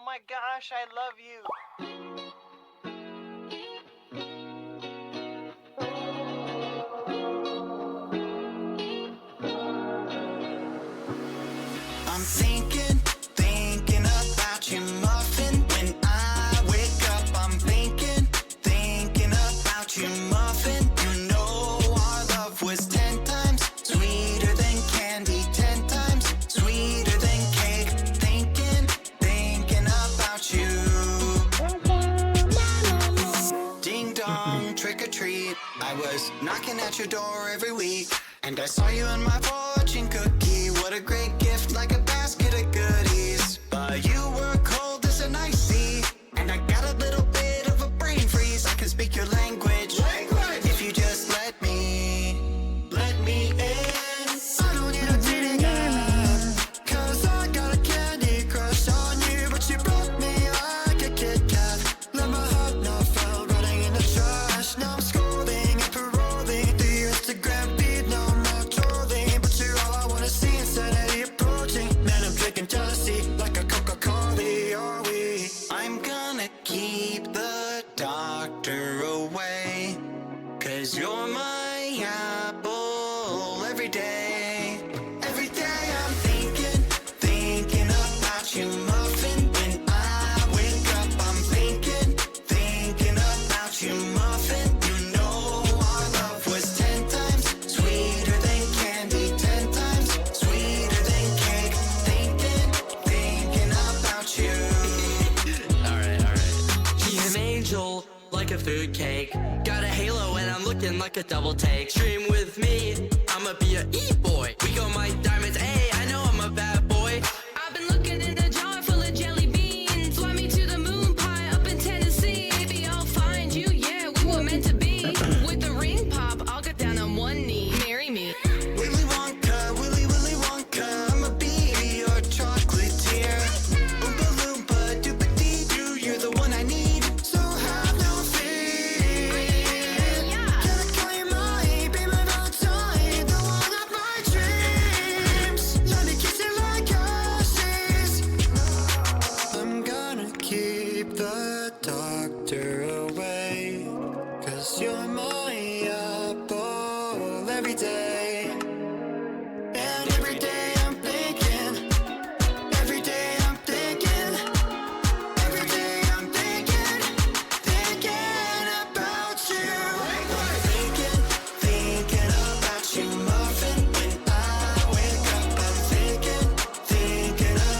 Oh my gosh, I love you. I'm thinking about you, muffin. When I wake up, I'm thinking about you, muffin. You know our love was 10 times sweeter than candy, 10 times sweeter than cake. Thinking about you. Ding dong, trick or treat. I was knocking at your door every week, and I saw you in my fortune cookie. What a great gift, like a basket of goodies. But you were cold as an ice sea, and I got a little bit of a brain freeze. I can speak your language, if you just let me in. I don't need a dating app, 'cause I got a candy crush on you. But you broke me like a Kit Kat. Let my heart not fell, running in the trash. Now I'm scrolling and paroling through your Instagram feed. No more trolling, but you're all I wanna see. Insanity approaching, man, I'm drinking jealousy like a Coca-Cola, are we? I'm gonna keep the doctor away, 'cause you're my apple every day. Every day I'm thinking about you, muffin. When I wake up, I'm thinking about you, muffin. You know our love was 10 times sweeter than candy, 10 times sweeter than cake. Thinking about you. Alright. He's an angel, like a food cake. Got a halo and I'm looking like a double take. Stream with me, I'ma be a e-boy. We go my diamonds, ayy, I know I'm a bad boy. I've been looking in a jar full of jelly beans. Fly me to the moon pie up in Tennessee. Maybe I'll find you, yeah, we were meant to be. With the ring pop, I'll get down on one knee. Marry me. Willy Wonka, Willy Wonka, I'ma be your chocolatier. Oompa Loompa, Doopa-Dee-Doo, you're the one I need, so have no fear. Can I call you mine, be my Valentine, the one of my dreams? Let me kiss you like ashes. I'm gonna keep the doctor away, 'cause you're my apple every day. And every day I'm thinking, every day I'm thinking, every day I'm thinking about you. Thinking about you, muffin. When I wake up, I'm thinking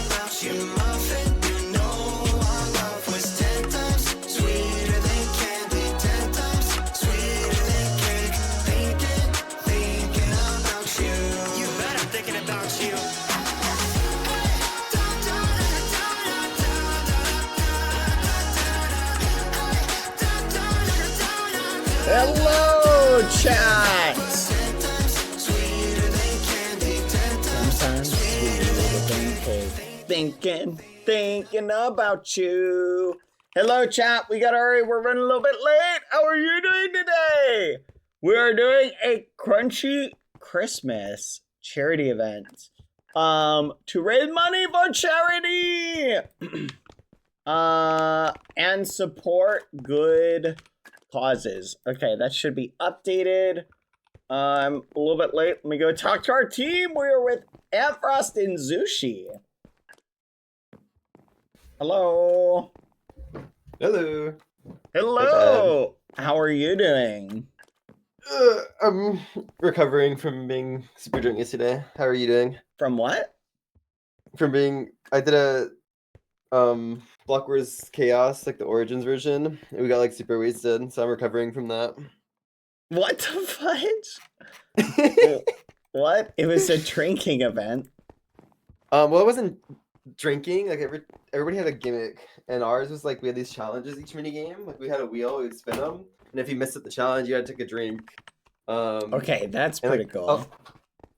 about you, muffin. You know our love was 10 times sweeter than candy, 10 times sweeter than cake. Thinking about you. You bet I'm thinking about you. Hello, chat. 10 times sweeter than candy, 10 times Sometimes sweeter than cake. Thinking about you. Hello, chat. We gotta hurry. We're running a little bit late. How are you doing today? We are doing a Crunchy Christmas charity event. To raise money for charity. And support good causes. Okay, that should be updated. I'm a little bit late. Let me go talk to our team. We are with Aunt Frost and Zushi. Hello. Hello. Hello. How are you doing? I'm recovering from being super drunk yesterday. How are you doing? From what? I did a Block Wars Chaos, like the Origins version, and we got like super wasted, so I'm recovering from that. What the fudge? What? It was a drinking event. Well, it wasn't drinking. Like everybody had a gimmick, and ours was like we had these challenges each mini game. Like we had a wheel, we'd spin them, and if you missed at the challenge, you had to take a drink. Okay, that's and, pretty like, cool.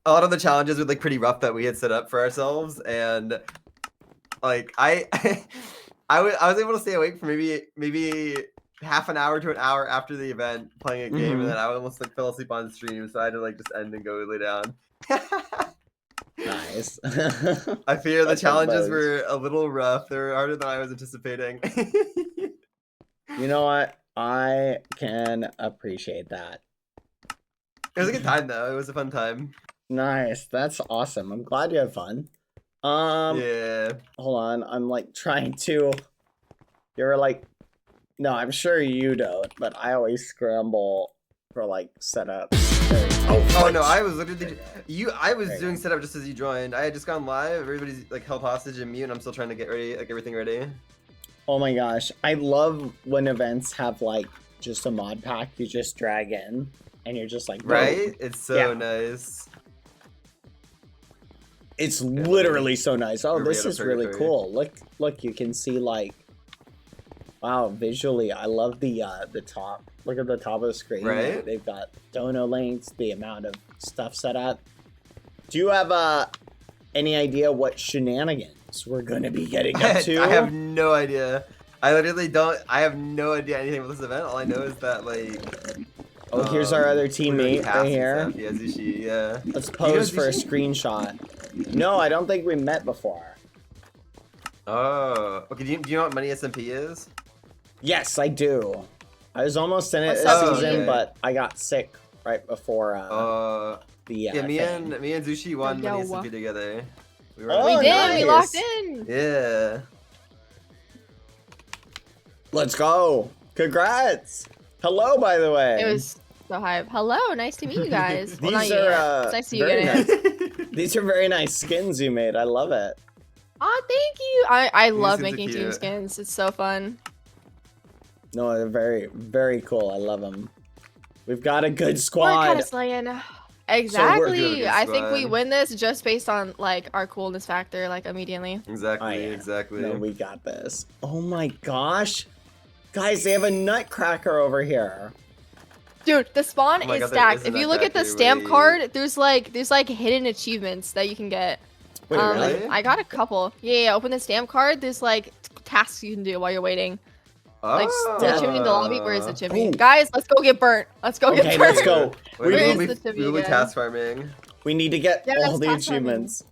A lot of the challenges were like pretty rough that we had set up for ourselves, and like I was able to stay awake for maybe half an hour to an hour after the event playing a game, and then I almost like fell asleep on stream, so I had to like just end and go lay down. Nice. Nice. I fear the That's challenges bugs. were a little rough. They were harder than I was anticipating. You know what? I can appreciate that. It was a good time though. It was a fun time. Nice. That's awesome. I'm glad you had fun. Yeah. Hold on. I'm like trying to. You're like, no, I'm sure you don't, but I always scramble for like setup. Oh no, I was literally I was There you doing go. setup just as you joined. I had just gone live. Everybody's like held hostage and mute, and I'm still trying to get ready, like everything ready. Oh my gosh. I love when events have like just a mod pack you just drag in and you're just like, boom. Right? It's so Yeah. nice. It's literally so nice. Oh, We're this real is really purgatory. cool. Look, you can see like, wow, visually, I love the top. Look at the top of the screen. Right? They've got dono links, the amount of stuff set up. Do you have any idea what shenanigans we're gonna be getting up to? I have no idea. I literally don't. I have no idea anything about this event. All I know is that like. Oh, here's our other we're doing teammate tasks right and here. stuff. Yeah, Zushi. Yeah. Let's You know pose for a Zushi? screenshot. No, I don't think we met before. Oh. Okay. Do you know what Money SMP is? Yes, I do. I was almost in it What's this up, season, okay. but I got sick right before the Yeah. Me thing. and Zushi won Yo, Money SMP together. We were Oh, We did. nice. We locked in. Yeah. Let's go. Congrats. Hello, by the way. It was so hype. Hello, nice to meet you guys. Well, not These you yet. are It's nice to see you very guys. nice. These are very nice skins you made. I love it. Oh, thank you. I love skins are making team cute. skins. It's so fun. No, they're very, very cool. I love them. We've got a good We're squad. kind of slaying. good Exactly. I think we squad. win this just based on like our coolness factor, like immediately. Exactly. Oh, yeah. Exactly. No, we got this. Oh my gosh. Guys, they have a nutcracker over here. Dude, the spawn Oh my is God, there stacked. is a If you look at the nutcracker, stamp wait. card, there's like hidden achievements that you can get. Wait, really? Really? I got a couple. Yeah, open the stamp card. There's like tasks you can do while you're waiting. Like the chimney in the lobby. Where is the chimney? Oh. Guys, let's go get burnt. Let's go Okay, get burnt. let's go. Wait, We we need- will the chimney we will be again? task farming. We need to get Yeah, all let's the talk about them. achievements.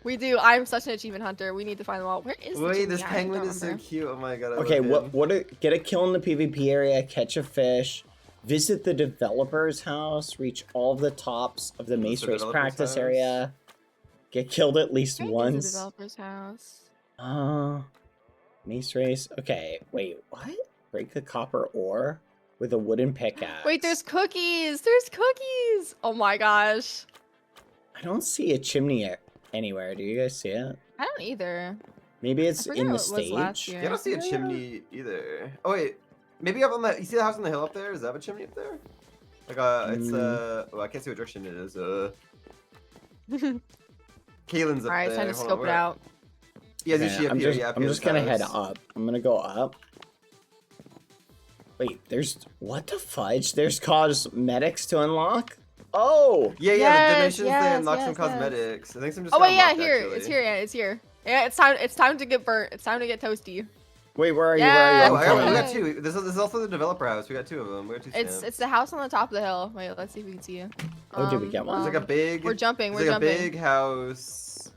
We do. I'm such an achievement hunter. We need to find them all. Where is the Wait, chimney? this I penguin don't is so remember. cute. Oh my God. I Okay, love him. get a kill in the PvP area, catch a fish, visit the developer's house, reach all of the tops of the Mace the Race developer's practice house? area, get killed at least Where is the once. developer's house? Mace Race. Okay, wait, what? Break the copper ore with a wooden pickaxe. Wait, there's cookies. There's cookies. Oh my gosh. I don't see a chimney anywhere. Do you guys see it? I don't either. Maybe it's forget in the what it was last stage. year. Yeah, I don't see a chimney either. Oh wait, maybe up on that. You see the house on the hill up there? Is that a chimney up there? Like it's Oh, I can't see what direction it is. Kaylin's up Alright, there. time to Hold on, scope it where- out. Yeah, Okay, Zushi up I'm here. just, Yeah, up I'm here, just this gonna head house. up. I'm gonna go up. Wait, there's what the fudge? There's cosmetics to unlock? Oh! Yeah, Yes, the donations they yes, unlock some yes, yes. cosmetics. I think some just Oh got wait, yeah, unlocked, here. actually. It's here. Yeah, it's here. Yeah, it's time to get burnt. It's time to get toasty. Wait, where are you? Yeah, Where Oh, are I you? got, I'm we coming. got two. This is also the developer house. We got two of them. We got two stamps. It's the house on the top of the hill. Wait, let's see if we can see you. Oh, did we get one? It's like a big. We're jumping. It's We're like jumping. a big house.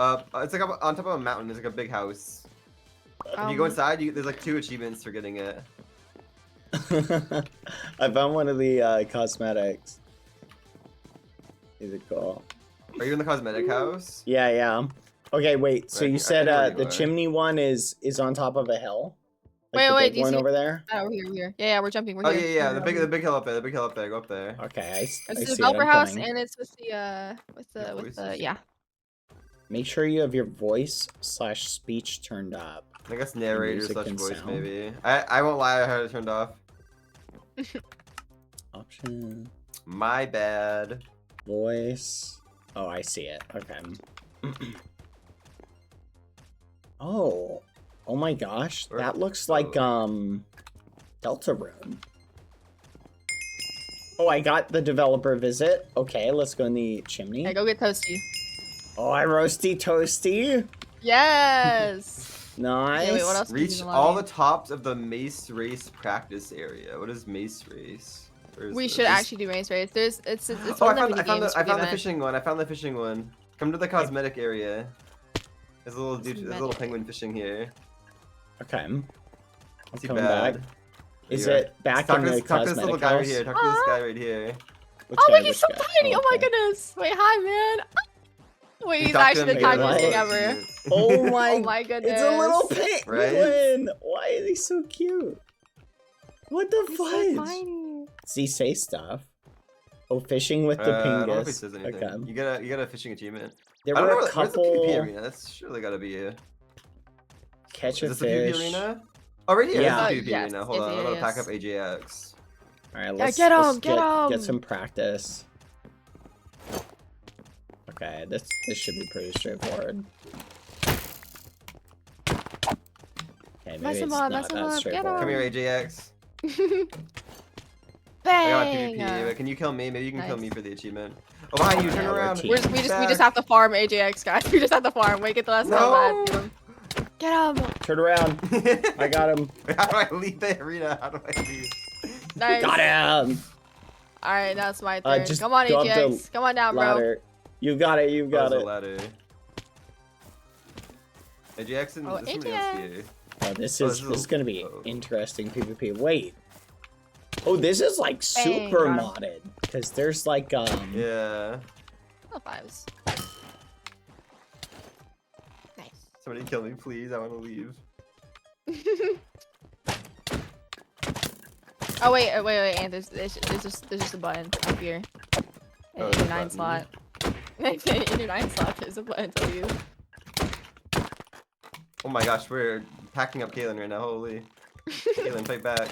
It's like up on top of a mountain. There's like a big house. If you go inside, there's like 2 achievements for getting it. I found one of the cosmetics. Is it cool? Are you in the cosmetic house? Yeah, yeah. Okay, wait. So Right, you I said know where you the are. chimney one is on top of a hill? Wait, the wait, big do you one see- over there? Oh, we're here. We're here. Yeah, we're jumping. We're Oh here. yeah, yeah. We're The here. big hill up there. The big hill up there. Go up there. Okay, I It's see the it. developer I'm house, coming. and it's with Your the voices. yeah. Make sure you have your voice / speech turned up. I guess narrator Music slash and voice sound. maybe. I won't lie. I had it turned off. Option, My bad. voice. Oh, I see it. Okay. Oh my gosh, Where- that looks like Deltarune. Oh, I got the developer visit. Okay, let's go in the chimney. Okay, go get toasty. Oh, I roasty toasty. Yes. Nice. Okay, wait, what else? Reach all the tops of the Mace Race practice area. What is Mace Race? Where is We this? should actually do mace race. It's Oh, one I of the found games the for the fishing event. one. I found the fishing one. Come to the cosmetic area. There's a little dude, there's a little Cosmetic. penguin fishing here. Okay. I'm Is he coming bad? back. Is it back talk in to the this, talk to this little cosmetic guy right house? here. Talk to this guy right here. Which Oh guy, wait, he's which so guy? tiny. Oh my okay. goodness. Wait, hi man. Wait, he's Talk to actually him the again. What? tiniest thing ever. Oh my, Oh my goodness. it's a little penguin. Right? Why are they so cute? What the He's so fudge? tiny. Does he say stuff? Oh, fishing with the I don't know if he pingus. says anything. Okay. You got a fishing achievement. There I don't were know a where's the PvP couple arena. That's surely gotta be a. catch a Is this the PvP fish. arena? Oh, right here. Yeah. This is the PvP Yes, arena. Hold yes, on, I'm gonna yes. pack up AJX. All right, Yeah, let's get let's 'em, get get 'em. some practice. Okay, this should be pretty straightforward. Okay, maybe Mess it's him up, not mess him that up, get straightforward. Come here, AJX. I got a Bang. PvP. Wait, can you kill me? Maybe you can kill Nice. me for the achievement. Oh, behind you! Turn Yeah, we're around. team. We just have to farm AJX, guys. We just have to farm. Wait, get the last No. one. Get him. Turn around. I got him. How do I leave the arena? How do I leave? Nice. Got him. All right, now it's my turn. Just Come on, go up the AJX. Come on down, bro. Ladder. You got it. You got There's a it. ladder. AJX and Oh, there's somebody else AJX. here. Oh, this Oh, is this is gonna be oh. interesting PvP. Wait. Oh, this is like Bang, super got modded because there's like Yeah. Oh, fives. Nice. Somebody kill me, please. I want to leave. Oh wait, and there's just a button up here. Oh, In there's your a 9 button. slot. In your 9 slot, there's a button to you. Oh my gosh, we're packing up Kaylin right now. Holy. Kaylin, fight back.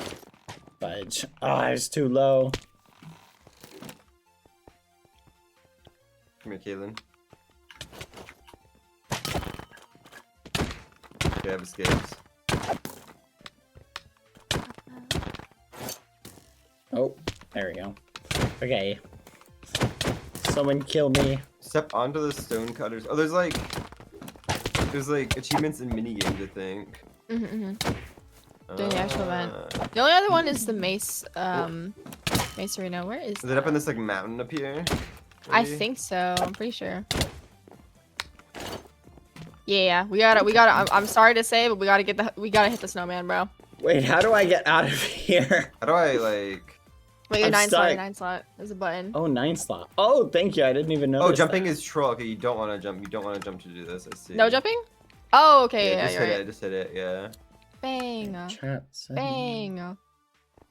fudge. Oh, it's too low. Come here, Kaylin. Okay, I've escaped. Oh, there we go. Okay. Someone kill me. Step onto the stone cutters. Oh, there's like achievements and mini games, I think. Doing the actual event. The only other one is the mace, mace arena. Where is Is it up that? in this like mountain up here? I Maybe? think so. I'm pretty sure. Yeah, we gotta. I'm sorry to say, but we gotta hit the snowman, bro. Wait, how do I get out of here? How do I like? Wait, your I'm 9 slot, stuck. your 9 slot. There's a button. Oh, 9 slot. Oh, thank you. I didn't even know. Oh, jumping is troll. Okay, you don't want to jump. You don't want to jump to do this. I see. No jumping? Oh, okay, yeah, just you're hit right. it. Just hit it. Yeah. Bang, Chat. send bang,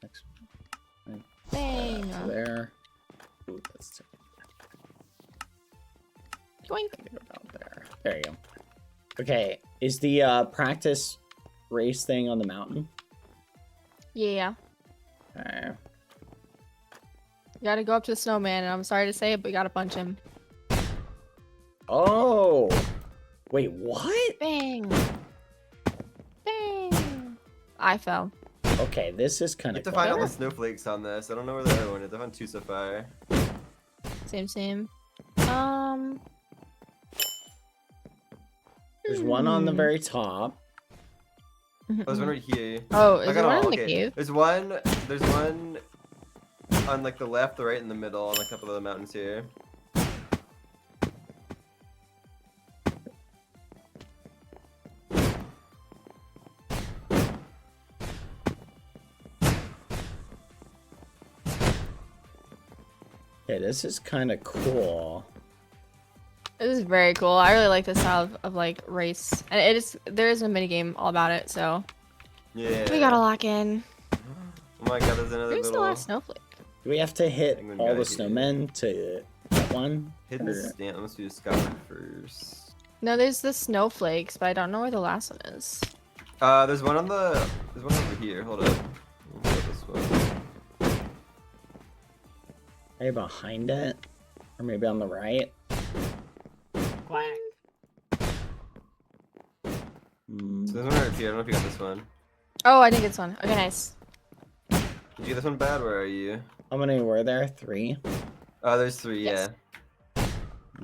next bang. to there. Ooh, that's Doink. about there. There you go. Okay, is the practice race thing on the mountain? Yeah. Alright. You gotta go up to the snowman, and I'm sorry to say it, but you gotta punch him. Oh! Wait, what? Bang. Bang. I fell. Okay, this is kind You of have to find all the snowflakes on this. I don't know where the other one is. I found 2 so far. Same. There's one on the very top. Oh, there's one right here. Oh, I is there got one them in all. the Okay. cave? There's one on like the left, the right, and the middle on a couple of the mountains here. Yeah, this is kind of cool. This is very cool. I really like this style of like race, and there is a mini game all about it. So Yeah. we gotta lock in. Oh my god, there's another Where's the little last snowflake? Do we have to hit Penguin all guy the here. snowmen to get one? hidden Or- stamp. Must be discovered first. No, there's the snowflakes, but I don't know where the last one is. There's one over here. Hold up. We'll go this way. Maybe behind it? Or maybe on the right? Quack. Hmm. So there's one right here. I don't know if you got this one. Oh, I think it's one. Okay, nice. Did you get this one bad? Where are you? How many were there? 3? Oh, there's 3. Yes. Yeah.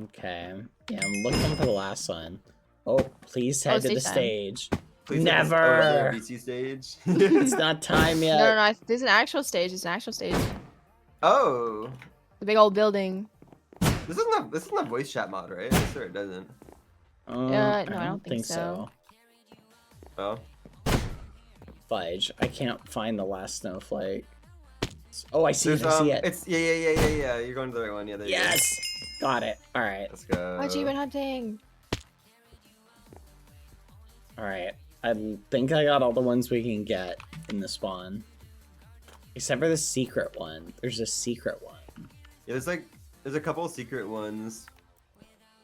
Okay. Yeah, I'm looking for the last one. Oh, please head to stage the time. stage. Please Never! BC stage. It's not time yet. No. There's an actual stage. There's an actual stage. Oh. The big old building. This isn't a voice chat mod, right? I'm sure it doesn't. No, I don't think so. Oh. Fudge. I can't find the last snowflake. Oh, I see it. There's, I see it. It's yeah. You're going to the right one. Yeah, there you go. Yes. Got it. All right. Let's go. Why'd you even hunting? All right. I think I got all the ones we can get in the spawn. Except for the secret one. There's a secret one. Yeah, there's a couple of secret ones.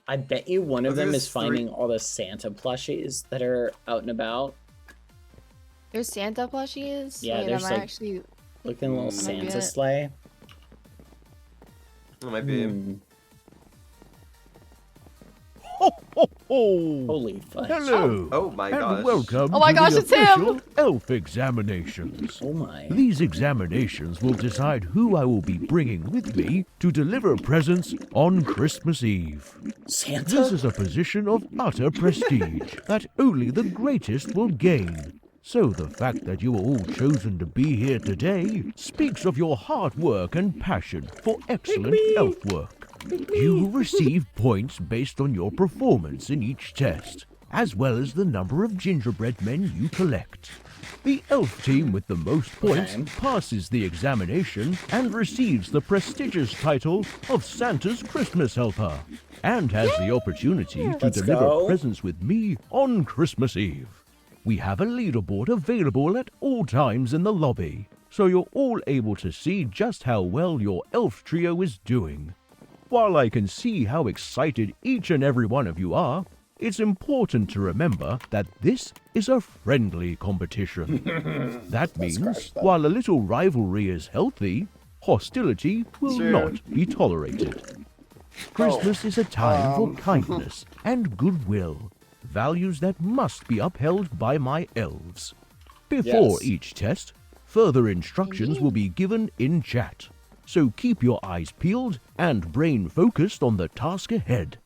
I bet you one of them there's is finding all the Santa plushies that are out and about. There's Santa plushies? Yeah, Wait, there's am I like actually... looking a little Might be Santa it. sleigh. It might be. Holy fudge. Hello. Oh my and gosh. welcome Oh my to gosh, the it's him! official elf examinations. Oh my. These examinations will decide who I will be bringing with me to deliver presents on Christmas Eve. Santa? This is a position of utter prestige that only the greatest will gain. So the fact that you are all chosen to be here today speaks of your hard work and passion for excellent elf work. You will receive points based on your performance in each test, as well as the number of gingerbread men you collect. The elf team with the most points passes the examination and receives the prestigious title of Santa's Christmas Helper, and has the opportunity to Let's deliver go. presents with me on Christmas Eve. We have a leaderboard available at all times in the lobby, so you're all able to see just how well your elf trio is doing. While I can see how excited each and every one of you are, it's important to remember that this is a friendly competition. That means, while a little rivalry is healthy, hostility will not be tolerated. Christmas is a time for kindness and goodwill, values that must be upheld by my elves. Before Yes. each test, further instructions will be given in chat. So keep your eyes peeled and brain focused on the task ahead.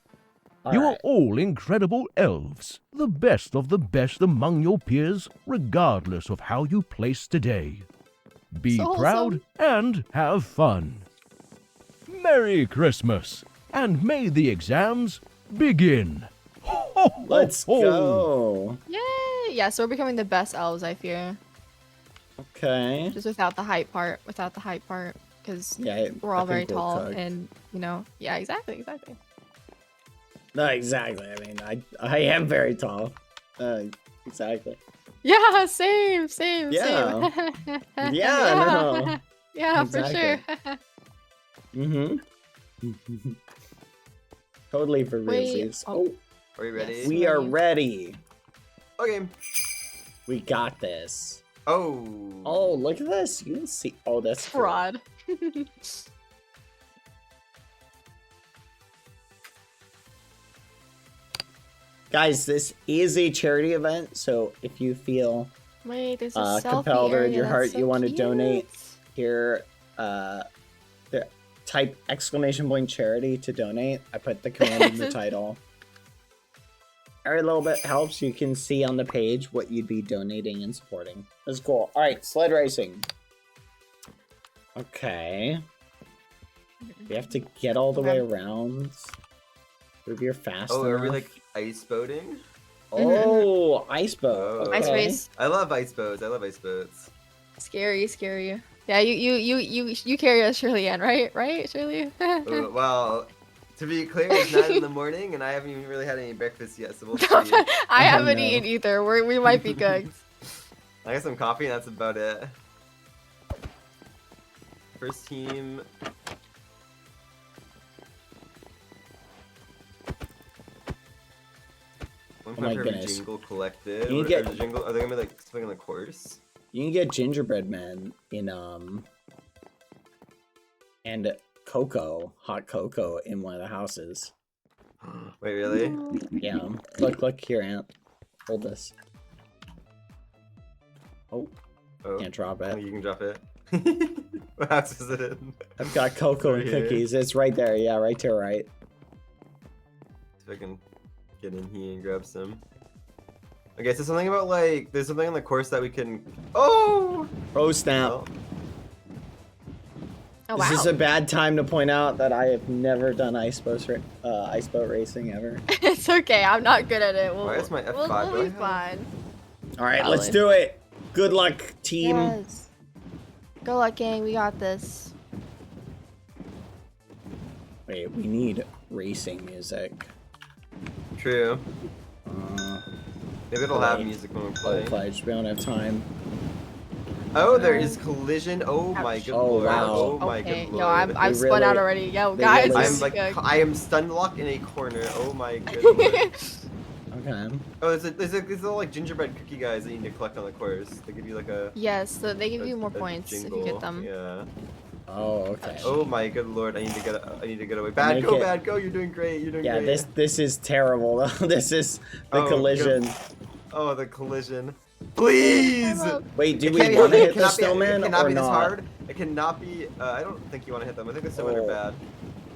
You are all incredible elves, the best of the best among your peers, regardless of how you place today. Be So proud and have fun. Merry Christmas, and may the exams begin. Let's go. Yay! Yeah, so we're becoming the best elves, I fear. Okay. Just without the hype part. Because Yeah, we're all I very think we're tall cooked. and, you know, yeah, exactly. No, exactly. I mean, I am very tall. Exactly. Yeah, same. Yeah. Yeah, no. Yeah, Exactly. for sure. Mm-hmm. Totally for Wait, realsies. oh. Oh, Are we ready? Yes. we are ready. Okay. We got this. Oh. Oh, look at this. You can see. Oh, that's cool. Fraud. Guys, this is a charity event, so if you feel Wait, there's a selfie compelled or in area, your heart that's you so want to cute. donate, here, type ! charity to donate. I put the command in the title. Every little bit helps. You can see on the page what you'd be donating and supporting. That's cool. All right, sled racing. Okay. We have to get all the way around. Move your fast Oh, are we enough. like ice boating? Oh, ice boat. Oh. Ice Okay. race. I love ice boats. I love ice boats. Scary. Yeah, you carry us, Shirley Ann, right? Right, Shirley? Well, to be clear, it's 9 in the morning, and I haven't even really had any breakfast yet, so we'll see. I haven't no. eaten either. We might be cooked. I got some coffee, and that's about it. First team. One Oh my point for every goodness. jingle collected. You What- get- are they gonna be like something on the course? You can get gingerbread men in and hot cocoa in one of the houses. Wait, really? Yeah. Look here, Aunt. Hold this. Oh, Oh, can't drop oh, it. you can drop it. What house is it in? I've got cocoa and Right here. cookies. It's right there. Yeah, right to your right. See if I can get in here and grab some. Okay, so something about like there's something on the course that we can. Oh! Oh snap! Well, Oh This is wow. a bad time to point out that I have never done ice boat racing ever. It's okay. I'm not good at it. Why is my F5? We'll Do I be have- fine. All right, let's Probably. do it. Good luck, team. Yes. Good luck, gang. We got this. Wait, we need racing music. True. Maybe it'll have Wait. music when we Oh, play. fudge, we don't have time. Oh, there is collision. Oh my good Oh, lord. wow. Oh my Okay. good Yo, lord. I'm They spun out really- already. Yo, they guys. really- I'm this is like good. I am stun locked in a corner. Oh my good lord. Okay. Oh, there's these little like gingerbread cookie guys that you need to collect on the course. They give you like a. Yes, so they give a- you more a points if you jingle. get them. Yeah. Oh, okay. Oh my good lord. I need to get away. Bad Make go, it- bad go. You're doing great. You're doing Yeah, great. this is terrible. Though. This is the Oh, collision. Oh, the collision. Please. Wait, do It we can't be- want to it hit the cannot be- snowman It cannot or be this not? hard. It cannot be. I don't think you want to hit them. I think the snowmen are Oh. bad.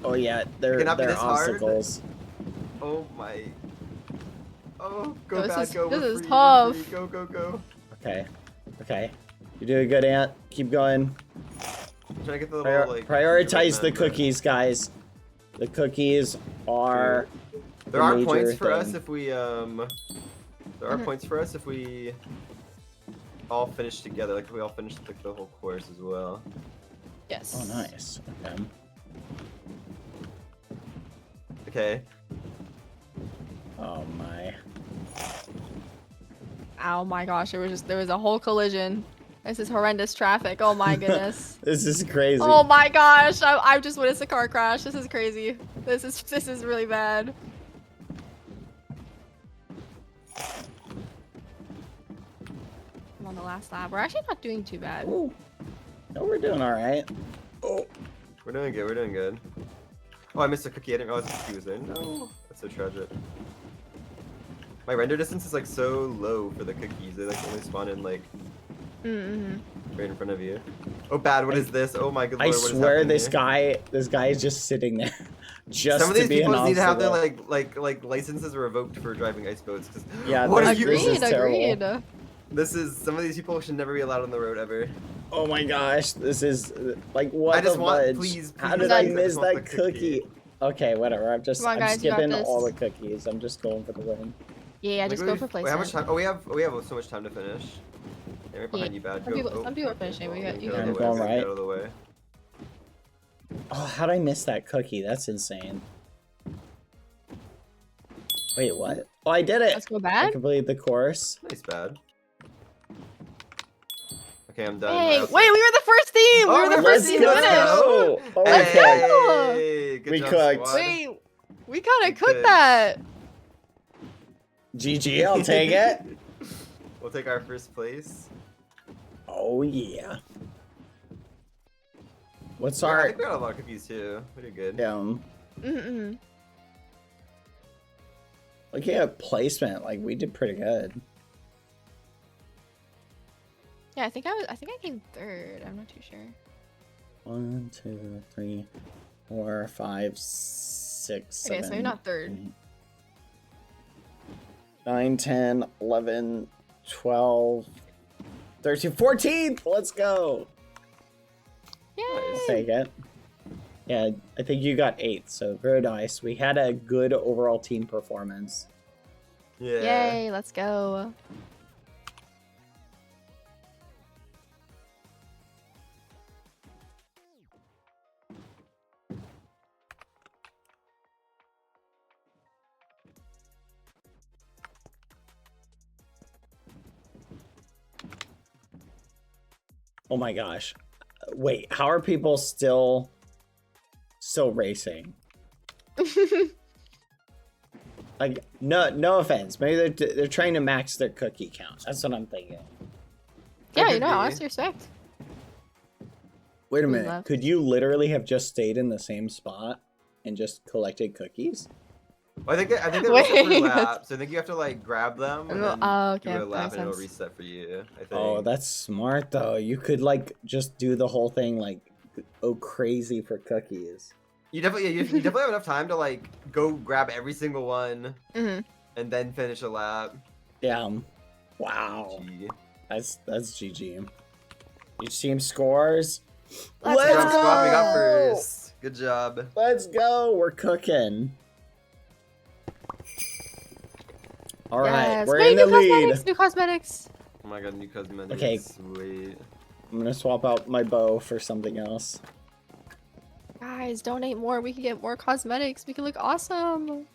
Oh yeah, they're cannot be they're this hard. obstacles. Oh my. Oh, go This bad, is- go. this We're is free, we're tough. free. Go, go, go. Okay, okay. You're doing good, Ant. Keep going. I'm trying to get the little like. Prioritize the gingerbread man, cookies, guys. The cookies are. but- There the are major points for us thing. if we There are points for us if we all finish together. Like if we all finish like the whole course as well. Yes. Oh, nice. Okay. Okay. Oh my. Oh my gosh, there was a whole collision. This is horrendous traffic. Oh my goodness. This is crazy. Oh my gosh, I just witnessed a car crash. This is crazy. This is really bad. I'm on the last lap. We're actually not doing too bad. Ooh. No, we're doing all right. Oh. We're doing good. We're doing good. Oh, I missed a cookie. I didn't realize the cookie was there. No, that's so tragic. My render distance is like so low for the cookies. They like only spawn in like right in front of you. Oh, bad. What is this? Oh my good I lord. What is swear happening this here? guy is just sitting there. Just Some of to these be an people need to have their obstacle. like licenses revoked for driving ice boats. Cause Yeah, what are this you? is Agreed, terrible. agreed. This is some of these people should never be allowed on the road ever. Oh my gosh, this is like what I just the want- fudge? please, How please, did I I just miss want that the cookie. cookie? Okay, whatever. I'm Come on, guys, you got skipping this. all the cookies. I'm just going for the win. Yeah, Like, just what go do for we- placement. Wait, how much time? Oh, we have so much time to finish. Yeah, we're behind you, bad. Some Go. people- Oh, some people are okay, finishing. We got- you get out got of it. the way, Going get right. out of the way. Oh, how did I miss that cookie? That's insane. Wait, what? Oh, I did it. Let's go I bad. completed the course. Nice, bad. Okay, I'm done. Hey, I wait, also- we were the first team. Oh, we were the we're first first team team, to let's finish. go. Oh, Let's okay. go. Hey, good We job, cooked. squad. Wait, we kind We of cooked could. that. GG, I'll take it. We'll take our first place. Oh yeah. What's Yeah, I our think we got a lot of cookies too. We did good. Mm-mm. looking at placement? Like we did pretty good. Yeah, I think I came third. I'm not too sure. 1, 2, 3, 4, 5, 6, Okay, so 7, maybe not third. 8, 9, 10, 11, 12, 13, 14th. Let's go. Yay! I'll take it. Yeah, I think you got 8th, so very nice. We had a good overall team performance. Yeah. Yay! Let's go. Oh my gosh. Wait, how are people still racing? Like, no offense. Maybe they're trying to max their cookie count. That's what I'm thinking. Yeah, could you know, be. honestly respect. Wait a Who's minute. left? Could you literally have just stayed in the same spot and just collected cookies? Well, I think they Wait, reset per that's- lap. So I think you have to like grab them and Oh, then okay, do a that lap makes and it'll sense. reset for you. I think. Oh, that's smart though. You could like just do the whole thing like go crazy for cookies. You definitely have enough time to like go grab every single one Mm-hmm. and then finish a lap. Yeah. Wow. Gee. That's GG. Each team scores Let's Let's Jump squad, we got go! first. Good job. Let's go. We're cooking. All right, Yes. we're Wait, in the new lead. cosmetics. New cosmetics. Oh my god, new cosmetics. Okay. Sweet. I'm gonna swap out my bow for something else. Guys, donate more. We can get more cosmetics. We can look awesome.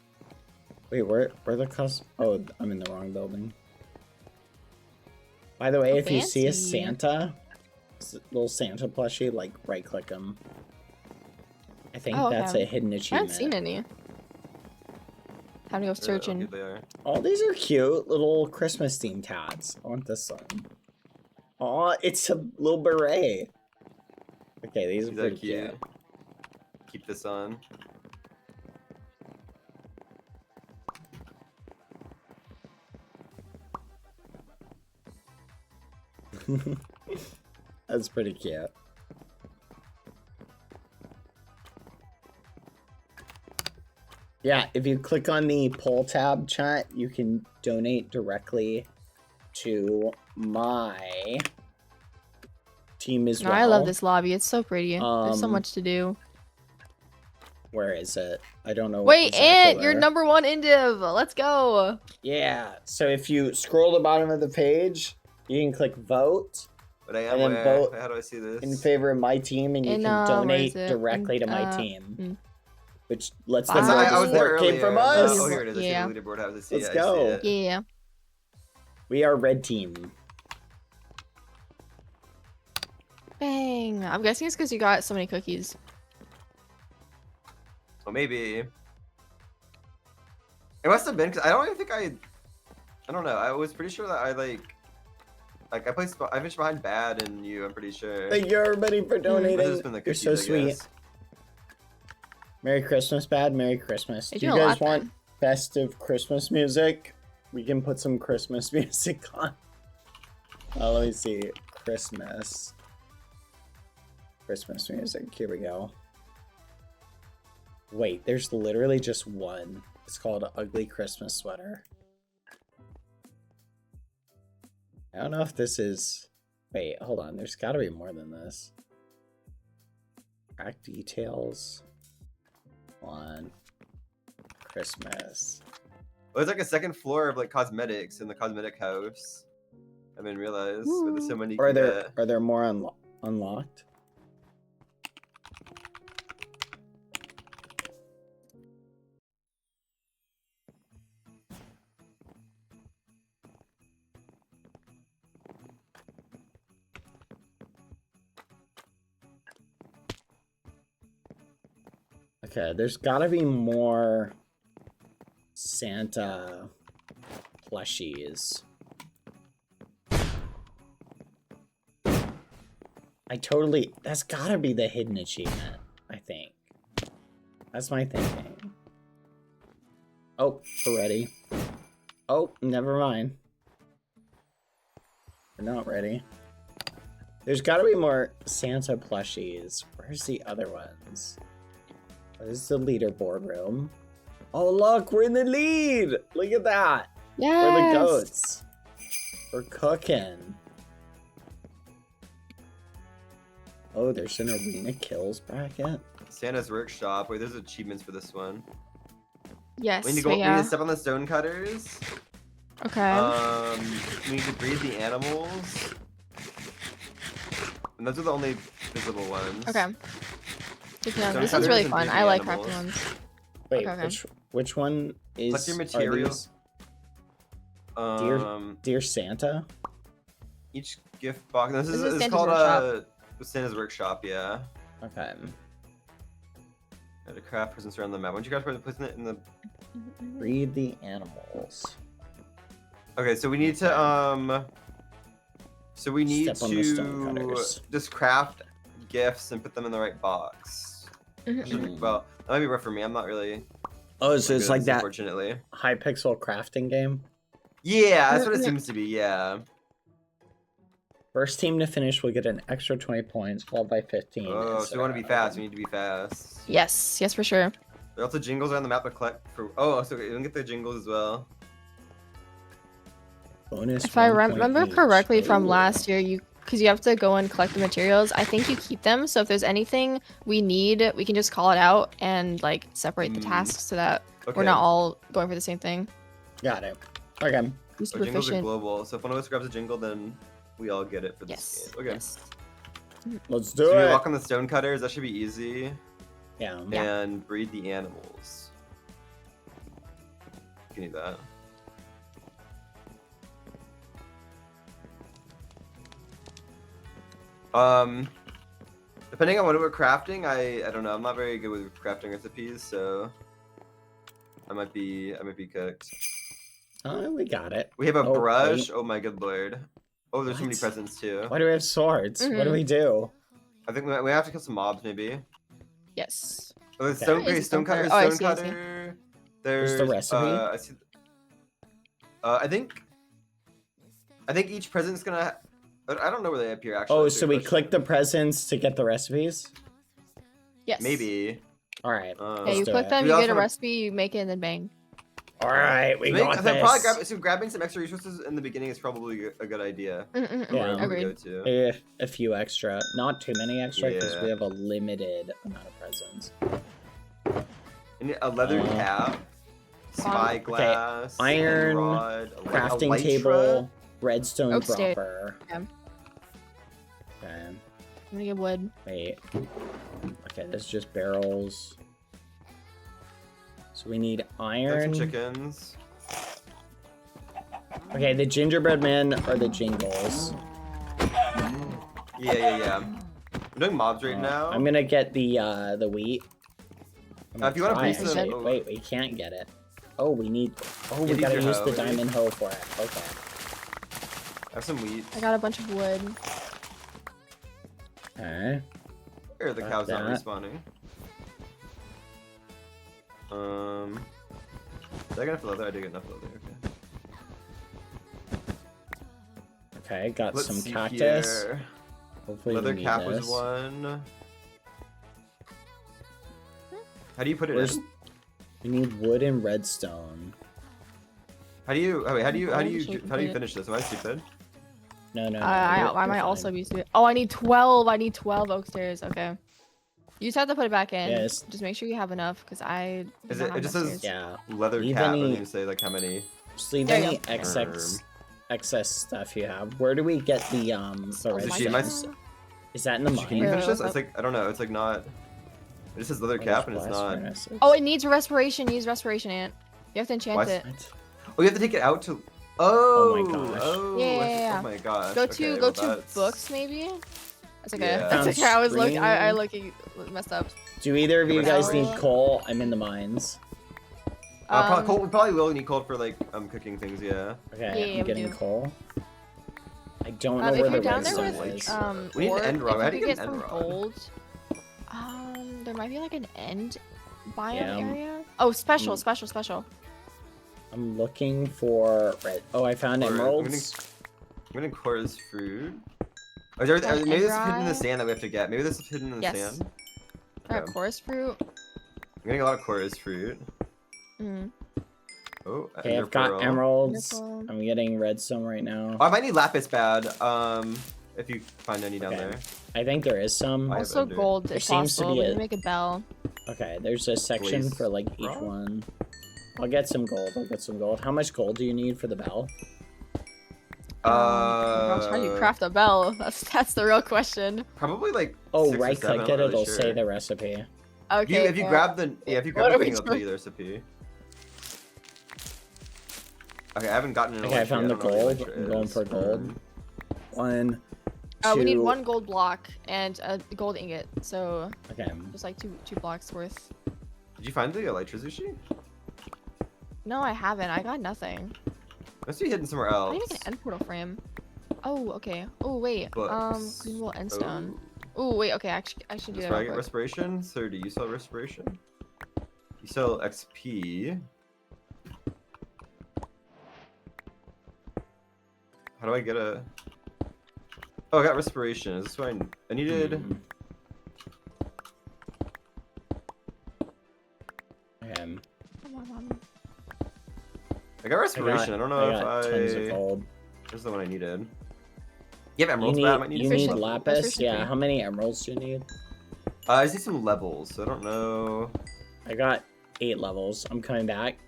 Wait, where the Oh, I'm in the wrong building. By the way, Oh, if you see a fancy. Santa, little Santa plushie, like right-click him. I think Oh, that's okay. a hidden I achievement. haven't seen any. Time to go Oh, searching. good they are. Oh, these are cute little Christmas themed hats. I want this one. Oh, it's a little beret. Okay, these are These are pretty cute. cute. Keep this on. That's pretty cute. Yeah, if you click on the poll tab, chat, you can donate directly to my team as No, well. I love this lobby. It's so pretty. There's so Um, much to do. Where is it? I don't know. Wait, exactly Ant, you're where. number one in div. Let's go. Yeah, so if you scroll to the bottom of the page, you can click vote But I am And then where? vote How do I see this? in favor of my team, and you In, can where donate is it? directly to my In, team. mm. Which lets them That's know why the I was there support came from us. Oh, here it is. Yeah. I see the leaderboard. I see Let's it. go. I see it. Yeah. We are red team. Bang. I'm guessing it's because you got so many cookies. Well, maybe. It must have been because I don't even think I don't know. I was pretty sure that I I finished behind Bad and you. I'm pretty sure. Thank you everybody for Must have donating. just been the You're cookies, so I sweet. guess. Merry Christmas, Bad. Merry Christmas. They Do you do a guys lot want then. festive Christmas music? We can put some Christmas music on. Let me see. Christmas music. Here we go. Wait, there's literally just one. It's called Ugly Christmas Sweater. I don't know if this is... Wait, hold on. There's got to be more than this. Track details. On Christmas. Well, there's like a second floor of like cosmetics in the cosmetic house. I didn't realize. But there's so many. you Are can there get. are there more unlocked? Okay, there's gotta be more Santa plushies. That's gotta be the hidden achievement, I think. That's my thinking. Oh, we're ready. Oh, never mind. We're not ready. There's gotta be more Santa plushies. Where's the other ones? This is the leaderboard room. Oh, look, we're in the lead. Look at that. Yes. We're the goats. We're cooking. Oh, there's an arena kills bracket. Santa's workshop. Wait, there's achievements for this one. Yes. We need to go. We need to step on the stone cutters. Okay. We need to breed the animals. And those are the only visible ones. Okay. Good to know. Stone This is cutters really and fun. breed I the like animals. crafting ones. Wait, Okay. which one is? What's your are materials? these Dear Santa? Each gift box. This is This is it's Santa's called workshop. Santa's workshop. Yeah. Okay. To craft presents around the map. Why don't you guys put it in the? Breed the animals. Okay, so we need to So we need Step on the stone to cutters. just craft gifts and put them in the right box. Well, that might be rough for me. I'm not really. Oh, so it's good at like this, that Unfortunately. high pixel crafting game. Yeah, that's what it seems to be. Yeah. First team to finish will get an extra 20 points, followed by 15. Oh, so we want to be fast. We need to be fast. Yes. Yes, for sure. There are also jingles around the map to collect for. Oh, so we can get the jingles as well. Bonus. If I 1 point remember each. correctly from Ooh. last year, you because you have to go and collect the materials. I think you keep them, so if there's anything we need, we can just call it out and like separate the tasks so that we're not all going for the same thing. Got it. Okay. Be Oh, super jingles are efficient. global, so if one of us grabs a jingle, then we all get it for this Yes. game. Okay. Yes. Let's So do we it. walk on the stone cutters. That should be easy. Yeah. And breed the animals. You can do that. Depending on what we're crafting, I don't know. I'm not very good with crafting recipes, so I might be cooked. Oh, we got it. We have a Oh, brush. wait. Oh my good lord. Oh, there's so many What? presents too. Why do we have swords? What do we do? I think we have to kill some mobs, maybe. Yes. Oh, there's Okay. stone, Where is the stone cutter. cutter? Oh, I Stone see, I see. cutter. Where's There's the recipe? I see. I think each present's gonna. I don't know where they appear actually. Oh, That's a so good we click the question. presents to get the recipes? Yes. Maybe. All right. Yeah, Let's you do click it. them, We you also get a wanna- recipe, you make it, and then bang. All right, we got so this. probably grabbing some extra resources in the beginning is probably a good idea. Yeah. Wherever we go Agreed. to. A few extra, not too many extra, because Yeah. we have a limited amount of presents. And a leather cap, spyglass, iron, rod, Crafting elytra. table, redstone Oak stick. dropper. Yeah. Okay, I'm gonna get wood. wait. Okay, this is just barrels. So we need Like some iron. chickens. Okay, the gingerbread men are the jingles. Yeah. We're doing mobs right now. I'm gonna get the wheat. I'm If you want to try breed it. some, some- Wait, we can't get it. Oh, we need. Oh, we need gotta your use hoe, the yeah. diamond hoe for it. Okay. I have some wheat. I got a bunch of wood. Okay. Or the Got cow's not that. respawning. Did I get enough leather? I did get enough leather. Okay. Okay, got Let's some see cactus. here. Hopefully Leather we need cap this. was one. How do you put it Where's- in? We need wood and redstone. How do you? Oh wait, how do you Shape and finish this? Am I stupid? No. I might also be stupid. Oh, I need 12. I need 12 oak stairs. Okay. You just have to put it back in. Yes. Just make sure you have enough, because I. do Is not it? have It just enough says stairs. Yeah. leather Leave cap. I any- didn't even say like how many. Just leave There you any go. excess stuff you have. Where do we get the Sushi, am I redstone? Is that in the Can you mine? finish this? Yeah. It's like I don't know. It's like not. It just says leather Where's cap and it's blast not. furnaces? Oh, it needs respiration. Use respiration, Ant. You have to enchant Why- it. What? Oh, you have to take it out to. Oh, Oh my gosh. Oh, Yeah. Oh my gosh. Go Okay, to well, go to that's- books maybe. That's okay. Yeah. That's Found okay. I was looking. I string. looking messed up. Do either of you Yeah, but guys need now- coal? I'm in the mines. We probably will need coal for like cooking things. Yeah. Okay, Yeah, I'm we getting do. coal. I don't know If where you're the down there redstone with is. We need an ore, end rod. if How you do could you get get an some end rod? gold. There might be like an end biome Yeah, area. Oh, special. I'm looking for red. Oh, I found Or- I'm emeralds. I'm getting Cora's fruit. Maybe this is hidden in the Dry. sand that we have to get. Maybe this is hidden in the Yes. sand. I got Okay. chorus fruit. I'm getting a lot of Cora's fruit. Mm. Oh, Okay, ender I've got pearl. emeralds. Wonderful. I'm getting redstone right now. Oh, I might need lapis bad. If you find any down Okay. there. I think there is some. I have Also ender. gold There if seems to possible. be We a- can make a bell. Okay, there's a section Blaze for like each rock? one. I'll get some gold. How much gold do you need for the bell? Gosh, how do you craft a bell? That's the real question. Probably like. Oh, 6 or right 7, click I'm it, not really it'll say sure. the recipe. Okay. If you grab the if you What grab are the we thing, it'll tell you the recipe. Okay, I haven't gotten an Okay, I elytra found yet. the don't know what gold. elytra I'm going is. for gold. 1, 2. We need 1 gold block and a gold ingot. So Okay. just like two blocks worth. Did you find the elytra Zushi? No, I haven't. I got nothing. Must be hidden somewhere I else. need to make an end portal frame. Oh, okay. Oh, wait. Books. Green wool end stone. Oh. Oh, wait. Okay, I should do So that. I Real get quick. respiration. 30. You sell respiration. You sell XP. How do I get a? Oh, I got respiration. Is this what I needed? Hmm. Okay. Come on. I got respiration. I don't know I got tons of if gold. This is the one I needed. You have You emeralds, need, but I might need you some need levels. lapis? Restoration Yeah, three. how many emeralds do you need? I just need some levels, so I don't know. I got 8 levels. I'm coming back.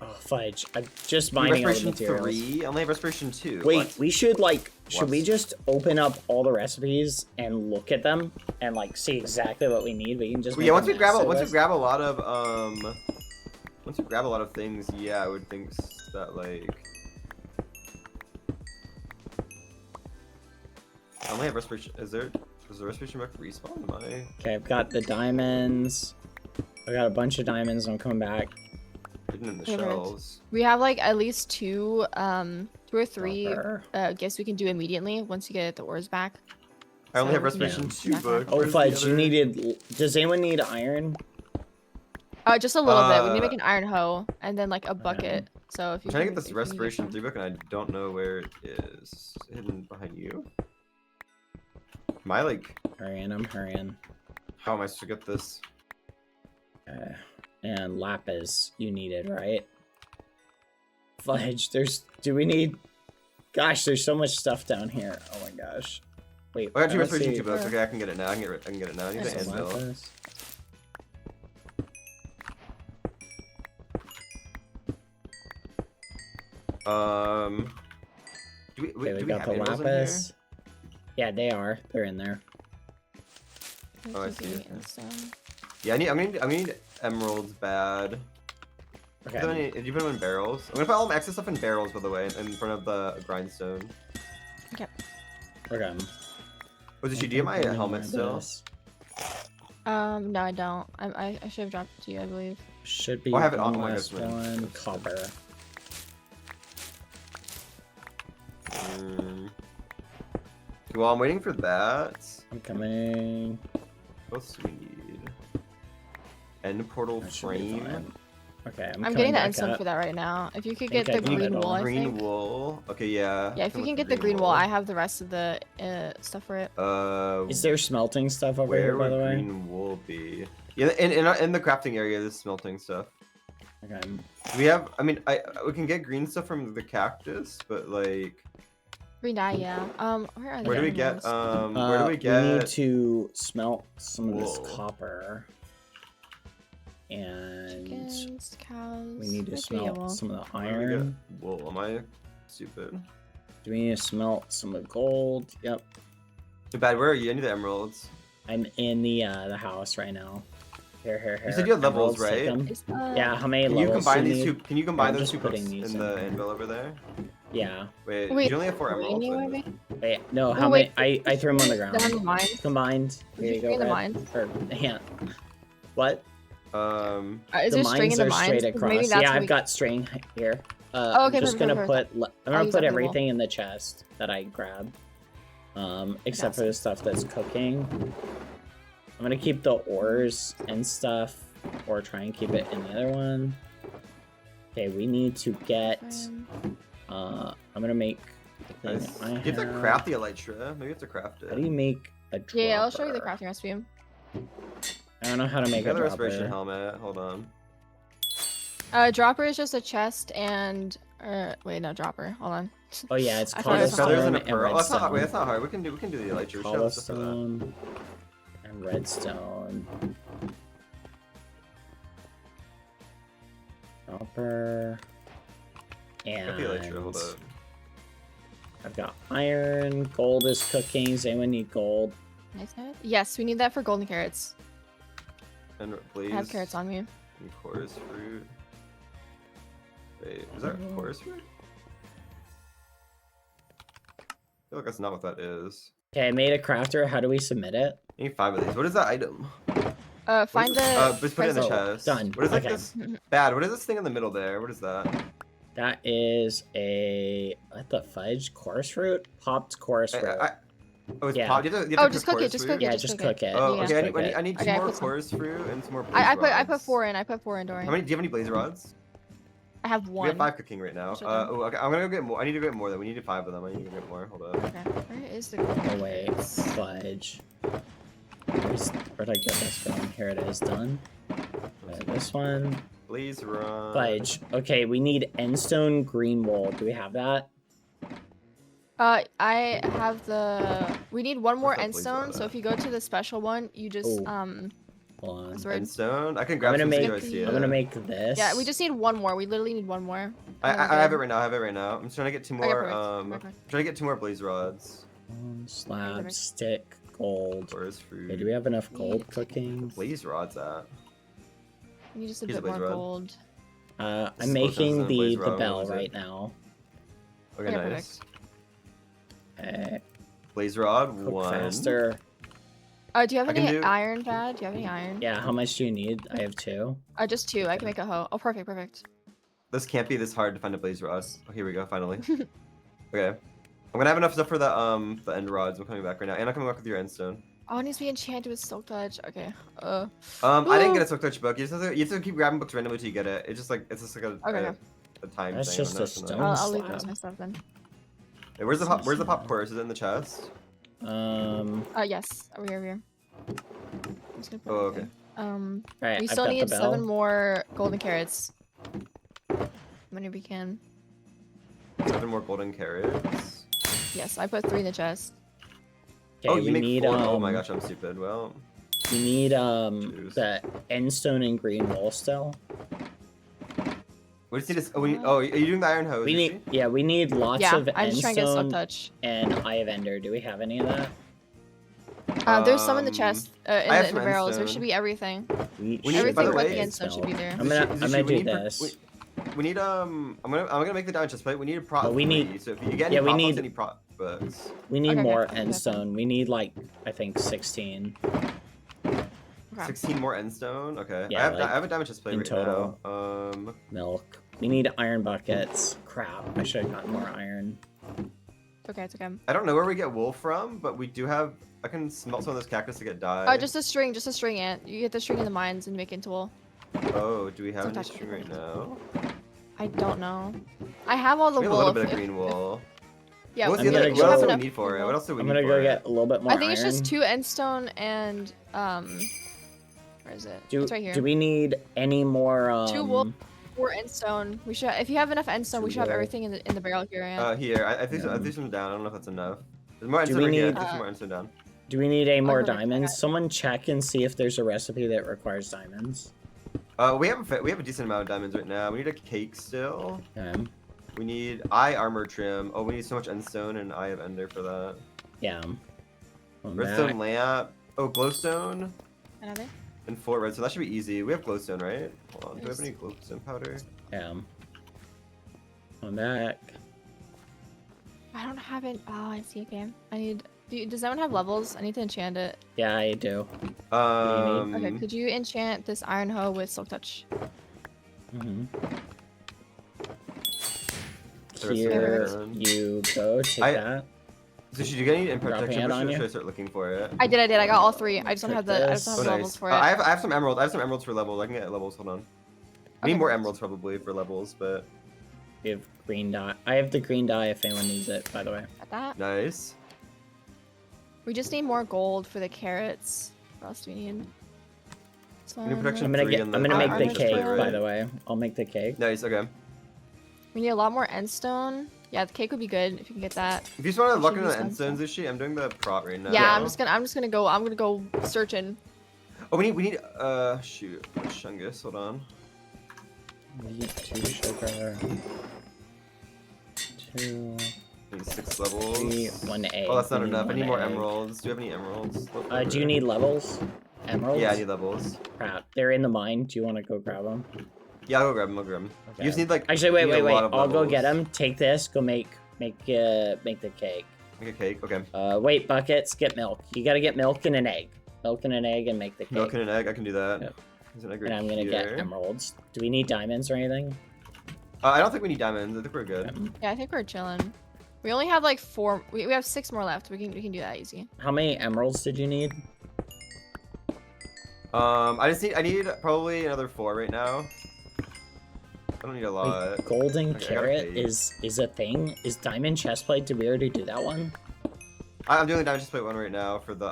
Oh, fudge. I'm just You have mining all the respiration materials. 3? I only have respiration 2. Wait, What? we should, like, should we What? just open up all the recipes and look at them and, like, see exactly what we need? We can just Well, make yeah, a once we grab master a list. lot of once we grab a lot of things, yeah, I would think that like I only have respiration. Does the respiration book respawn? Am I? Okay, I've got the diamonds. I got a bunch of diamonds. I'm coming back. Hidden in the Okay, perfect. shells. We have like at least two or three Copper. gifts we can do immediately once you get the ores back. I only So have we can respiration just 2 snack book. on. Oh, Where's the fudge, you other- needed... Does anyone need iron? Just a little bit. We need to make Uh, an iron hoe and then like a bucket. So if you I'm trying to can- get this if you can respiration some. 3 book and I don't know where it is. Hidden behind you? Am I like, I'm hurrying. how am I supposed to get this? And lapis you needed, right? Fudge, do we need... Gosh, there's so much stuff down here. Oh my gosh. Wait, Oh, I got 2 don't respiration see- 2 books. Okay, I can get it now. I can get it now. I need There's the some anvil. lapis. Do we, Okay, do we we got have the anvils in here? lapis. Yeah, they are. They're in there. Oh, I see, Okay, okay. and some- Yeah, I need emeralds bad. Okay. Did you put them in barrels? I'm gonna put all my excess stuff in barrels, by the way, in front of the grindstone. Okay. Oh, did you do my helmet still? No, I don't. I should have dropped it to you, I believe. Should be Oh, I have it one on my last goodness, man. one. Copper. Well, I'm waiting for that. I'm coming. What else do we need? End portal That should be frame. fine. Okay, I'm getting the endstone for that right now. If you could get Okay, the I can green get wool, I Green think. wool. Okay, yeah. Yeah, if you can get the green wool, I have the rest of the stuff for it. Is there smelting stuff over where here, by would the way? green wool be? Yeah, in the crafting area, there's smelting stuff. Okay. We have. I mean, we can get green stuff from the cactus, but like, Green dye, yeah. Where are they? where do we get? Where do we We need get? to smelt some of this wool? copper. And Chickens, cows. we need to where's the wool? smelt some of the Where do we get iron. wool? Am I stupid? Do we need to smelt some of the gold? Yep. Too bad. Where are you? I need the emeralds. I'm in the house right now. Here. You said you had levels, Emeralds, take right? 'em. Is, Yeah, how many Can you levels combine do these you two? need? Can you combine I'm those just two putting books these in the in. anvil over there? Yeah. Wait, Wait, you only have 4 emeralds. anywhere, but- maybe? Wait, no, Oh, how wait, many? I threw them on the ground. Down the mine. Combined. Did Here you you string go, the Red. mines? Or hand. What? Is there string in the mines? straight 'Cause across. Maybe that's Yeah, what I've we- got string here. Oh, okay, I'm just perfect, gonna perfect. put. I'm I'll gonna use put that for the everything in the chest that I grabbed, except for Awesome. the stuff that's cooking. I'm gonna keep the ores and stuff, or try and keep it in the other one. Okay, we need to get. I'm gonna make. the Nice. thing I You have to have. craft the elytra. Maybe you have to craft it. How do you make a dropper? Yeah, I'll show you the crafting recipe. I don't know how to make I a got the respiration dropper. helmet. Hold on. Dropper is just a chest and wait, no dropper. Hold on. Oh yeah, it's I thought it was Feathers cobblestone and and a pearl. Oh, that's not hard. Wait, redstone. that's not hard. We can do the elytra. Show us stuff for that. Cobblestone and redstone. Copper. Got the elytra. Hold And up. I've got iron. Gold is cooking. Does anyone need gold? Nice. Yes, we need that for golden carrots. And I please. have carrots on me. And chorus fruit. Wait, is that chorus fruit? I feel like that's not what that is. Okay, I made a crafter. How do we submit it? I need 5 of these. What is that item? Find the. Just put it in the Oh, chest. done. What is like Okay. this? Bad. What is this thing in the middle there? What is that? That is a what the fudge? Chorus fruit? Popped chorus fruit. Oh, it's Yeah. popped. You have to Oh, cook just cook it, chorus just fruit? cook it. Yeah, just just cook cook it. Oh, Yeah. okay. Just I cook it. need Okay, I two more put some. chorus fruit and some more blaze I put rods. 4 in. I put 4 in, Dorian. How many? Do you have any blaze rods? I have We 1. have 5 cooking right now. Should I? Oh, okay. I'm gonna go get more. I need to get more though. We need 5 of them. I need to go get more. Hold up. Okay. Where is the? Oh wait, fudge. Where'd I get this from? Here it is, done. Okay, this one. Blaze rod. Fudge. Okay, we need endstone green wool. Do we have that? I have the. We need one more Where's that end blaze stone. rod So at? if you go to the special one, you just Hold on. what's the word? Endstone? I can I'm grab gonna some so you make. guys see I'm gonna it. make this. Yeah, we just need one more. We literally need one more. I and then we're have it good. right now. I have it right now. I'm just trying to get two Okay, more. perfect. I'm Perfect. trying to get two more blaze rods. Slab, Perfect. stick, gold. Where's fruit? Okay, do we have enough Need- gold cooking? Blaze rods at? We need just a Here's a bit more blaze rod. gold. I'm This is making close to the blaze rod. What bell was it? right now. Okay, Okay, nice. Okay, Blaze rod, cook one. faster. Do you have I can any do- iron, Dad? Do you have any iron? Yeah, how much do you need? I have 2. Just 2. I can make a hoe. Oh, perfect, perfect. This can't be this hard to find a blaze rod. Oh, here we go, finally. Okay. I'm gonna have enough stuff for the end rods. I'm coming back right now. And I'm coming back with your end stone. Oh, it needs to be enchanted with silk touch. Okay. I didn't get a silk touch book. You have to keep grabbing books randomly till you get it. It's just like Okay. a time That's thing. just I'm a not stone. gonna- I'll leave slab. most of my stuff then. Hey, where's the pop course? Is it in the chest? Yes. Over here. I'm just gonna put Oh, it okay. there. Alright, We I've still got need the 7 bell. more golden carrots. Whenever we can. 7 more golden carrots. Yes, I put 3 in the chest. Okay, Oh, we you make need 4. Oh my gosh, I'm stupid. Well, we need Choose. the end stone and green wool still. we just need to. Oh, are you doing the iron hose? We is need we need lots Yeah, of I'm end just trying to get silk stone touch. and Eye of Ender. Do we have any of that? There's some in the chest, I have in some the barrels. There endstone. should be everything. We need- Everything by the but way- the end stone should be there. I'm gonna do this. We need I'm gonna make the diamond chest plate. We need a prop. But we 3, need- So if you get any yeah, we prop books, need- any prop books. We need Okay, more okay, end okay. stone. We need like I think 16 Okay. 16 more endstone. Okay. Yeah, I have a diamond chest plate in right total. now. milk. We need iron buckets. Crap! I should have gotten more iron. It's okay, it's okay. I don't know where we get wool from, but we do have. I can smelt some of this cactus to get dye. Just a string, Ant. You get the string in the mines and make it into wool. Oh, do we have any Sometimes- string right now? I don't know. I have all the We have a wool. little bit of if- green wool. Yeah, What's I'm the other? gonna What go- else do we enough need for it? wool. What else do we I'm need gonna for go it? get a little bit more I think it's iron. just 2 endstone and where is it? Do, It's right here. do we need any more 2 wool, 4 endstone. We should. If you have enough endstone, we 2 should have wool. everything in the barrel here. Yeah. Here, I threw some down. I don't know if that's enough. There's more Do endstone we right here. I need- threw some more endstone down. Do we need any more perfect, I got diamonds? it. Someone check and see if there's a recipe that requires diamonds. We have a decent amount of diamonds right now. We need a cake still. Okay. We need eye armor trim. Oh, we need so much endstone and eye of ender for that. Yeah. Come Redstone back. lamp. Oh, glowstone Another? and 4 redstone. That should be easy. We have glowstone, right? Hold on. Do we have Yes. any glowstone powder? Yeah. Come back. I don't have it. Oh, I see. Okay. I need. Does anyone have levels? I need to enchant it. Yeah, I do. Okay. Could you enchant this iron hoe with silk touch? hmm There's Here some. you go. Take that. So should you get any Dropping protection? it on Or you? should I start looking for it? I did. I got all 3. I just don't Check have the. I just this. don't have Oh, the nice. levels for it. I have some emeralds. I have some emeralds for levels. I can get levels. Hold on. We Okay, need more perfect. emeralds probably for levels, but We have green dye. I have the green dye if anyone needs it, by the way. Got that. nice. We just need more gold for the carrots. What else do we need? We need protection I'm gonna 3 get. in I'm gonna iron make the chest cake, plate, by right? the way. I'll make the cake. Nice. Okay. We need a lot more endstone. Yeah, the cake would be good if you can get that. If you just want to look Should into the use endstone sushi, I'm doing the prop right now. Yeah, I'm just gonna go searching. Oh, we need shoot, Shungus. Hold on. Wheat, 2 sugar. 2, I need 6 levels. 3, 1 egg. Oh, that's not We need enough. I 1 need more egg. emeralds. Do you have any emeralds? Do you need levels? Emeralds? Yeah, I need levels. Crap. They're in the mine. Do you want to go grab them? Yeah, I'll go grab them. I'll grab them. Okay. You just need like. Actually, wait. you need a lot of I'll go get levels. them. Take this. Go make the cake. Make a cake. Okay. Wait, buckets. Get milk. You gotta get milk and an egg. Milk and an egg and make the cake. Milk and an egg. I can do that. Yep. There's an egg And right I'm gonna get here. emeralds. Do we need diamonds or anything? I don't think we need diamonds. I think we're good. Yeah, I think we're chilling. We only have like 4. We have 6 more left. We can do that easy. How many emeralds did you need? I need probably another 4 right now. I don't need a lot. Wait, golden Okay, I got a carrot cake. is a thing? Is diamond chestplate? Did we already do that one? I'm doing the diamond chest plate one right now for the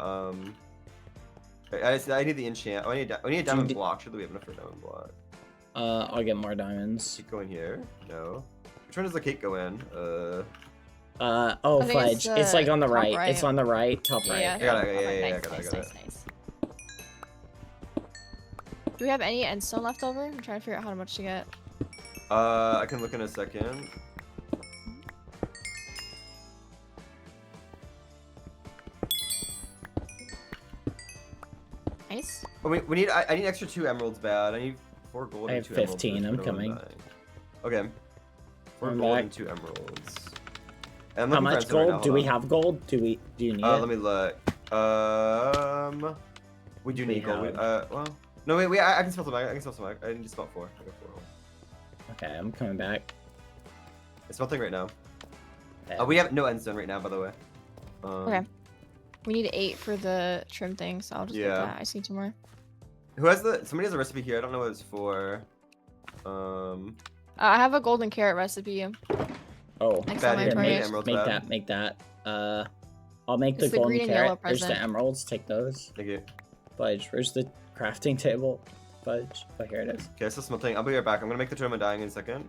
I need the enchant. Oh, I need a diamond d- block. Should we have enough for a diamond block? I'll get more diamonds. Cake go in here? No. Which one does the cake go in? Oh, I think fudge. It's like on the top right. It's on the right, top right. Yeah, I got it. okay, Yeah, nice, I got it. nice, I got nice, it. nice. Do we have any endstone left over? I'm trying to figure out how much to get. I can look in a second. Nice. Oh, we need. I need extra 2 emeralds bad. I need 4 gold. I and have 2 15, emeralds. I'm coming. Okay. 4 I'm gold back. and 2 emeralds. And I'm How looking for much endstone right gold? now, Do hold we on. have gold? Do you need it? Let me look. We do need gold. Well, no, wait. I can spell some. I can spell some. I need to spell 4. I got 4. Okay, I'm coming back. It's smelting right now. Okay. We have no endstone right now, by the way. Okay. We need 8 for the trim thing, so I'll just get Yeah. that. I see 2 more. Who has the? Somebody has a recipe here. I don't know what it's for. I have a golden carrot recipe. Oh, Next Bad on my here, target. emeralds, make bad. that, make that. I'll make It's the the golden green and carrot. yellow There's the present. emeralds. Take those. Thank you. Fudge. Where's the crafting table? Fudge. Oh, here it is. Okay, so smelting. I'll be right back. I'm gonna make the totem dying in a second.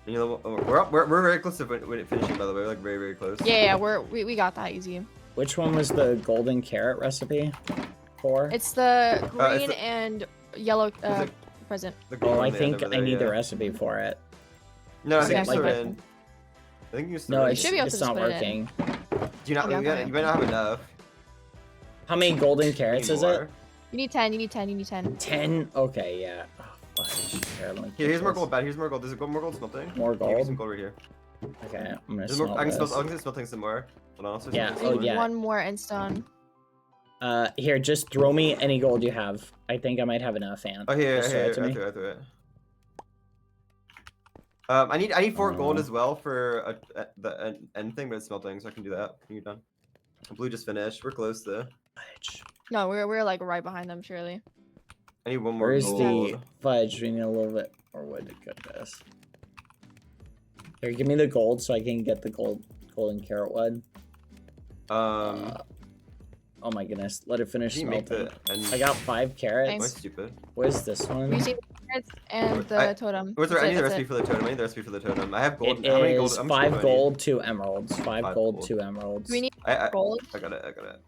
And we're very close to finishing, by the way. We're like very close. Yeah, we got that easy. Which one was the golden carrot recipe for? It's the green it's the- and yellow it- present. The green Oh, one I they had think over I there, need the yeah. recipe for it. No, I Okay, think I'm you're like still it. in. I think you're still No, in. it's, should be able it's to just not put it in. working. Do you not? Okay. You might not have enough. How many golden carrots is it? anymore. You need 10, you need 10, you need 10. 10? Okay, yeah. Oh, fudge. Here, let me Here, get here's more this. gold. Bad. Here's more gold. There's more gold smelting. More Give me gold? some gold right here. Okay, I'm gonna There's more. smelt I can this. smell. I'm smelting some more. Hold on. I'll Yeah, smelt We oh, some need more. yeah. one more endstone. Here, just throw me any gold you have. I think I might have enough, Ant. Oh, here, Just throw here. it to me. I threw it. I need 4 gold Oh. as well for the end thing, but it's smelting, so I can do that when you're done. Blue just finished. We're close though. Fudge. No, we're like right behind them, surely. I need one more Where's gold. the fudge? We need a little bit more wood to cook this. Here, give me the gold so I can get the golden carrot wood. Oh my goodness, let it finish Can you make smelting. the end? I got 5 Am I carrots. stupid? Where's this one? We see the carrots and the totem. What's there? I That's need the it, that's recipe it. for the totem. I need the recipe for the totem. I have gold. It How many gold? is How much 5 do I need? gold, 2 emeralds. 5 5 gold, gold. 2 emeralds. Do we need I gold? got it. I got it.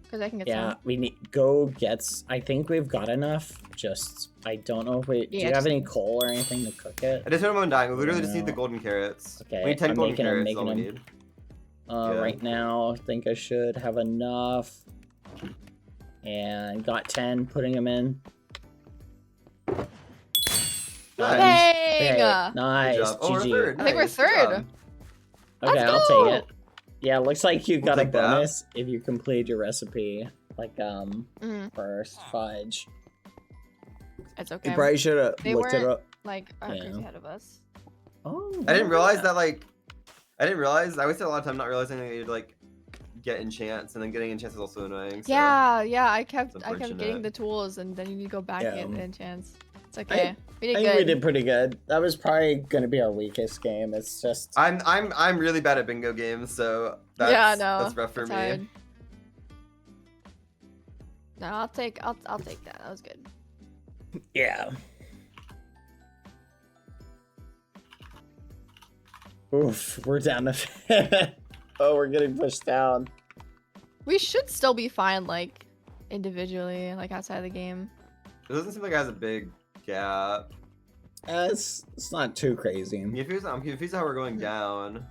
Because I can get Yeah, some. we need go gets. I think we've got enough. Just I don't know if we. Do Yeah, you have just- any coal or anything to cook it? I just totem I'm dying. We literally just need the No. golden carrots. Okay, We need 10 I'm golden making 'em, carrots. Is all we making 'em. need. Yeah. Right now, I think I should have enough. And got 10, putting them in. Nice. Dang! Okay, nice. Good job. Oh, we're GG. third. I think we're Nice. Good third. job. Okay, Let's I'll go! take it. Yeah, looks like you got a take that. bonus if you complete your recipe. Like Mhm. first fudge. It's okay. You probably should have They looked it weren't- up. Like, Yeah. crazy ahead of us. Oh, I didn't realize yeah. that I wasted a lot of time not realizing that you'd like get enchants, and then getting enchants is also annoying. So. Yeah, I kept getting unfortunate. the tools, and then you need to go back Yeah. and get the enchants. It's okay. We did I good. think we did pretty good. That was probably gonna be our weakest game. It's just I'm really bad at bingo games, so that's that's rough for it's me. hard. No, I'll take that. That was good. yeah. Oof, we're down to. Oh, we're getting pushed down. We should still be fine, like individually, like outside the game. It doesn't seem like it has a big gap. It's not too crazy. I'm confused how we're going down.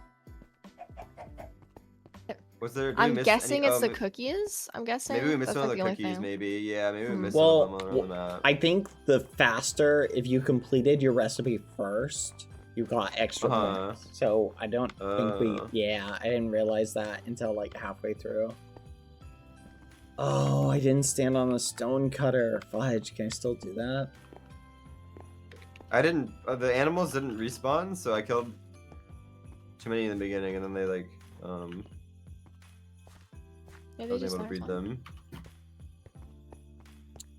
Was there? Did we I'm miss guessing any, it's the cookies. I'm guessing. Maybe we missed That's one of like the only cookies. thing. Maybe, yeah. Maybe we missed Well, some of them on the map. I think the faster if you completed your recipe first, you got extra points. So I don't think we. Yeah, I didn't realize that until like halfway through. Oh, I didn't stand on the stone cutter. Fudge, can I still do that? I didn't. The animals didn't respawn, so I killed too many in the beginning, and then they like Yeah, I they was just able to breed never them.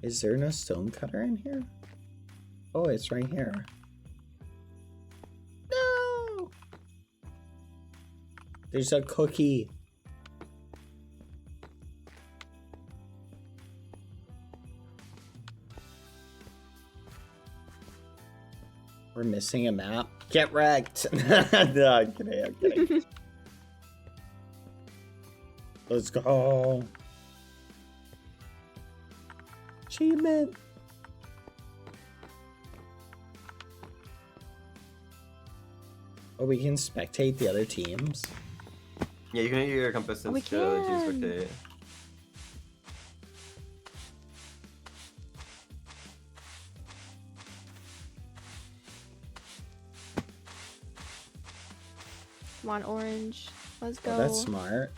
Is there no stone cutter in here? Oh, it's right here. No! There's a cookie. We're missing a map. Get wrecked. No, I'm kidding. I'm kidding. Let's go. Achievement. Oh, we can spectate the other teams. Yeah, you can use your compass and we still choose can. spectate. Come on, orange. Let's go. Oh, that's smart.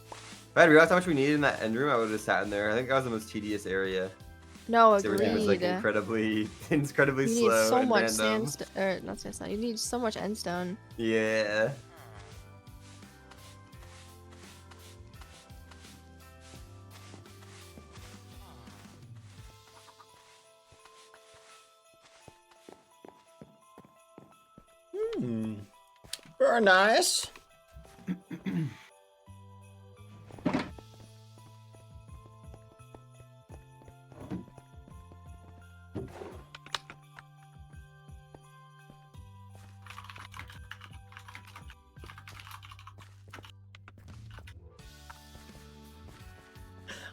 If I had realized how much we needed in that end room, I would have just sat in there. I think that was the most tedious area. No, 'Cause everything was like agreed. incredibly You slow need so and much random. sandstone, or not sandstone. You need so much endstone. Yeah. Very nice.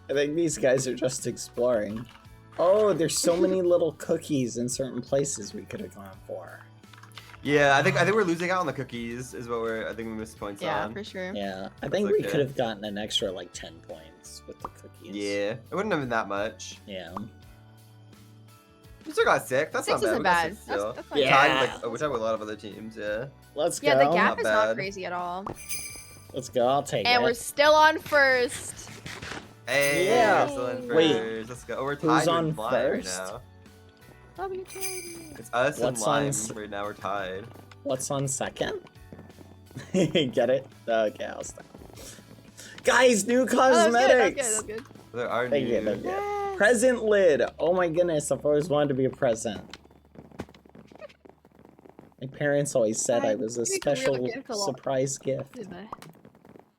I think these guys are just exploring. Oh, there's so many little cookies in certain places we could have gone for. Yeah, I think we're losing out on the cookies is what I think we missed points Yeah, on. for sure. Yeah, I think we okay. could have gotten an extra like 10 points with the cookies. Yeah, it wouldn't have been that much. Yeah. We still got 6. That's 6 not isn't bad. bad. We got 6 still. That's not Yeah. bad. Tied, we tied with a lot of other teams, yeah. Let's Yeah, go. the gap Not is not bad. crazy at all. Let's go. I'll take And it. we're still on first. Hey, Yeah. we're still in Wait. first. Let's go. Oh, we're Who's tied on with Lime first? right now. W charity. It's us What's and on Lime s- right now. We're tied. What's on second? Get it? Okay, I'll stop. Guys, new Oh, that was cosmetics. good. That was good. That was good. There are Thank you, new. thank you. Yes. Present lid. Oh my goodness, I've always wanted to be a present. My parents always said I was a You can really special gift a lot. surprise gift. Did I?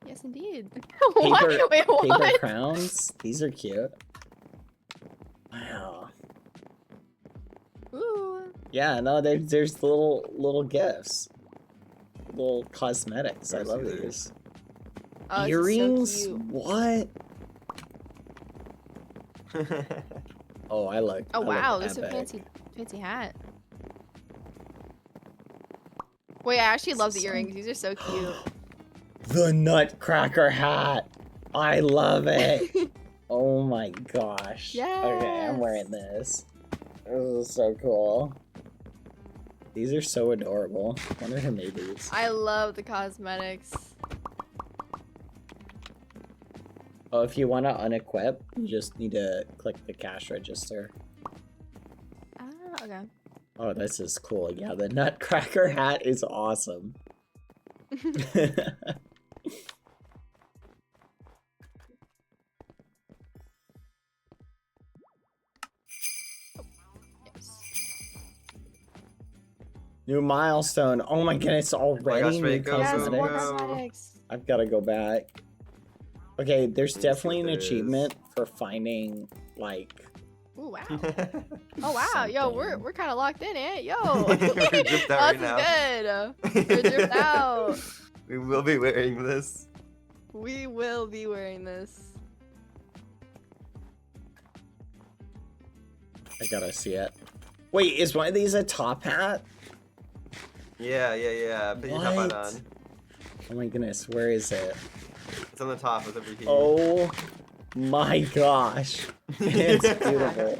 Yes, indeed. Paper, what? Wait, what? paper crowns. These are cute. Wow. Ooh. Yeah, no, there's little gifts. Little cosmetics. I Let's love see these. these. Oh, this is Earrings? So cute. What? Oh, I look. Oh I look wow, this is a epic. fancy hat. Wait, I actually love the earrings. These are so cute. The Nutcracker hat. I love it. Oh my gosh. Okay, I'm wearing this. This is so cool. These are so adorable. I wonder who made these. I love the cosmetics. Oh, if you want to unequip, you just need to click the cash register. Ah, okay. Oh, this is cool. Yeah, the Nutcracker hat is awesome. Yes. New milestone. Oh my goodness, already new Ray, go, Yes, go, more go. cosmetics. I've got to go back. Okay, there's Let me see definitely what an there is. achievement for finding, like... Ooh, wow. Oh wow, yo, Something. we're kind of locked in, eh? Yo. We're dripped out right This is good. We're dripped out. We will be wearing this. We will be wearing this. I gotta see it. Wait, is one of these a top hat? Yeah. Put your top hat What? on. Oh my goodness, where is it? It's on the top. It's over here. Oh my gosh. It's beautiful.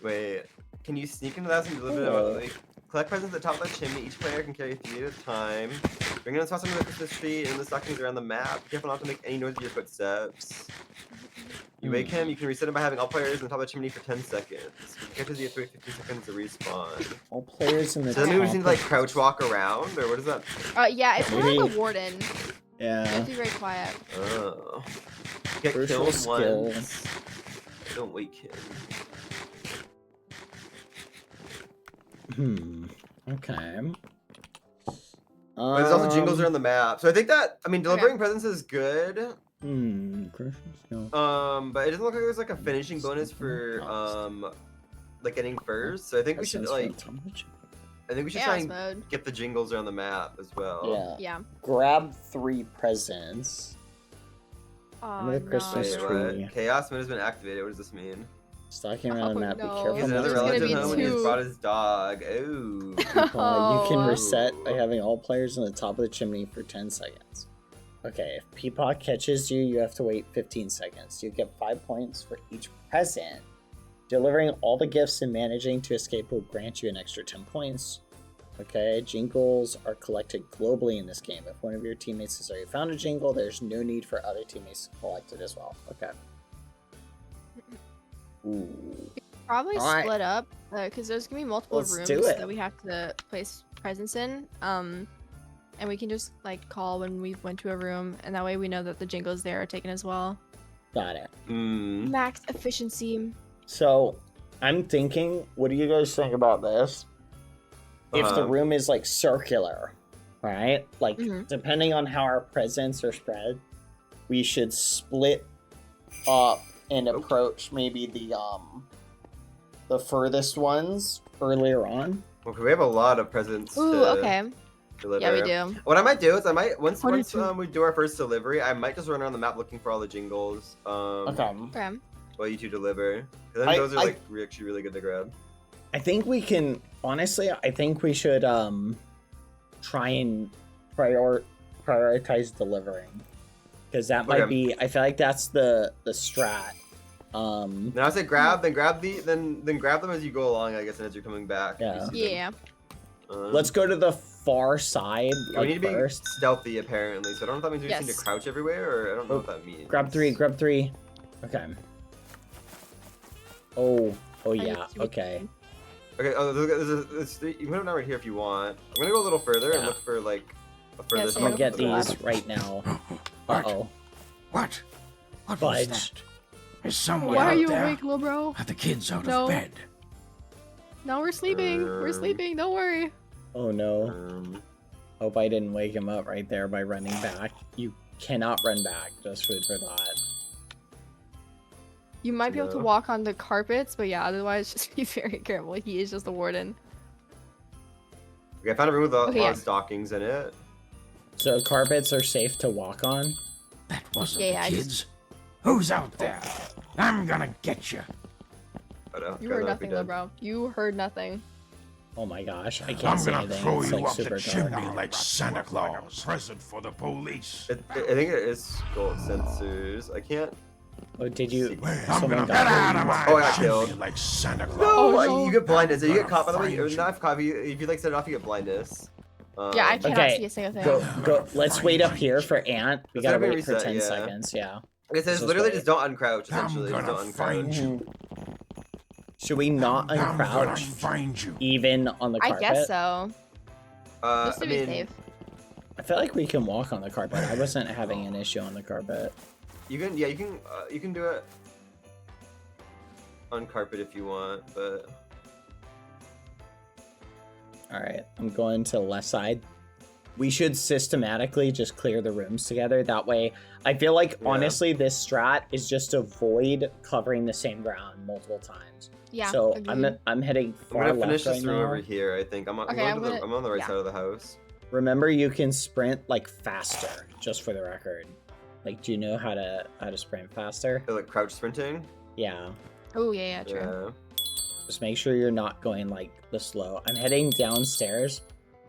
Wait. Can you sneak into that and deliver Cool. them? Like, collect presents at the top of the chimney. Each player can carry 3 at a time. Bring in spots under the Christmas tree and the stockings around the map. Be careful not to make any noise with your footsteps. You wake him. You can reset him by having all players on the top of the chimney for 10 seconds. Characters you have 50 seconds to respawn. All players in the So that mean we just need to top. like crouch walk around, or what is that? Yeah, it's kind of like Maybe- a warden. You have Yeah. to be very quiet. Oh. Get Crucial killed skill. once. Don't wake him. Okay. But there's also jingles around the map. So I think that, I mean, delivering presents is good. Christmas, no. But it doesn't look like there's like a finishing bonus for like getting first. So I think we should like, I think we should try and get the jingles around the map as well. Yeah. Grab 3 presents. Oh, Christmas tree. Chaos mode has been activated. What does this mean? Stalking around the map. Be careful. He's another relative home and he's brought his dog. Ooh. You can reset by having all players on the top of the chimney for 10 seconds. Okay, if Peepaw catches you, you have to wait 15 seconds. You get 5 points for each present. Delivering all the gifts and managing to escape will grant you an extra 10 points. Okay, jingles are collected globally in this game. If one of your teammates has already found a jingle, there's no need for other teammates to collect it as well. Okay. Ooh. Probably split up because there's gonna be multiple rooms that we have to place presents in. And we can just like call when we went to a room, and that way we know that the jingles there are taken as well. Got it. Max efficiency. So, I'm thinking, what do you guys think about this? If the room is like circular, right? Like, depending on how our presents are spread, we should split up and approach maybe the furthest ones earlier on. Well, we have a lot of presents. Ooh, okay. Deliver. Yeah, we do. What I might do is once we do our first delivery, I might just run around the map looking for all the jingles. Okay. While you two deliver, because then those are like actually really good to grab. I think we can honestly. I think we should try and prioritize delivering, because that might be. I feel like that's the strat. Now I say grab, then grab them as you go along, I guess, and as you're coming back. Yeah. Let's go to the far side. We need to be stealthy, apparently. So I don't know if that means we just need to crouch everywhere, or I don't know what that means. Grab 3. Okay. Oh yeah. Okay. Okay. Oh, there's 3. You can put them down right here if you want. I'm gonna go a little further and look for like a furthest. I'm gonna get these right now. Uh-oh. What was that? Is someone Why out are you there? awake, little bro? Are the kids out of bed? No, we're sleeping. We're sleeping. Don't worry. Oh no. Hope I didn't wake him up right there by running back. You cannot run back. Just food for thought. You might be able to walk on the carpets, but yeah, otherwise just be very careful. He is just the warden. Okay, I found a room with a lot of stockings in it. So carpets are safe to walk on? That wasn't the kids. Who's out there? I'm gonna get you. You heard nothing, though, bro. You heard nothing. Oh my gosh, I can't say anything. I'm gonna throw it's you like off super the chimney dark. like Santa Claus. Present for the police. I think it is skull sensors. I can't. Oh, did you? I'm gonna get out of my I got killed. like Santa Claus. No, you get blindness. So you get caught. By the way, not caught. If you like set it off, you get blindness. Yeah, I cannot see a single thing. Go. Let's wait up here for Ant. We gotta wait for 10 seconds. Yeah. It says literally just don't uncrouch. Essentially, just don't find you. Should we not uncrouch? Find you. Even on the carpet? I guess so. Just to I be mean, safe. I feel like we can walk on the carpet. I wasn't having an issue on the carpet. You can, yeah, you can do it on carpet if you want, but. All right, I'm going to the left side. We should systematically just clear the rooms together. That way, I feel like, honestly, this strat is just to avoid covering the same ground multiple times. Yeah. So agreed. I'm heading far I'm gonna left finish this right room now. over here. I think I'm on the right side of the house. Remember, you can sprint like faster. Just for the record, like, do you know how to sprint faster? Like crouch sprinting. Yeah. Oh yeah, true. Just make sure you're not going like the slow. I'm heading downstairs.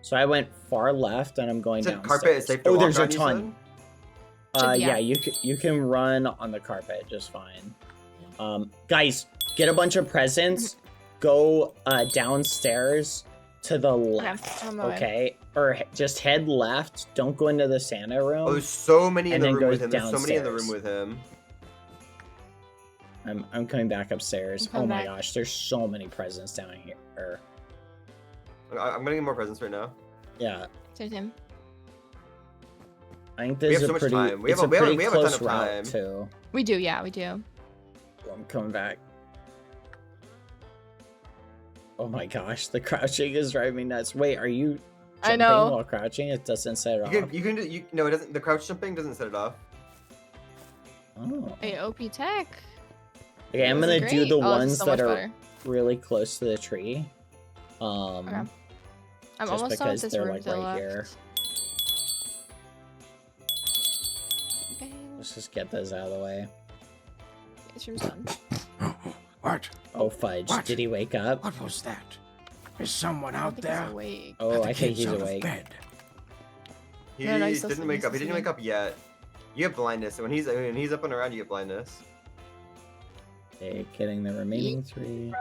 So I went far left and I'm going downstairs. Carpet is safe to walk there's on, a ton. Yeah, you can run on the carpet just fine. Guys, get a bunch of presents. Go downstairs to the left. Okay, or just head left. Don't go into the Santa room. Oh, there's so many in the room with him. There's so many in the room with him. I'm coming back upstairs. Oh my gosh, there's so many presents down here. I'm gonna get more presents right now. Yeah. Same. I think this is a pretty. We have a ton of time too. We do, yeah, we do. I'm coming back. Oh my gosh, the crouching is driving me nuts. Wait, are you jumping know. while crouching, it doesn't set it off. No, it doesn't. The crouch jumping doesn't set it off. Oh. Hey, OP tech. Okay, I'm This is gonna do great. the Oh, this is ones so that much are better. really close to the tree. Okay. I'm just almost done with because this they're room like to the right left. here. Okay, Let's just get those out of the way. this room's done. What? Oh fudge! What? Did he wake up? What was that? Is someone I don't out think he's there? awake. Oh, Get the I think kids he's out of awake. bed. He No, he's still didn't sleeping, wake up. He he's didn't wake up yet. You have blindness, and when he's up and around, you get blindness. Okay, getting the remaining 3. Bro,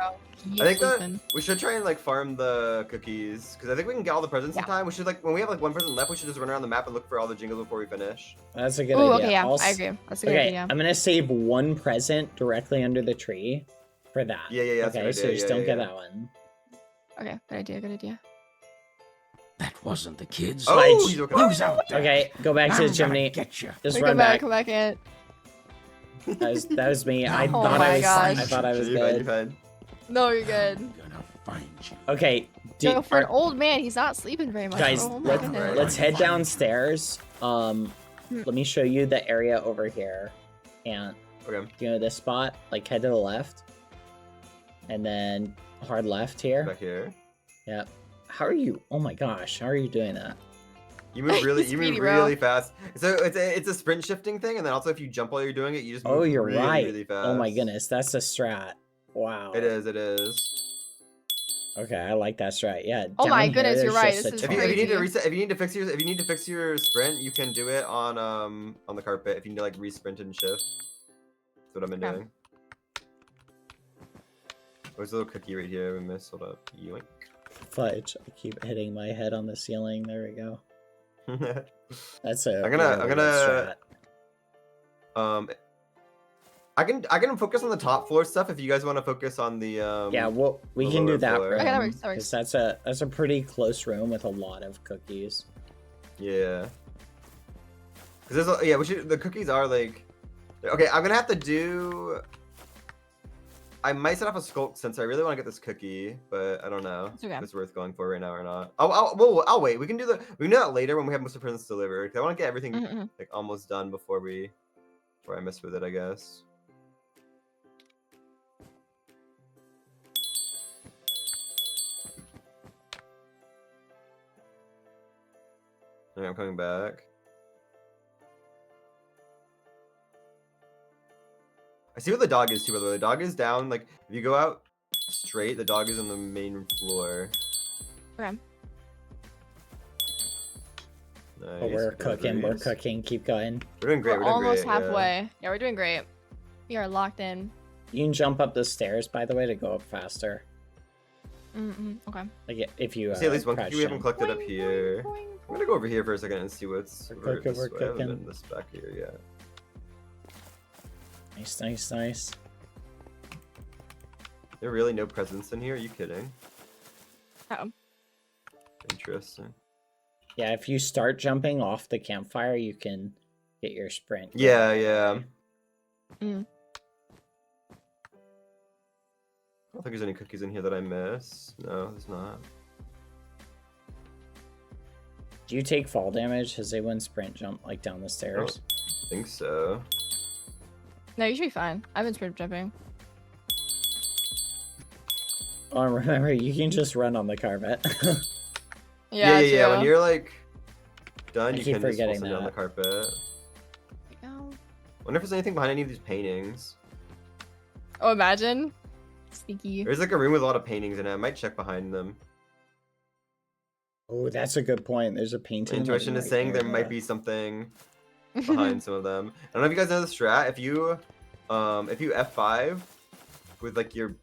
he's I think that sleeping. we should try and like farm the cookies because I think we can get all the presents in Yeah. time. We should like when we have like one present left, we should just run around the map and look for all the jingles before we finish. That's a good Ooh, idea. okay, yeah, I'll I s- agree. That's a good Okay, idea. I'm gonna save one present directly under the tree for that. Yeah, that's a Okay, good so idea, just yeah, don't get yeah. that one. Okay, good idea, good idea. That wasn't the kids. Oh, Fudge. he's woken up. Who's out there? Okay, go back to I'm the gonna chimney. Get you. Just Wait, run back. come back in. That was me. I Oh thought my I was. gosh. I thought I was You're fine, good. you're fine. No, you're good. I'm gonna find you. Okay, Yo, for an are- old man, he's not sleeping very much. guys, oh my let's goodness. let's head downstairs. Let me show you the area over here, and Okay, you know this spot. Like head to the left, and then hard left here. back here. Yep. How are you? Oh my gosh, how are you doing that? You move really, He's you move speedy, bro. really fast. So it's a sprint shifting thing, and then also if you jump while you're doing it, you just move Oh, you're really, right. really fast. Oh my goodness, that's a strat. Wow. It is. It is. Okay, I like that strat. Yeah. Oh my down goodness, here, you're there's right, just this a is If ton. you need to Crazy. reset, if you need to fix your sprint, you can do it on the carpet. If you need to like re-sprint and shift. That's what I've been Okay. doing. There's a little cookie right here. We missed. Hold up. Yoink. Fudge. I keep hitting my head on the ceiling. There we go. That's a. I'm gonna- really good strat. I can focus on the top floor stuff if you guys want to focus on the Yeah, well, we the can do lower that floor. room. Okay, that works, that 'cause works. that's a pretty close room with a lot of cookies. Yeah. Cause there's the cookies are like okay. I'm gonna have to do. I might set off a sculpt since I really want to get this cookie, but I don't know It's okay. if it's worth going for right now or not. I'll wait. We can do that later when we have most of the presents delivered. 'Cause I want to get everything Mhm. like almost done before I mess with it, I guess. Alright, I'm coming back. I see what the dog is too, by the way. The dog is down, like, if you go out straight, the dog is on the main floor. Okay. Nice. But we're good cooking. We're deliveries. cooking. Keep going. We're doing great. We're We're doing almost great, yeah. halfway. Yeah, we're doing great. We are locked in. You can jump up the stairs, by the way, to go up faster. Okay. Like if you. See, at least one crouch cookie we haven't jump. collected up here. I'm gonna go over here for a second and see what's We're cooking, this we're way. I haven't cooking. been this back here yet. Nice, nice, nice. There are really no presents in here? Are you kidding? Uh-oh. Interesting. Yeah, if you start jumping off the campfire, you can get your sprint. Yeah, yeah. Mm. I don't think there's any cookies in here that I miss. No, there's not. Do you take fall damage? Has anyone sprint jump like down the stairs? I think so. No, you should be fine. I've been sprint jumping. Oh, remember, you can just run on the carpet. Yeah, Yeah. true. When you're like done, I you keep can just forgetting sit down the that. carpet. Oh. Wonder if there's anything behind any of these paintings. Oh, imagine. Sneaky. There's like a room with a lot of paintings in it. I might check behind them. Oh, that's a good point. There's a painting. My intuition is saying there might be something behind some of them. I don't know if you guys know the strat. If you F5 with like your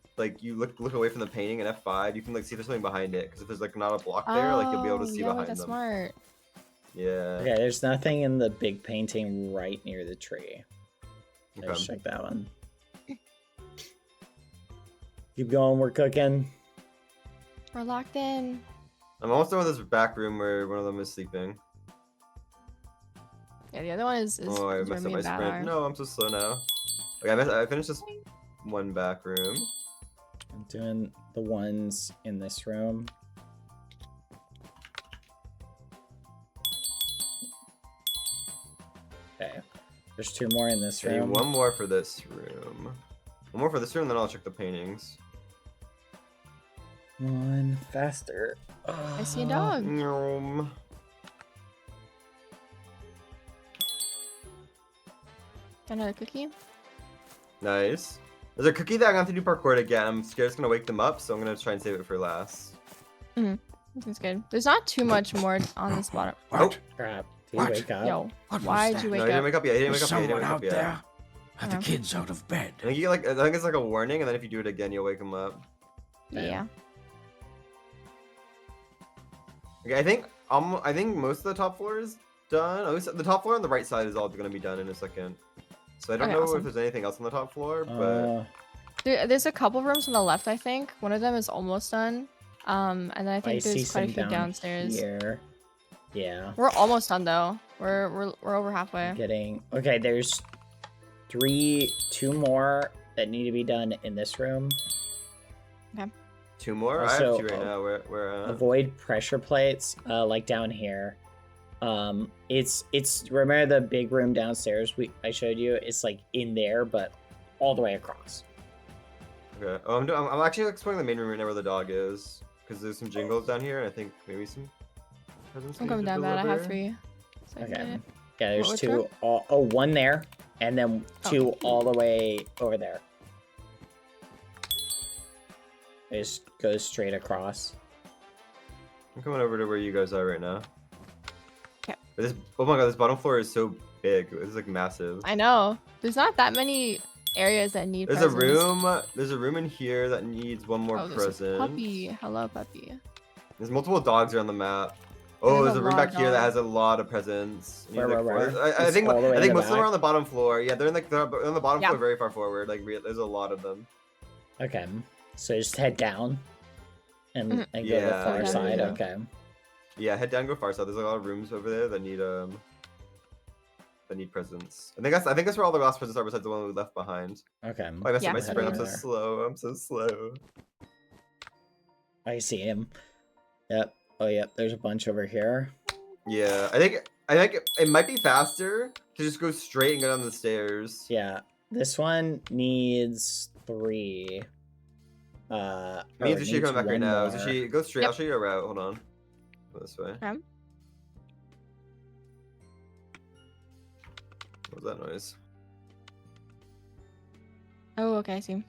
you look away from the painting and F5, you can like see if there's something behind it. Because if there's like not a block there, like you'll be able to see yo, behind that's them. smart. Yeah. Okay, there's nothing in the big painting right near the tree. Let's Okay. check that one. Keep going, we're cooking. We're locked in. I'm almost done with this back room where one of them is sleeping. Yeah, the other one is Oh, I where messed up me my and Bat sprint. are. No, I'm so slow now. Okay, I finished this one back room. I'm doing the ones in this room. Okay. There's 2 more in this I need room. 1 more for this room. 1 more for this room, then I'll check the paintings. 1 faster. I see a dog. Another cookie. Nice. There's a cookie that I'm going to do parkour again. I'm scared it's going to wake them up, so I'm going to try and save it for last. That's good. There's not too much more on this bottom. What? Crap. Did What? you wake up? Yo, What was why'd that? you No, wake he didn't up? wake up yet. He didn't There's wake up yet. He someone didn't wake out up yet. there. Are the Okay. kids out of bed? I think you like. I think it's like a warning, and then if you do it again, you'll wake them up. Yeah. Okay, I think most of the top floor is done. At least the top floor on the right side is all going to be done in a second. So I don't Okay, know awesome. if there's anything else on the top floor, but There's a couple rooms on the left, I think. One of them is almost done. And then I think see there's quite a some few down downstairs. Here. Yeah. We're almost done though. We're over halfway. Getting okay. There's 2 more that need to be done in this room. 2 more. I Also, have 2 right now. Where Avoid pressure plates, like down here. It's remember the big room downstairs I showed you? It's like in there, but all the way across. Okay. Oh, I'm actually exploring the main room right now where the dog is, because there's some jingles down here, and I think maybe some presents. I'm we coming need to down bad. I have deliver. 3. So I can get Okay. it. Yeah, there's Which 2. room? 1 there, and then 2 Oh. all the way over there. It just goes straight across. I'm coming over to where you guys are right now. Okay. But oh my god, this bottom floor is so big. It's like massive. I know. There's not that many areas that need There's presents. a room in here that needs 1 more Oh, there's a present. puppy. Hello, puppy. There's multiple dogs around the map. Oh, There's there's a a room lot back of here that dogs. has a lot of presents. You need, Where? like, 4 I It's think all the way in the most of them back? are on the bottom floor. Yeah, they're on the bottom Yeah. floor, very far forward. Like there's a lot of them. Okay, so just head down and, Mhm. and go to the Yeah, far yeah, side. yeah. Okay. Yeah, head down, go far side. There's a lot of rooms over there that need presents. I think that's where all the last presents are, besides the one we left behind. Okay. Oh, I messed Yeah. up my sprint. I'm so There. slow. I'm so slow. I see him. Yep. Oh, yep. There's a bunch over here. Yeah, I think it might be faster to just go straight and go down the stairs. Yeah. This one needs 3. Me or and it Zushi needs coming back right 1 now. more. Zushi, go straight. Yep. I'll show you a route. Hold on. Go this way. Okay. What was that noise? Oh, okay, I see.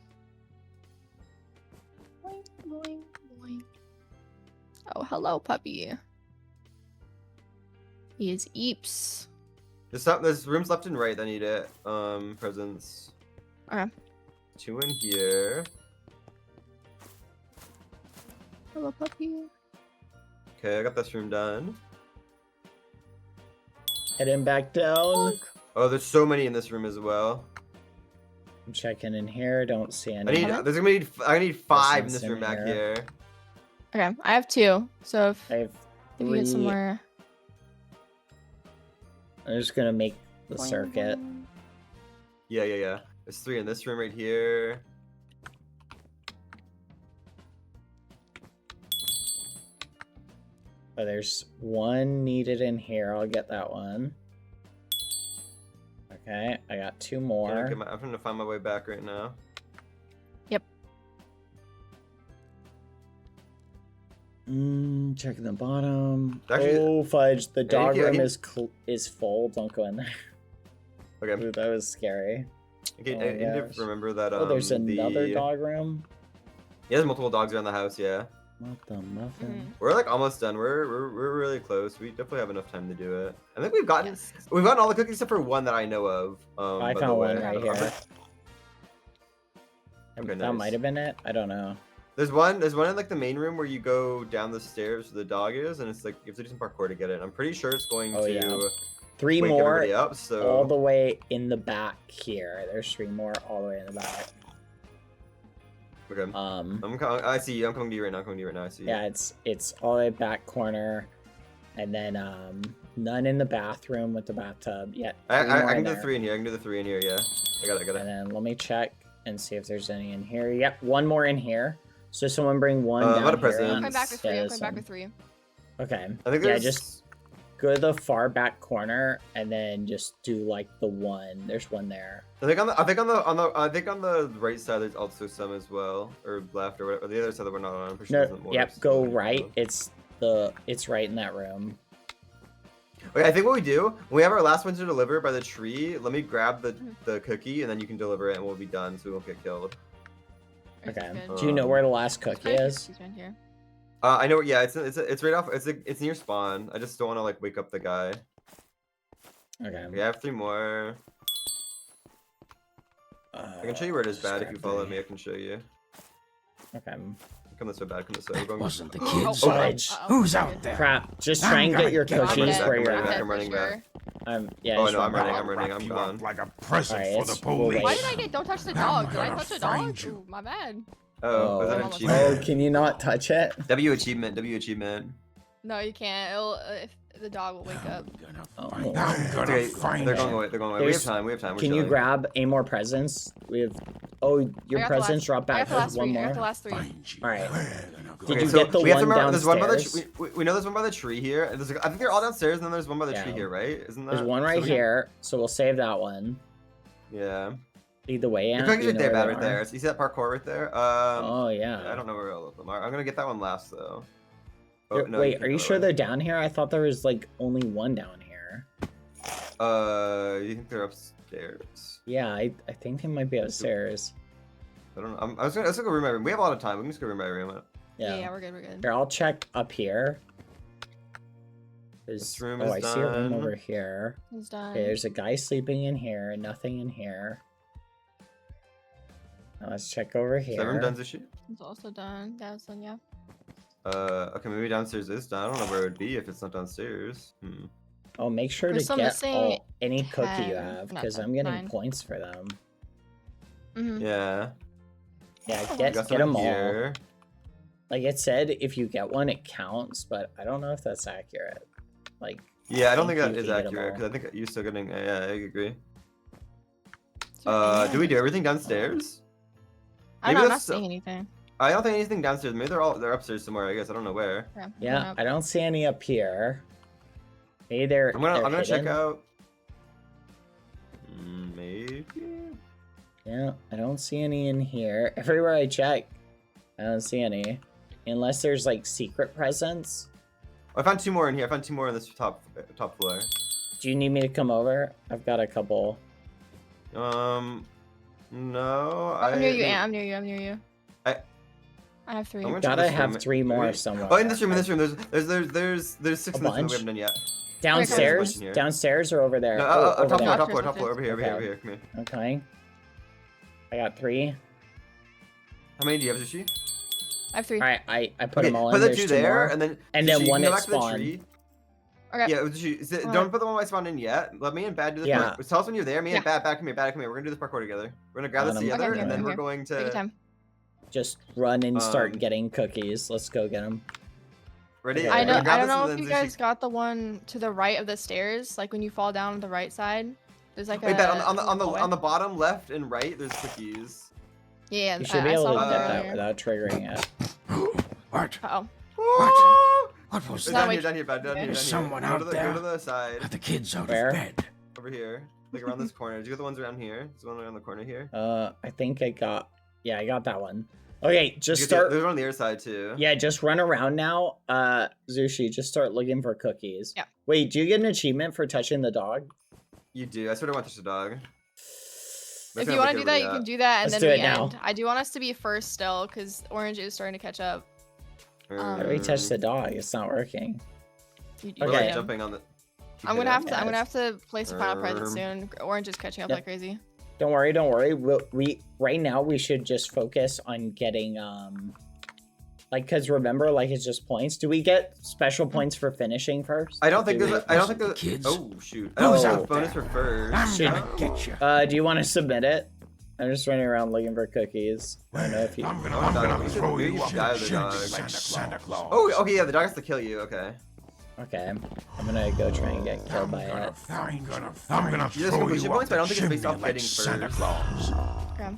Boing, boing, boing. Oh, hello, puppy. He is Eeps. There's rooms left and right that need it. Presents. Okay. 2 in here. Hello, puppy. Okay, I got this room done. Heading back down. Oh, there's so many in this room as well. I'm checking in here. Don't see any. I need 5 in Presents this in room back here. here. Okay, I have 2. So if I have you get 3. somewhere. I'm just gonna make the Boing, circuit. boing. Yeah. There's 3 in this room right here. Oh, there's 1 needed in here. I'll get that one. Okay, I got 2 more. I'm trying to find my way back right now. Checking the bottom. Actually- oh fudge! The dog yeah, room he- is full. Don't go in there. Okay. Ooh, that was scary. Okay, Oh I my need gosh. to remember that. Oh, there's another the... dog room. Yeah, there's multiple dogs around the house. Yeah, What the muffin? we're like almost done. We're really close. We definitely have enough time to do it. I think we've gotten Yes. all the cookies except for 1 that I know of. I by the found one way. right here. Okay, That nice. might have been it. I don't know. There's one in like the main room where you go down the stairs where the dog is, and it's like you have to do some parkour to get it. I'm pretty sure it's going Oh, to yeah. 3 wake more everybody up. So all the way in the back here. There's 3 more all the way in the back. okay. I see you. I'm coming to you right now. I see you. Yeah, it's all the way back corner, and then none in the bathroom with the bathtub yet. I 3 more can in do the there. 3 in here. I can do the 3 in here. Yeah, I got it. And then let me check and see if there's any in here. Yep, 1 more in here. So someone bring 1 down I'm out of here. presents. I'm coming back with 3. Yeah, I'm coming back some- with 3. Okay. I think Yeah, there's just go to the far back corner and then just do like the one. There's one there. I think on the right side there's also some as well, or left or whatever. The other side that we're not on. I'm pretty sure there's more. Yep, go right. It's right in that room. Okay, I think what we do when we have our last one to deliver by the tree. Let me grab the cookie and then you can deliver it and we'll be done, so we won't get killed. Okay. Do you know where the last cookie is? She's right here. I know. Yeah, it's right off. It's near spawn. I just don't want to like wake up the guy. Okay. We have 3 more. I can show you where it is bad if you follow me. I can show you. Okay. Come this way, bad. Come this way. That wasn't the kids. Oh, Who's out there? crap. Just try and get your cookies where you're I'm at. running back. Yeah. Oh just no, I'm run running. back. I'm gone. Like a present Alright, for the we'll police. wait. Why did I get don't touch the dog? Did I gonna touch a find dog? you. Ooh, my bad. Oh, is that an Oh, Oh, achievement? can you not touch it? W achievement. No, you can't. It'll if the dog will wake up. I'm gonna Okay, find they're you. going away. They're going away. We have There's- time. We have time. We're Can you chilling. grab a more presents? We have. Oh, I your got the presents last- drop I back. got the last One three. I more. got the last 3. Find you. All right. We're gonna go. Did Okay, you so get the we have to one remember, there's one by the downstairs? we know there's one by the tree here. And I think they're all downstairs, and then there's one by the tree Yeah. here, right? Isn't that? There's one right here, so we'll save that one. Yeah. Lead the way Your out. cookies you right know there, where bad they right there. are. So you see that parkour right there? Oh yeah. I don't know where all of them are. I'm gonna get that one last though. Oh, You're- no, Wait, can't are you go sure that they're way. down here? I thought there was like only one down here. You think they're upstairs? Yeah, I think they might be upstairs. I don't know. I was gonna go room by room. We have a lot of time. We can just go room by room. Yeah, we're good. We're good. Here, I'll check up here. This room oh, is I see a room done. over here. He's done. Okay, there's a guy sleeping in here. Nothing in here. Now let's check over Is here. that room done, Zushi? He's also done. That was done. Yeah. Okay, maybe downstairs is done. I don't know where it would be if it's not downstairs. Oh, make sure We're to still get missing any cookie you 10. have, Not because 10, I'm getting 9. points for them. Mm-hmm. Yeah. Yeah, We get got them some all. here. Like it said, if you get one, it counts, but I don't know if that's accurate. Like, Yeah, I don't think you that is can get 'em accurate all. because I think you're still getting. Yeah, I agree. So, Do we do everything downstairs? I'm Maybe not that's- seeing anything. I don't think anything downstairs. Maybe they're upstairs somewhere. I guess I don't know where. yeah, I don't see any up here. Maybe they're. I'm gonna they're check hidden. out. Maybe. Yeah, I don't see any in here. Everywhere I check, I don't see any. Unless there's like secret presents. I found 2 more in here. I found 2 more in this top floor. Do you need me to come over? I've got a couple. No. I'm near you, Ant. I'm near you. I have 3. I'm gonna check Gotta this have room. 3 more Wait. somewhere. Oh, in this room. There's 6 in this room that we bunch? haven't done yet. Downstairs? here. Downstairs or over there? No, Oh, over there. top floor. Over here. Okay. Come here. Okay. I got 3. How many do you have, Zushi? I have 3. Alright, I put Okay, them all put in. the There's 2 2 there, more. and then And Zushi, then you one can go at back to the spawn. tree. Okay. Yeah, Zushi, don't put the one I spawned in yet. Let me and Bad do this. Yeah. Tell us when you're there. Me and Bad, come here. We're gonna do this parkour together. We're gonna grab this Okay, together, okay, and then okay. we're going Take your to. time. Just run and start Um, getting cookies. Let's go get them. Ready? I I We're know. gonna grab I don't this, know and if you then Zushi- guys got the one to the right of the stairs. Like when you fall down the right side, there's like Wait, a. Bad, on hallway. the bottom left and right, there's cookies. Yeah, You should be I able saw to one get that earlier. without triggering it. What? Uh-oh. What was Down that? here, down here, Bad, down here. There's down here. someone Go out to the, there. Go to the side. Are the kids out Where? of bed? Over here. Like around this corner. Did you get the ones around here? There's one around the corner here. I think I got. Yeah, I got that one. Okay, just You get the- start. There's one on the other side too. Yeah, just run around now. Zushi, just start looking for cookies. Yeah. Wait, do you get an achievement for touching the dog? You do. I sort of want to touch the dog. If you want to do that, you can do that, and Let's then do we it now. end. I do want us to be first still, because Orange is starting to catch up. How do we touch the dog? It's not working. You We're Okay. like do. jumping on the. I'm gonna have to. I'm Yeah. gonna have to place a final present soon. Orange is catching up Yep. like crazy. Don't worry, don't worry. We right now we should just focus on getting like, cause remember, like it's just points. Do we get special points for finishing first? I don't think Do there's. we? I don't think The there's. kids? Oh shoot! Who's I don't out think bonus there? for first. I'm Should- gonna get you. Do you want to submit it? I'm just running around looking for cookies. I don't know if you. I'm Oh, gonna dog, you should- throw maybe you you up should die in with the the dog. chimney like Santa Claus. Oh, okay. Yeah, the dog has to kill you. Okay. Okay, I'm gonna go try and get killed by it. I'm gonna You just throw complete you points, up but I don't the think it's based chimney off like hitting Santa first. Claus. Okay.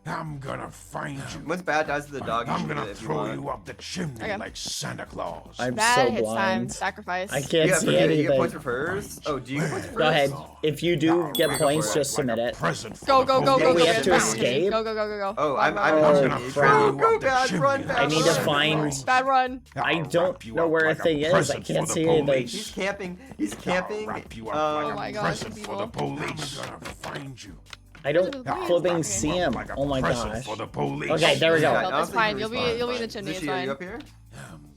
I'm gonna find you. Once Bad dies to the dog, I'm you can gonna do it if you throw want. you up the chimney Okay. like Santa Claus. I'm Bad so hits time. blind. Sacrifice. I can't You see get, you anything. get points for furs? Oh, do you get points for Go furs? ahead. If you do Now, get go points, for it. just submit it. Present for Go, the go, go, go, Wait, go. we police. have to Bad, escape? Go, go, go, go, go. Oh, Run, I'm run, Oh, run. crap. Go, Bad, run, Bad. I need to find- Bad run. I don't know where a thing is. I can't see anything. He's camping. He's camping. Oh my gosh, Present it's for the evil. police. I'm gonna find you. I don't Where's flipping the- see him. Like a Oh my present gosh. For the police. Okay, there we go. Yeah, I No, don't that's think fine. he You'll be respawns, in the but- chimney. It's Zushi, are you fine. up here?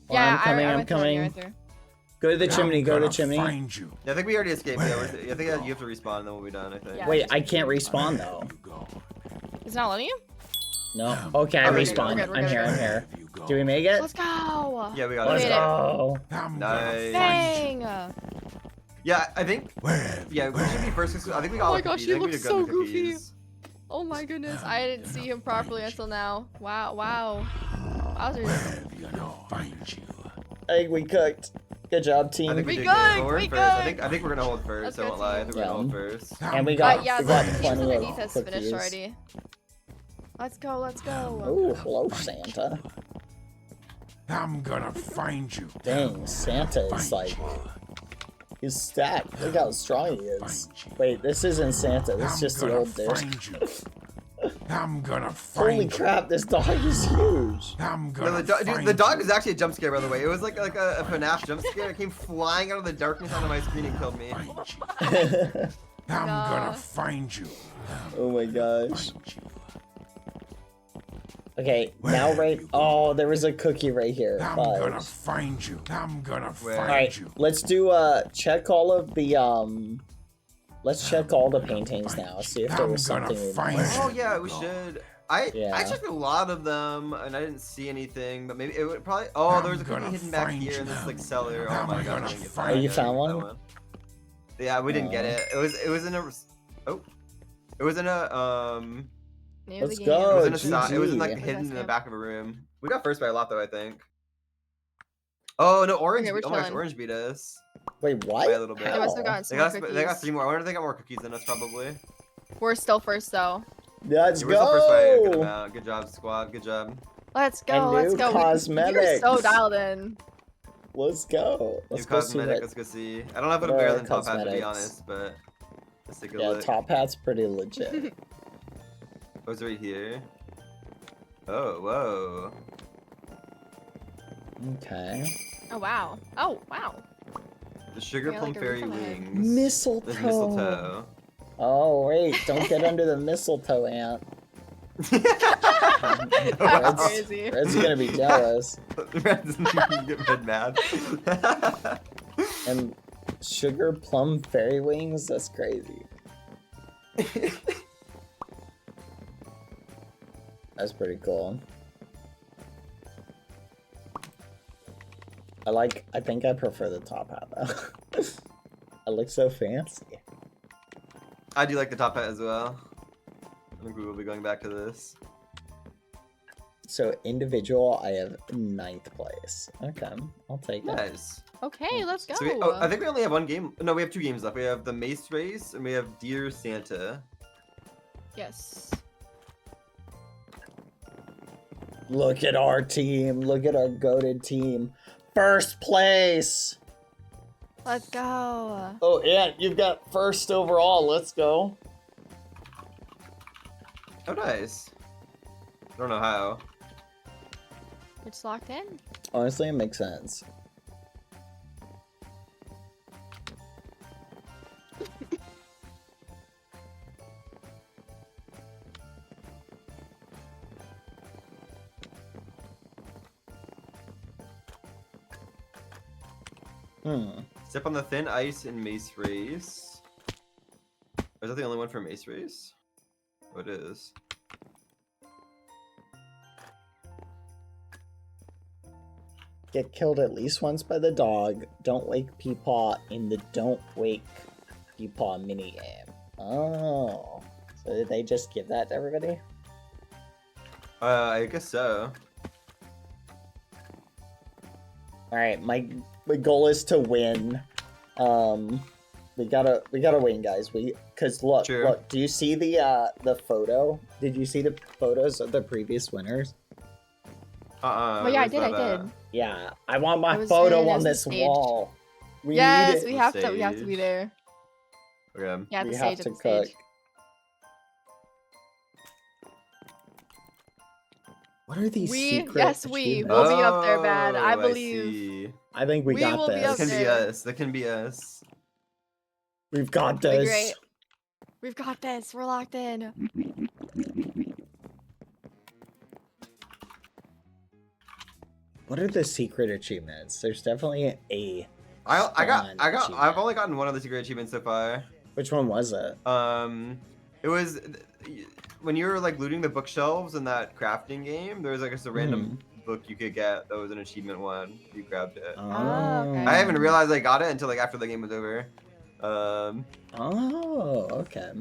Yeah, I'm coming, I I'm went through, I coming. went through. Go to the chimney, go to the chimney. Find you. Yeah, I think we already escaped. Yeah, I think you have to respawn and then we'll be done, I think. Yeah. Wait, I can't respawn though. You go. It's not letting you? No. Okay, I Okay, respawned. we're good, we're I'm good, here, we're I'm good. here. You go. Do we make it? Let's go. Yeah, we got Let's it. made it. go. I'm Nice. gonna find you. Dang. Yeah, I think. Where? Yeah, we should be first. I think we got Oh all my the gosh, cookies. he I think we looks did good so with the goofy. cookies. Oh my goodness, I didn't see him properly until now. Wow, wow. Wowzers. Where you gonna find you? I think we cooked. Good job, I team. think we We did good. good, But we're we in first. I good. think we're gonna hold first. Let's I go, won't lie. I team. think we're gonna hold first. And we I'm got, Yeah, we the got team plenty underneath of has finished cookies. already. Let's go, let's go. Oh, hello, Santa. I'm gonna find you. Dang, Santa is like, he's stacked. Look how strong he is. Wait, this isn't Santa. This is just the old dude. I'm gonna find Holy you. crap, this dog is huge. I'm No, gonna dude, find the dog you. is actually a jump scare, by the way. It was like a FNAF jump scare. It came flying out of the darkness onto my screen and killed me. Find you. I'm Nah. gonna find you. Oh my gosh. Find you. Okay, now right. Oh, there was a cookie right here. I'm gonna Five. find you. I'm gonna Where? find Alright, you. let's do check all of the let's check all the paintings now. See if there was I'm gonna something we find missed. you. Oh yeah, we should. I Yeah. checked a lot of them and I didn't see anything, but maybe it would probably. Oh, there was a I'm cookie gonna hidden back find here you. in this like cellar. Oh I'm my god, gonna I didn't get find that. you I found didn't get one? that Yeah, we didn't get Oh. it. It was in a. Oh, it was in a Name of Let's the go. game. It was in a GG. it was in like Where's hidden that in the skip? back of a room. We got first by a lot though, I think. Oh no, orange! Okay, we're Oh my gosh, chilling. orange beat us Wait, by a what? little bit. They must have How? gotten They some more got cookies. 3 more. I wonder if they got more cookies than us probably. We're still first though. Let's Yeah, we're still first by a good go. amount. Good job, squad. Good job. Let's go, And let's new go. cosmetics. You're so dialed in. Let's go. Let's New go see cosmetic. what. Let's go see. I don't know if it'll what bear are than top hat to be cosmetics? honest, but let's take a Yeah, look. top hat's pretty legit. Oh, it's right here. Oh, whoa. Okay. Oh wow. Oh wow. The sugar Yeah, plum like a fairy roof on my head. wings. Mistletoe. There's mistletoe. Oh wait, don't get under the mistletoe, Ant. That's Wow. crazy. Red's gonna be jealous. Red's get red mad. And sugar plum fairy wings? That's crazy. That's pretty cool. I think I prefer the top hat though. I look so fancy. I do like the top hat as well. I think we will be going back to this. So individual, I have 9th place. Okay, I'll take it. Nice. Okay, let's go. So I think we only have one game. No, we have 2 games left. We have the Mace Race and we have Dear Santa. Yes. Look at our team. Look at our goated team. First place. Let's go. Oh, yeah, you've got first overall. Let's go. Oh, nice. I don't know how. It's locked in. Honestly, it makes sense. Step on the thin ice in Mace Race. Or is that the only one for Mace Race? Oh, it is. Get killed at least once by the dog. Don't wake Peepaw in the Don't Wake Peepaw minigame. Oh. So did they just give that to everybody? I guess so. Alright, my goal is to win. We gotta win, guys. Cause look, True. look. Do you see the photo? Did you see the photos of the previous winners? Oh yeah, I did. Yeah, I want my It was photo in- it on was in this staged. wall. We Yes, need it. we have to. We have to be there. Okay. Yeah, We the have stage. to At the stage. cook. What are these secret Yes, we achievements? will be up there, man. I Oh, believe. see. I think we We got will be this. up That can be there. us. That can be us. We've got Be this. great. We've got this. We're locked in. What are the secret achievements? There's definitely a. I've only gotten one of the secret achievements so far. Which one was it? It was when you were like looting the bookshelves in that crafting game. There was like just a random book you could get that was an achievement one. You grabbed it. Oh, okay. I haven't realized I got it until like after the game was over. Oh, okay.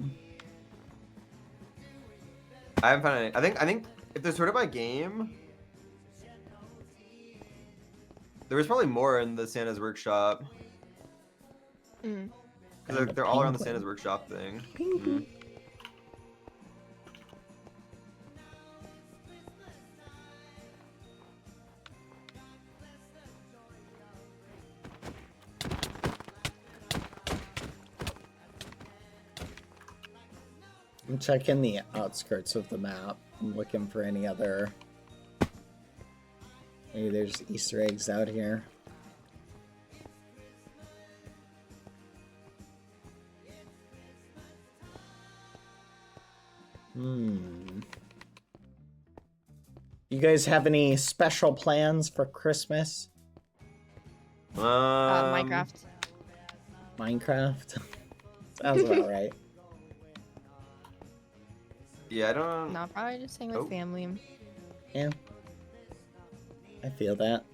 I haven't found any. I think if they're sorted by game, there was probably more in the Santa's workshop. Mm. Because they're all around the Santa's workshop thing. Mm. I'm checking the outskirts of the map. I'm looking for any other. Maybe there's Easter eggs out here. You guys have any special plans for Christmas? Minecraft. Minecraft? Sounds about right. Yeah, I don't. No, probably just staying with family. Yeah. I feel that.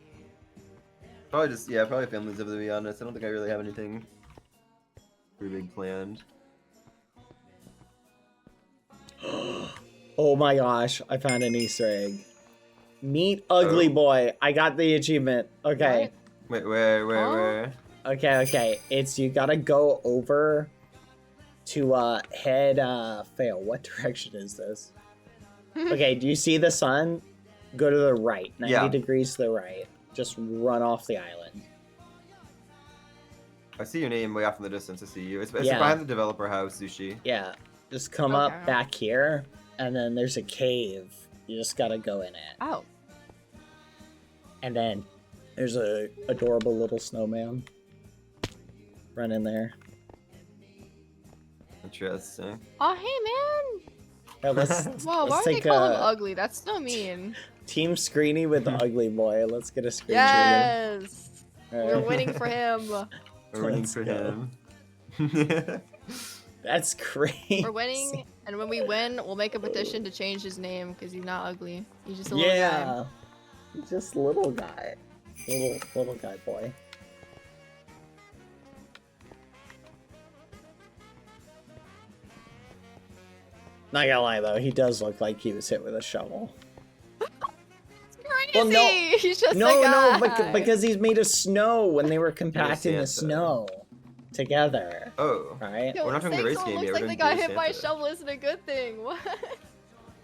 Probably just probably families, to be honest. I don't think I really have anything pretty big planned. Oh my gosh, I found an Easter egg. Meet Ugly Boy. I got the achievement. Okay. Wait, where? Okay. It's you gotta go over to head fail. What direction is this? Okay, do you see the sun? Go to the right. 90 degrees to the right. Just run off the island. I see your name way off in the distance. I see you. It's behind the developer house, Sushi. Yeah. Just come up back here, and then there's a cave. You just gotta go in it. Oh. And then there's a adorable little snowman. Run in there. Interesting. Oh, hey, man. Yeah, Whoa, why would they call him ugly? That's so mean. Team Screeny with the Ugly Boy. Let's get a screen. Yes. Right. We're winning for him. We're winning for him. That's crazy. We're winning, and when we win, we'll make a petition to change his name because he's not ugly. He's just a little guy. Just little guy. Little guy boy. Not gonna lie though, he does look like he was hit with a shovel. Crazy. Well, no, He's just because he's made of snow when they were compacting the snow together. Oh, right. We're not talking the race game looks yet. like We're they doing got Dear hit by a Santa. shovel isn't a good thing. What?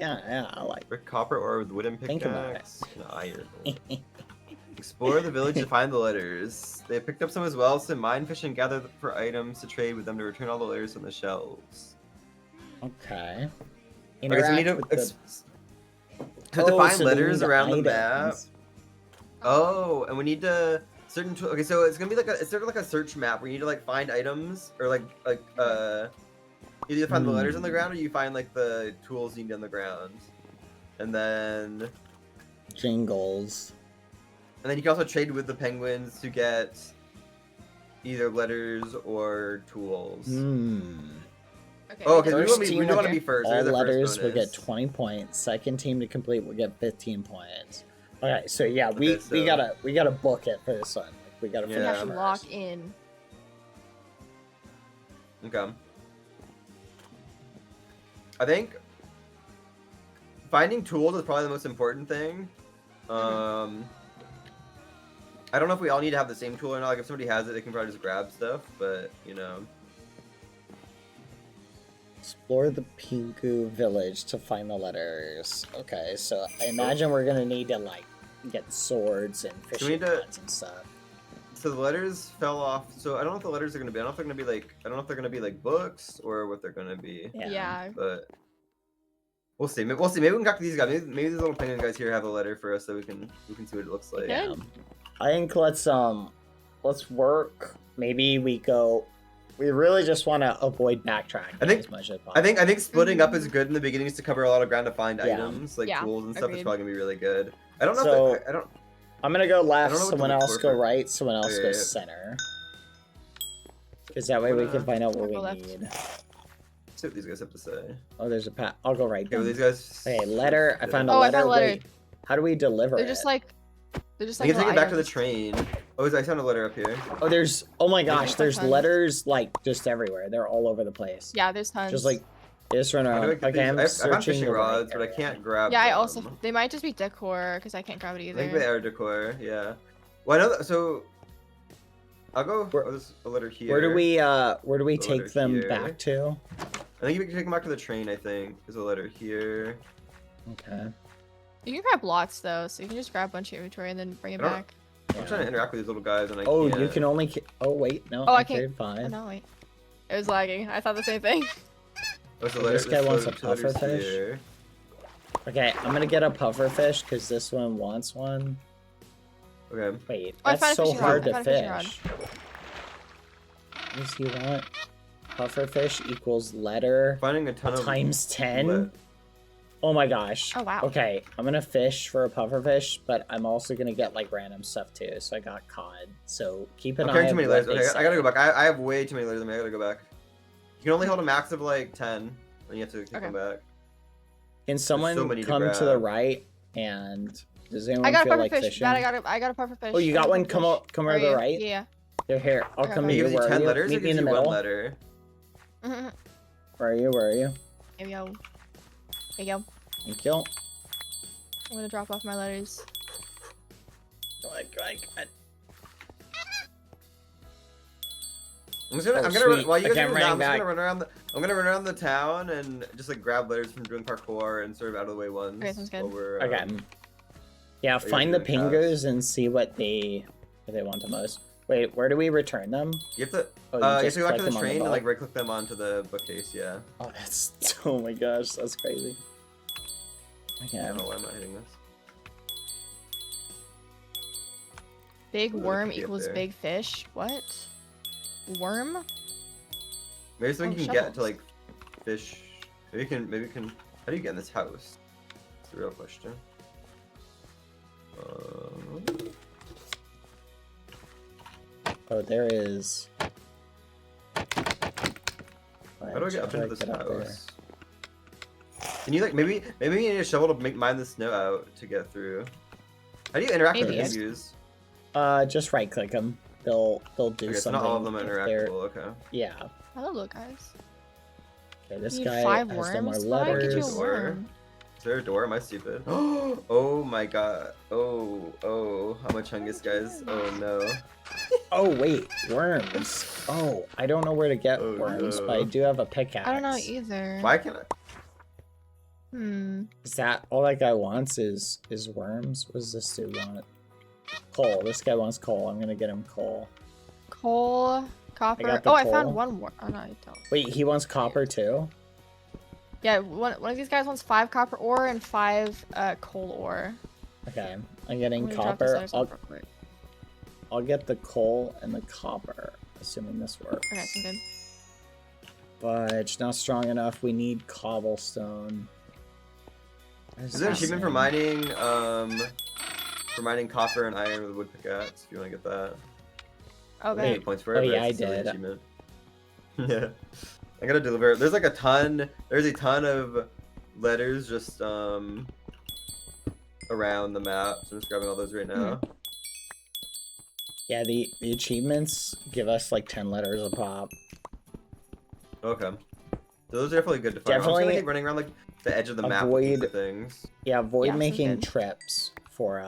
Yeah, I like. Brick, copper, ore with wooden Think about it. pickaxe and iron. Explore the village to find the letters. They picked up some as well, so mine, fish, and gather for items to trade with them to return all the letters from the shelves. Okay. Okay, so we need to, Interact with to find so they letters need around the map. items. Oh, and we need to okay, so it's gonna be like it's sort of like a search map where you need to like find items or you either find the letters on the ground or you find like the tools you need on the ground, and then Jingles. And then you can also trade with the penguins to get either letters or tools. Okay, Oh, because First we team don't want to will be first. All We're the letters first will get bonus. 20 points. Second team to complete will get 15 points. Okay, so yeah, Okay, we gotta book it for this one. We gotta we finish have to first. lock in. Okay. I think finding tools is probably the most important thing. I don't know if we all need to have the same tool or not. Like if somebody has it, they can probably just grab stuff. But you know. Explore the Pingu village to find the letters. Okay, so I imagine we're gonna need to like get swords and fishing rods and stuff. So the letters fell off. So I don't know what the letters are gonna be. I don't know if they're gonna be like books or what they're gonna be. Yeah. But we'll see. We'll see. Maybe we can talk to these guys. Maybe these little penguin guys here have a letter for us, so we can see what it looks like. Yeah. I think let's work. Maybe we go. We really just want to avoid backtracking as much as possible. I think splitting up is good in the beginning to cover a lot of ground to find items like Yeah. tools and stuff. Agreed. It's probably gonna be really good. I don't know. So- I don't. I'm gonna go I left, don't know what to someone look else for go first. right, someone else Yeah, go yeah. center. Because that way we can find out what we I'll go left. need. Let's see what these guys have to say. Oh, there's a pat. I'll go right. Okay, well, then. these guys. Okay, letter. I found a Oh, I letter. found a letter. Wait, how do we deliver They're it? just like You can take little it back to the items. train. Oh, I found a letter up here. Oh, there's. Oh my gosh, just there's tons. letters like just everywhere. They're all over the place. Yeah, there's tons. Just like just run How around. do I get Okay, these? I'm I found searching fishing the right rods, but I area. can't grab Yeah, I them. also they might just be decor because I can't grab it I think they either. are decor. Yeah. Well, I know that. So I'll go. Oh, there's a letter here. Where do we Letter take them here. back to? I think we can take them back to the train. I think there's a letter here. Okay. You can grab lots though, so you can just grab a bunch of inventory and then bring it I don't- back. I'm trying to interact with these little guys, and I Oh, can't. you can only. Oh wait, no. Oh, I okay, can't- fine. Oh no, wait. It was lagging. I thought the same thing. There's a Oh, letter. this guy wants a two letters pufferfish? here. Okay, I'm gonna get a pufferfish because this one wants one. Okay. Wait, Oh, I that's found a so fishing rod. hard I to found a fishing rod. fish. What does he want? Pufferfish equals letter Finding a ton of times 10. le- Oh my gosh. Oh, wow. Okay, I'm gonna fish for a pufferfish, but I'm also gonna get like random stuff too. So I got cod. So keep an I'm eye carrying on too many what letters. they Okay, I gotta say. go back. I have way too many letters. I gotta go back. You can only hold a max of like 10, and you have to take them back. Can someone so many to come to the grab. right and does anyone I got a feel like pufferfish. fishing? Matt, I got a pufferfish. Oh, you got one? Come come Where over are the you? right. Yeah. They're here. I'll Okay, come okay. to It you. gives you Where 10 are you? letters. Meet It me in gives the you one middle. letter. Where are you? Where are you? Here we go. Here you go. Thank you. I'm gonna drop off my letters. I'm gonna sweet. while you guys Okay, are I'm doing that, running back. I'm gonna run around the town and just like grab letters from doing parkour and sort of out of the way ones. Okay, sounds good. Over, Okay. Yeah, you're find the doing tasks. pingus and see what they want the most. Wait, where do we return them? You have to. Oh, You have just to go back to click the them on train and book? like right click them onto the bookcase. Yeah. Oh, that's. Oh my gosh, that's crazy. I Okay. don't know why I'm not hitting this. Big Ooh, there worm could be up equals there. big fish. What? Worm? Maybe so we Oh, can get shovels. to like fish. Maybe we can. How do you get in this house? That's the real question. Oh, there is. How do I get up into this get up there? house? Can you like maybe you need a shovel to mine the snow out to get through? How do you interact with Maybe. these views? Just right click them. They'll do Okay, so something. not all of them are if they're- interactable. Okay. Yeah. Hello, guys. Okay, this You need guy 5 has worms? no more Why would I get you a letters. worm? Is there a door? Am I stupid? Oh my god. Oh. How much Hungus, guys? Oh no. Oh wait, worms. Oh, I don't know where to get Oh, worms, no. but I do have a pickaxe. I don't know either. Why can't I? Is that all that guy wants? Is worms? What does this dude want? Coal. This guy wants coal. I'm gonna get him coal. Coal, copper. got the Oh, I coal. found one worm. Oh no, I don't. Wait, he wants copper too? Yeah, one of these guys wants 5 copper ore and 5 coal ore. Okay, I'm getting I'm gonna drop this copper. other stuff real quick. I'll get the coal and the copper, assuming this works. Okay, so good. But it's not strong enough. We need cobblestone. Is there an achievement for mining copper and iron with a wood pickaxe? If you want to get that. Okay. Wait, points for it. Oh, but yeah, it's I a silly did. achievement. Yeah. I gotta deliver. There's like a ton. There's a ton of letters just around the map. So I'm just grabbing all those right now. Yeah, the achievements give us like 10 letters a pop. Okay. So those are definitely good to find. I'm just Definitely gonna keep running around like the edge of the map looking for avoid- things. Yeah, avoid Yeah, making sounds good. trips for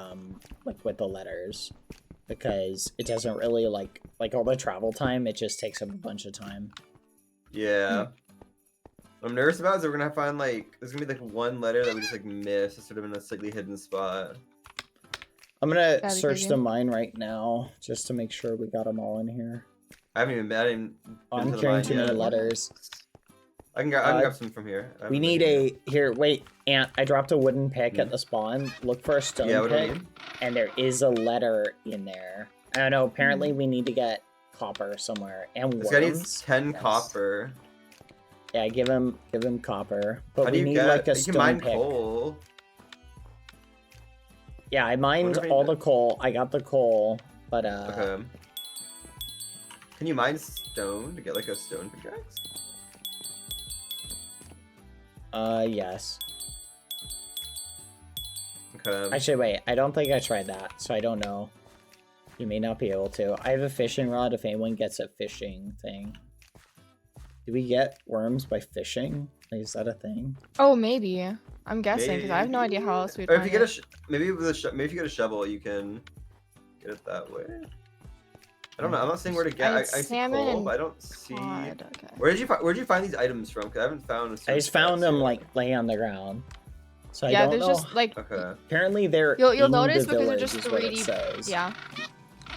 like with the letters, because it doesn't really like all the travel time. It just takes up a bunch of time. Yeah. What I'm nervous about is we're gonna find like there's gonna be like one letter that we just like missed. It's sort of in a slightly hidden spot. I'm gonna That'd be search crazy. the mine right now just to make sure we got them all in here. I didn't been I'm to the carrying mine too many yet. letters. I can grab some from here. I We haven't need been yet. here. Wait, Ant. I dropped a wooden pick at the spawn. Look for a stone Yeah, what do we pick, need? and there is a letter in there. I don't know. Apparently, we need to get copper somewhere and This worms. guy needs 10 Yes. copper. Yeah, give him copper. But How we do you need get? like a You can stone mine pick. coal. Yeah, I mined What if I all need the coal. I got the coal, but Okay. Can you mine stone to get like a stone pickaxe? yes. Okay. Actually, wait. I don't think I tried that, so I don't know. You may not be able to. I have a fishing rod if anyone gets a fishing thing. Do we get worms by fishing? Like, is that a thing? Oh, maybe. I'm guessing because I have no idea how else we'd Or if find you get it. maybe if you get a shovel, you can get it that way. I don't know. I'm not saying where to get. I I need see salmon coal, and but I don't see. Cod, okay. Where'd you find these items from? Because I haven't found. I just found them like laying on the ground. So Yeah, I don't there's know. just like Okay. Apparently they're you'll in notice the because they're village just is what it 3D. says. Yeah,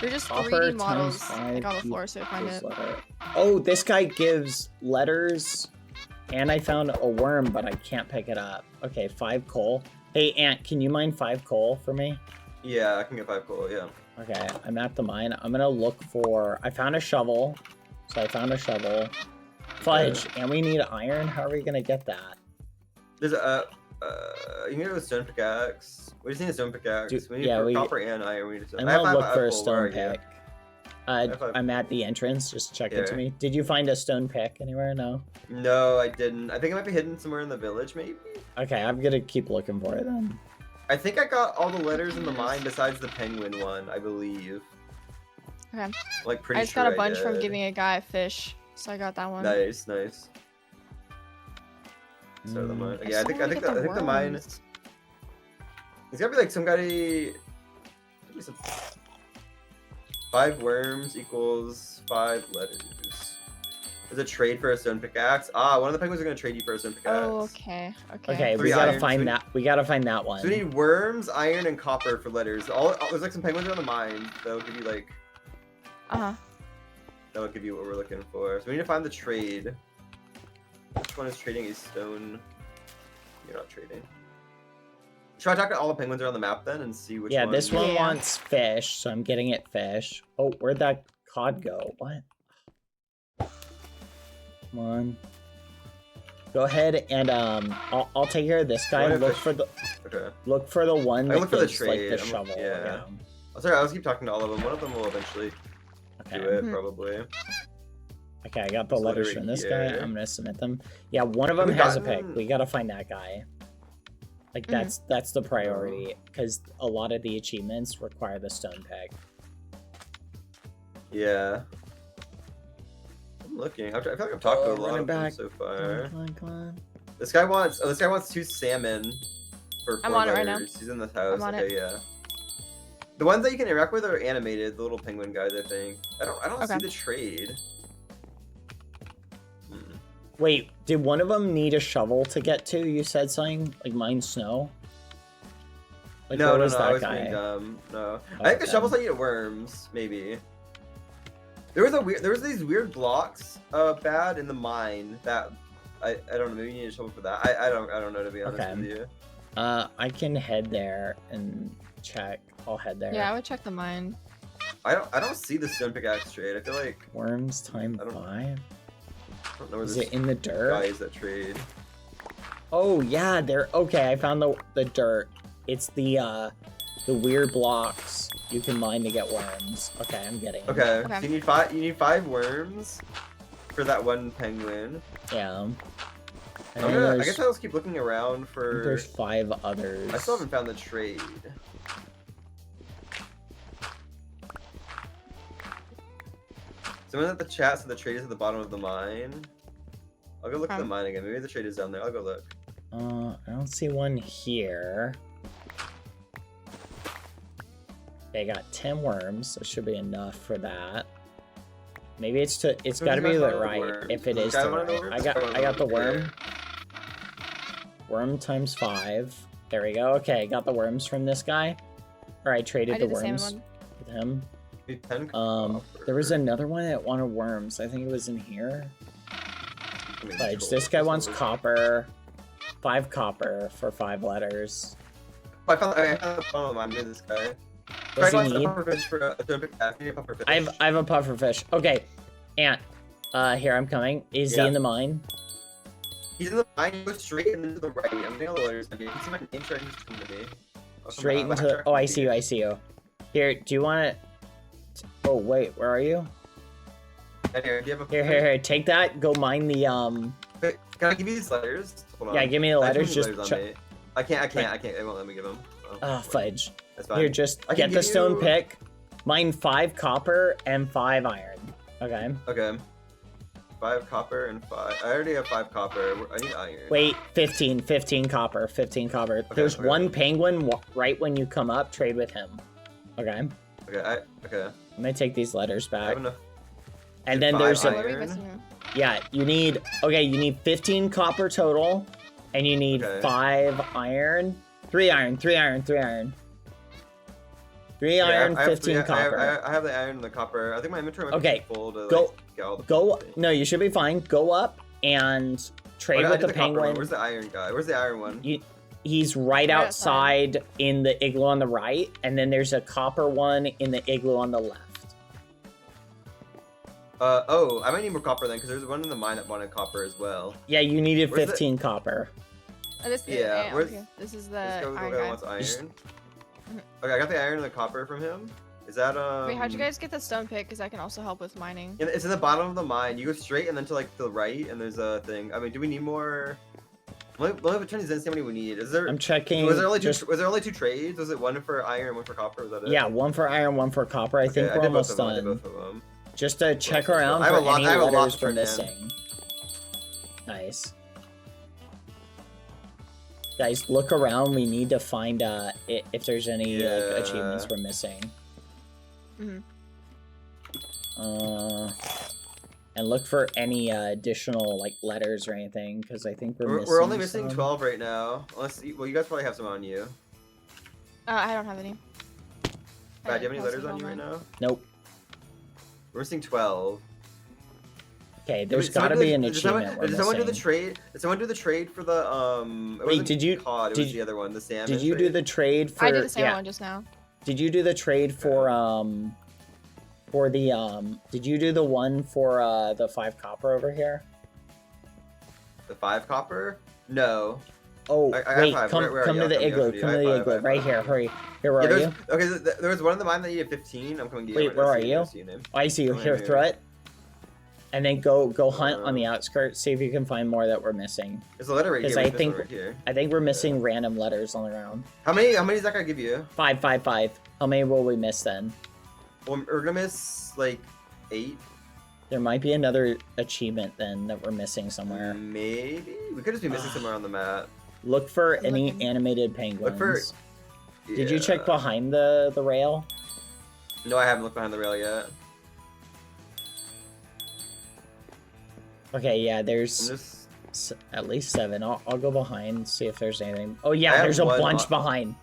they're just Copper 3D times models 5 like on the floor, so I find equals it. letter. Oh, this guy gives letters, and I found a worm, but I can't pick it up. Okay, 5 coal. Hey, Ant, can you mine 5 coal for me? Yeah, I can get 5 coal. Yeah. Okay, I'm at the mine. I'm gonna look for. I found a shovel, so I found a shovel. Fudge, and we need iron. How are we gonna get that? There's you can get a stone pickaxe. We just need a stone pickaxe. Dude, we need yeah, copper and iron. We need to. I'm I have gonna look five for a coal. Where stone are you? pick. have 5 I'm at the entrance. Just check it to Here. me. Did you find a stone pick anywhere? No. No, I didn't. I think it might be hidden somewhere in the village, maybe. Okay, I'm gonna keep looking for it then. I think I got all the letters in the mine besides the penguin one, I believe. Okay. Like pretty I just sure got a bunch from did. giving a guy a fish, so I got that one. Nice, nice. So the mine. Yeah, I think the mine. worms. It's gotta be like some guy. Maybe some 5 worms equals 5 letters. There's a trade for a stone pickaxe. Ah, one of the penguins are gonna trade you for a stone pickaxe. Oh, okay. Okay. Okay, we 3 gotta iron, find so we- that. We gotta find that one. So we need worms, iron, and copper for letters. There's like some penguins around the mine that'll give you like Uh-huh. that'll give you what we're looking for. So we need to find the trade. Which one is trading a stone? You're not trading. Should I talk to all the penguins around the map then and see which Yeah, one? this one Yeah. wants fish, so I'm getting it fish. Oh, where'd that cod go? What? Come on. Go ahead and I'll take care of this guy. What if Look fish- for the Okay. look for the one I that look for the gives, like the trade. shovel. Yeah. Oh, sorry, I'll keep talking to all of them. One of them will eventually Okay. do it, Mhm. probably. Okay, I got the It's letters literally from this guy. here. I'm gonna submit them. Yeah, one of them we has a gotten- pick. We gotta find that guy. Like that's the priority because a lot of the achievements require the stone pick. Yeah. I'm looking. I feel like I've talked to a lot running of them back. so Come far. on, come on, come on. This guy wants 2 salmon for 4 I'm on it right now. letters. He's in this house. I'm on Okay, yeah. The ones that you can interact with are animated, the little penguin guys, I think. I don't see Okay. the trade. Hmm. Wait, did one of them need a shovel to get to? You said something like mine snow. Like, No, where no, was no, that I was guy? being dumb. No. I think the Okay. shovels let you get worms, maybe. There was these weird blocks bad in the mine that I don't know, maybe you need a shovel for that. I don't know, to be honest Okay. with you. I can head there and check. I'll head there. Yeah, I would check the mine. I don't see the stone pickaxe trade. I feel like Worms time I don't- 5. I don't know where Is this it in the guy dirt? is that trade. Oh yeah, there. Okay, I found the dirt. It's the weird blocks you can mine to get worms. Okay, I'm getting it. Okay. Okay. So you need 5 worms for that one penguin. Yeah. And I then guess I'll just keep looking around for. there's 5 others. I still haven't found the trade. Someone at the chat said the trade is at the bottom of the mine. I'll go look at the mine again. Maybe the trade is down there. I'll go look. I don't see one here. They got 10 worms, so it should be enough for that. Maybe it's got to be Who's the got right. worms? If it Does is this guy the want right. over? I got the worm. Worm times 5. There we go. Okay, got the worms from this guy. Or I traded I the did the salmon worms one. with him. Need 10 There was another one that wanted worms. I think it was in here. Fudge. This guy wants copper. 5 copper for 5 letters. I found the phone. I'm doing this guy. What does he need? I have a pufferfish. Okay, Ant. Here I'm coming. Is he in the mine? He's in the mine. He goes straight and then to the right. I'm getting all the letters. You can see my name tag. He's coming to me. Straight into. Oh, I see you. I see you. Here. Do you want it? Oh wait, where are you? Here, do you have a Here. Take that. Go mine the Wait, can I give you these letters? Hold on. Yeah, give me the letters. Just I can't. It won't let me give them. Oh, fudge. That's fine. Here, just get the stone pick. Mine 5 copper and 5 iron. Okay. Okay. 5 copper and 5. I already have 5 copper. I need iron. Wait, 15 copper. 15 copper. Okay, There's okay. one penguin right when you come up. Trade with him. Okay. Okay. Okay. I'm gonna take these letters I have back. enough. And then 5 there's What are we iron. missing here? yeah. You need 15 copper total, and you need Okay. 5 iron. 3 iron. 3 iron. 3 iron. 3 iron. I have 15 copper. I have the iron and the copper. I think my inventory might Okay, be full to go- like, get all the Go. No, you should be fine. Go up and trade I with did the copper one. penguin. Where's the iron guy? Where's the iron one? He's right outside in the igloo on the right, and then there's a copper one in the igloo on the left. Oh, I might need more copper then, because there's one in the mine that wanted copper as well. Yeah, you needed Where's 15 copper. Oh, this, Yeah, where's- okay. This is the Let's go with the iron guy that guy. wants iron. Okay, I got the iron and the copper from him. Is that Wait, how'd you guys get the stone pick? Because I can also help with mining. It's in the bottom of the mine. You go straight and then to like the right, and there's a thing. I mean, do we need more? Let me turn these in. See how many we need. Is there? I'm checking. Was there only two trades? Was it one for iron and one for copper? Was that it? Yeah, 1 for iron, 1 for copper. I think Okay, we're did both almost of them, I did done. both of them. Just to check around I have for a lot- any I have a lot letters to we're turn in. missing. Nice. Guys, look around. We need to find if there's any like, achievements we're missing. Mhm. And look for any additional like letters or anything, because I think we're missing. We're only missing some. 12 right now. Unless, well, you guys probably have some on you. I don't have any. Brad, do you have any letters on you right now? Nope. We're missing 12. Okay, there's Did got to someone be an do- achievement. Did someone do the trade? Did someone do the trade for the it Wait, wasn't did you- cod, it did was you- the other one, the salmon. Did you do trade? the trade for? I did the same yeah. one just now. Did you do the trade for Did you do the one for the 5 copper over here? The 5 copper? No. Oh, I got wait, 5. come Where are come you? to I'm the coming igloo. after you. Come I to have the 5, igloo. I have Right 5. here. Hurry. Here, where Yeah, are you? Okay, there was one in the mine that needed 15. I'm coming to you. Wait, right where now. are I see you? see your name. Oh, I see you. Come Here, here. throw it. And then go hunt on the outskirts. See if you can find more that we're missing. There's a letter right here. Because I Where's this think one right here? I think we're missing random letters on the ground. How many is that gonna give you? 5, 5, 5. How many will we miss then? Well, we're gonna miss like 8. There might be another achievement then that we're missing somewhere. Maybe we could just be missing somewhere on the map. Look for I'm any looking. animated penguins. for- Did you check Yeah. behind the rail? No, I haven't looked behind the rail yet. Okay, yeah, I'm there's just. at least 7. I'll go behind, see if there's anything. Oh I yeah, have there's a one bunch on- behind.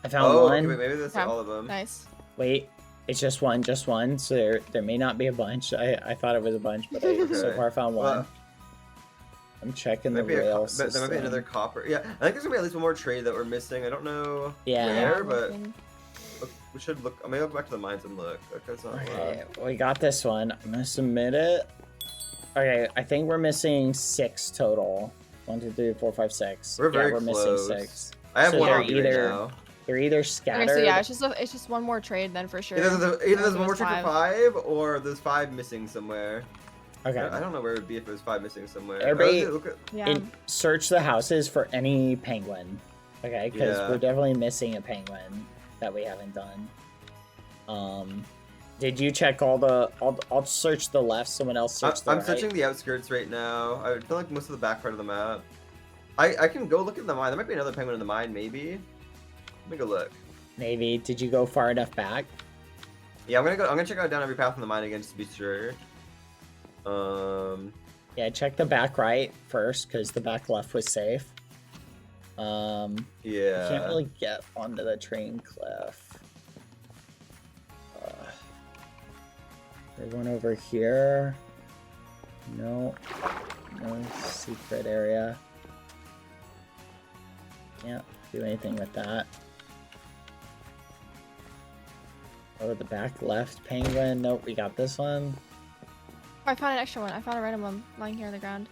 I found Oh, one. okay, wait, maybe that's Okay. all of them. Nice. Wait, it's just one. So there may not be a bunch. I thought it was a bunch, but so Okay. far I found one. Well, I'm checking the Might be a rail co- but there might be system. another copper. Yeah, I think there's gonna be at least one more trade that we're missing. I don't know Yeah. where, I'm but looking. we should look. I may go back to the mines and look. Okay, it's not Okay, we got this one. I'm gonna submit it. Okay, I think we're missing 6 total. 1, 2, 3, 4, 5, 6. We're very we're close. missing 6. I have So one they're on me right either- now. They're either scattered. Okay, so yeah, it's just one more trade then for sure. Either there's There's one more trade for 5, or there's 5 missing somewhere. Okay. I don't know where it would be if there was 5 missing somewhere. Everybody- Look at, Yeah. And search the houses for any penguin. Okay, because Yeah. we're definitely missing a penguin that we haven't done. Did you check all the? I'll search the left. Someone else search the I'm right. searching the outskirts right now. I feel like most of the back part of the map. I can go look at the mine. There might be another penguin in the mine, maybe. Let me go look. Maybe. Did you go far enough back? Yeah, I'm gonna check out down every path in the mine again just to be sure. Yeah, check the back right first, because the back left was safe. Yeah. I can't really get onto the train cliff. There's one over here. No. No secret area. Can't do anything with that. Oh, the back left penguin. Nope, we got this one. Oh, I found an extra one. I found a random one lying here on the ground.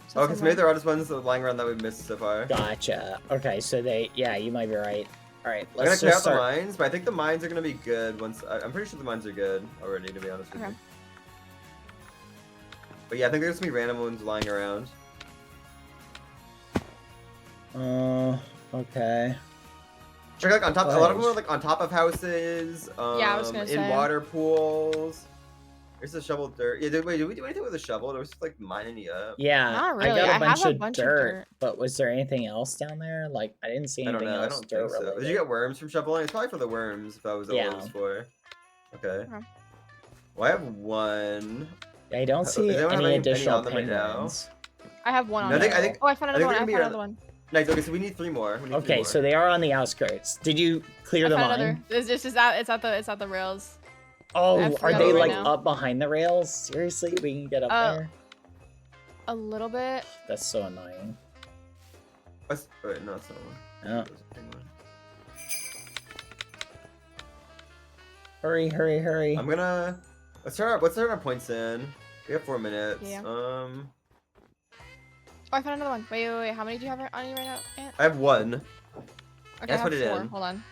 So Oh, because maybe there are just ones lying around that we've missed so far. Gotcha. Okay, so yeah, you might be right. All right, I'm gonna let's clear out just start. the mines, but I think the mines are gonna be good once. I'm pretty sure the mines are good already, to be honest with you. But yeah, I think there's gonna be random ones lying around. Okay. Check like on top. A lot of them are like on top of houses. Yeah, I was gonna in say. water pools. There's a shovel dirt. Yeah, did we do anything with the shovel? There was just like mining it up. Yeah, Not really. I got I a bunch, have a of, bunch of dirt, dirt. but was there anything else down there? Like, I didn't see I don't anything know. I else don't dirt think so. related. Did you get worms from shoveling? It's probably for the worms. If that was what it was for. Okay. Well, I have one. I don't see Does anyone have any additional on them right now? penguins. I have one on No, I there. think- Oh, I found I another think one. I we're gonna found be another one. Nice. Okay, so we need 3 more. We need 3 Okay, more. so they are on the outskirts. Did you clear I the found mine? another. It's just it's at the rails. Oh, I are forgot they right like now. up behind the rails? Seriously, we can get up there? A little bit. That's so annoying. Wait, no, it's not one. Oh. Hurry, hurry, hurry. I'm gonna let's turn our points in. We have 4 minutes. Yeah. Oh, I found another one. Wait. How many do you have on you right now, Ant? I have 1. Okay, Let's I have put it 4. in. Hold on.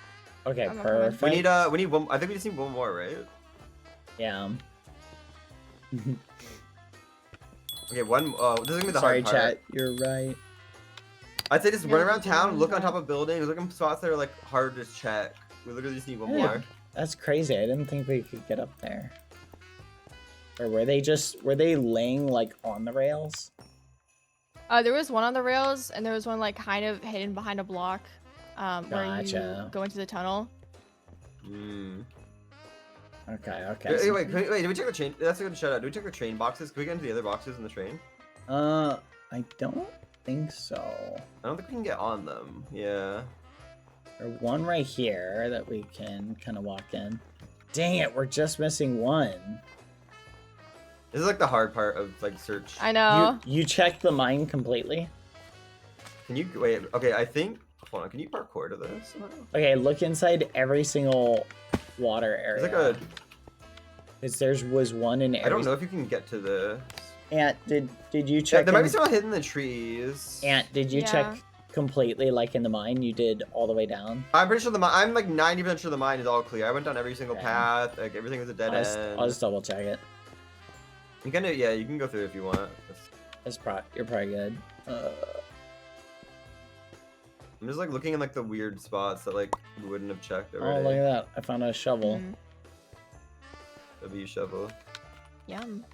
Okay, I'm perfect. We need one. I think we just need 1 more, right? Yeah. Okay, one. Oh, this is gonna be the Sorry, hard part. chat. You're right. I'd say just run around town, doing look on that. top of buildings, look in spots that are like hard to check. We literally just need 1 Yeah. more. That's crazy. I didn't think we could get up there. Or were they laying like on the rails? There was one on the rails, and there was one like kind of hidden behind a block, where Gotcha. you go into the tunnel. Hmm. Okay. Wait, did we check the train? That's a good shout out. Did we check the train boxes? Can we get into the other boxes in the train? I don't think so. I don't think we can get on them. Yeah. There's one right here that we can kind of walk in. Dang it, we're just missing one. This is like the hard part of like search. I know. You checked the mine completely? Can you wait? Okay, I think. Hold on. Can you parkour to this? Okay, look inside every single water area. There's like a. Because there was one in every... I don't know if you can get to this. Ant, did you Yeah, check... there might be someone hidden in the trees. Ant, did you Yeah. check completely, like in the mine? You did all the way down? I'm pretty sure I'm like 90% sure the mine is all clear. I went down every single Okay. path. Like everything was a dead end. I'll just double check it. You can do, yeah, you can go through if you want. You're probably good. I'm just like looking in like the weird spots that like we wouldn't have checked Oh, already. look at that. I found a shovel. Mm, W shovel. yum.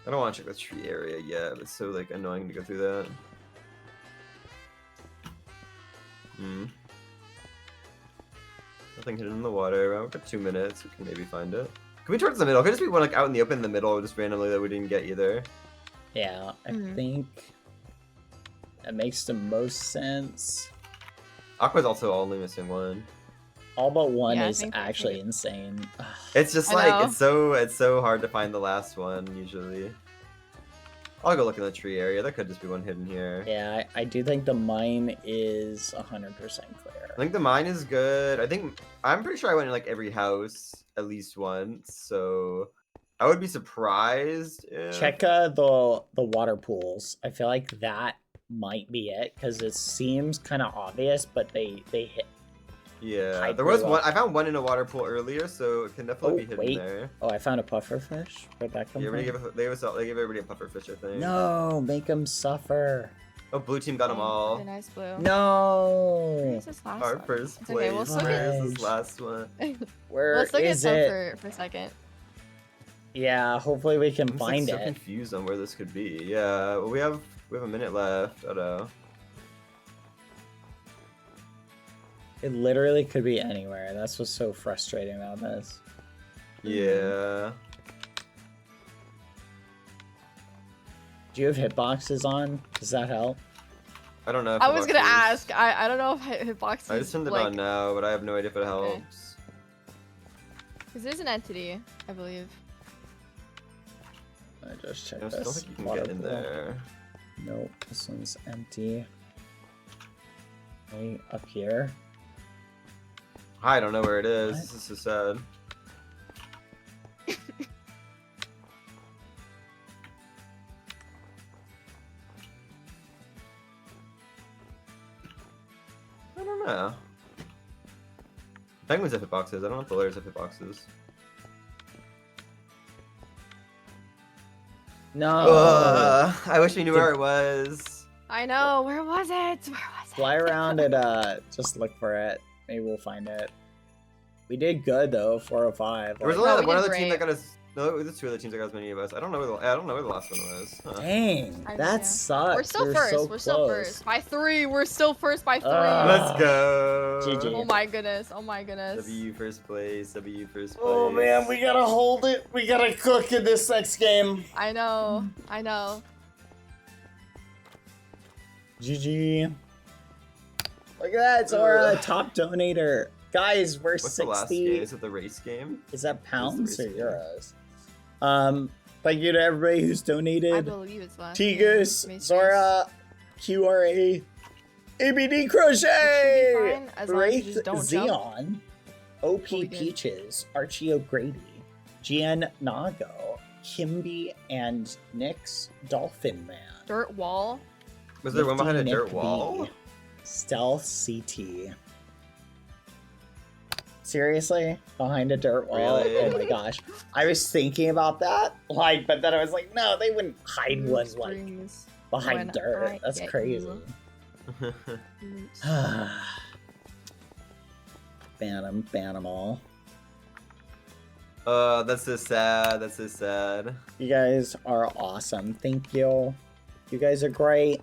I don't want to check the tree area yet. It's so like annoying to go through that. Nothing hidden in the water. Around for 2 minutes. We can maybe find it. Can we towards the middle? Could just be one like out in the open in the middle, just randomly that we didn't get either. Yeah, I Mhm. think that makes the most sense. Aqua's also only missing 1. All but one Yeah, I is think that's actually right. insane. It's just I like know. it's so hard to find the last one usually. I'll go look in the tree area. There could just be one hidden here. Yeah, I do think the mine is 100% clear. I think the mine is good. I'm pretty sure I went in like every house at least once, so I would be surprised if... Check the water pools. I feel like that might be it because it seems kind of obvious, but they hit. Yeah, Pipe there was blew one. up. I found one in a water pool earlier, so it can definitely Oh, be hidden wait. there. Oh, I found a puffer fish. Where'd that come Yeah, from? they gave everybody a puffer fish, I think. No, make them suffer. Oh, blue team got them all. Really nice blue. No. Where's this last Our one? first It's okay, place. we'll still get- Where's this last one? Where Let's look at is some it? for a second. Yeah, hopefully we can I'm just, find like, so it. confused on where this could be. Yeah, well, we have a minute left. I don't know. It literally could be anywhere. That's what's so frustrating about this. Yeah. Do you have hitboxes on? Does that help? I don't know. If I was gonna hitboxes- ask. I don't know if hitboxes. I just turned it like, on now, but I have no idea if it helps. Because there's an entity, I believe. I just checked I this. still think you can water get in pool. there. Nope, this one's empty. Okay, up here. I don't know where it is. What? This is so sad. I don't know. Penguins have hitboxes. I don't know if the layers have hitboxes. No. I wish we knew where it was. I know. Where was it? Where was it? Fly around and just look for it. Maybe we'll find it. We did good though, 405. There was Like, only we one did other team that great. got us. No, there's 2 other teams that got as many of us. I don't know where the last one was. Huh. dang, I- that yeah. sucks. We're still We're first. so We're still close. first by 3. We're still first by 3. Let's go. GG. Oh my goodness. Oh my goodness. W first place. W first place. Oh man, we gotta hold it. We gotta cook in this next game. I know. I know. GG. Look at that, Zora, Ugh. top donator. Guys, we're What's the last 60. game? Is it the race game? Is that pounds or race game? euros? Thank you to everybody who's I donated. believe it's last. T-Goose, Mace Zora, QRA, ABD Crochet, Should be fine, as long as you Wraith just don't jump. Xeon, OP We'll be good. Peaches, Archie O'Grady, Gian Nago, Kimby, and Nyx Dolphin Man. Dirt wall. Was there one Nifty behind a dirt Nick wall? B, Stealth CT. Seriously? Behind a dirt wall? Really? Oh my gosh. I was thinking about that, like, but then I was like, no, they wouldn't hide one like Springs behind when dirt. I That's get crazy. you. Ban them all. That's so sad. That's so sad. You guys are awesome. Thank you. You guys are great.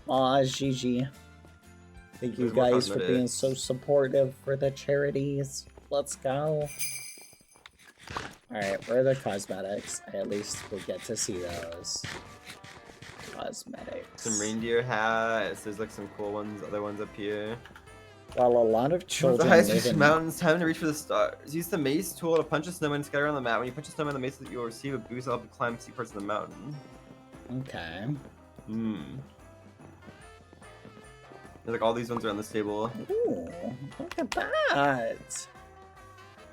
Aw, GG. Thank you There's more guys for being cosmetics. so supportive for the charities. Let's go. Alright, where are the cosmetics? I at least will get to see those. Cosmetics. Some reindeer hats. There's like some cool ones, other ones up here. While a lot of The children highest live reach in... mountains, time to reach for the stars. Use the mace tool to punch a snowman and scatter on the map. When you punch a snowman, the mace that you will receive a boost to help you climb steep parts of the mountain. Okay. Hmm. There's like all these ones are on this table. Ooh, look at that.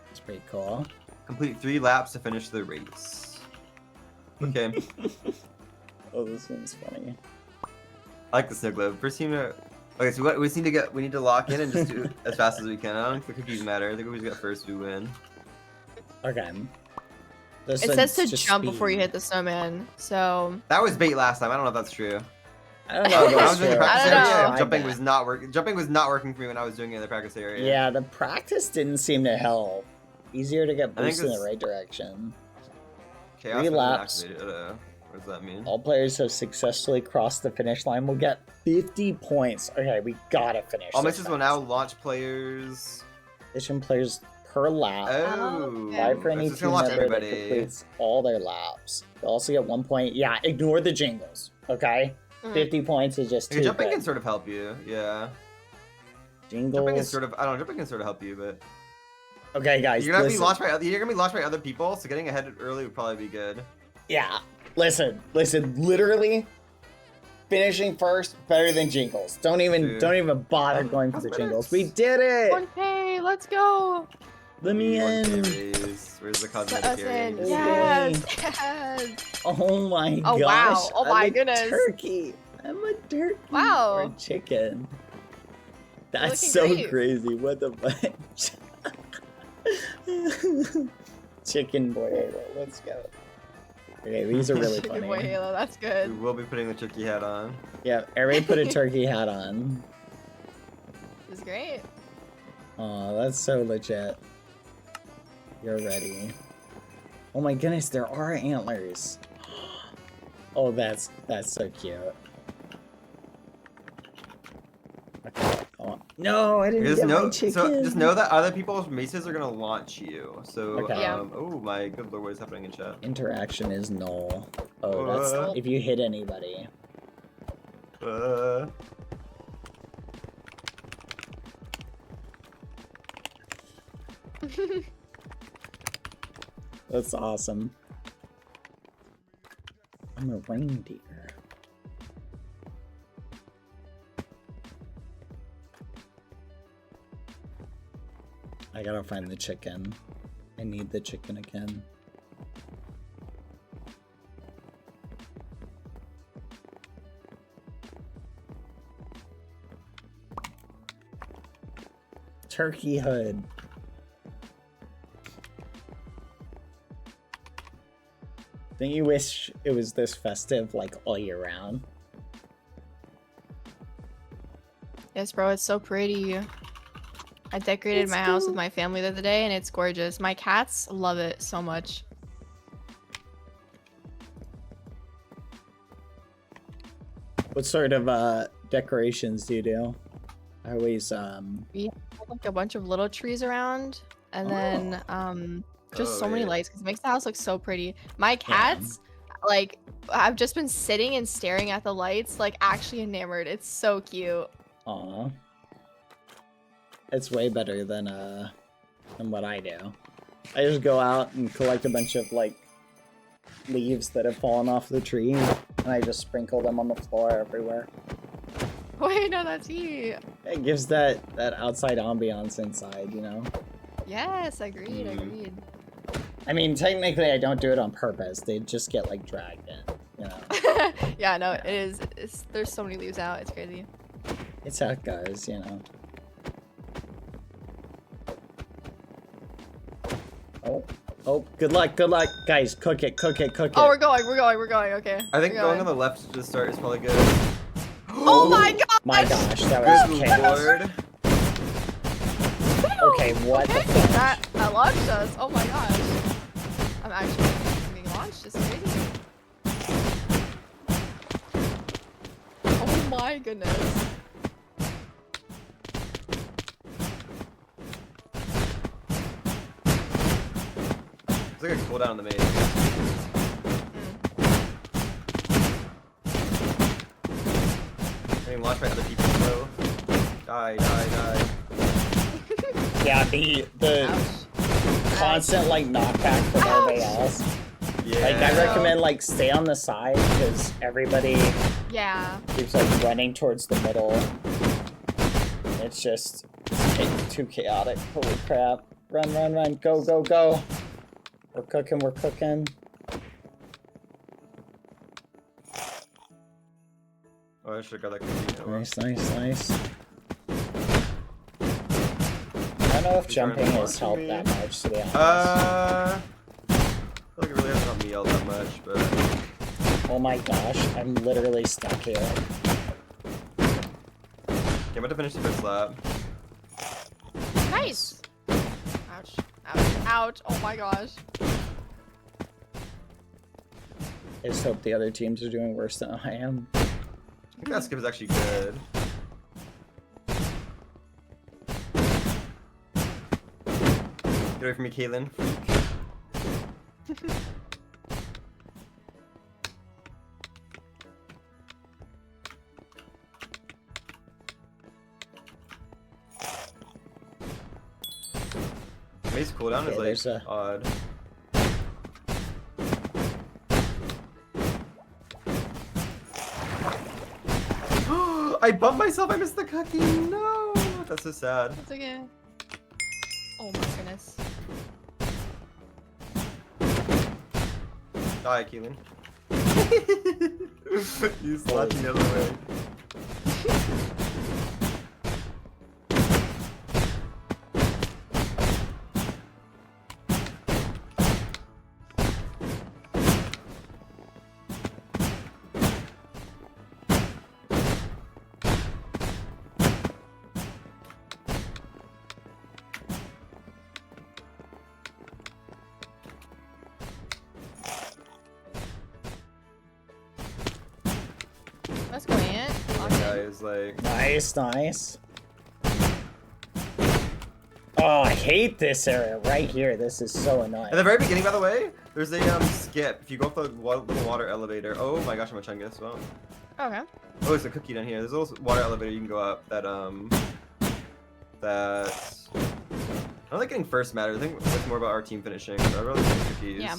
It's pretty cool. Complete 3 laps to finish the race. Okay. Oh, this one's funny. I like the snow globe. First team to... Okay, so we need to lock in and just do it as fast as we can. I don't think the cookies matter. I think who's got first, we win. Okay. This It says to one's just jump before you speed. hit the snowman. So That was bait last time. I don't know if that's true. I don't know if When I that's was in the true. practice I don't area, know. jumping was not working. Jumping was not working for me when I was doing it in the practice area. Yeah, the practice didn't seem to help. Easier to get I think boosted in the it's- right direction. Chaos 3 hasn't laps. activated. What does that mean? All players who have successfully crossed the finish line will get 50 points. Okay, we gotta finish. All this misses will now launch players. Position players per lap. Oh. okay. 5 for any It's just team gonna launch member that everybody. completes all their laps. They'll also get 1 point. Yeah, ignore the jingles. Okay, Mm. 50 points is just Okay, too jumping good. can sort of help you. Yeah. Jingles. Jumping can sort of. I don't know. Jumping can sort of help you, but Okay, guys, you're gonna be listen. launched by. You're gonna be launched by other people, so getting ahead early would probably be good. Yeah, listen. Literally, finishing first better than jingles. Don't even bother going for the jingles. We did it. 1K, let's go. Let me in. Where's the Let cosmetic us area? in. Okay. Yes. Yes. Oh my Oh, gosh. wow. Oh my I'm a goodness. Turkey. I'm a turkey. Wow. Or a chicken. That's looking so great. crazy. What the fuck? Chicken boy. Let's go. Okay, these are really Chicken funny. boy Halo, that's We good. will be putting the turkey hat on. Yeah, everybody put a turkey hat on. This is great. Oh, that's so legit. You're ready. Oh my goodness, there are antlers. Oh, that's so cute. Okay. Oh, no, I didn't get my chicken. So just know that other people's maces are gonna launch you. So Okay. Yeah. oh my good lord, what is happening in chat? Interaction is null. Oh, that's if you hit anybody. That's awesome. I'm a reindeer. I gotta find the chicken. I need the chicken again. Turkey hood. Don't you wish it was this festive like all year round? Yes, bro, it's so pretty. I decorated my house with my family the other day and it's gorgeous. My cats love it so much. What sort of decorations do you do? I always We have like a bunch of little trees around and then just so many lights because it makes the house look so pretty. My cats, like, I've just been sitting and staring at the lights, like actually enamored. It's so cute. Aw. It's way better than what I do. I just go out and collect a bunch of like leaves that have fallen off the tree and I just sprinkle them on the floor everywhere. Wait, no, that's you. It gives that outside ambiance inside, you know? Yes, agreed, agreed. I mean, technically I don't do it on purpose. They just get like dragged in, you know? Yeah, no, it is. There's so many leaves out. It's crazy. It's how it goes, you know? Oh, good luck, guys. Cook it. Oh, we're going, okay. I think We're going on the left to start is probably good. Oh my god! My gosh, that was Good chaos. lord. Okay, what the fuck? That launched us. Oh my gosh. I'm actually being launched. It's crazy. Oh my goodness. There's like a cooldown on the main. Getting launched by other people, bro. Die. Yeah, the constant like knockback from everybody else. Yeah. Like I recommend like stay on the side because everybody keeps like running towards the middle. It's just too chaotic. Holy crap. Run. Go. We're cooking. Oh, I should have got that cookie. Nice. I don't know if jumping has helped that much, to be honest. I feel like it really hasn't helped me all that much, but... Oh my gosh, I'm literally stuck here. Okay, I'm about to finish the first lap. Nice. Ouch. Oh my gosh. I just hope the other teams are doing worse than I am. I think that skip is actually good. Get away from me, Caitlin. Mace cooldown is like odd. I bumped myself. I missed the cookie. No, that's so sad. It's okay. Oh my goodness. Die, Keelan. You slapped the other way. Let's go, Ant. Guy is like Nice. Oh, I hate this area right here. This is so annoying. at the very beginning, by the way. There's a skip. If you go up the little water elevator. Oh my gosh, I'm a chungus. Well. Okay. Oh, there's a cookie down here. There's a little water elevator you can go up. That I don't think getting first matters. I think it's more about our team finishing. But I'd rather get cookies. Yeah.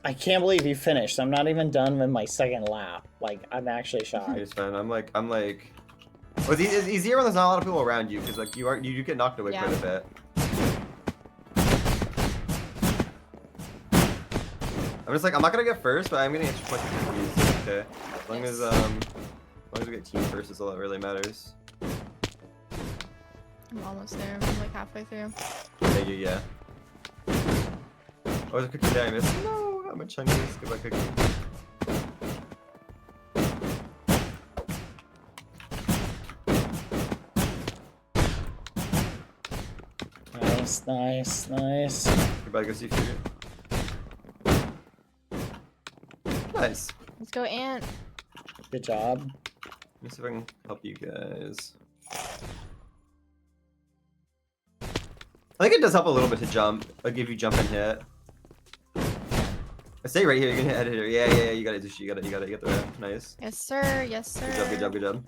I can't believe you finished. I'm not even done with my second lap. Like, I'm actually shocked. It's fine. I'm like. Well, it's easier when there's not a lot of people around you, because like you get knocked away quite a bit. I'm just like, I'm not gonna get first, but I'm gonna get extra points for cookies. Okay. As long as we get team first is all that really matters. I'm almost there. I'm like halfway through. Yeah. Oh, there's a cookie there. I missed. No, I'm a chungus. Goodbye, cookie. Nice. Goodbye, go see food. Nice. Let's go, Ant. Good job. Let me see if I can help you guys. I think it does help a little bit to jump. Like if you jump and hit. Stay right here. You can hit here. Yeah. You got it, Zushi. You got it. You got the ramp. Nice. Yes, sir. Good job.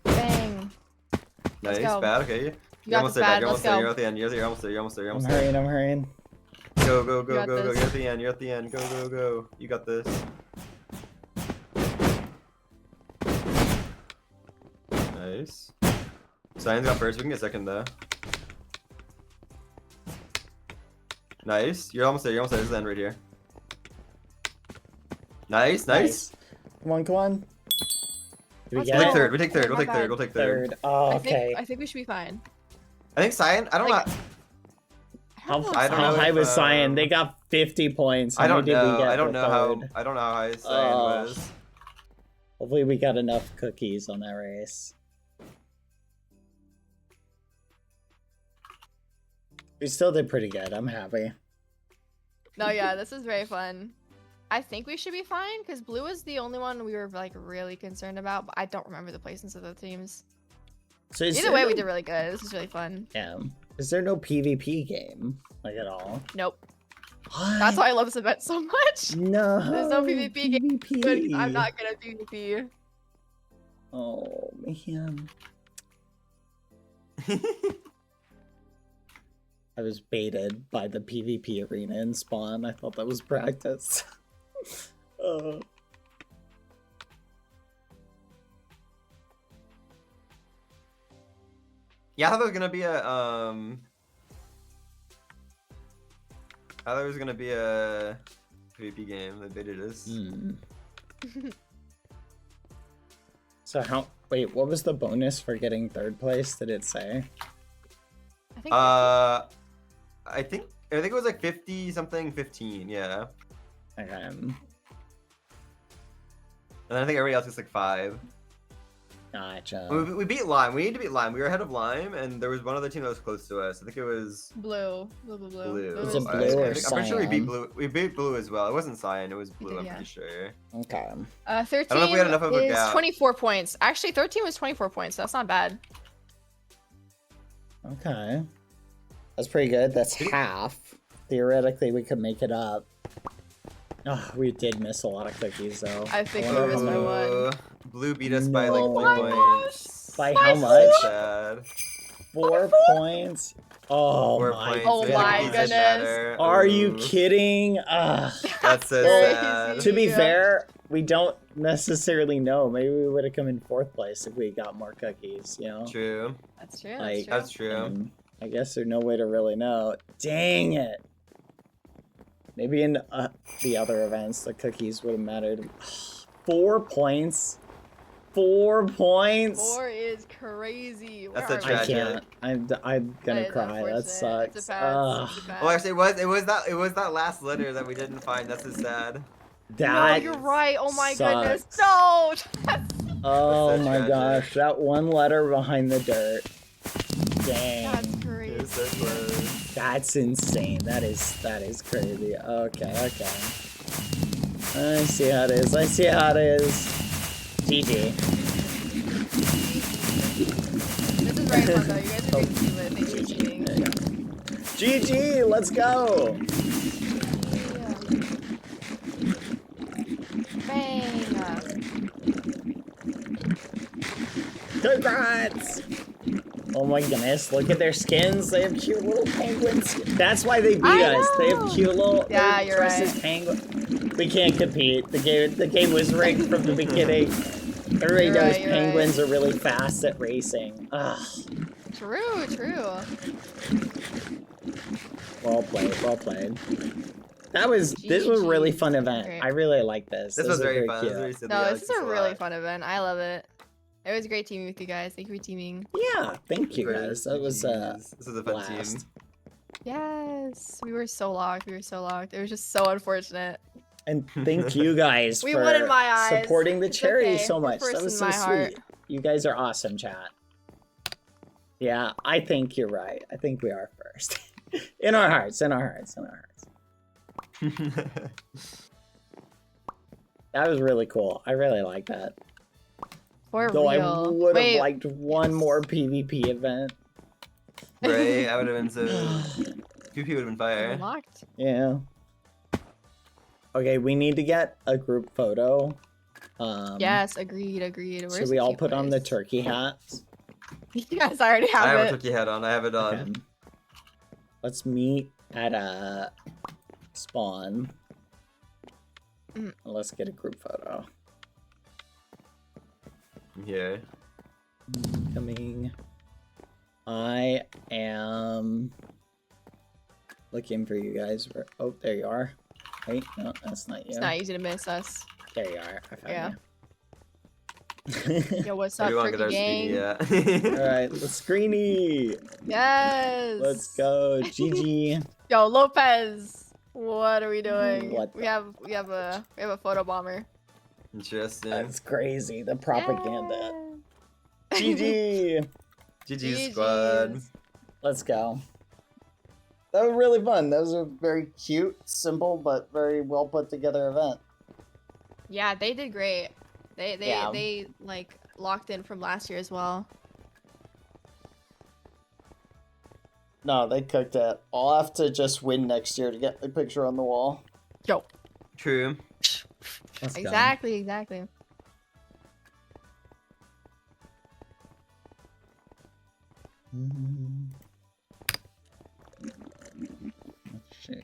Bang. Nice. Go. Bad. Okay. You got this, bad. You're Let's almost there. go. You're at the end. You're almost there. I'm hurrying. Go. You got You're this. at the end. Go. You got this. Nice. Cyan's got first. We can get second though. Nice. You're almost there. This is the end right here. Nice. Come on. Do we Let's get go. it? We'll take third. We'll take third. Third. Oh, okay. I think we should be fine. I think Cyan. I don't know. How I don't know high if, was Cyan? They got 50 points. I don't How many did we know. get I don't for know how. third? I don't know how high Cyan was. Hopefully we got enough cookies on that race. We still did pretty good. I'm happy. No, yeah, this is very fun. I think we should be fine because blue is the only one we were like really concerned about, but I don't remember the placements of the teams. So Either way, we did really good. This is really fun. Yeah. Is there no PvP game like at all? Nope. What? That's why I love this event so much. No. There's no PvP game. Good. I'm not good at PvP. Oh man. I was baited by the PvP arena in spawn. I thought that was practice. Yeah, I thought there was gonna be a PvP game. They baited us. So wait, what was the bonus for getting third place? Did it say? I think it was like 50 something 15. Yeah. Okay. And then I think everybody else gets like 5. Gotcha. We beat Lime. We need to beat Lime. We were ahead of Lime, and there was one other team that was close to us. I think it was Blue. Was it was blue or I'm pretty sure we beat Cyan? Blue. We beat Blue as well. It wasn't Cyan. It was Blue. did, I'm yeah. pretty sure. Okay. 13 I don't know if we had enough of a is gap. 24 points. Actually, 13 was 24 points. That's not bad. Okay. That's pretty good. That's half. Theoretically, we could make it up. Oh, we did miss a lot of cookies, though. I think we missed by one. Blue beat us by like No. 3 points. By how much? Sad. 4 points? Oh 4 my points. Oh We had my cookies that goodness. matter. Are you Ooh. kidding? Ugh. That's so Crazy. sad. To be Yeah. fair, we don't necessarily know. Maybe we would have come in 4th place if we got more cookies, you know? True. That's true. Like, That's true. And I guess there's no way to really know. Dang it. Maybe in the other events, the cookies would have mattered. 4 points? 4 points? 4 is crazy. That's Where a are we? I tragic. can't. I'm gonna That is cry. That unfortunate. It's sucks. a pass. It's a pass. Oh, actually, it was that last letter that we didn't find. That's so sad. No, That you're right. Oh my sucks. goodness. No. Oh That's so my tragic. gosh, that one letter behind the dirt. Dang. That's It crazy. was so close. That's insane. That is crazy. Okay. I see how it is. GG. This is very fun though. You guys are great team, but thanks for cheating. GG, let's go. Bang. Congrats! Oh my goodness, look at their skins. They have cute little penguins. That's why they beat us. They have cute little You're right. penguin. We can't compete. The game was rigged from the beginning. Everybody knows penguins are really fast at racing. Ugh. True. Well played. This was a really fun event. Great. I really like this. This was very fun. cute. This was very silly. No, I this liked is a really lot. fun event. I love it. It was great teaming with you guys. Thank you for teaming. Yeah, thank you guys. That was This was a fun blast. team. Yes, we were so locked. It was just so unfortunate. And thank you guys We for won in my eyes. supporting the It's charity okay. so We're much. first That was in so my sweet. heart. You guys are awesome, chat. Yeah, I think you're right. I think we are first. In our hearts. That was really cool. I really like that. For Though I real. would have Wait, liked one more PvP event. Right? I would have been so. PvP would have been fire. locked. Yeah. Okay, we need to get a group photo. Yes, agreed. Where's Should we all cute put on the boys? turkey hats? Yes, I already I have have a it. turkey hat on. I have it on. Okay. Let's meet at spawn. Mm. Let's get a group photo. Here. Coming. I am looking for you guys. Oh, there you are. Wait, no, that's not you. It's not easy to miss us. There you are. I found Yeah. you. Yo, what's up, Everyone get turkey our gang? speedy, yeah. Alright, let's screeny. Yes. Let's go. GG. Yo, Lopez. What are we doing? What we have a photo bomber. Interesting. That's crazy. The propaganda. Yeah. GG. GG squad. Let's go. That was really fun. That was a very cute, simple, but very well put together event. Yeah, they did great. Yeah. They like locked in from last year as well. No, they cooked it. I'll have to just win next year to get the picture on the wall. Yo. True. Let's go. Exactly. Let's see.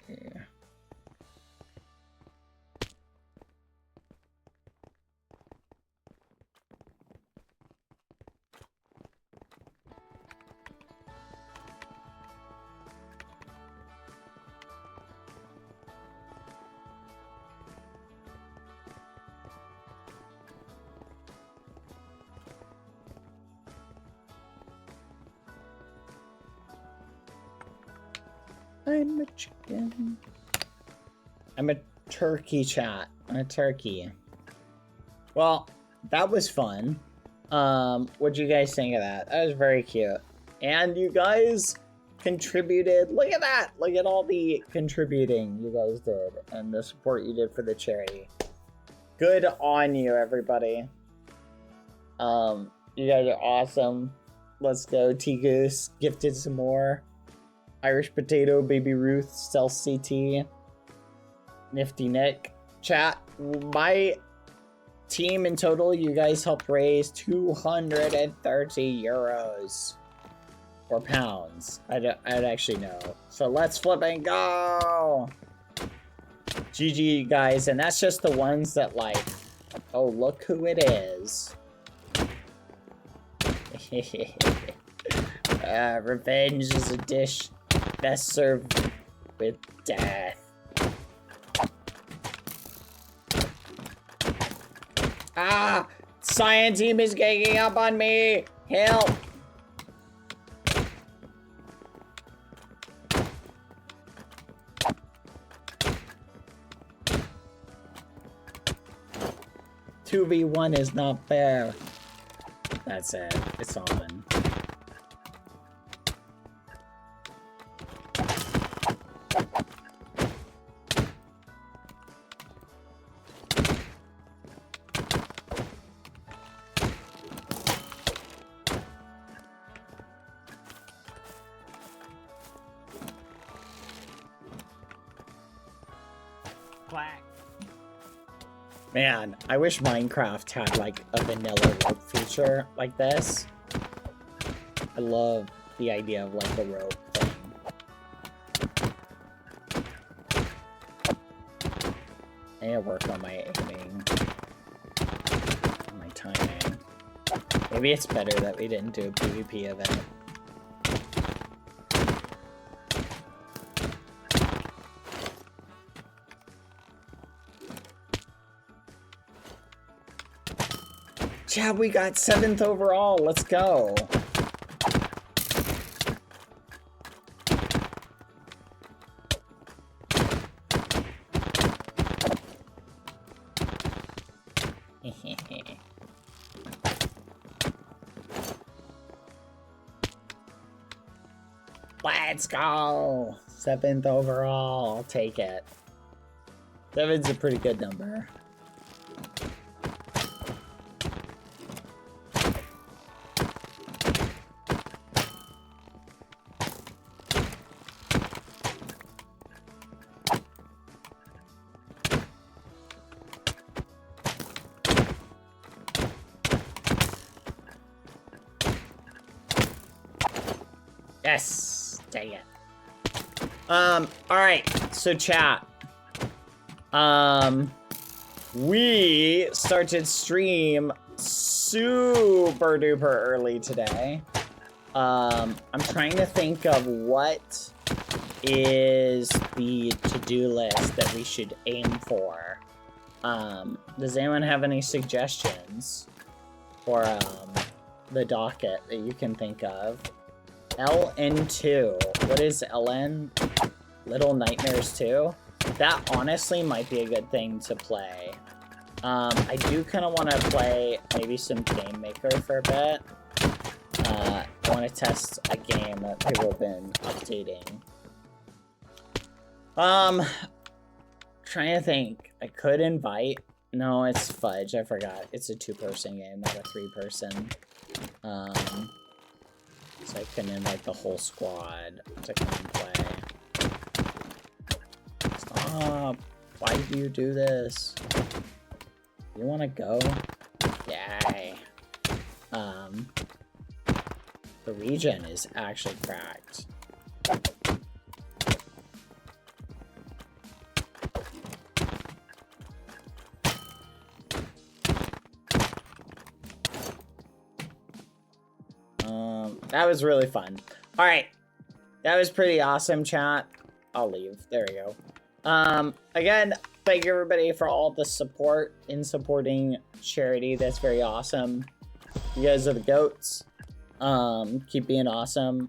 I'm a chicken. I'm a turkey, chat. I'm a turkey. Well, that was fun. What'd you guys think of that? That was very cute. And you guys contributed. Look at that. Look at all the contributing you guys did and the support you did for the charity. Good on you, everybody. You guys are awesome. Let's go. T-Goose gifted some more. Irish Potato, Baby Ruth, Stealth CT, Nifty Nick. Chat, my team in total, you guys helped raise 230 euros. Or pounds. I'd actually know. So let's flip and go! GG, guys. And that's just the ones that, like, oh, look who it is. Revenge is a dish best served with death. Ah! Science team is ganging up on me! Help! Two v one is not fair. That's it. It's on. Quack. Man, I wish Minecraft had like a vanilla rope feature like this. I love the idea of like the rope thing. I need to work on my aiming, my timing. Maybe it's better that we didn't do a PvP event. Yeah, we got 7th overall. Let's go. Let's go. 7th overall. I'll take it. 7's a pretty good number. Yes, dang it. Alright, so chat. We started stream super duper early today. I'm trying to think of what is the to-do list that we should aim for. Does anyone have any suggestions for, the docket that you can think of? LN2. What is LN? Little Nightmares 2? That honestly might be a good thing to play. I do kind of want to play maybe some Game Maker for a bit. I want to test a game that people have been updating. Trying to think. I could invite. No, it's Fudge. I forgot. It's a 2-person game, not a 3-person. So I couldn't invite the whole squad to come and play. Stop! Why do you do this? You want to go? Yay! The regen is actually cracked. That was really fun. All right, that was pretty awesome, chat. I'll leave. There we go. Again, thank you everybody for all the support in supporting charity. That's very awesome. You guys are the goats. Keep being awesome.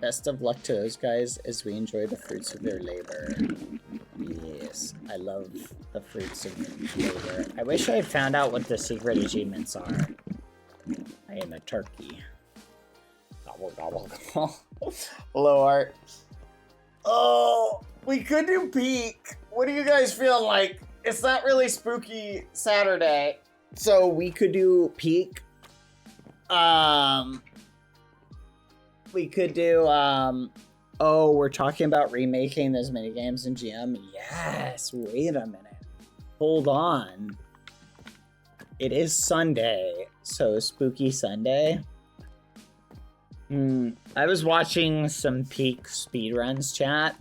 Best of luck to those guys as we enjoy the fruits of their labor. Yes, I love the fruits of labor. I wish I found out what the secret achievements are. I am a turkey. Gobble, gobble, gobble. Hello, Art. Oh, we could do peak. What do you guys feel like? It's not really spooky Saturday, so we could do peak. We could do, oh, we're talking about remaking those minigames in GM? Yes, wait a minute. Hold on. It is Sunday, so Spooky Sunday. I was watching some Peak speedruns, chat.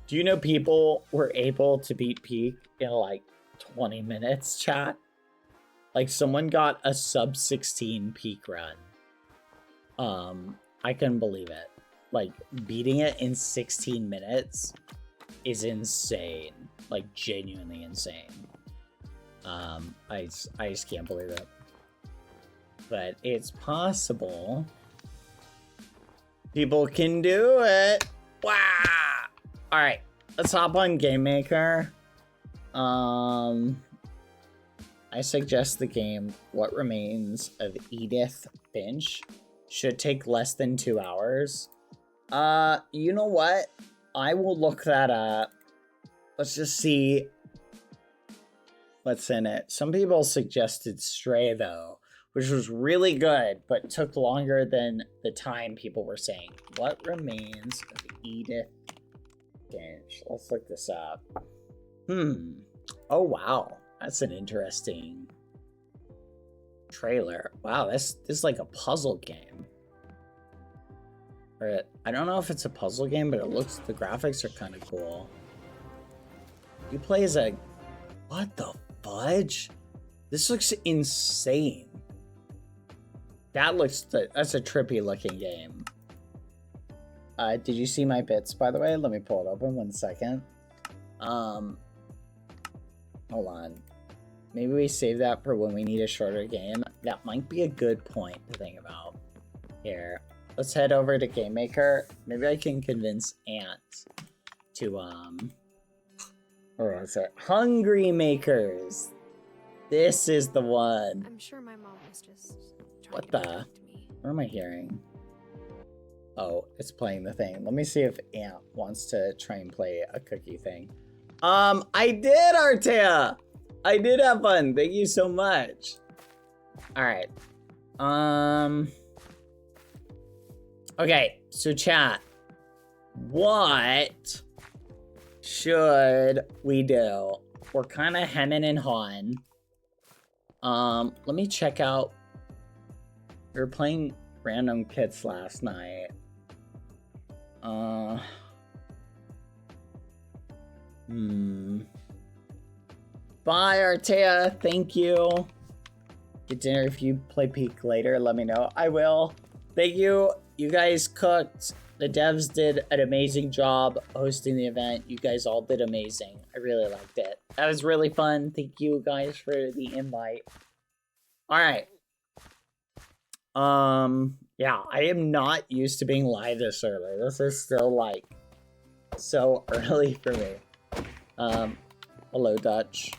Do you know people were able to beat Peak in like 20 minutes, chat? Like someone got a sub 16 Peak run. I couldn't believe it. Like beating it in 16 minutes is insane. Like genuinely insane. I just can't believe it. But it's possible. People can do it. Wow. Alright, let's hop on Game Maker. I suggest the game What Remains of Edith Finch should take less than 2 hours. You know what? I will look that up. Let's just see what's in it. Some people suggested Stray, though, which was really good, but took longer than the time people were saying. What Remains of Edith Finch? Let's look this up. Oh, wow. That's an interesting trailer. Wow, this is like a puzzle game. Or I don't know if it's a puzzle game, but the graphics are kind of cool. You play as a... What the fudge? This looks insane. That's a trippy looking game. Did you see my bits, by the way? Let me pull it open 1 second. Hold on. Maybe we save that for when we need a shorter game. That might be a good point to think about. Here, let's head over to Game Maker. Maybe I can convince Ant to, or was it? Hungry Makers. This is the one. I'm sure my mom was just What the? What am I hearing? Oh, it's playing the thing. Let me see if Ant wants to try and play a cookie thing. I did, Artea! I did have fun. Thank you so much. Alright. Okay, so chat. What should we do? We're kind of hemming and hawing. Let me check out. We were playing random kits last night. Bye, Artea. Thank you. Get dinner if you play Peak later. Let me know. I will. Thank you. You guys cooked. The devs did an amazing job hosting the event. You guys all did amazing. I really liked it. That was really fun. Thank you guys for the invite. All right. Yeah, I am not used to being live this early. This is still like so early for me. Hello, Dutch.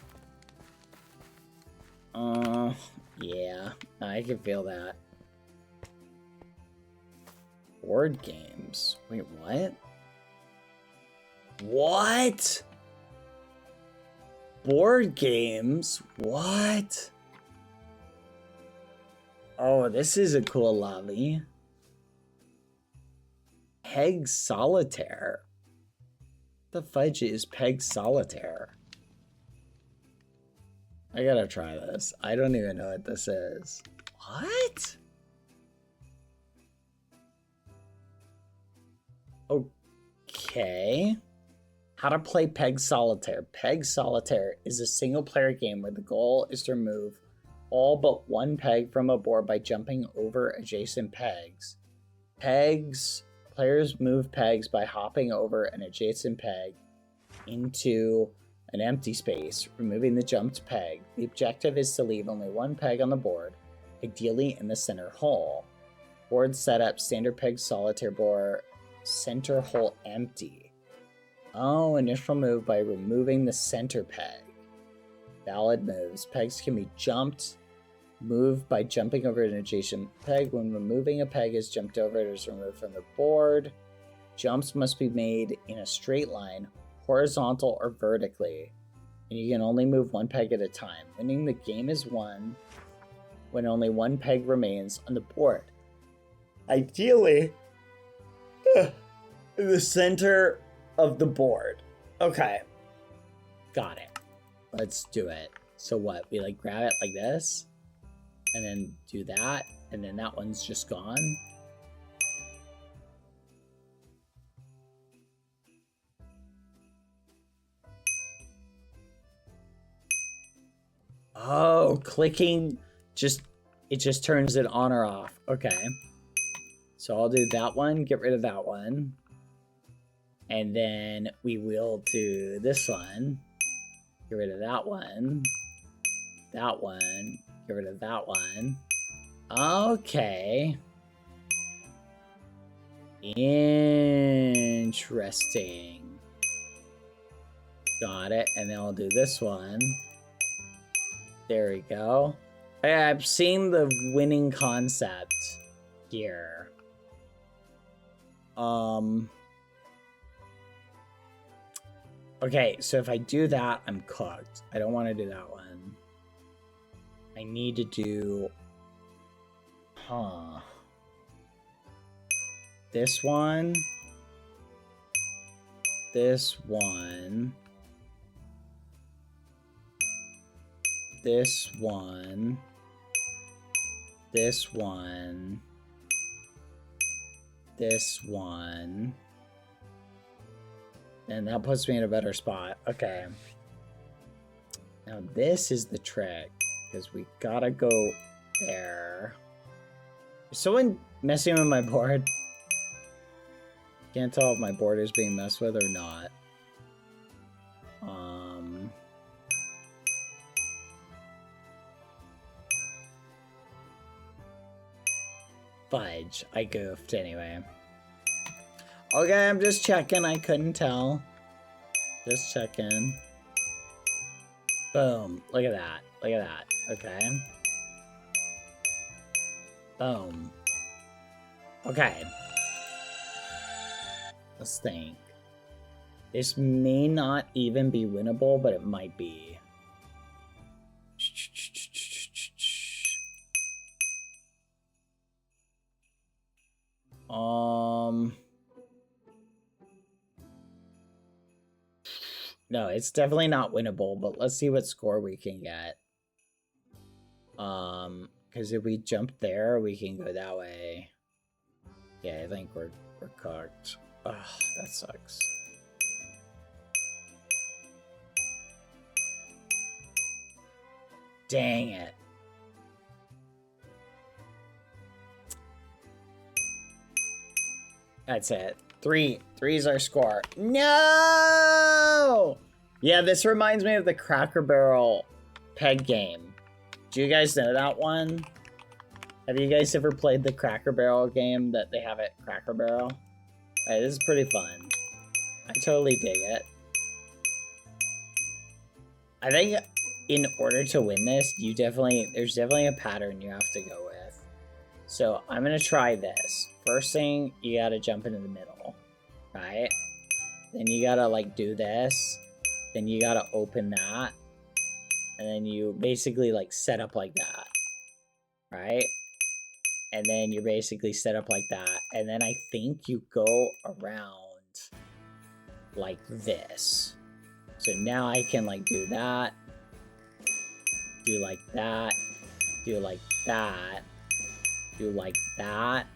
Yeah, I can feel that. Board games. Wait, what? What? Board games? What? Oh, this is a cool lobby. Peg Solitaire. The fudge is Peg Solitaire? I gotta try this. I don't even know what this is. What? Okay. How to play Peg Solitaire. Peg Solitaire is a single player game where the goal is to remove all but one peg from a board by jumping over adjacent pegs. Players move pegs by hopping over an adjacent peg into an empty space, removing the jumped peg. The objective is to leave only one peg on the board, ideally in the center hole. Board setup, standard Peg Solitaire board, center hole empty. Oh, initial move by removing the center peg. Valid moves. Pegs can be moved by jumping over an adjacent peg. When removing a peg is jumped over, it is removed from the board. Jumps must be made in a straight line, horizontal or vertically, and you can only move one peg at a time. Winning the game is won when only one peg remains on the board. Ideally, in the center of the board. Okay. Got it. Let's do it. So what? We like grab it like this, and then do that, and then that one's just gone. Oh, clicking it just turns it on or off. Okay. So I'll do that one, get rid of that one. And then we will do this one. Get rid of that one. That one. Get rid of that one. Okay. Interesting. Got it. And then I'll do this one. There we go. I've seen the winning concept here. Okay, so if I do that, I'm cooked. I don't want to do that one. I need to do... This one. This one. this one, this one, this one, and that puts me in a better spot. Okay. Now this is the trick, because we gotta go there. Is someone messing with my board? Can't tell if my board is being messed with or not. Fudge. I goofed anyway. Okay, I'm just checking. I couldn't tell. Just checking. Boom. Look at that. Look at that. Okay. Boom. Okay. Let's think. This may not even be winnable, but it might be. No, it's definitely not winnable, but let's see what score we can get. Because if we jump there, we can go that way. Yeah, I think we're cooked. Ugh, that sucks. Dang it. That's it. 3 is our score. No! Yeah, this reminds me of the Cracker Barrel peg game. Do you guys know that one? Have you guys ever played the Cracker Barrel game that they have at Cracker Barrel? Alright, this is pretty fun. I totally dig it. I think in order to win this, there's definitely a pattern you have to go with. So I'm gonna try this. First thing, you gotta jump into the middle, right? Then you gotta like do this. Then you gotta open that. And then you basically like set up like that, right? And then you're basically set up like that. And then I think you go around like this. So now I can like do that, do like that, do like that, do like that,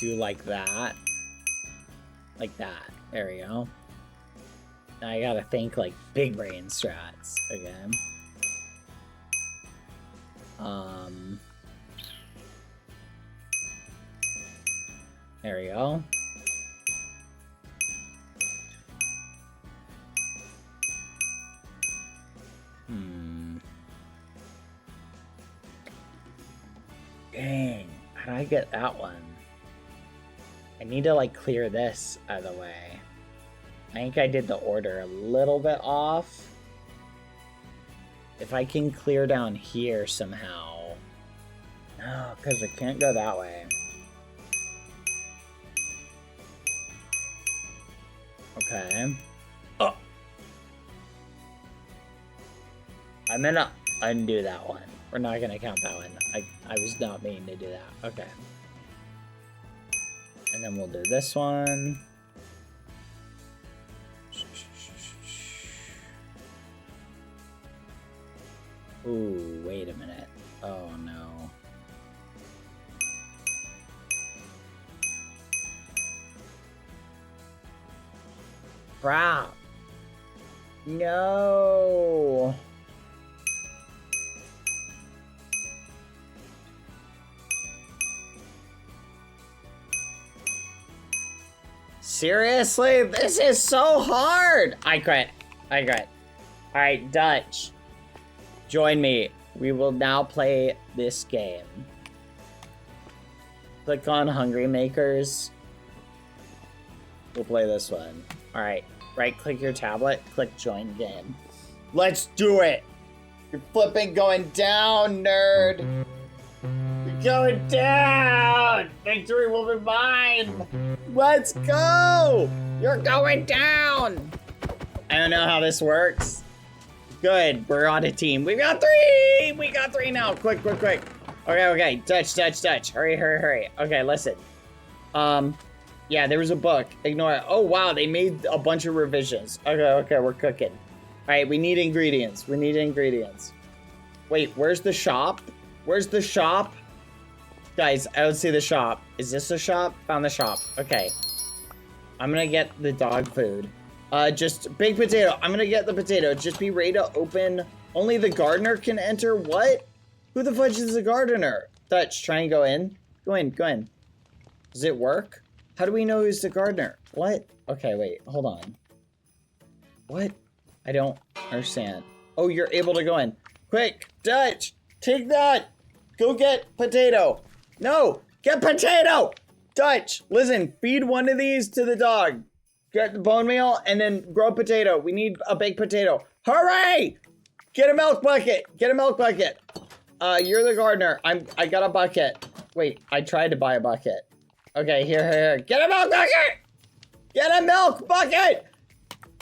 do like that, like that. There we go. Now I gotta think like big brain strats again. There we go. Dang, how did I get that one? I need to like clear this out of the way. I think I did the order a little bit off. If I can clear down here somehow. No, because I can't go that way. Okay. Oh! I'm gonna undo that one. We're not gonna count that one. I was not meaning to do that. Okay. And then we'll do this one. Ooh, wait a minute. Oh no. Crap. No. Seriously? This is so hard! I quit. Alright, Dutch. Join me. We will now play this game. Click on Hungry Makers. We'll play this one. Alright, right-click your tablet, click Join Game. Let's do it! You're flipping going down, nerd! You're going down! Victory will be mine! Let's go! You're going down! I don't know how this works. Good, we're on a team. We got 3! We got 3 now. Quick. Okay. Dutch. Hurry. Okay, listen. Yeah, there was a book. Ignore it. Oh, wow, they made a bunch of revisions. Okay, we're cooking. right, we need ingredients. We need ingredients. Wait, where's the shop? Where's the shop? Guys, I don't see the shop. Is this the shop? Found the shop. Okay. I'm gonna get the dog food. Just baked potato. I'm gonna get the potato. Just be ready to open. Only the gardener can enter? What? Who the fudge is the gardener? Dutch, try and go in. Go in, go in. Does it work? How do we know who's the gardener? What? Okay, wait, hold on. What? I don't understand. Oh, you're able to go in. Quick, Dutch, take that. Go get potato. No, get potato. Dutch, listen, feed one of these to the dog. Get the bone meal and then grow potato. We need a baked potato. Hooray! Get a milk bucket. Get a milk bucket. You're the gardener. I got a bucket. Wait, I tried to buy a bucket. Okay, here. Get a milk bucket! Get a milk bucket!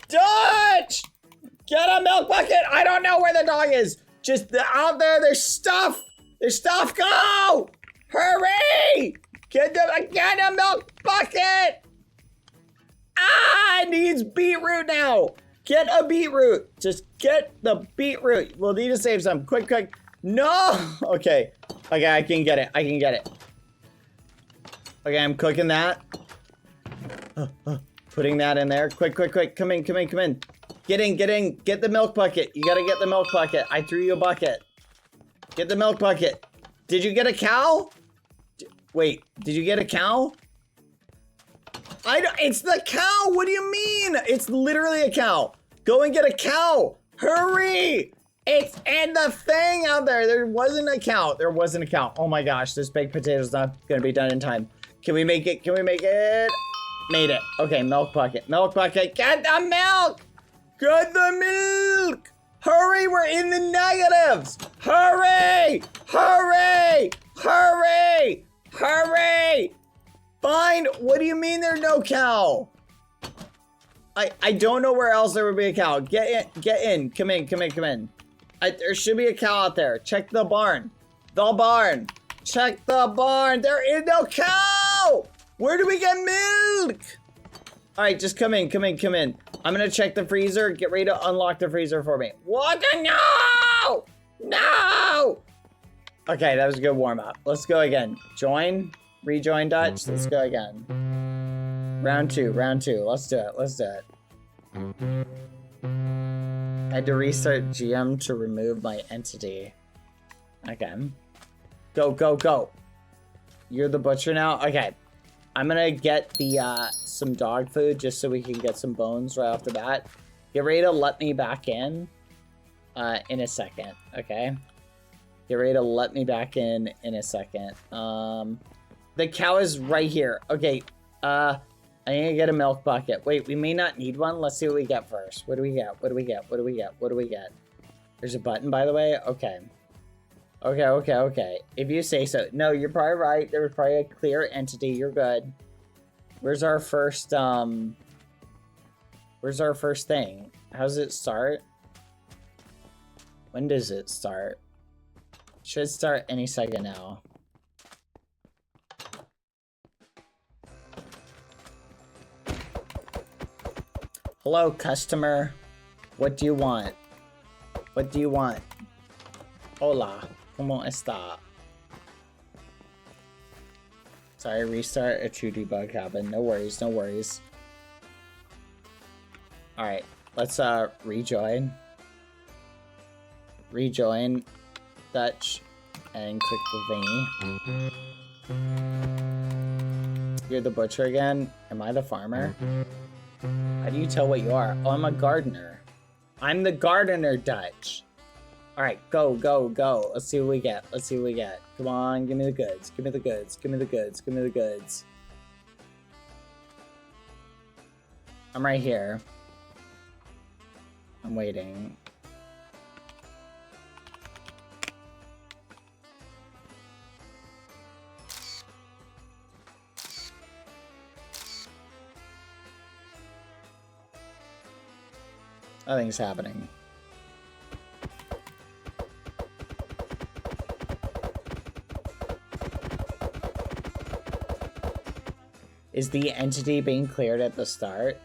Dutch! Get a milk bucket! I don't know where the dog is. Just out there, there's stuff. There's stuff, go! Hurry! Get a milk bucket! Ah, it needs beetroot now. Get a beetroot. Just get the beetroot. We'll need to save some. Quick. No! Okay, I can get it. Okay, I'm cooking that. Putting that in there. Quick. Come in. Get in. Get the milk bucket. You gotta get the milk bucket. I threw you a bucket. Get the milk bucket. Did you get a cow? Wait, did you get a cow? It's the cow. What do you mean? It's literally a cow. Go and get a cow. Hurry. It's in the thing out there. There wasn't a cow. Oh my gosh, this baked potato's not gonna be done in time. Can we make it? Made it. Okay, milk bucket. Get the milk. Get the milk. Hurry, we're in the negatives. Hurry. Fine. What do you mean there's no cow? I don't know where else there would be a cow. Get in. Come in. There should be a cow out there. Check the barn. Check the barn. There is no cow. Where do we get milk? All right, just come in. I'm gonna check the freezer. Get ready to unlock the freezer for me. What? No. Okay, that was a good warm up. Let's go again. Rejoin Dutch. Let's go again. Round two. Let's do it. I had to restart GM to remove my entity. Okay. Go. You're the butcher now? Okay. I'm gonna get the some dog food just so we can get some bones right off the bat. Get ready to let me back in a second, okay? Get ready to let me back in a second. The cow is right here. Okay, I need to get a milk bucket. Wait, we may not need one. Let's see what we get first. What do we get? There's a button, by the way. Okay. If you say so. No, you're probably right. There was probably a clear entity. You're good. Where's our first thing? How does it start? When does it start? Should start any second now. Hello, customer. What do you want? Hola. ¿Cómo está? Sorry, restart a true debug happened. No worries. Alright, let's rejoin. Rejoin Dutch and click the thingy. You're the butcher again? Am I the farmer? How do you tell what you are? Oh, I'm a gardener. I'm the gardener, Dutch. All right, go. Let's see what we get. Come on, give me the goods. I'm right here. I'm waiting. Nothing's happening. Is the entity being cleared at the start?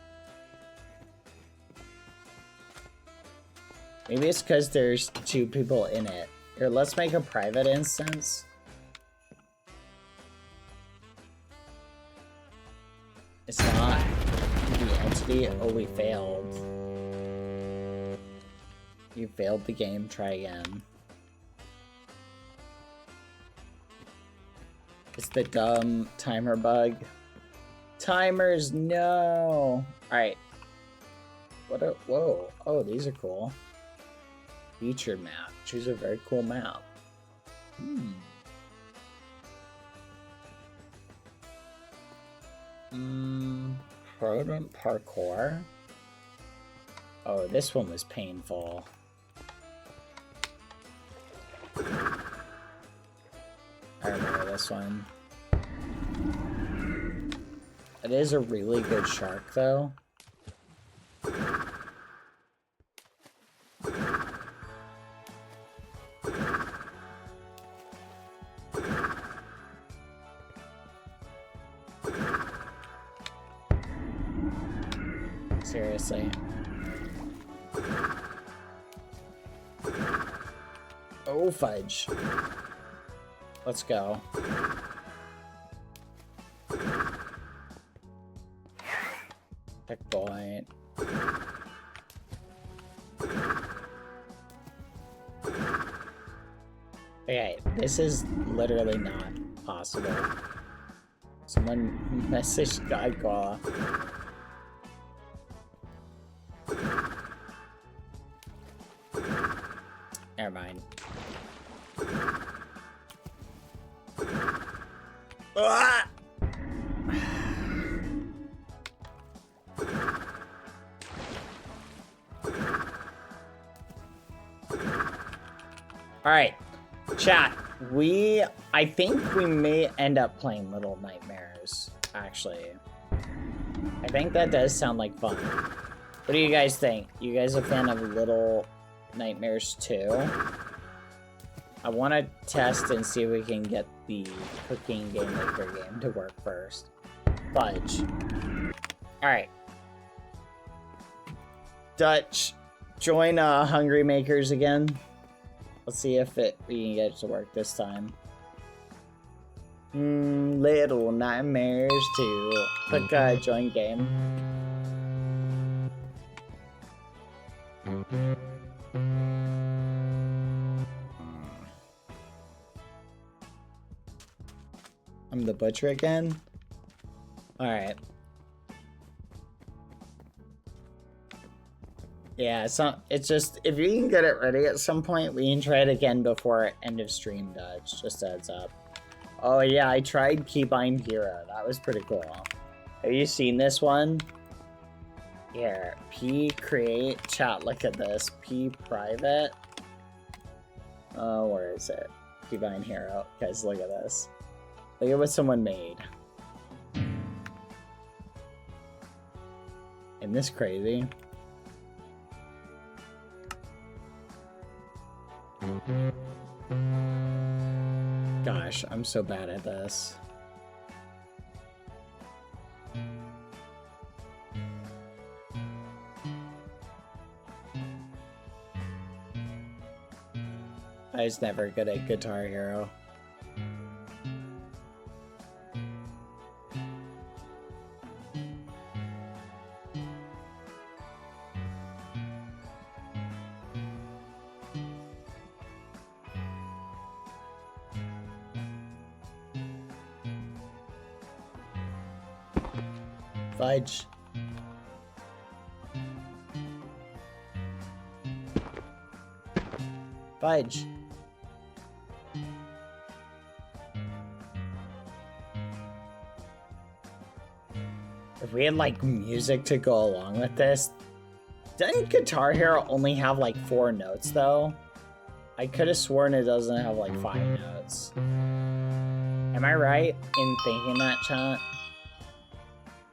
Maybe it's because there's 2 people in it. Here, let's make a private instance. It's not the entity. Oh, we failed. You failed the game. Try again. It's the dumb timer bug. Timers, no. Alright. Whoa. Oh, these are cool. Featured map. Choose a very cool map. Rodent parkour. Oh, this one was painful. I remember this one. It is a really good shark, though. Seriously. Oh, fudge. Let's go. Checkpoint. Okay, this is literally not possible. Someone messaged Gaigwa. Never mind. Ah! Alright, chat. I think we may end up playing Little Nightmares, actually. I think that does sound like fun. What do you guys think? You guys a fan of Little Nightmares 2? I want to test and see if we can get the cooking game maker game to work first. Fudge. Alright. Dutch, join Hungry Makers again. Let's see if we can get it to work this time. Little Nightmares 2. Click join game. I'm the butcher again? Alright. Yeah, it's just, if you can get it ready at some point, we can try it again before end of stream, Dutch. Just a heads up. Oh yeah, I tried Keybind Hero. That was pretty cool. Have you seen this one? Here, P create, chat, look at this. P private. Oh, where is it? Keybind Hero. Guys, look at this. Look at what someone made. Isn't this crazy? Gosh, I'm so bad at this. I was never good at Guitar Hero. Fudge. Fudge. If we had like music to go along with this, doesn't Guitar Hero only have like 4 notes though? I could have sworn it doesn't have like 5 notes. Am I right in thinking that, chat?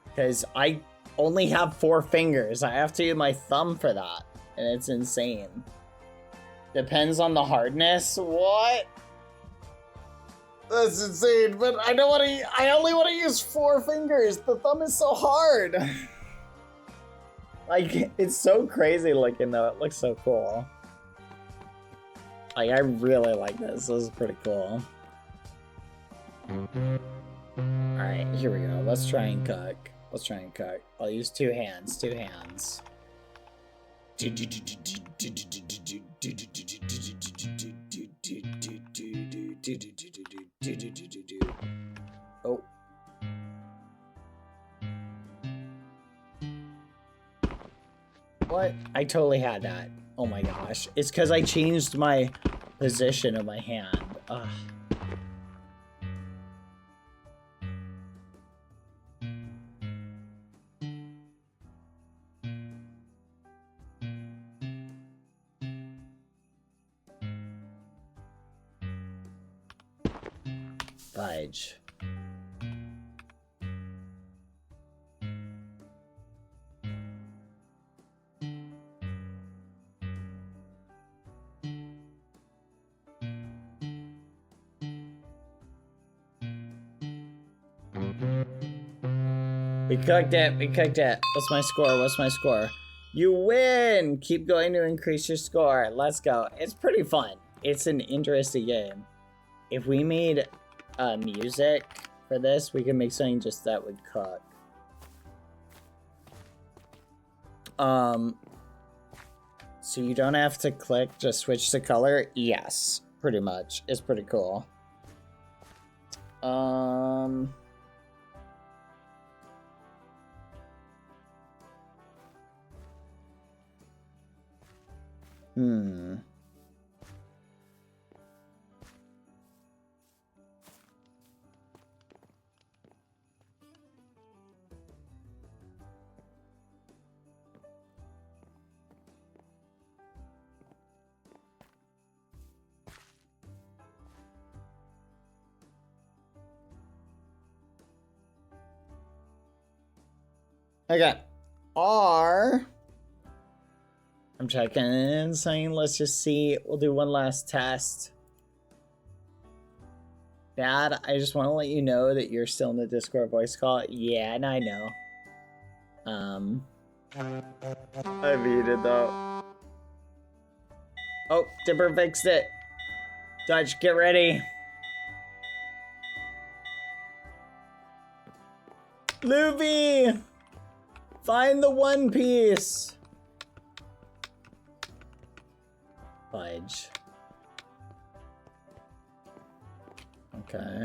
Because I only have 4 fingers. I have to use my thumb for that. And it's insane. Depends on the hardness. What? That's insane. But I don't want to. I only want to use 4 fingers. The thumb is so hard. Like, it's so crazy looking though. It looks so cool. Like, I really like this. This is pretty cool. Alright, here we go. Let's try and cook. Let's try and cook. I'll use two hands. Two hands. Oh. What? I totally had that. Oh my gosh. It's because I changed my position of my hand. Ugh. Fudge. We cooked it. We cooked it. What's my score? What's my score? You win! Keep going to increase your score. Let's go. It's pretty fun. It's an interesting game. If we made music for this, we can make something just that would cook. So you don't have to click, just switch the color? Yes, pretty much. It's pretty cool. Okay. I'm checking in something. Let's just see. We'll do one last test. Dad, I just want to let you know that you're still in the Discord voice call. Yeah, and I know. I muted though. Oh, Dipper fixed it. Dutch, get ready. Luffy! Find the One Piece! Fudge. Okay.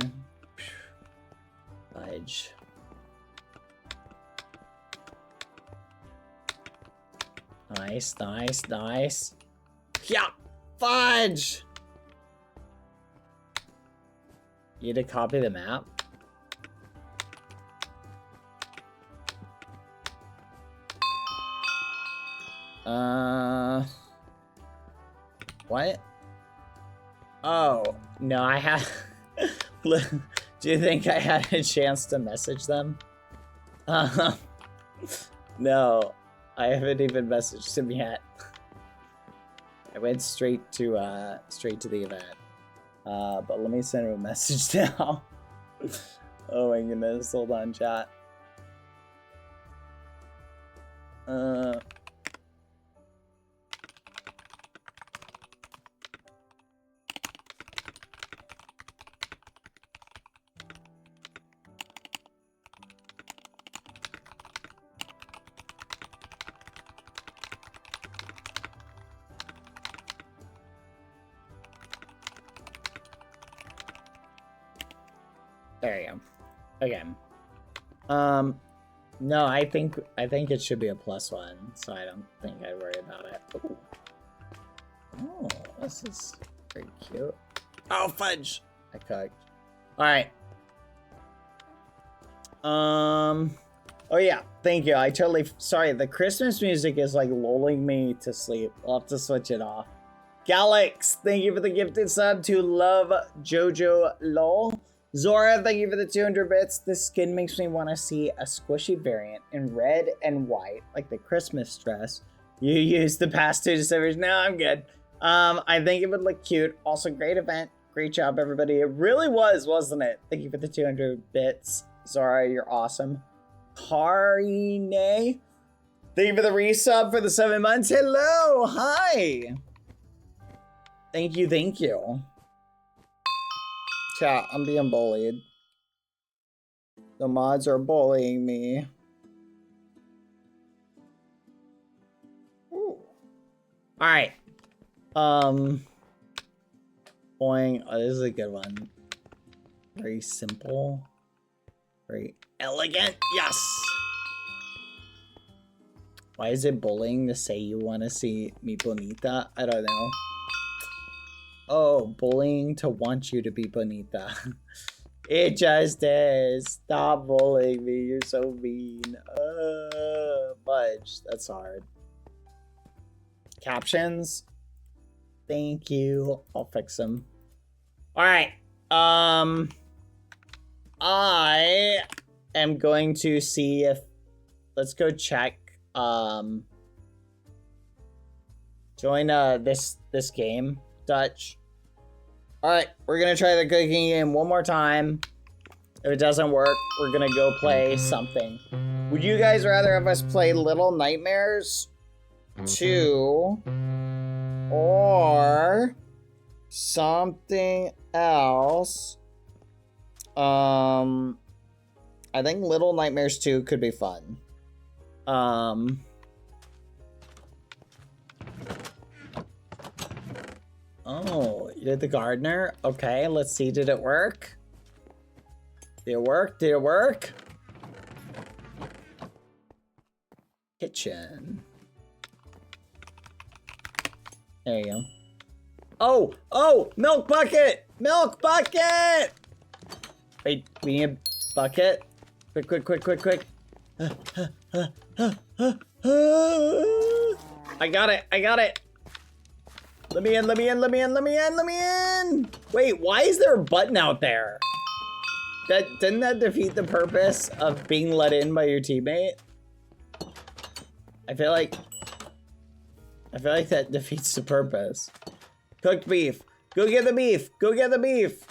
Fudge. Nice, nice, nice. Yeah! Fudge! You need to copy the map? What? Oh, no, I have... Do you think I had a chance to message them? No, I haven't even messaged him yet. I went straight to the event. But let me send him a message now. Oh my goodness, hold on, chat. There you go. Okay. No, I think it should be a +1, so I don't think I'd worry about it. Ooh. Oh, this is pretty cute. Oh, fudge! I cooked. Alright. Oh yeah, thank you. I totally... Sorry, the Christmas music is like lulling me to sleep. I'll have to switch it off. Galax, thank you for the gifted sub to Love Jojo LOL. Zora, thank you for the 200 bits. This skin makes me want to see a squishy variant in red and white, like the Christmas dress you used the past 2 Decembers. No, I'm good. I think it would look cute. Also, great event. Great job, everybody. It really was, wasn't it? Thank you for the 200 bits. Zora, you're awesome. Karine, thank you for the resub for the 7 months. Hello, hi. Thank you, thank you. Chat, I'm being bullied. The mods are bullying me. Ooh. Alright. Boing. Oh, this is a good one. Very simple. Very elegant. Yes! Why is it bullying to say you want to see mi bonita? I don't know. Oh, bullying to want you to be bonita. It just is. Stop bullying me. You're so mean. Fudge. That's hard. Captions. Thank you. I'll fix them. Alright. I am going to see if... Let's go check. Join this game, Dutch. Alright, we're gonna try the cooking game one more time. If it doesn't work, we're gonna go play something. Would you guys rather have us play Little Nightmares 2 or something else? I think Little Nightmares 2 could be fun. Oh, you did the gardener? Okay, let's see. Did it work? Did it work? Did it work? Kitchen. There you go. Oh! Oh! Milk bucket! Milk bucket! Wait, we need a bucket. Quick, quick, quick, quick, quick. I got it. I got it. Let me in, let me in, let me in, let me in, let me in! Wait, why is there a button out there? Didn't that defeat the purpose of being let in by your teammate? I feel like that defeats the purpose. Cooked beef. Go get the beef. Go get the beef.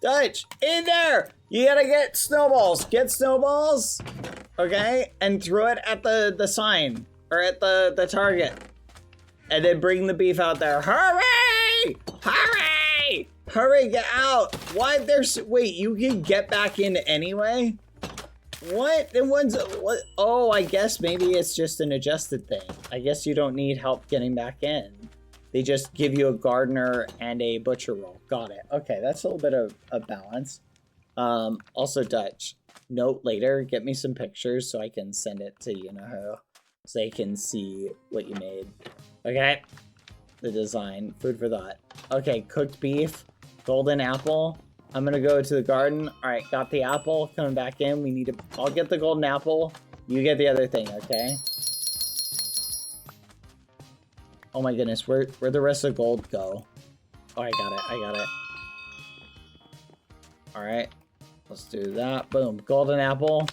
Dutch, in there! You gotta get snowballs. Get snowballs. Okay? And throw it at the sign. Or at the target. And then bring the beef out there. Hurry! Hurry! Hurry, get out! What? Wait, you can get back in anyway? What? What? Oh, I guess maybe it's just an adjusted thing. I guess you don't need help getting back in. They just give you a gardener and a butcher roll. Got it. Okay, that's a little bit of a balance. Also Dutch. Note later, get me some pictures so I can send it to you know who. So they can see what you made. Okay, the design, food for thought. Okay, cooked beef, golden apple. I'm gonna go to the garden. All right, got the apple, coming back in. We need to, I'll get the golden apple. You get the other thing, okay? Oh my goodness, where'd the rest of the gold go? Oh, I got it, I got it. All right, let's do that. Boom, golden apple.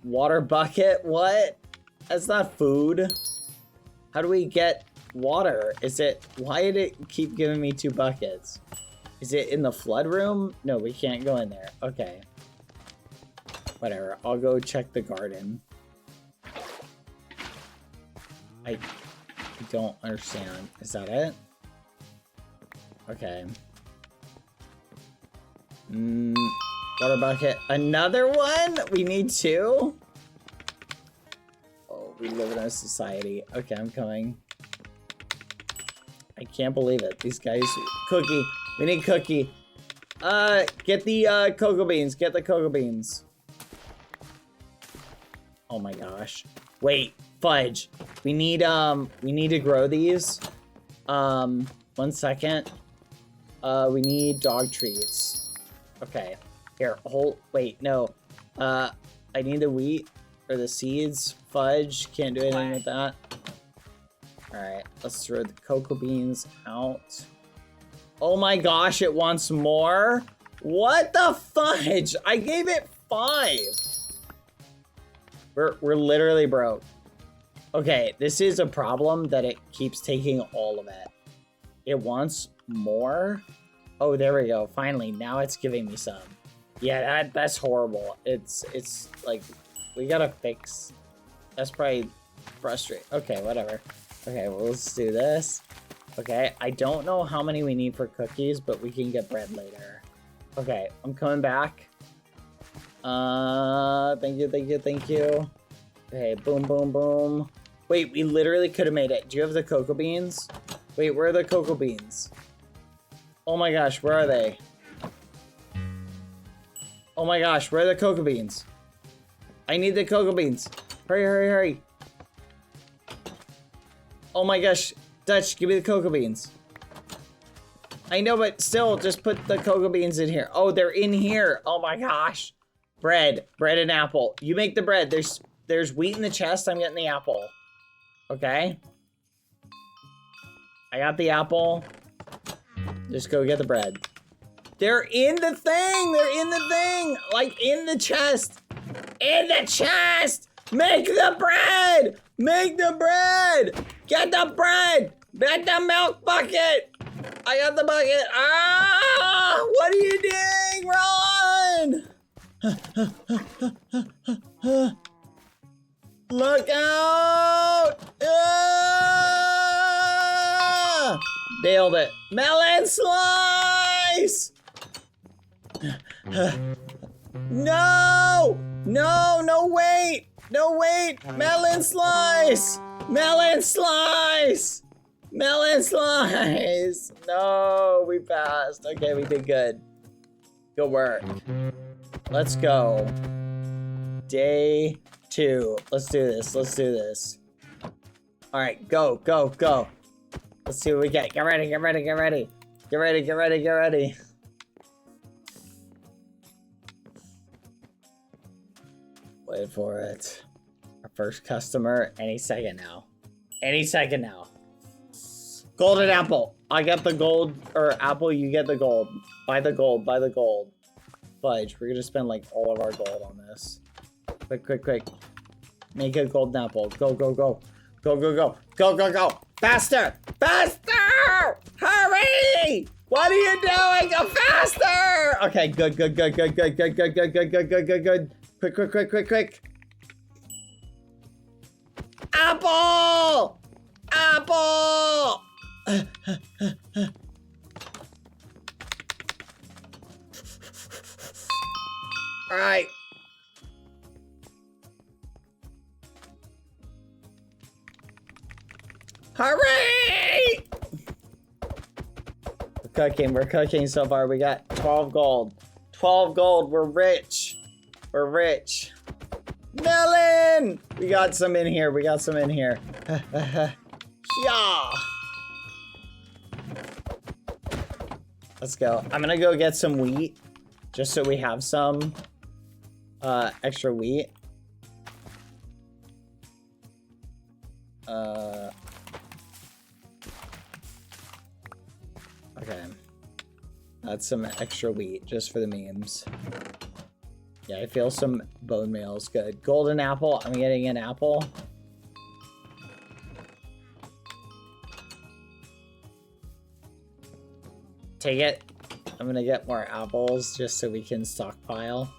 Water bucket, what? That's not food. How do we get water? Why did it keep giving me 2 buckets? Is it in the flood room? No, we can't go in there. Okay. Whatever, I'll go check the garden. I don't understand. Is that it? Okay. Water bucket. Another one? We need 2? Oh, we live in a society. Okay, I'm coming. I can't believe it. These guys... Cookie. We need cookie. Get the cocoa beans. Get the cocoa beans. Oh my gosh. Wait, fudge. We need to grow these. 1 second. We need dog treats. Okay. Here, wait, no. I need the wheat or the seeds. Fudge, can't do anything with that. Alright, let's throw the cocoa beans out. Oh my gosh, it wants more? What the fudge? I gave it 5. We're literally broke. Okay, this is a problem that it keeps taking all of it. It wants more? Oh, there we go. Finally, now it's giving me some. Yeah, that's horrible. It's like, we gotta fix. That's probably frustrating. Okay, whatever. Okay, well, let's do this. Okay, I don't know how many we need for cookies, but we can get bread later. Okay, I'm coming back. Thank you, thank you, thank you. Okay, boom, boom, boom. Wait, we literally could have made it. Do you have the cocoa beans? Wait, where are the cocoa beans? Oh my gosh, where are they? Oh my gosh, where are the cocoa beans? I need the cocoa beans. Hurry, hurry, hurry. Oh my gosh, Dutch, give me the cocoa beans. I know, but still, just put the cocoa beans in here. Oh, they're in here. Oh my gosh. Bread and apple. You make the bread. There's wheat in the chest. I'm getting the apple. Okay. I got the apple. Just go get the bread. They're in the thing. They're in the thing. Like in the chest. In the chest. Make the bread. Make the bread. Get the bread. Get the milk bucket. I got the bucket. Ah! What are you doing? Run! Look out! Ah! Nailed it. Melon slice! No! No, no, wait! No, wait! Melon slice! Melon slice! Melon slice! No, we passed. Okay, we did good. Good work. Let's go. Day 2. Let's do this. Let's do this. All right, go, go, go. Let's see what we get. Get ready, get ready, get ready. Get ready, get ready, get ready. Wait for it. Our first customer any second now. Any second now. Golden apple. I got the gold, or apple, you get the gold. Buy the gold, buy the gold. Fudge, we're gonna spend like all of our gold on this. Quick, quick, quick. Make a golden apple. Go, go, go. Go, go, go. Go, go, go. Faster! Faster! Hurry! What are you doing? Go faster! Okay, good, good, good, good, good, good, good, good, good, good, good, good, good. Quick, quick, quick, quick, quick. Apple! Apple! All right. Hurry! We're cooking so far. We got 12 gold. 12 gold, we're rich. We're rich. Melon! We got some in here, we got some in here. Yeah. Let's go. I'm gonna go get some wheat, just so we have some extra wheat. Okay. That's some extra wheat, just for the memes. Yeah, I feel some bone meal is good. Golden apple, I'm getting an apple. Take it. I'm gonna get more apples just so we can stockpile.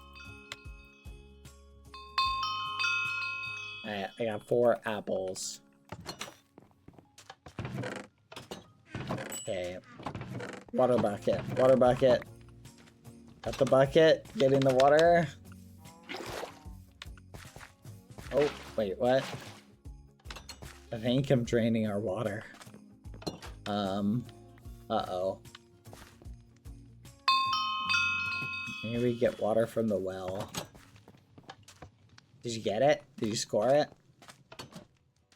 Alright, I got 4 apples. Okay. Water bucket. Water bucket. Got the bucket. Get in the water. Oh, wait, what? I think I'm draining our water. Uh-oh. Maybe we get water from the well. Did you get it? Did you score it?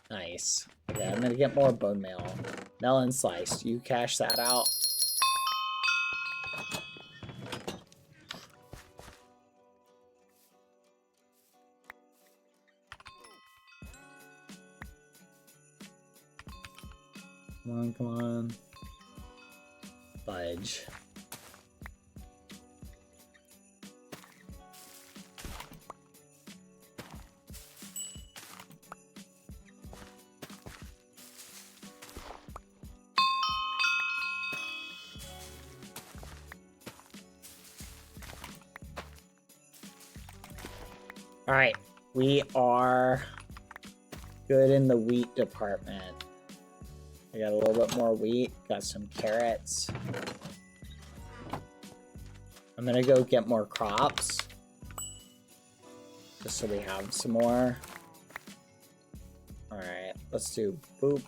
Nice. Okay, I'm gonna get more bone meal. Melon slice. You cash that out. Come on, come on. Fudge. All right, we are good in the wheat department. I got a little bit more wheat. Got some carrots. I'm gonna go get more crops. Just so we have some more. Alright, let's do boop.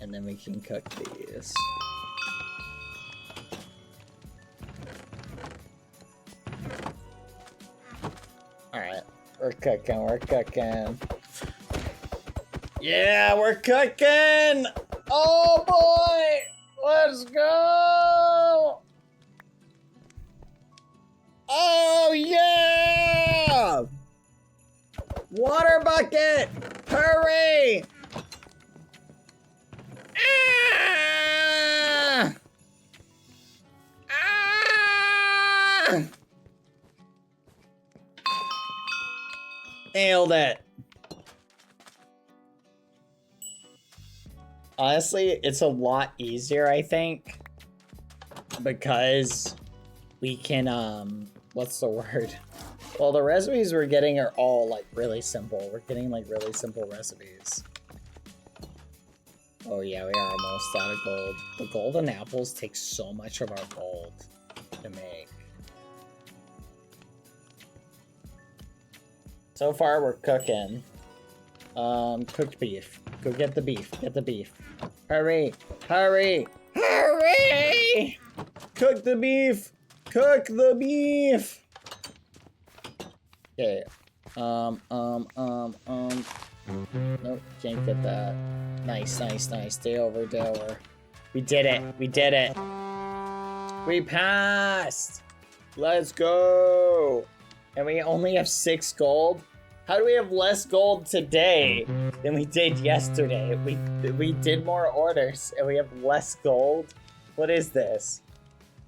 And then we can cook these. Alright, we're cooking. Yeah, we're cooking! Oh boy! Let's go! Oh yeah! Water bucket! Hurry! Ah! Ah! Nailed it. Honestly, it's a lot easier, I think, because we can, what's the word? Well, the recipes we're getting are all, like, really simple. We're getting, like, really simple recipes. Oh, yeah, we are almost out of gold. The golden apples take so much of our gold to make. So far, we're cooking. Cooked beef. Go get the beef. Get the beef. Hurry! Hurry! Hurry! Cook the beef! Cook the beef! Okay. Nope, can't get that. Nice. Stay over. We did it. We did it. We passed! Let's go! And we only have 6 gold? How do we have less gold today than we did yesterday? We did more orders and we have less gold? What is this?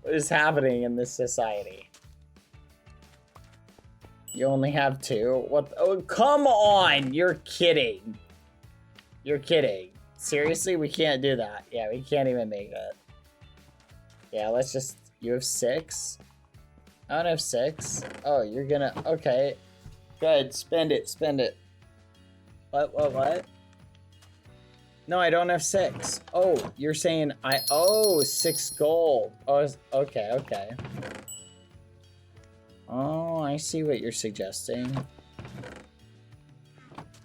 What is happening in this society? You only have 2? What? Oh, come on! You're kidding. You're kidding. Seriously? We can't do that. Yeah, we can't even make it. Yeah, let's just... You have 6? I don't have 6. Oh, you're gonna... Okay. Good. Spend it. What? No, I don't have 6. Oh, you're saying Oh, 6 gold. Oh, okay. Oh, I see what you're suggesting.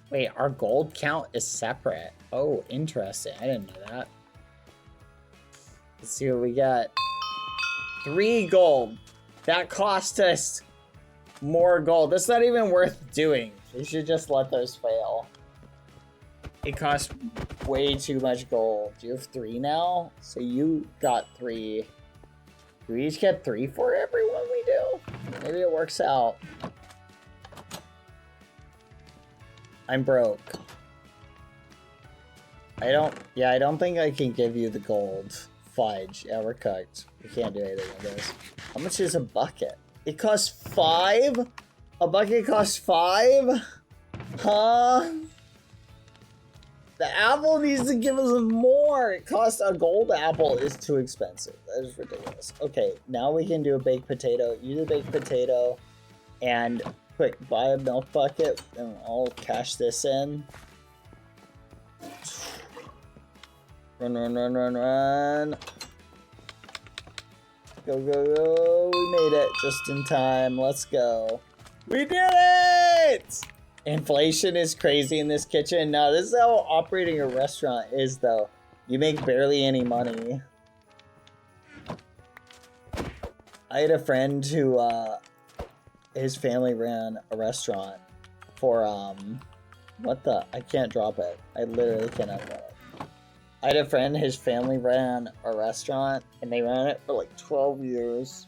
Wait, our gold count is separate. Oh, interesting. I didn't know that. Let's see what we got. 3 gold. That cost us more gold. That's not even worth doing. We should just let those fail. It costs way too much gold. You have 3 now? So you got 3. Do we each get 3 for everyone we do? Maybe it works out. I'm broke. I don't think I can give you the gold. Fudge. Yeah, we're cooked. We can't do anything with this. How much is a bucket? It costs 5? A bucket costs 5? Huh? The apple needs to give us more. It costs a gold apple is too expensive. That is ridiculous. Okay, now we can do a baked potato. You do a baked potato. And quick, buy a milk bucket. And I'll cash this in. Run. Go. We made it just in time. Let's go. We did it! Inflation is crazy in this kitchen. No, this is how operating a restaurant is, though. You make barely any money. I had a friend who, his family ran a restaurant for, I can't drop it. I literally cannot drop it. I had a friend, his family ran a restaurant, and they ran it for like 12 years.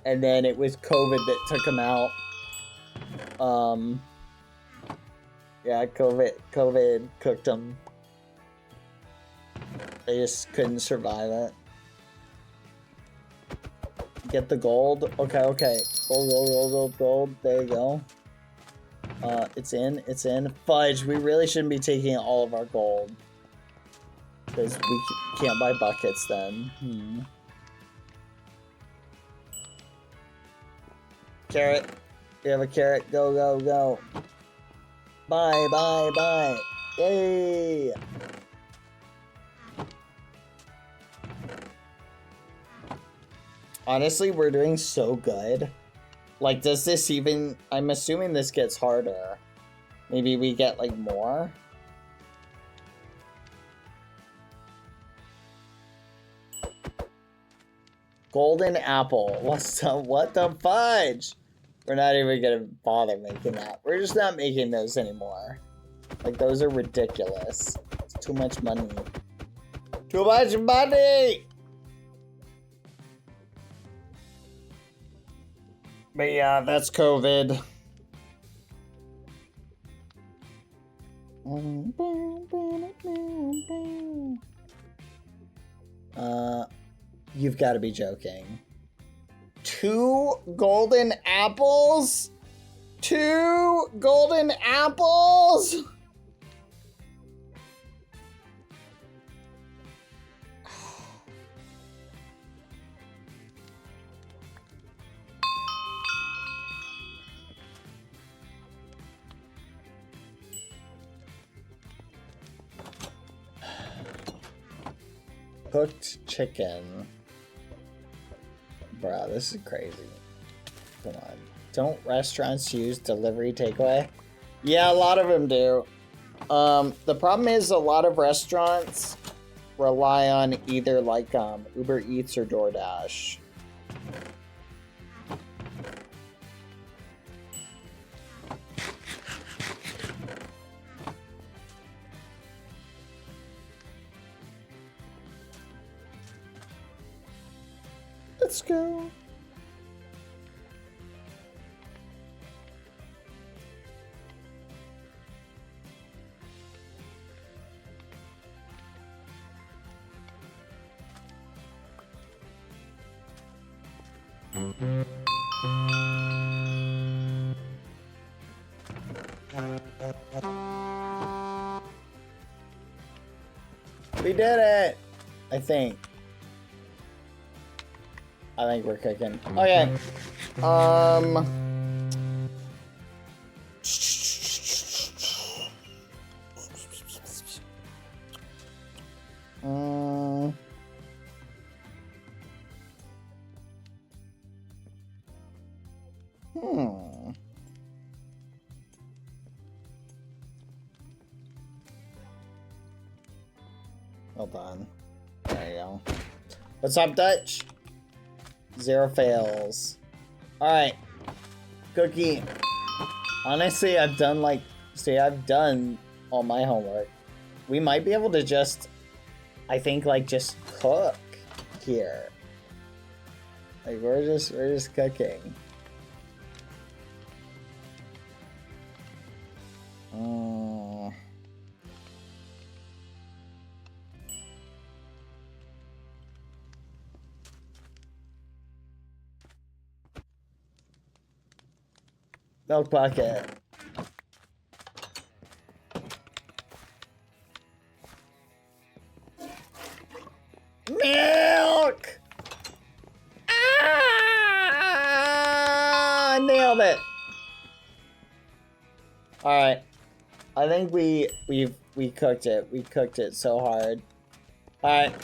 And then it was COVID that took them out. Yeah, COVID cooked them. They just couldn't survive it. Get the gold. Okay. Gold. There you go. It's in. Fudge, we really shouldn't be taking all of our gold. Because we can't buy buckets then. Carrot. We have a carrot. Go. Bye, bye, bye. Yay! Honestly, we're doing so good. Like, does this even... I'm assuming this gets harder. Maybe we get, like, more? Golden apple. What the fudge? We're not even gonna bother making that. We're just not making those anymore. Like, those are ridiculous. It's too much money. Too much money! But yeah, that's COVID. You've got to be joking. 2 golden apples? 2 golden apples? Cooked chicken. Bruh, this is crazy. Come on. Don't restaurants use delivery takeaway? Yeah, a lot of them do. The problem is a lot of restaurants rely on either like Uber Eats or DoorDash. Let's go. We did it! I think we're cooking. Okay. Hold on. There you go. What's up, Dutch? 0 fails. Alright. Cookie. Honestly, I've done I've done all my homework. We might be able to just, I think, like, just cook here. Like, we're just cooking. Milk bucket. Milk! Ah! Nailed it. All right. I think we cooked it. We cooked it so hard. All right.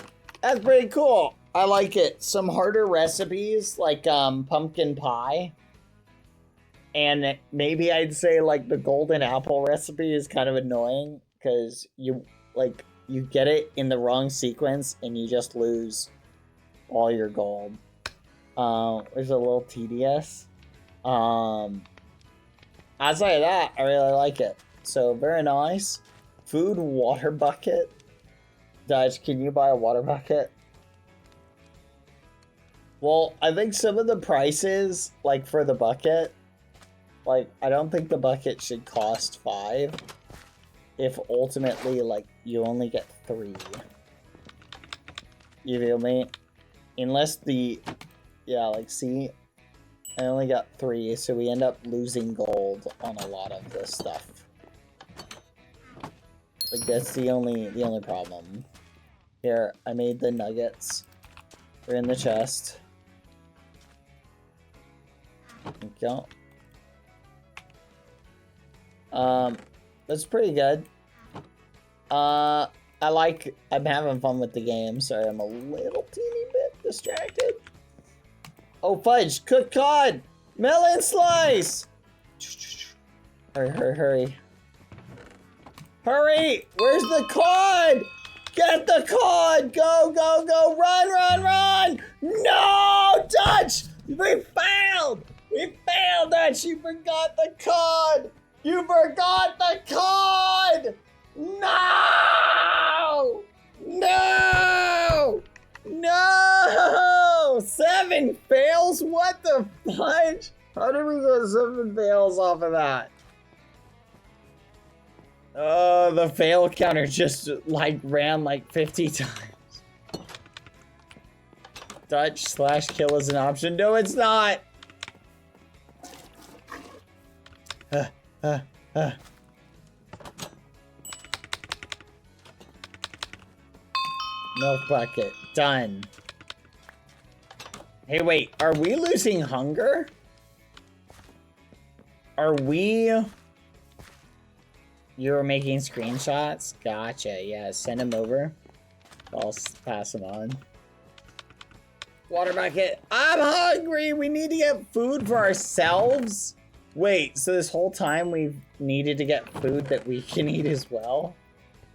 That's pretty cool. I like it. Some harder recipes like pumpkin pie. And maybe I'd say like the golden apple recipe is kind of annoying because you get it in the wrong sequence and you just lose all your gold. It's a little tedious. Outside of that, I really like it. So very nice. Food water bucket. Dutch, can you buy a water bucket? Well, I think some of the prices, like for the bucket, like, I don't think the bucket should cost 5 if ultimately, like, you only get 3. You feel me? Unless yeah, like, see? I only got 3, so we end up losing gold on a lot of this stuff. Like, that's the only problem. Here, I made the nuggets. They're in the chest. There you go. That's pretty good. I'm having fun with the game. Sorry, I'm a little teeny bit distracted. Oh, fudge! Cooked cod! Melon slice! Hurry, hurry, hurry. Hurry! Where's the cod? Get the cod! Go, go, go! Run, run, run! No! Dutch! We failed! We failed, Dutch! You forgot the cod! You forgot the cod! No! No! No! 7 fails? What the fudge? How did we get 7 fails off of that? The fail counter just ran like 50 times. Dutch / kill is an option. No, it's not. Milk bucket. Done. Hey, wait. Are we losing hunger? Are we... You were making screenshots? Gotcha. Yeah, send them over. I'll pass them on. Water bucket. I'm hungry. We need to get food for ourselves. Wait, so this whole time we've needed to get food that we can eat as well?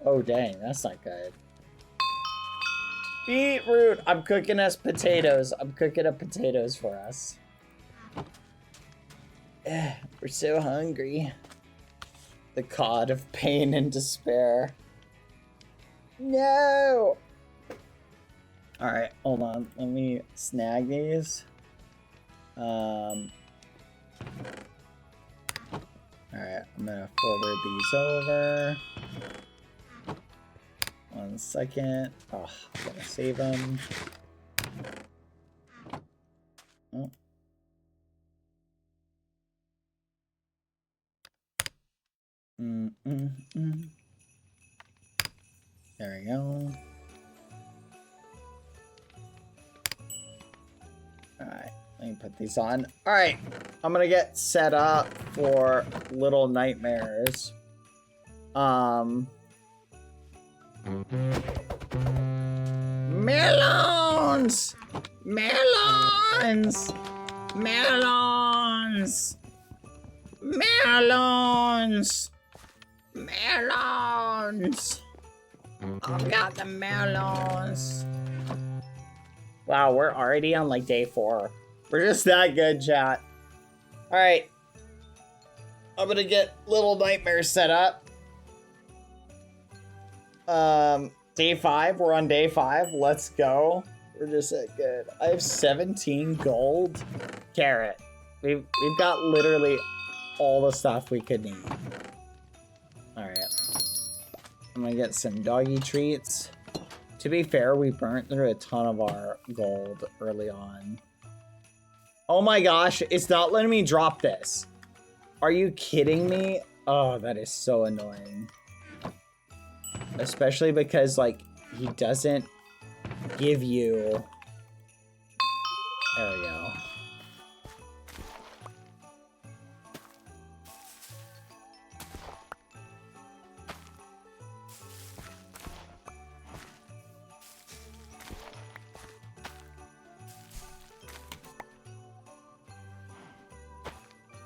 Oh, dang. That's not good. Beetroot. I'm cooking us potatoes. I'm cooking up potatoes for us. We're so hungry. The cod of pain and despair. No! Alright, hold on. Let me snag these. Alright, I'm gonna forward these over. 1 second. Oh, I gotta save them. Oh. There we go. Alright, let me put these on. Alright, I'm gonna get set up for Little Nightmares. Melons! Melons! Melons! Melons! Melons! I've got the melons. Wow, we're already on like day 4. We're just that good, chat. Alright. I'm gonna get Little Nightmares set up. Day 5. We're on day 5. Let's go. We're just that good. I have 17 gold. Carrot. We've got literally all the stuff we could need. Alright. I'm gonna get some doggy treats. To be fair, we burnt through a ton of our gold early on. Oh my gosh, it's not letting me drop this. Are you kidding me? Oh, that is so annoying. Especially because, like, he doesn't give you... There we go.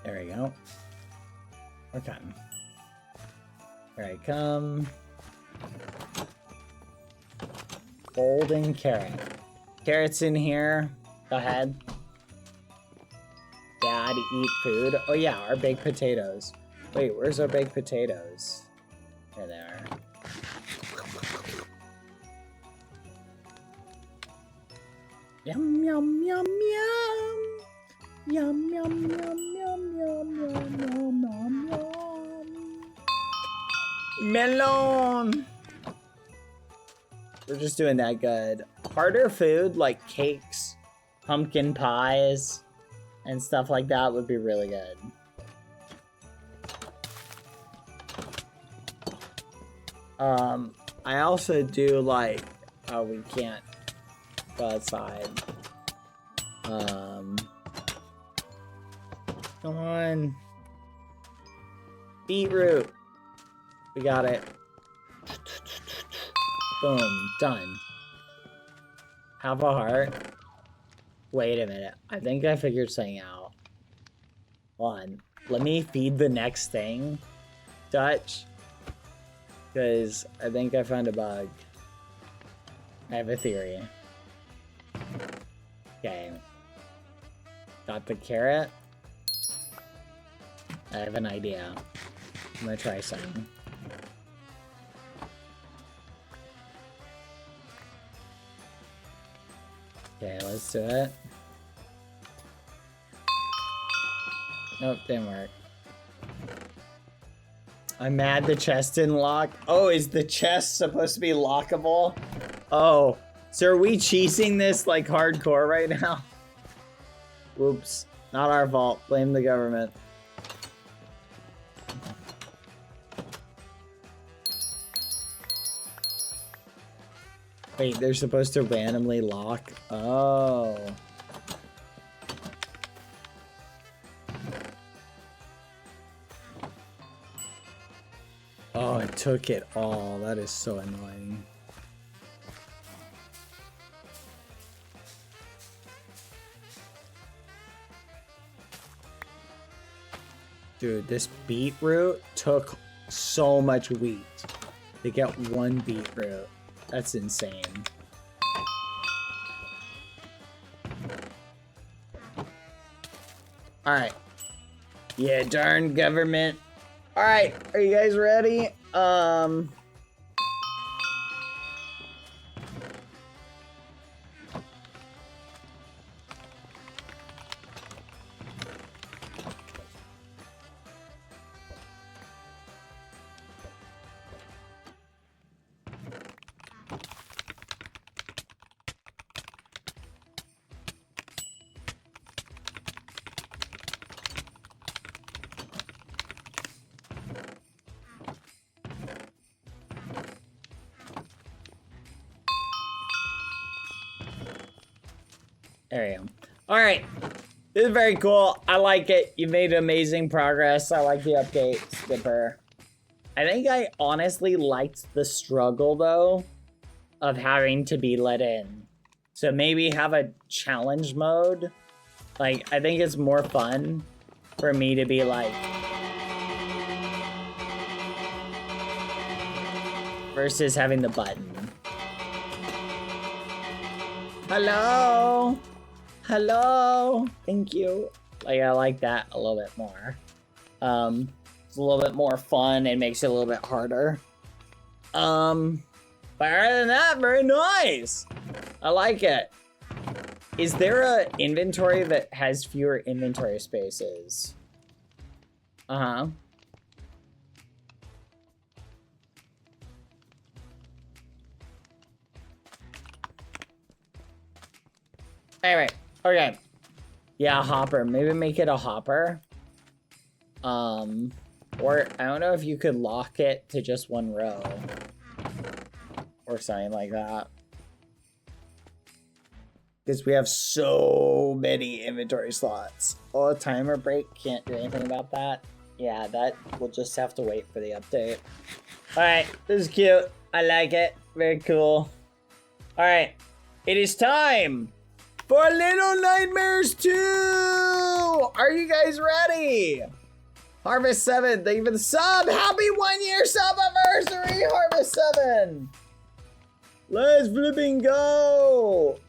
There we go. Okay. Here I come. Golden carrot. Carrot's in here. Go ahead. Dad, eat food. Oh yeah, our baked potatoes. Wait, where's our baked potatoes? There they are. Yum, yum, yum, yum. Yum, yum, yum, yum, yum, yum, yum, yum, yum. Melon! We're just doing that good. Harder food, like cakes, pumpkin pies, and stuff like that would be really good. I also do like... Oh, we can't go outside. Come on. Beetroot. We got it. Boom. Done. Have a heart. Wait a minute. I think I figured something out. Hold on. Let me feed the next thing, Dutch. Because I think I found a bug. I have a theory. Okay. Got the carrot. I have an idea. I'm gonna try something. Okay, let's do it. Nope, didn't work. I'm mad the chest didn't lock. Oh, is the chest supposed to be lockable? Oh, so are we cheesing this like hardcore right now? Whoops, not our fault. Blame the government. Wait, they're supposed to randomly lock? Oh. Oh, it took it all. That is so annoying. Dude, this beetroot took so much wheat to get one beetroot. That's insane. Alright. Yeah, darn government. Alright, are you guys ready? There we go. Alright. This is very cool. I like it. You made amazing progress. I like the update, Skipper. I think I honestly liked the struggle, though, of having to be let in. So maybe have a challenge mode. Like, I think it's more fun for me to be like... versus having the button. Hello? Hello? Thank you. Like, I like that a little bit more. It's a little bit more fun. It makes it a little bit harder. But other than that, very nice. I like it. Is there a inventory that has fewer inventory spaces? Uh-huh. Anyway, okay. Yeah, hopper. Maybe make it a hopper. Or I don't know if you could lock it to just one row. Or something like that. Because we have so many inventory slots. Oh, a timer break, can't do anything about that. Yeah, that we'll just have to wait for the update. Alright, this is cute. I like it. Very cool. Alright, it is time for Little Nightmares 2! Are you guys ready? Harvest 7, thank you for the sub! Happy 1 year sub anniversary, Harvest 7! Let's flipping go!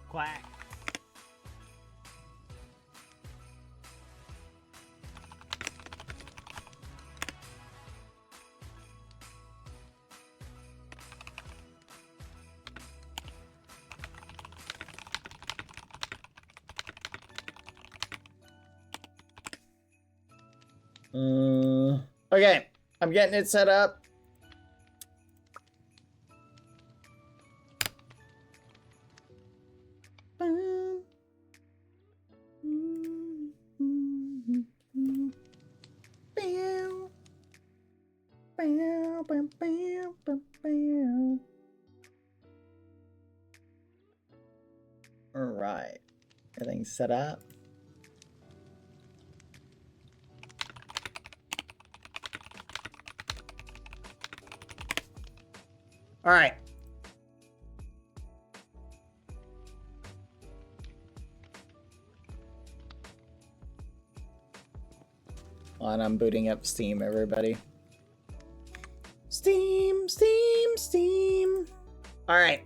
Quack. Okay, I'm getting it set up. All right, everything's set up. All right. And I'm booting up Steam, everybody. Steam, Steam, Steam. All right.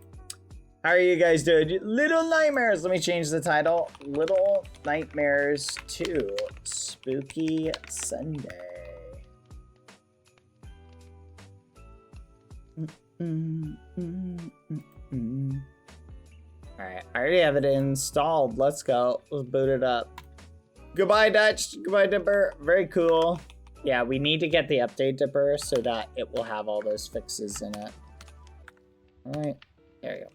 How are you guys doing? Little Nightmares. Let me change the title. Little Nightmares 2 Spooky Sunday. Alright, I already have it installed. Let's go. Let's boot it up. Goodbye, Dutch. Goodbye, Dipper. Very cool. Yeah, we need to get the update, Dipper, so that it will have all those fixes in it. Alright, there you go.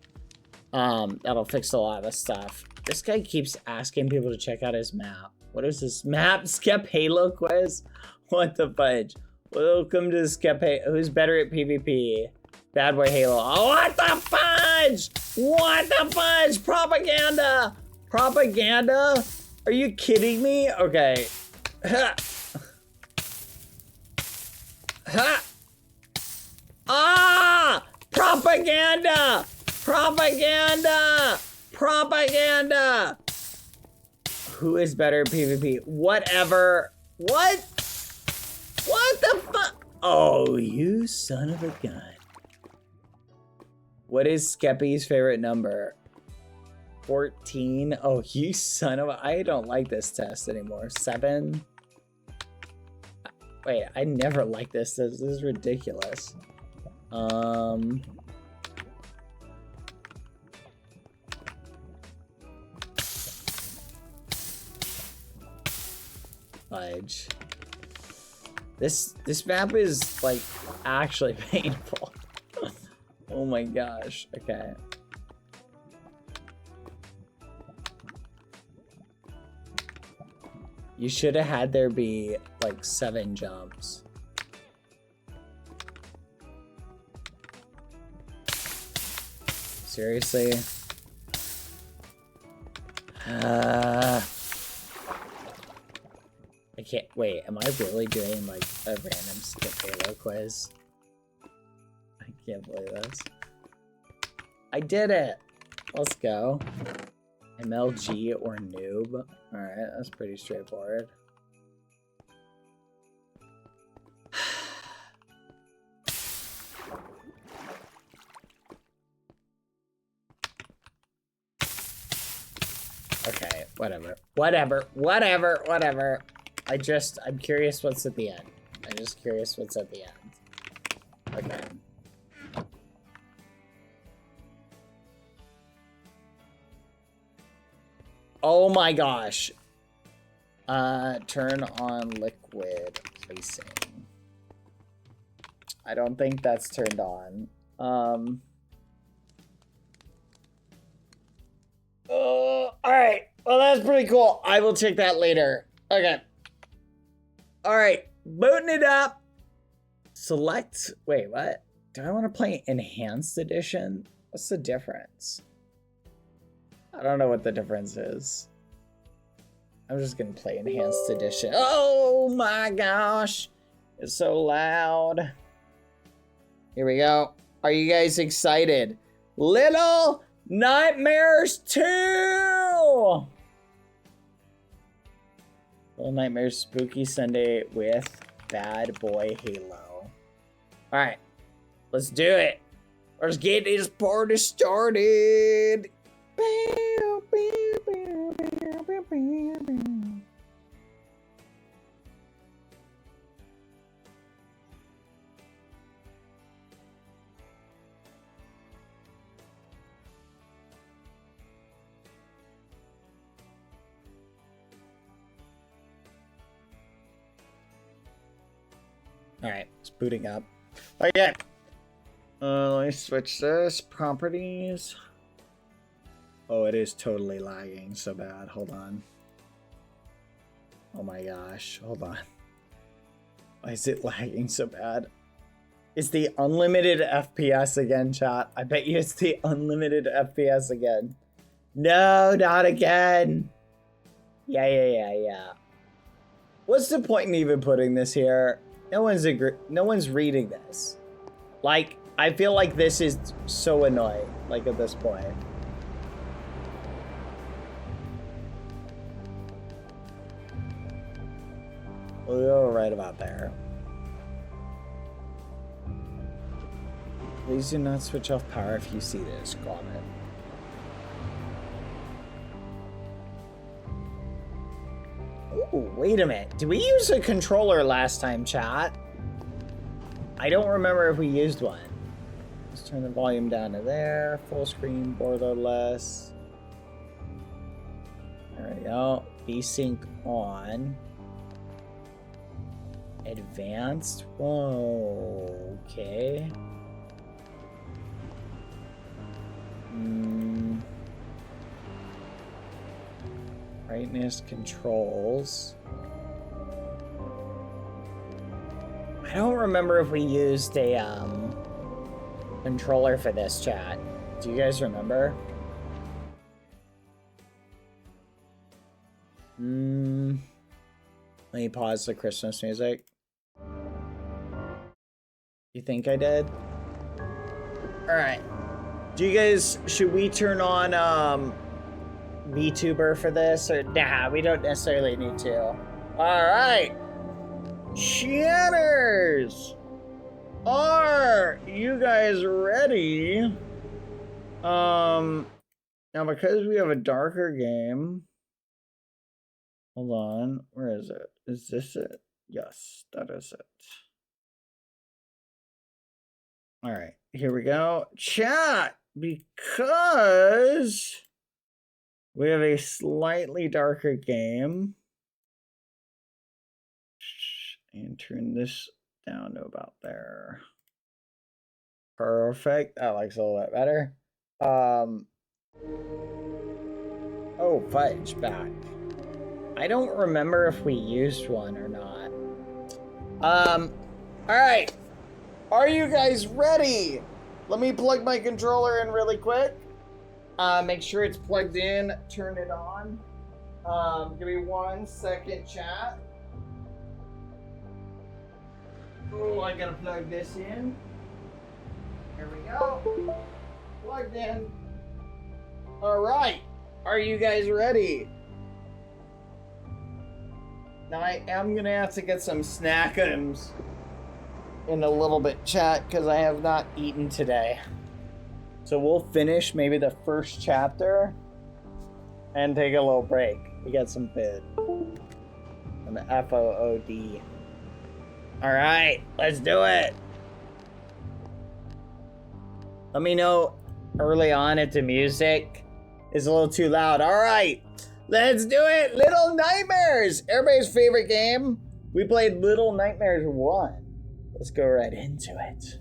That'll fix a lot of stuff. This guy keeps asking people to check out his map. What is this map? Skep Halo quiz? What the fudge? Welcome to Skep Halo. Who's better at PvP? Badboyhalo. Oh, what the fudge? What the fudge? Propaganda! Propaganda? Are you kidding me? Okay. Ha! Ha! Ah! Propaganda! Propaganda! Propaganda! Who is better at PvP? Whatever. What? What the fuck? Oh, you son of a gun. What is Skeppy's favorite number? 14? Oh, you son of a... I don't like this test anymore. 7? Wait, I never liked this. This is ridiculous. Fudge. This map is like actually painful. Oh my gosh. Okay. You should have had there be like 7 jumps. Seriously? I can't wait. Am I really doing like a random Skip Halo quiz? I can't believe this. I did it. Let's go. MLG or noob. Alright, that's pretty straightforward. Okay, whatever. Whatever. I'm curious what's at the end. I'm just curious what's at the end. Okay. Oh my gosh. Turn on liquid placing. I don't think that's turned on. Alright. Well, that's pretty cool. I will check that later. Okay. Alright. Booting it up. Select. Wait, what? Do I want to play Enhanced Edition? What's the difference? I don't know what the difference is. I'm just gonna play Enhanced Edition. Oh my gosh. It's so loud. Here we go. Are you guys excited? Little Nightmares 2! Little Nightmares Spooky Sunday with Badboyhalo. Alright. Let's do it. Let's get this party started. Alright, it's booting up. Okay. Let me switch this. Properties. Oh, it is totally lagging so bad. Hold on. Oh my gosh. Hold on. Why is it lagging so bad? It's the unlimited FPS again, chat. I bet you it's the unlimited FPS again. No, not again. Yeah. What's the point in even putting this here? No one's reading this. Like, I feel like this is so annoying, like at this point. We'll go right about there. Please do not switch off power if you see this. Got it. Ooh, wait a minute. Did we use a controller last time, chat? I don't remember if we used one. Let's turn the volume down to there. Full screen, borderless. There we go. VSync on. Advanced. Whoa. Okay. Brightness controls. I don't remember if we used a controller for this, chat. Do you guys remember? Let me pause the Christmas music. You think I did? Alright. Do you guys, should we turn on VTuber for this? Or nah, we don't necessarily need to. Alright. Chatters! Are you guys ready? Now because we have a darker game. Hold on, where is it? Is this it? Yes, that is it. Alright, here we go. Chat! Because we have a slightly darker game. And turn this down to about there. Perfect. That looks a little bit better. Oh, fudge, back. I don't remember if we used one or not. Alright. Are you guys ready? Let me plug my controller in really quick. Make sure it's plugged in. Turn it on. Give me 1 second, chat. Oh, I gotta plug this in. Here we go. Plugged in. Alright. Are you guys ready? Now I am gonna have to get some snack items in a little bit, chat, because I have not eaten today. So we'll finish maybe the first chapter and take a little break. We got some food. And the FOOD. Alright, let's do it. Let me know early on if the music is a little too loud. Alright, let's do it. Little Nightmares, everybody's favorite game. We played Little Nightmares 1. Let's go right into it.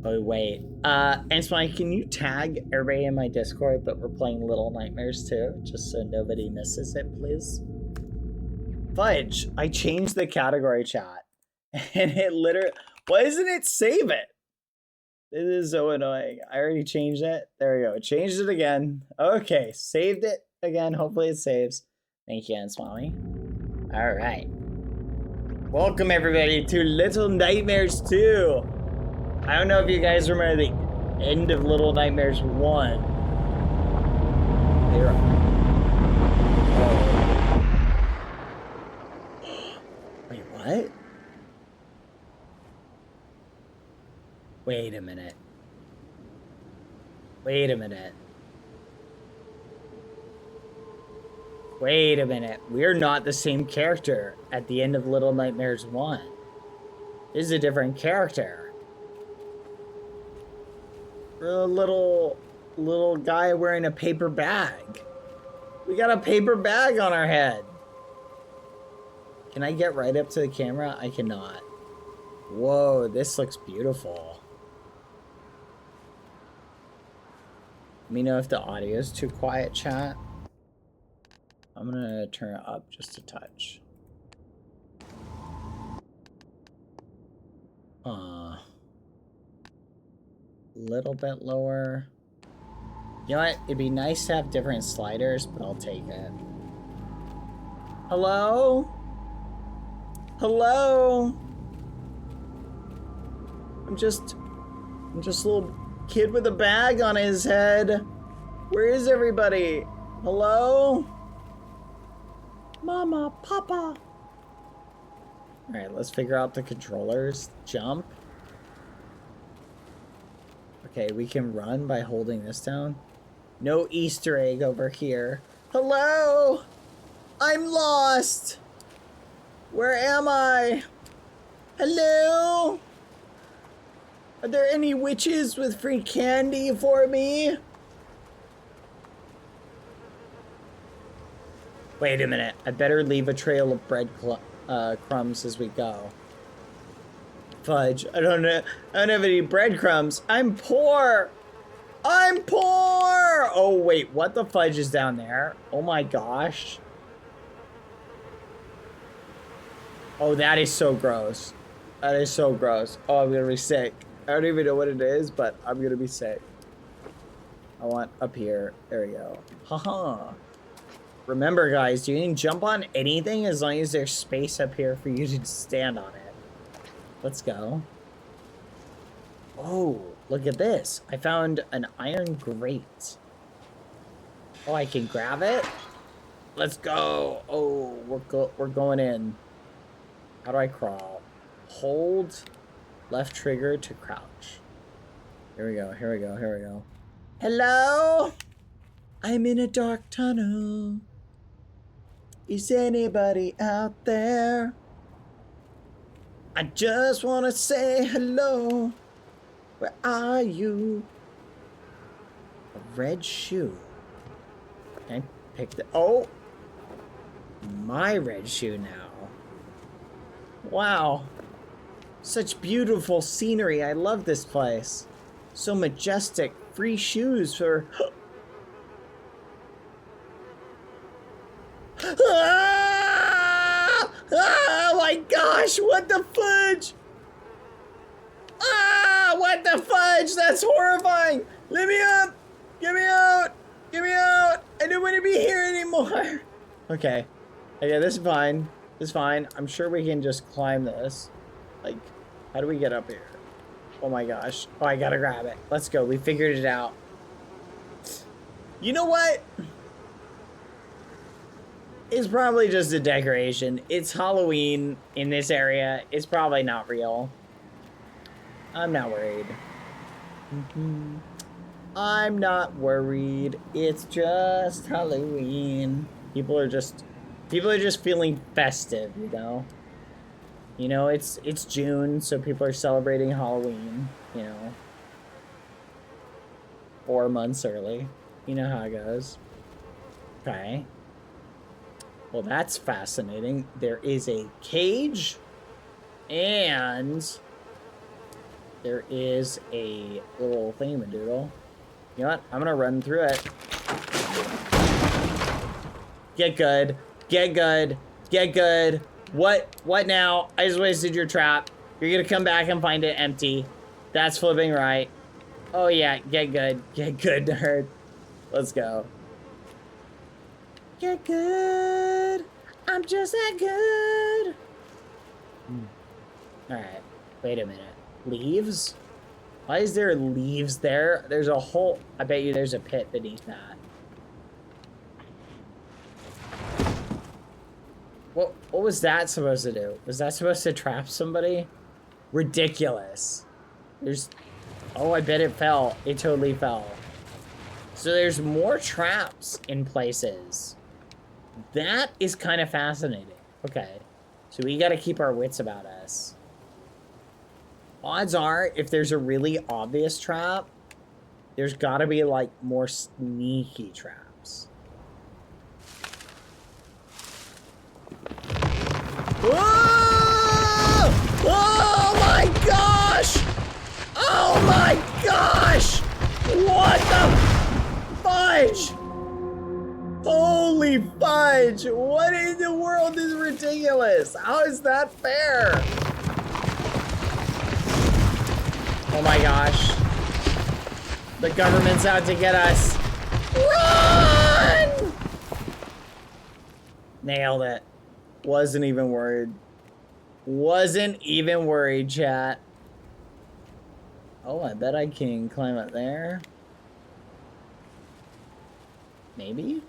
Oh wait, Antoine, can you tag everybody in my Discord that we're playing Little Nightmares 2, just so nobody misses it, please? Fudge, I changed the category, chat, and it literally, why doesn't it save it? This is so annoying. I already changed it. There we go. Changed it again. Okay, saved it again. Hopefully it saves. Thank you, Answami. All right. Welcome everybody to Little Nightmares 2. I don't know if you guys remember the end of Little Nightmares 1. Wait, what? Wait a minute. Wait a minute. Wait a minute. We're not the same character at the end of Little Nightmares 1. This is a different character. A little guy wearing a paper bag. We got a paper bag on our head. Can I get right up to the camera? I cannot. Whoa, this looks beautiful. Let me know if the audio is too quiet, chat. I'm gonna turn it up just a touch. Little bit lower. You know what? It'd be nice to have different sliders, but I'll take it. Hello? Hello? I'm just a little kid with a bag on his head. Where is everybody? Hello? Mama, Papa. Alright, let's figure out the controllers. Jump. Okay, we can run by holding this down. No Easter egg over here. Hello? I'm lost. Where am I? Hello? Are there any witches with free candy for me? Wait a minute. I better leave a trail of bread crumbs as we go. Fudge. I don't have any breadcrumbs. I'm poor. I'm poor. Oh wait, what the fudge is down there? Oh my gosh. Oh, that is so gross. That is so gross. Oh, I'm gonna be sick. I don't even know what it is, but I'm gonna be sick. I want up here. There we go. Haha. Remember, guys, you can jump on anything as long as there's space up here for you to stand on it. Let's go. Oh, look at this. I found an iron grate. Oh, I can grab it? Let's go. Oh, we're going in. How do I crawl? Hold left trigger to crouch. Here we go, here we go, here we go. Hello? I'm in a dark tunnel. Is anybody out there? I just want to say hello. Where are you? A red shoe. Can I pick the... Oh! My red shoe now. Wow. Such beautiful scenery. I love this place. So majestic. Free shoes for... Ah! Oh my gosh, what the fudge? Ah, what the fudge? That's horrifying. Let me up. Get me out. Get me out. I don't want to be here anymore. Okay. Okay, this is fine. This is fine. I'm sure we can just climb this. Like, how do we get up here? Oh my gosh. Oh, I gotta grab it. Let's go. We figured it out. You know what? It's probably just a decoration. It's Halloween in this area. It's probably not real. I'm not worried. I'm not worried. It's just Halloween. People are just feeling festive, you know? You know, it's June, so people are celebrating Halloween, you know. 4 months early. You know how it goes. Okay. Well, that's fascinating. There is a cage, and there is a little thingamadoodle. You know what? I'm gonna run through it. Get good. Get good. Get good. What now? I just wasted your trap. You're gonna come back and find it empty. That's flipping right. Oh yeah, get good. Get good, nerd. Let's go. Get good. I'm just that good. Alright. Wait a minute. Leaves? Why is there leaves there? There's a hole. I bet you there's a pit beneath that. What was that supposed to do? Was that supposed to trap somebody? Ridiculous. There's... Oh, I bet it fell. It totally fell. So there's more traps in places. That is kind of fascinating. Okay. So we gotta keep our wits about us. Odds are, if there's a really obvious trap, there's gotta be, like, more sneaky traps. Whoa! Oh my gosh! Oh my gosh! What the fudge? Holy fudge! What in the world is ridiculous? How is that fair? Oh my gosh. The government's out to get us. Run! Nailed it. Wasn't even worried. Wasn't even worried, chat. Oh, I bet I can climb up there. Maybe?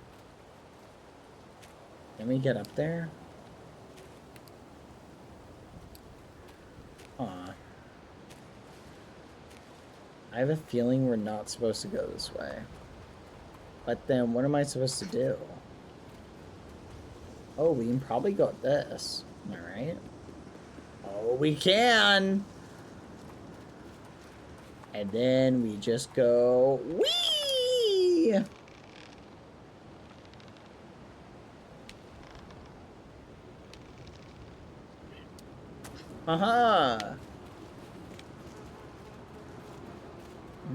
Can we get up there? Aw. I have a feeling we're not supposed to go this way. But then what am I supposed to do? Oh, we can probably go up this. Am I right? Oh, we can! And then we just go... Whee! Uh-huh.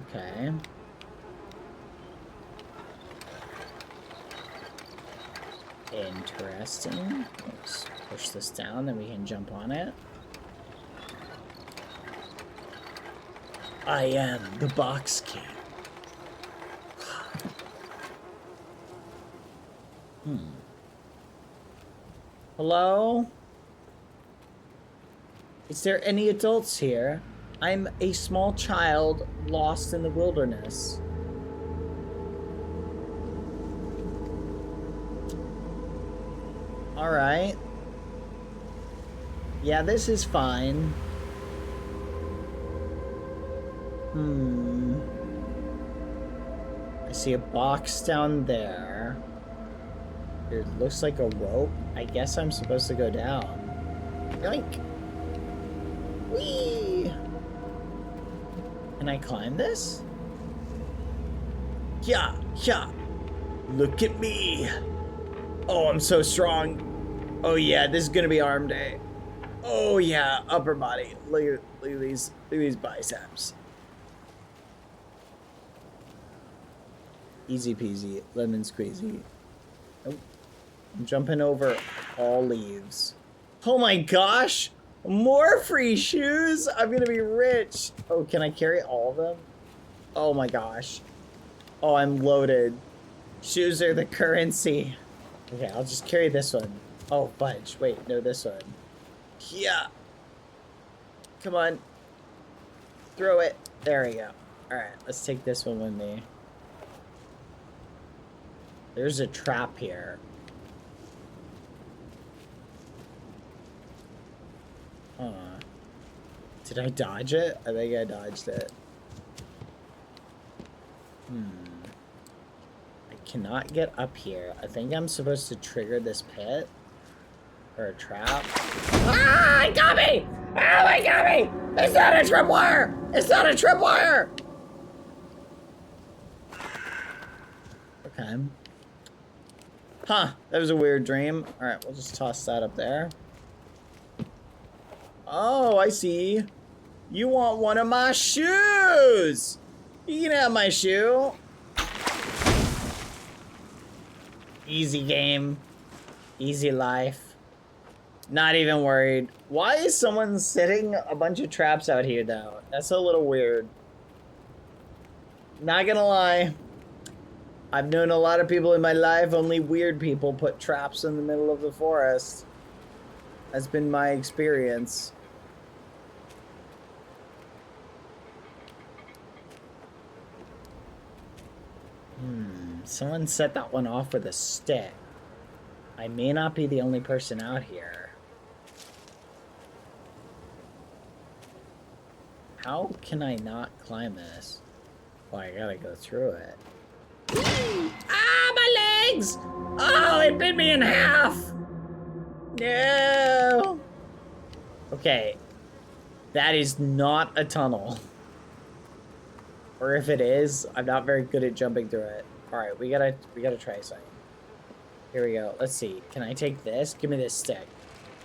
Okay. Interesting. Let's push this down, then we can jump on it. I am the Box King. Hello? Is there any adults here? I'm a small child lost in the wilderness. Alright. Yeah, this is fine. I see a box down there. It looks like a rope. I guess I'm supposed to go down. Yoink! Whee! Can I climb this? Yeah, yeah. Look at me. Oh, I'm so strong. Oh yeah, this is gonna be arm day. Oh yeah, upper body. Look at these biceps. Easy peasy, lemon squeezy. Oh, I'm jumping over all leaves. Oh my gosh! More free shoes! I'm gonna be rich! Oh, can I carry all of them? Oh my gosh. Oh, I'm loaded. Shoes are the currency. Okay, I'll just carry this one. Oh, fudge. Wait, no, this one. Yeah. Come on. Throw it. There we go. Alright, let's take this one with me. There's a trap here. Did I dodge it? I think I dodged it. I cannot get up here. I think I'm supposed to trigger this pit. Or a trap. Ah! It got me! Oh, it got me! It's not a tripwire! It's not a tripwire! Okay. Huh. That was a weird dream. Alright, we'll just toss that up there. Oh, I see. You want one of my shoes! You can have my shoe. Easy game. Easy life. Not even worried. Why is someone setting a bunch of traps out here, though? That's a little weird. Not gonna lie. I've known a lot of people in my life. Only weird people put traps in the middle of the forest. That's been my experience. Someone set that one off with a stick. I may not be the only person out here. How can I not climb this? Oh, I gotta go through it. Ah, my legs! Oh, it bit me in half! No! Okay. That is not a tunnel. Or if it is, I'm not very good at jumping through it. Alright, we gotta try something. Here we go. Let's see. Can I take this? Give me this stick.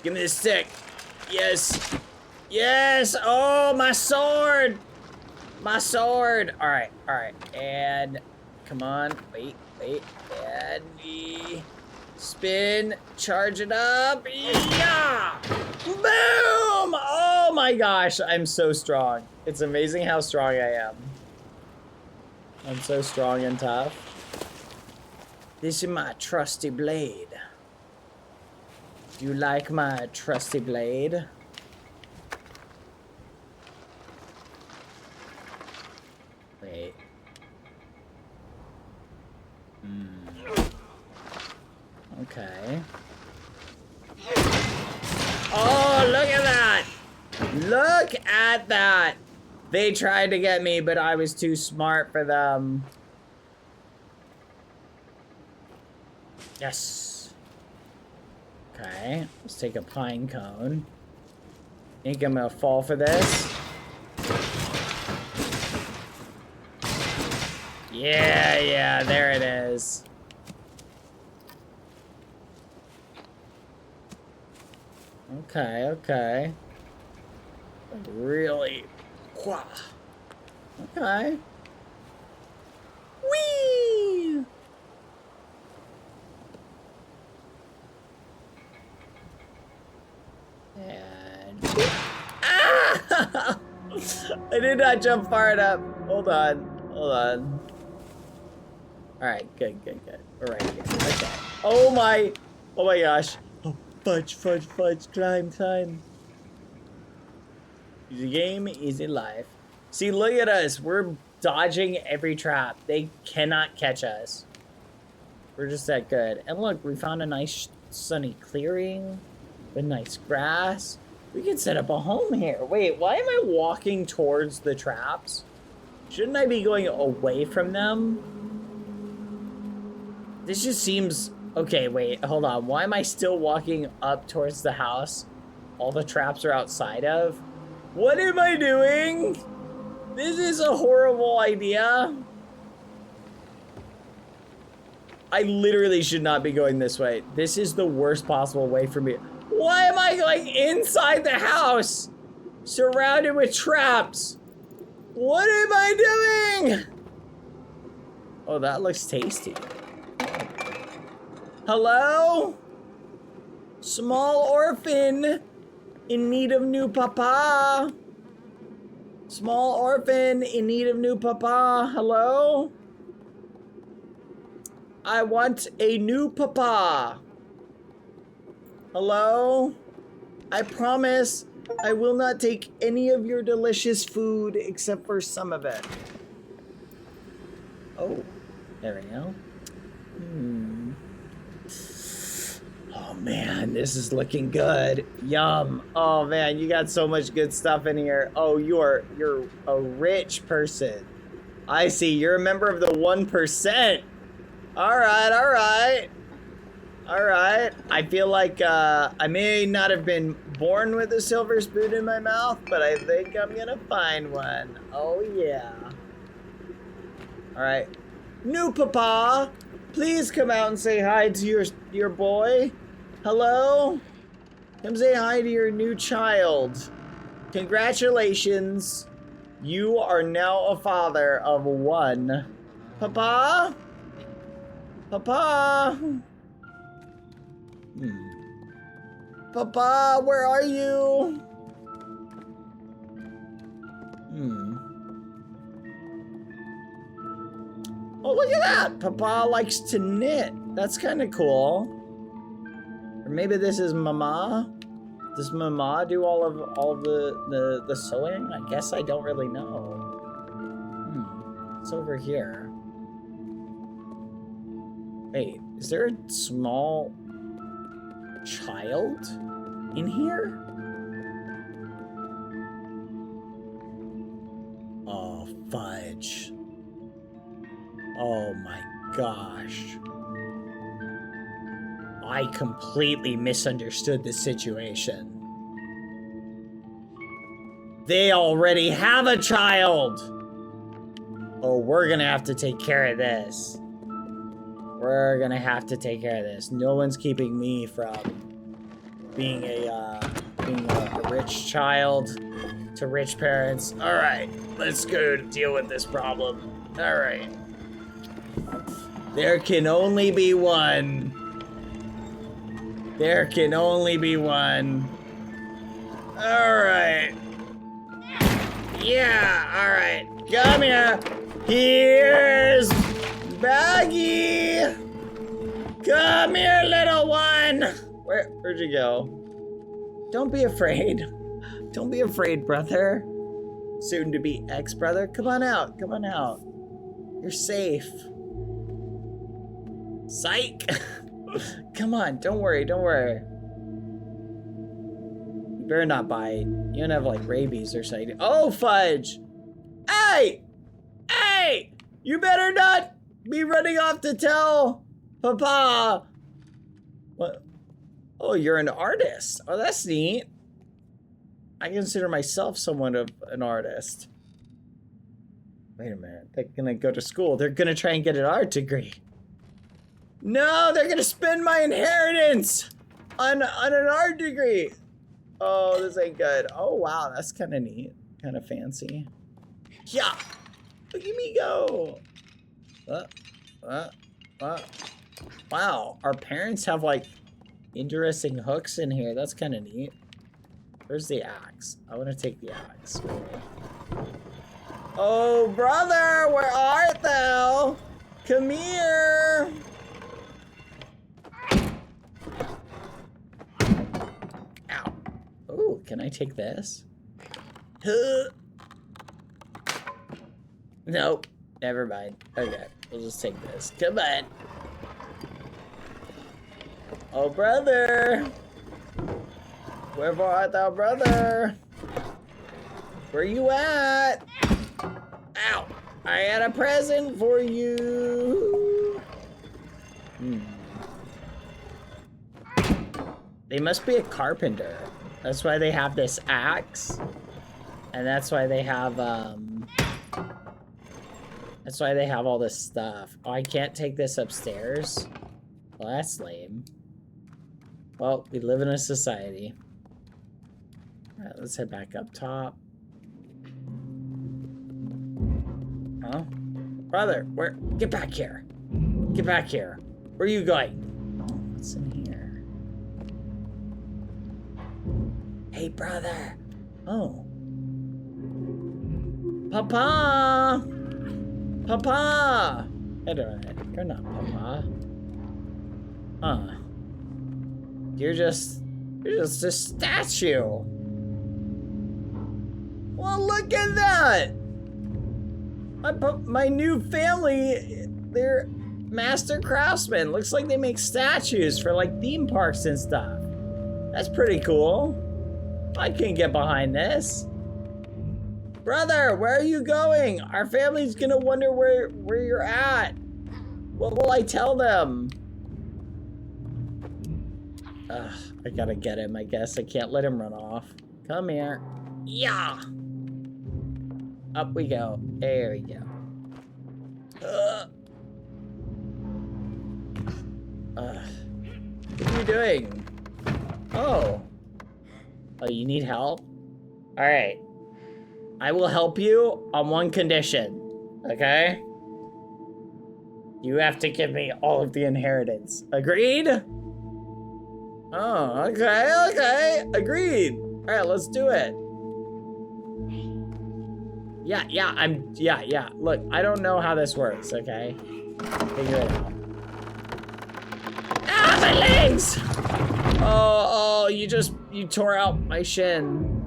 Give me the stick. Yes. Yes. Oh, my sword. My sword. All right. And come on. Wait. And spin. Charge it up. Yeah. Boom. Oh my gosh. I'm so strong. It's amazing how strong I am. I'm so strong and tough. This is my trusty blade. Do you like my trusty blade? Wait. Okay. Oh, look at that! Look at that! They tried to get me, but I was too smart for them. Yes. Okay, let's take a pine cone. Think I'm gonna fall for this? Yeah, there it is. Okay. Really? Okay. Whee! And ah! I did not jump far enough. Hold on. Alright, good. We're right here. Okay. Oh my gosh. Oh, fudge. Climb. Easy game, easy life. See, look at us. We're dodging every trap. They cannot catch us. We're just that good. And look, we found a nice sunny clearing with nice grass. We can set up a home here. Wait, why am I walking towards the traps? Shouldn't I be going away from them? This just seems... Okay, wait, hold on. Why am I still walking up towards the house all the traps are outside of? What am I doing? This is a horrible idea. I literally should not be going this way. This is the worst possible way for me. Why am I going inside the house? Surrounded with traps. What am I doing? Oh, that looks tasty. Hello? Small orphan in need of new papa. Small orphan in need of new papa. Hello? I want a new papa. Hello? I promise I will not take any of your delicious food except for some of it. Oh, there we go. Oh man, this is looking good. Yum. Oh man, you got so much good stuff in here. Oh, you're a rich person. I see, you're a member of the 1%. All right. I feel like I may not have been born with a silver spoon in my mouth, but I think I'm gonna find one. Oh yeah. All right. New papa, please come out and say hi to your boy. Hello? Come say hi to your new child. Congratulations. You are now a father of 1. Papa? Papa? Papa, where are you? Oh, look at that! Papa likes to knit. That's kind of cool. Or maybe this is Mama. Does Mama do all of the sewing? I guess I don't really know. It's over here. Wait, is there a small child in here? Oh, fudge. Oh my gosh. I completely misunderstood the situation. They already have a child! Oh, we're gonna have to take care of this. We're gonna have to take care of this. No one's keeping me from being a rich child to rich parents. All right, let's go deal with this problem. All right. There can only be one. There can only be one. All right. Yeah, all right. Come here. Here's Baggy. Come here, little one. Where'd you go? Don't be afraid. Don't be afraid, brother. Soon to be ex-brother. Come on out. Come on out. You're safe. Psych. Come on. Don't worry. Don't worry. You better not bite. You don't have like rabies or something. Oh, fudge. Hey! Hey! You better not be running off to tell Papa. What? Oh, you're an artist. Oh, that's neat. I consider myself somewhat of an artist. Wait a minute. They're gonna go to school. They're gonna try and get an art degree. No, they're gonna spend my inheritance on an art degree. Oh, this ain't good. Oh, wow. That's kind of neat. Kind of fancy. Yeah. Look at me go. Wow. Our parents have like interesting hooks in here. That's kind of neat. Where's the axe? I want to take the axe. Oh, brother, where art thou? Come here. Ow. Oh, can I take this? Nope. Never mind. Okay, we'll just take this. Come on. Oh, brother. Wherefore art thou, brother? Where you at? Ow! I had a present for you. They must be a carpenter. That's why they have this axe. And that's why they have, that's why they have all this stuff. Oh, I can't take this upstairs? Well, that's lame. Well, we live in a society. Alright, let's head back up top. Huh? Brother, where? Get back here. Get back here. Where are you going? Oh, what's in here? Hey, brother. Oh. Papa! Papa! Wait a minute. You're not Papa. Huh. You're just a statue. Well, look at that! My new family, they're master craftsmen. Looks like they make statues for like theme parks and stuff. That's pretty cool. I can get behind this. Brother, where are you going? Our family's gonna wonder where you're at. What will I tell them? Ugh, I gotta get him, I guess. I can't let him run off. Come here. Yeah! Up we go. There we go. What are you doing? Oh. Oh, you need help? Alright. I will help you on one condition. Okay? You have to give me all of the inheritance. Agreed? Oh, okay. Agreed. Alright, let's do it. Yeah. Look, I don't know how this works, okay? Figure it out. Ah, my legs! Oh, you tore out my shin.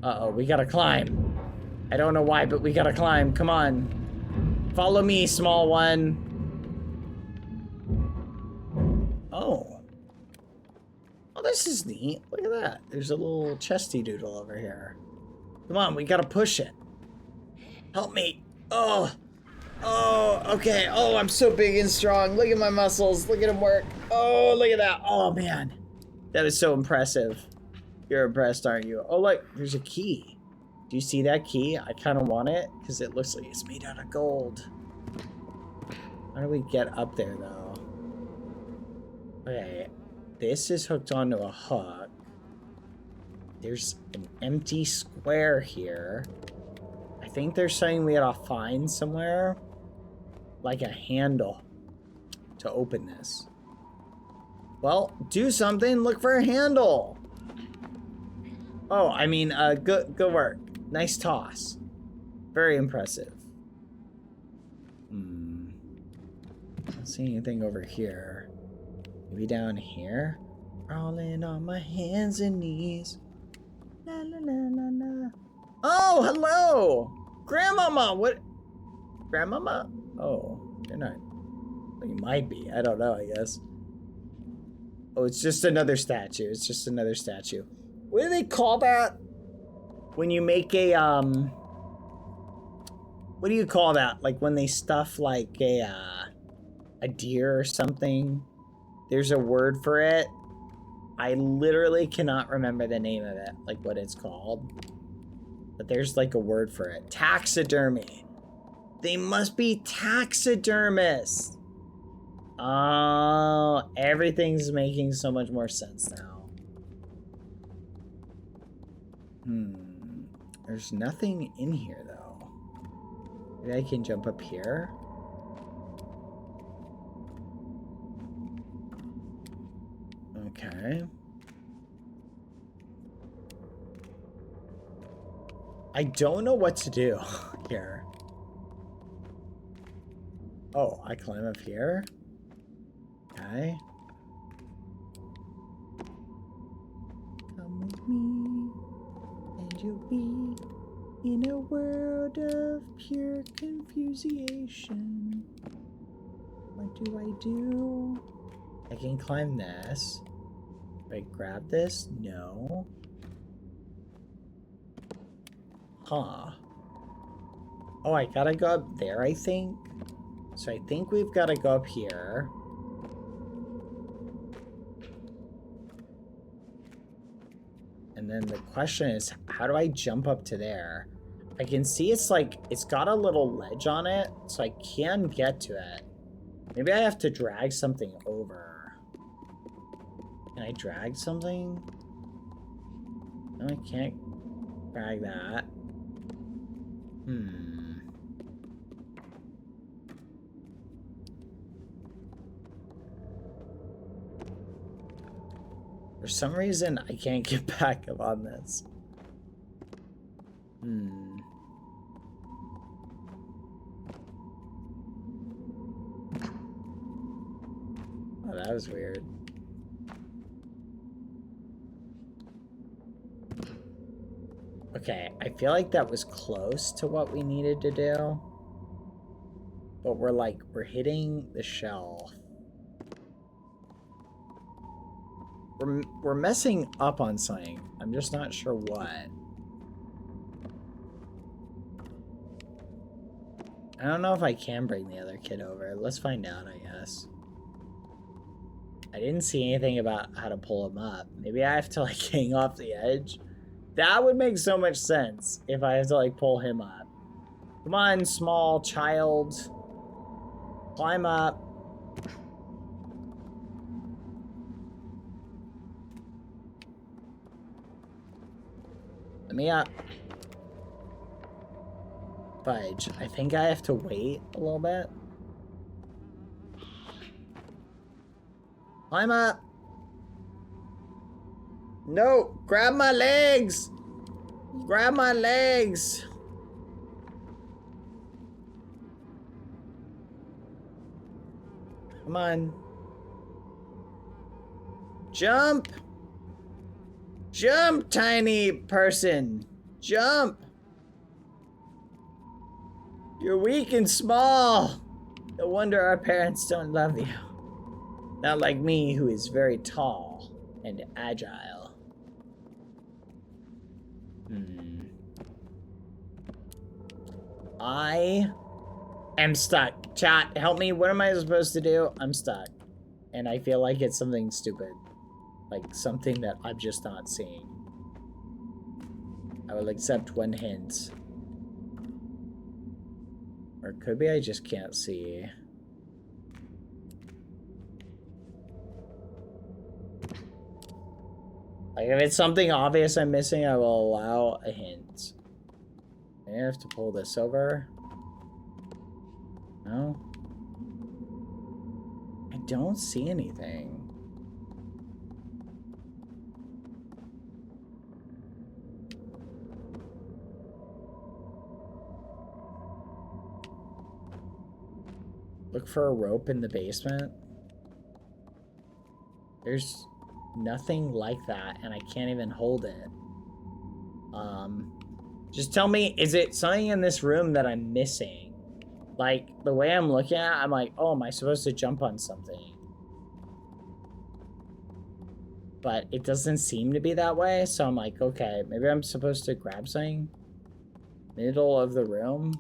Uh-oh, we gotta climb. I don't know why, but we gotta climb. Come on. Follow me, small one. Oh. Oh, this is neat. Look at that. There's a little chesty doodle over here. Come on, we gotta push it. Help me. Oh, okay. Oh, I'm so big and strong. Look at my muscles. Look at them work. Oh, look at that. Oh, man. That is so impressive. You're impressed, aren't you? Oh, look, there's a key. Do you see that key? I kind of want it because it looks like it's made out of gold. How do we get up there, though? Okay. this is hooked onto a hook. There's an empty square here. I think there's something we gotta find somewhere. Like a handle to open this. Well, do something, look for a handle. Oh, I mean, good work. Nice toss. Very impressive. Don't see anything over here. Maybe down here? Crawling on my hands and knees. La la la la la. Oh, hello! Grandmama, what? Grandmama? Oh, you're not. Well, you might be. I don't know, I guess. Oh, it's just another statue. It's just another statue. What do they call that? When you make a, what do you call that? Like when they stuff like a deer or something? There's a word for it. I literally cannot remember the name of it, like what it's called. But there's like a word for it. Taxidermy. They must be taxidermists. Oh, everything's making so much more sense now. There's nothing in here though. Maybe I can jump up here. Okay. I don't know what to do here. Oh, I climb up here. Okay. Come with me, and you'll be in a world of pure confusion. What do I do? I can climb this. Do I grab this? No. Huh. Oh, I gotta go up there, I think. So I think we've got to go up here. And then the question is, how do I jump up to there? I can see it's like, it's got a little ledge on it, so I can get to it. Maybe I have to drag something over. Can I drag something? No, I can't drag that. For some reason, I can't get back up on this. Oh, that was weird. Okay, I feel like that was close to what we needed to do. But we're hitting the shelf. We're messing up on something. I'm just not sure what. I don't know if I can bring the other kid over. Let's find out, I guess. I didn't see anything about how to pull him up. Maybe I have to like hang off the edge. That would make so much sense if I have to like pull him up. Come on, small child. Climb up. Let me up. Fudge. I think I have to wait a little bit. Climb up. No, grab my legs. Grab my legs. Come on. Jump. Jump, tiny person. Jump. You're weak and small. No wonder our parents don't love you. Not like me, who is very tall and agile. I am stuck. Chat, help me. What am I supposed to do? I'm stuck. And I feel like it's something stupid. Like something that I'm just not seeing. I will accept one hint. Or it could be I just can't see. Like, if it's something obvious I'm missing, I will allow a hint. I have to pull this over. No? I don't see anything. Look for a rope in the basement. There's nothing like that, and I can't even hold it. Just tell me, is it something in this room that I'm missing? Like, the way I'm looking at it, I'm like, oh, am I supposed to jump on something? But it doesn't seem to be that way, so I'm like, okay, maybe I'm supposed to grab something? Middle of the room?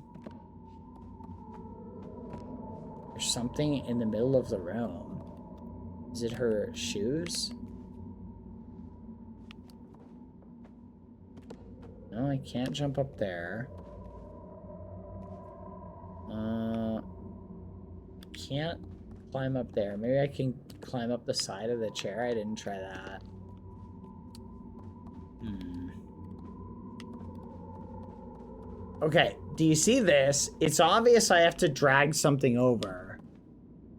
There's something in the middle of the room. Is it her shoes? No, I can't jump up there. Can't climb up there. Maybe I can climb up the side of the chair. I didn't try that. Okay, do you see this? It's obvious I have to drag something over.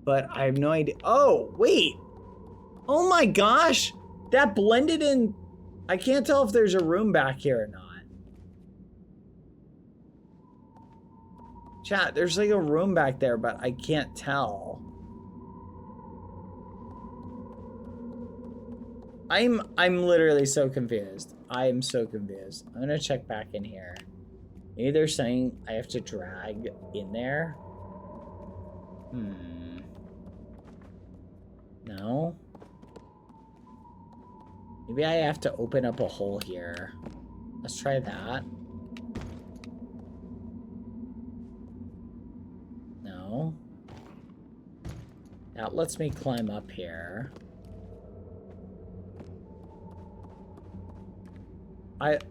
But I have no idea. Oh, wait. Oh my gosh. That blended in. I can't tell if there's a room back here or not. Chat, there's like a room back there, but I can't tell. I'm literally so confused. I am so confused. I'm gonna check back in here. Maybe they're saying I have to drag in there. No. Maybe I have to open up a hole here. Let's try that. No. That lets me climb up here.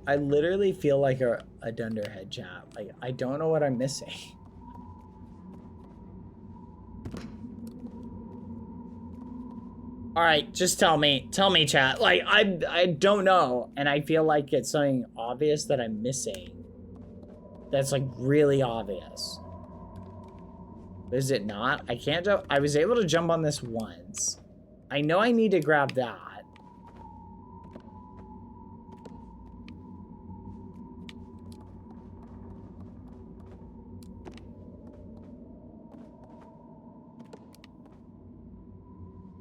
I literally feel like a dunderhead, chat. Like, I don't know what I'm missing. All right, just tell me, chat. Like, I don't know, and I feel like it's something obvious that I'm missing. That's like really obvious. Is it not? I can't jump. I was able to jump on this once. I know I need to grab that.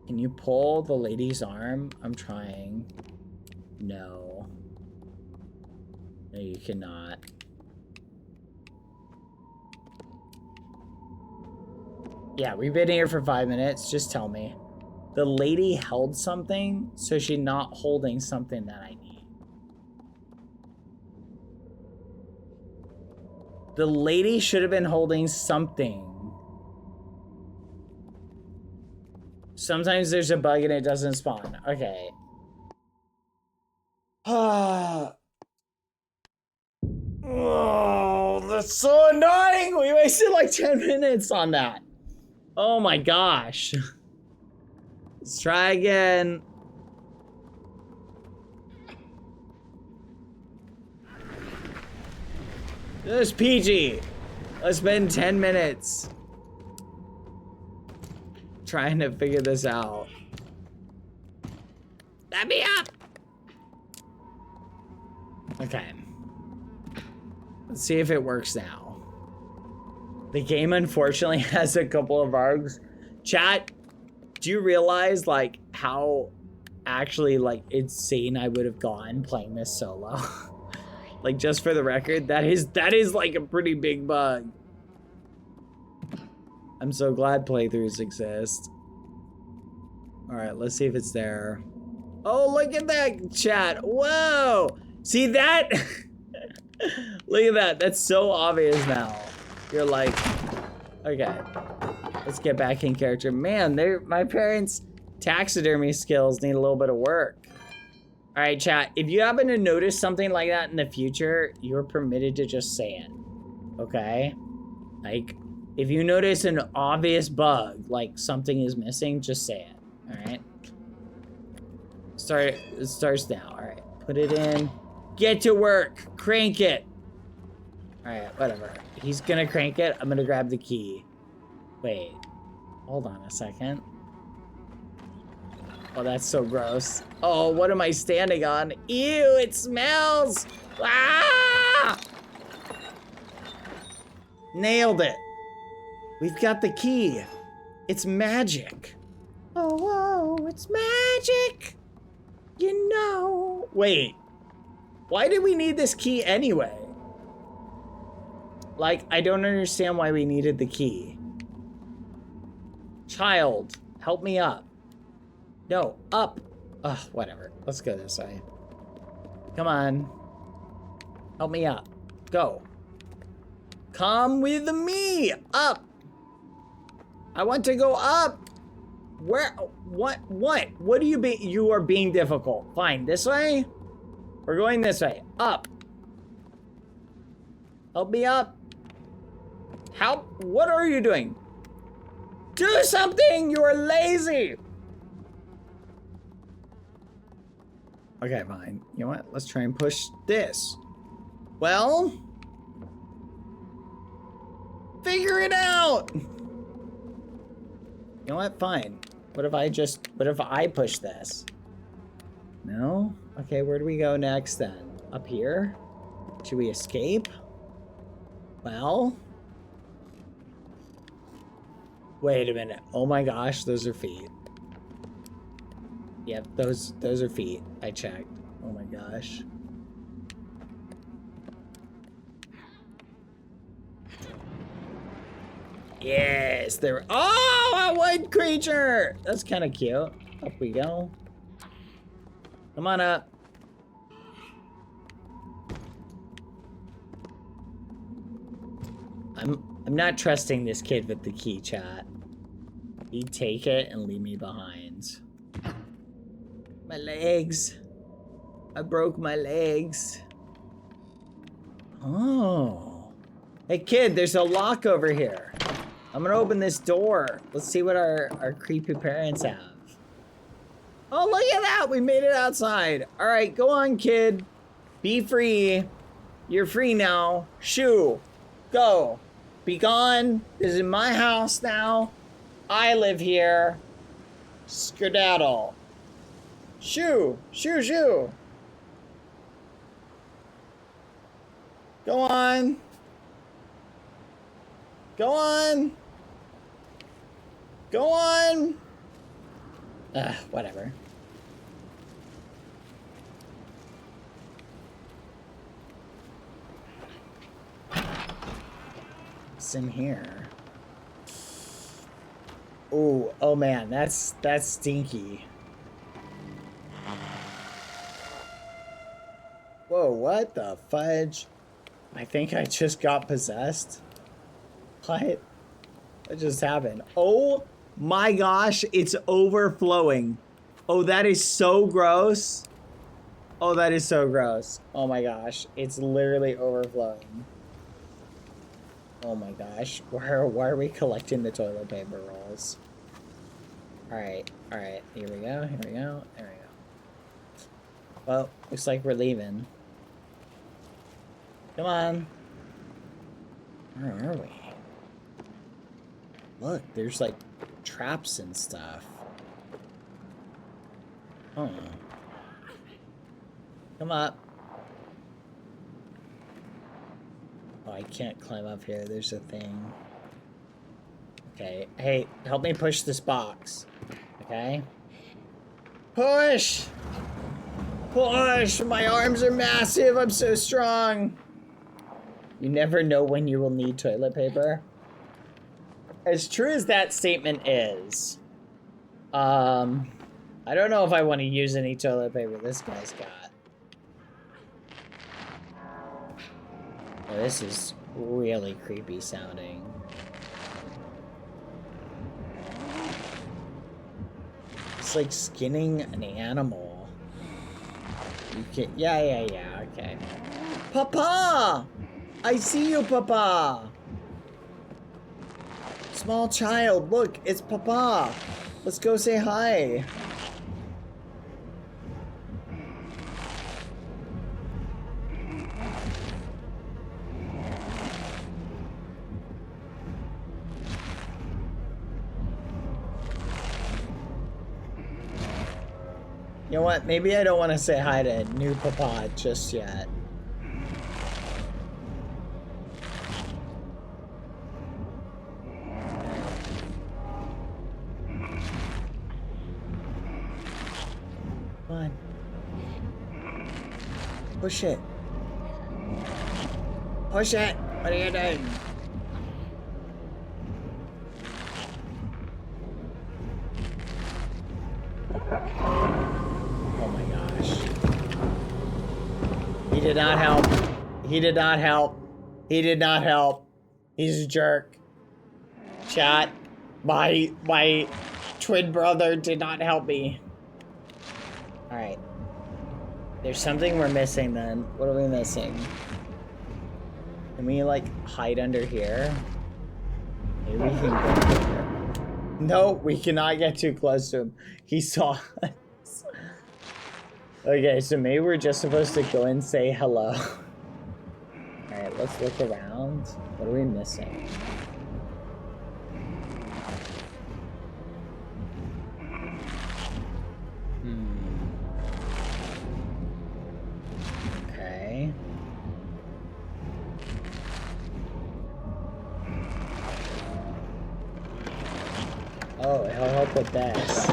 Can you pull the lady's arm? I'm trying. No. No, you cannot. Yeah, we've been here for 5 minutes. Just tell me. The lady held something, so she's not holding something that I need. The lady should have been holding something. Sometimes there's a bug and it doesn't spawn. Okay. Oh, that's so annoying. We wasted like 10 minutes on that. Oh my gosh. Let's try again. This is PG. Let's spend 10 minutes trying to figure this out. Let me up. Okay. Let's see if it works now. The game unfortunately has a couple of bugs. Chat, do you realize like how actually like insane I would have gone playing this solo? Like, just for the record, that is like a pretty big bug. I'm so glad playthroughs exist. All right, let's see if it's there. Oh, look at that, chat. Whoa. See that? Look at that. That's so obvious now. You're like, okay, let's get back in character. Man, my parents' taxidermy skills need a little bit of work. All right, chat, if you happen to notice something like that in the future, you're permitted to just say it, okay? Like, if you notice an obvious bug, like something is missing, just say it, all right? It starts now. All right, put it in. Get to work. Crank it. All right, whatever. He's gonna crank it. I'm gonna grab the key. Wait, hold on a second. Oh, that's so gross. Oh, what am I standing on? Ew, it smells. Ah! Nailed it. We've got the key. It's magic. Oh, whoa, it's magic. You know. Wait, why did we need this key anyway? Like, I don't understand why we needed the key. Child, help me up. No, up. Ugh, whatever. Let's go this way. Come on. Help me up. Go. Come with me. Up. I want to go up. Where? What? What do you be? You are being difficult. Fine. This way? We're going this way. Up. Help me up. Help. What are you doing? Do something. You are lazy. Okay, fine. You know what? Let's try and push this. Well, figure it out. You know what? Fine. What if I push this? No? Okay, where do we go next then? Up here? Should we escape? Well, wait a minute. Oh my gosh, those are feet. Yep, those are feet. I checked. Oh my gosh. Yes, there. Oh, a wood creature. That's kind of cute. Up we go. Come on up. I'm not trusting this kid with the key, chat. He'd take it and leave me behind. My legs. I broke my legs. Oh. Hey kid, there's a lock over here. I'm gonna open this door. Let's see what our creepy parents have. Oh, look at that. We made it outside. All right, go on, kid. Be free. You're free now. Shoo. Go. Be gone. This is my house now. I live here. Skedaddle. Shoo. Shoo, shoo. Go on. Go on. Go on. Whatever. What's in here? Oh man, that's stinky. Whoa, what the fudge? I think I just got possessed. What just happened? Oh my gosh, it's overflowing. Oh, that is so gross. Oh, that is so gross. Oh my gosh, it's literally overflowing. Oh my gosh, why are we collecting the toilet paper rolls? All right, here we go, there we go. Well, looks like we're leaving. Come on. Where are we? Look, there's like traps and stuff. Oh. Come up. Oh, I can't climb up here. There's a thing. Okay. Hey, help me push this box. Okay? Push! Push! My arms are massive. I'm so strong. You never know when you will need toilet paper. As true as that statement is, I don't know if I want to use any toilet paper this guy's got. Oh, this is really creepy sounding. It's like skinning an animal. You can, yeah, okay. Papa! I see you, Papa! Small child, look, it's Papa. Let's go say hi. You know what? Maybe I don't want to say hi to new Papa just yet. Come on. Push it. Push it. What are you doing? Oh my gosh. He did not help. He did not help. He did not help. He's a jerk. Chat. My twin brother did not help me. Alright. There's something we're missing then. What are we missing? Can we like hide under here? Maybe we can go here. No, we cannot get too close to him. He saw us. Okay, so maybe we're just supposed to go and say hello. Alright, let's look around. What are we missing? Okay. Oh, he'll help with this.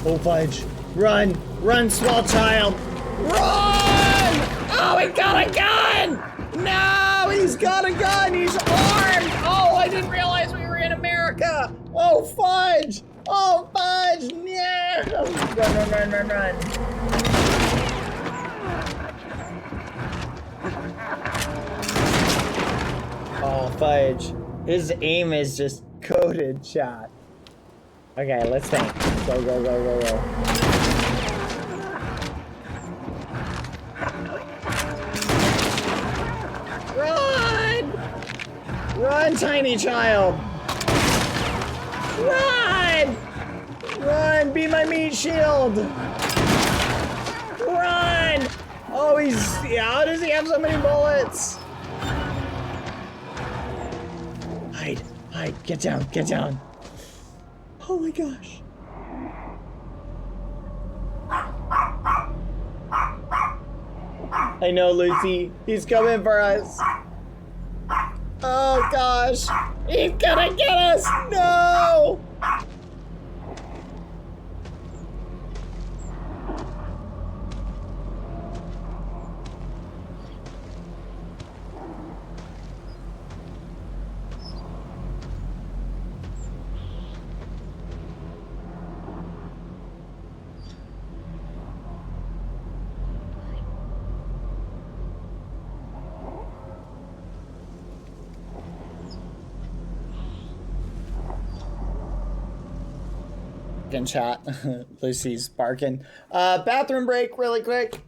Oh, fudge. Run! Run, small child! Run! Oh, he got a gun! No, he's got a gun! He's armed! Oh, I didn't realize we were in America! Oh, fudge! Oh, fudge! Yeah! Run, run, run, run, run. Oh, fudge. His aim is just coded, chat. Okay, let's think. Go, go, go, go, go. Run! Run, tiny child! Run! Run! Be my meat shield! Run! Oh, how does he have so many bullets? Hide, hide, get down, get down. Oh my gosh. I know, Lucy. He's coming for us. Oh gosh. He's gonna get us. No! In chat. Lucy's barking. Bathroom break really quick.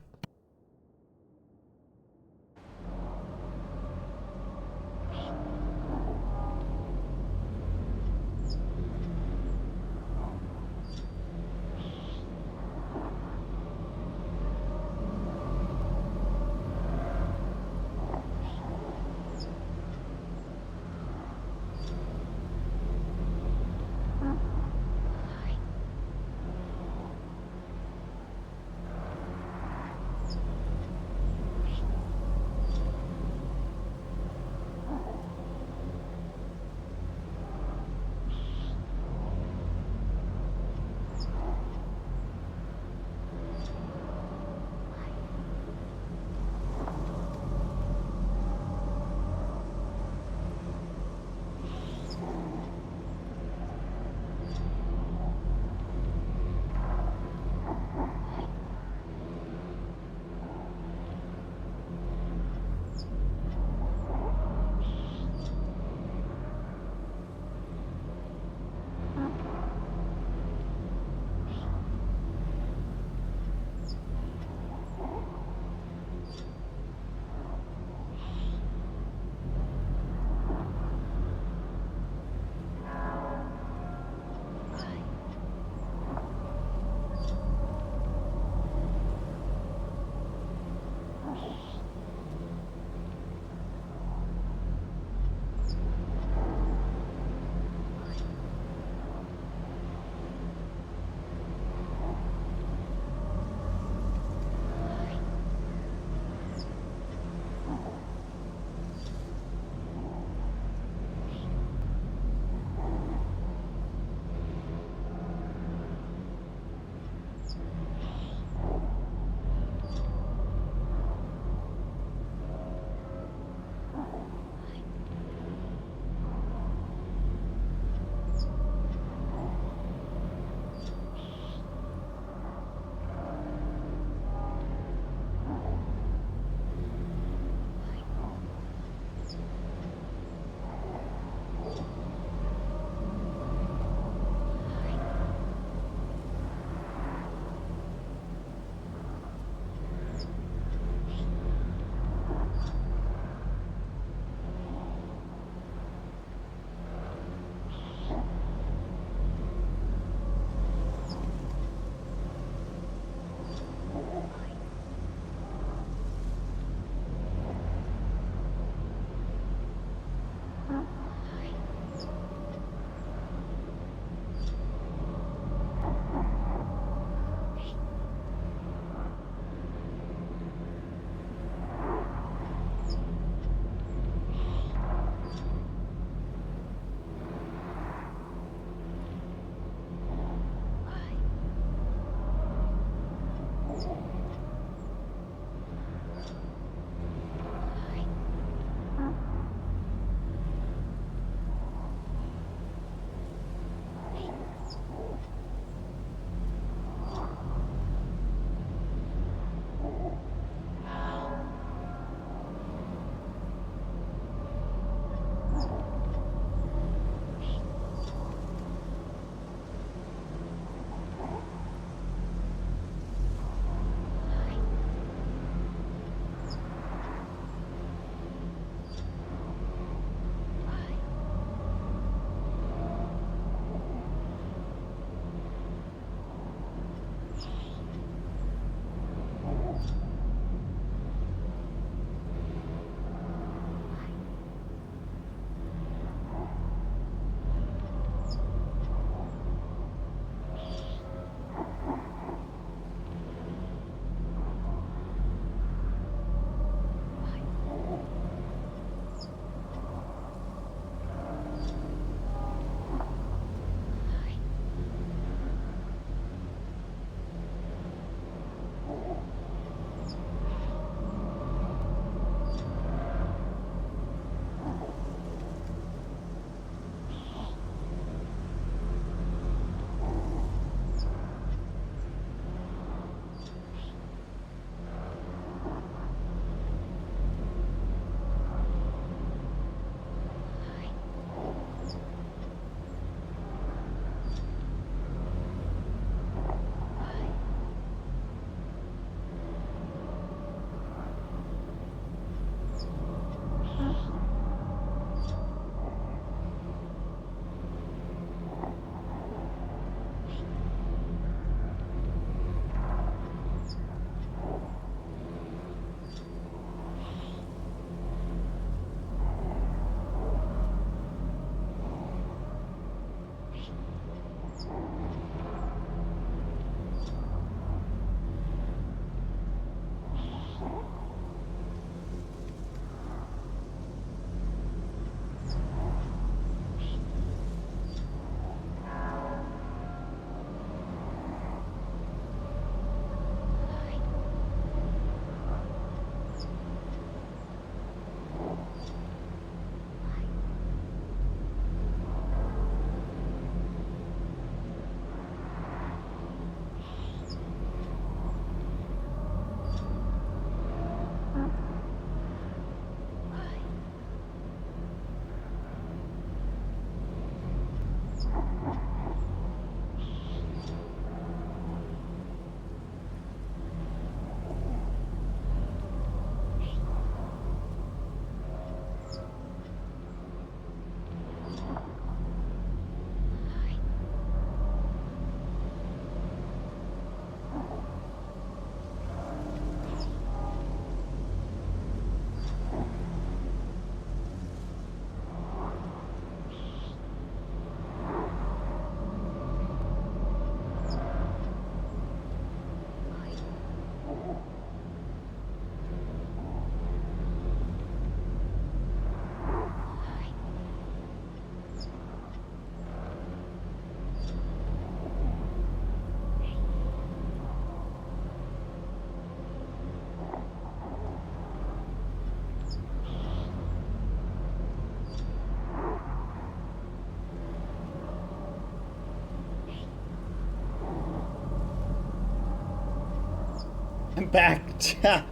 I'm back, chat.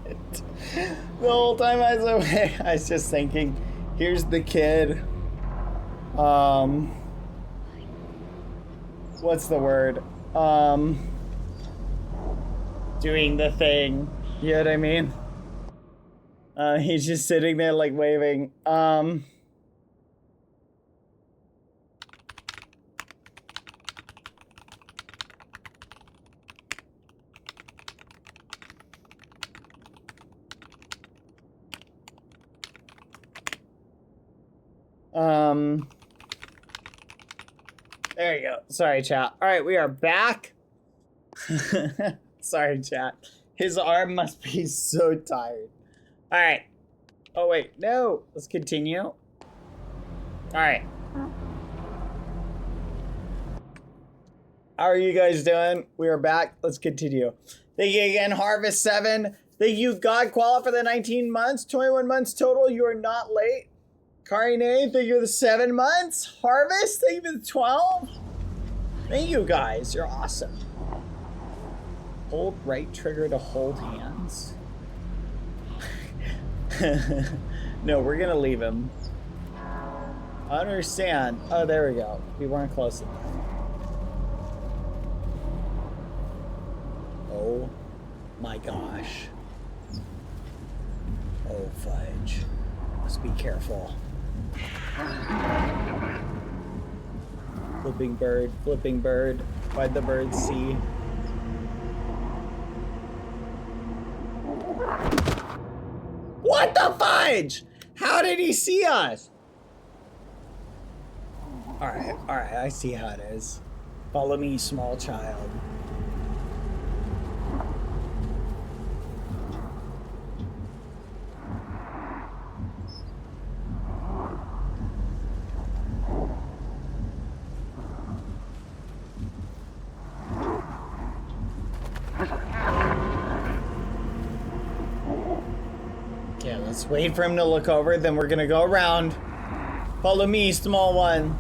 The whole time I was away, I was just thinking, here's the kid. What's the word? Doing the thing. You know what I mean? He's just sitting there like waving. There you go. Sorry, chat. All right, we are back. Sorry, chat. His arm must be so tired. All right. Oh, wait. No. Let's continue. All right. How are you guys doing? We are back. Let's continue. Thank you again, Harvest7. Thank you, GodQual, for the 19 months. 21 months total. You are not late. Karine, thank you for the 7 months. Harvest, thank you for the 12. Thank you, guys. You're awesome. Hold right trigger to hold hands. No, we're gonna leave him. I understand. Oh, there we go. We weren't close enough. Oh my gosh. Oh, fudge. Let's be careful. Flipping bird, flipping bird. Why'd the bird see? What the fudge? How did he see us? Alright, I see how it is. Follow me, small child. Okay, let's wait for him to look over, then we're gonna go around. Follow me, small one.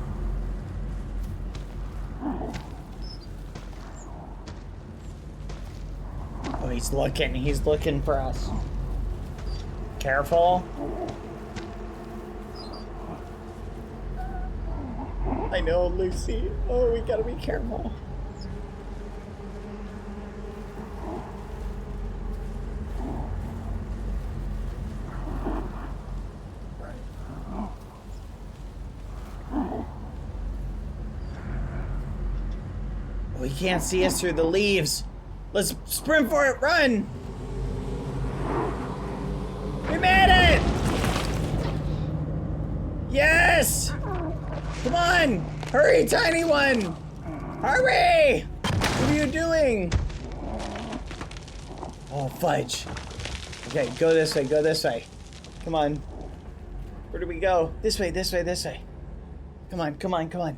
Oh, he's looking for us. Careful. I know, Lucy. Oh, we gotta be careful. Oh, he can't see us through the leaves. Let's sprint for it, run! We made it! Yes! Come on! Hurry, tiny one! Hurry! What are you doing? Oh, fudge. Okay, go this way, go this way. Come on. Where do we go? This way, this way, this way. Come on, come on, come on.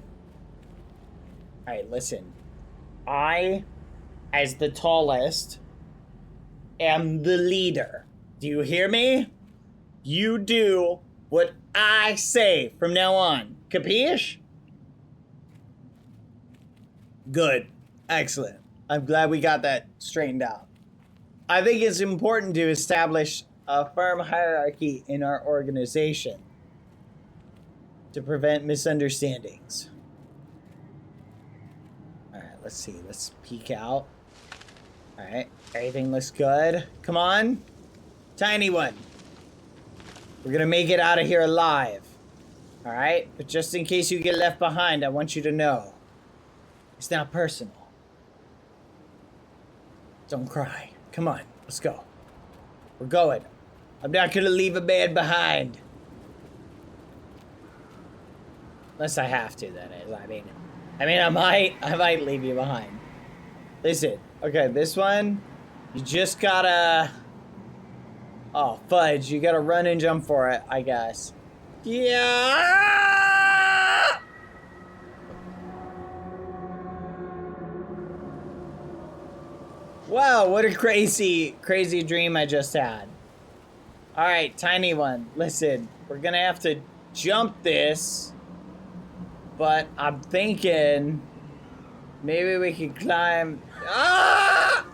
Alright, listen. I, as the tallest, am the leader. Do you hear me? You do what I say from now on. Capiche? Good. Excellent. I'm glad we got that straightened out. I think it's important to establish a firm hierarchy in our organization to prevent misunderstandings. Alright, let's see. Let's peek out. Alright, everything looks good. Come on. Tiny one. We're gonna make it out of here alive. Alright? But just in case you get left behind, I want you to know. It's not personal. Don't cry. Come on, let's go. We're going. I'm not gonna leave a man behind. Unless I have to, that is. I mean, I might leave you behind. Listen, okay, this one, you just gotta... Oh, fudge, you gotta run and jump for it, I guess. Yeah! Wow, what a crazy, crazy dream I just had. Alright, tiny one, listen, we're gonna have to jump this, but I'm thinking maybe we can climb. Ah!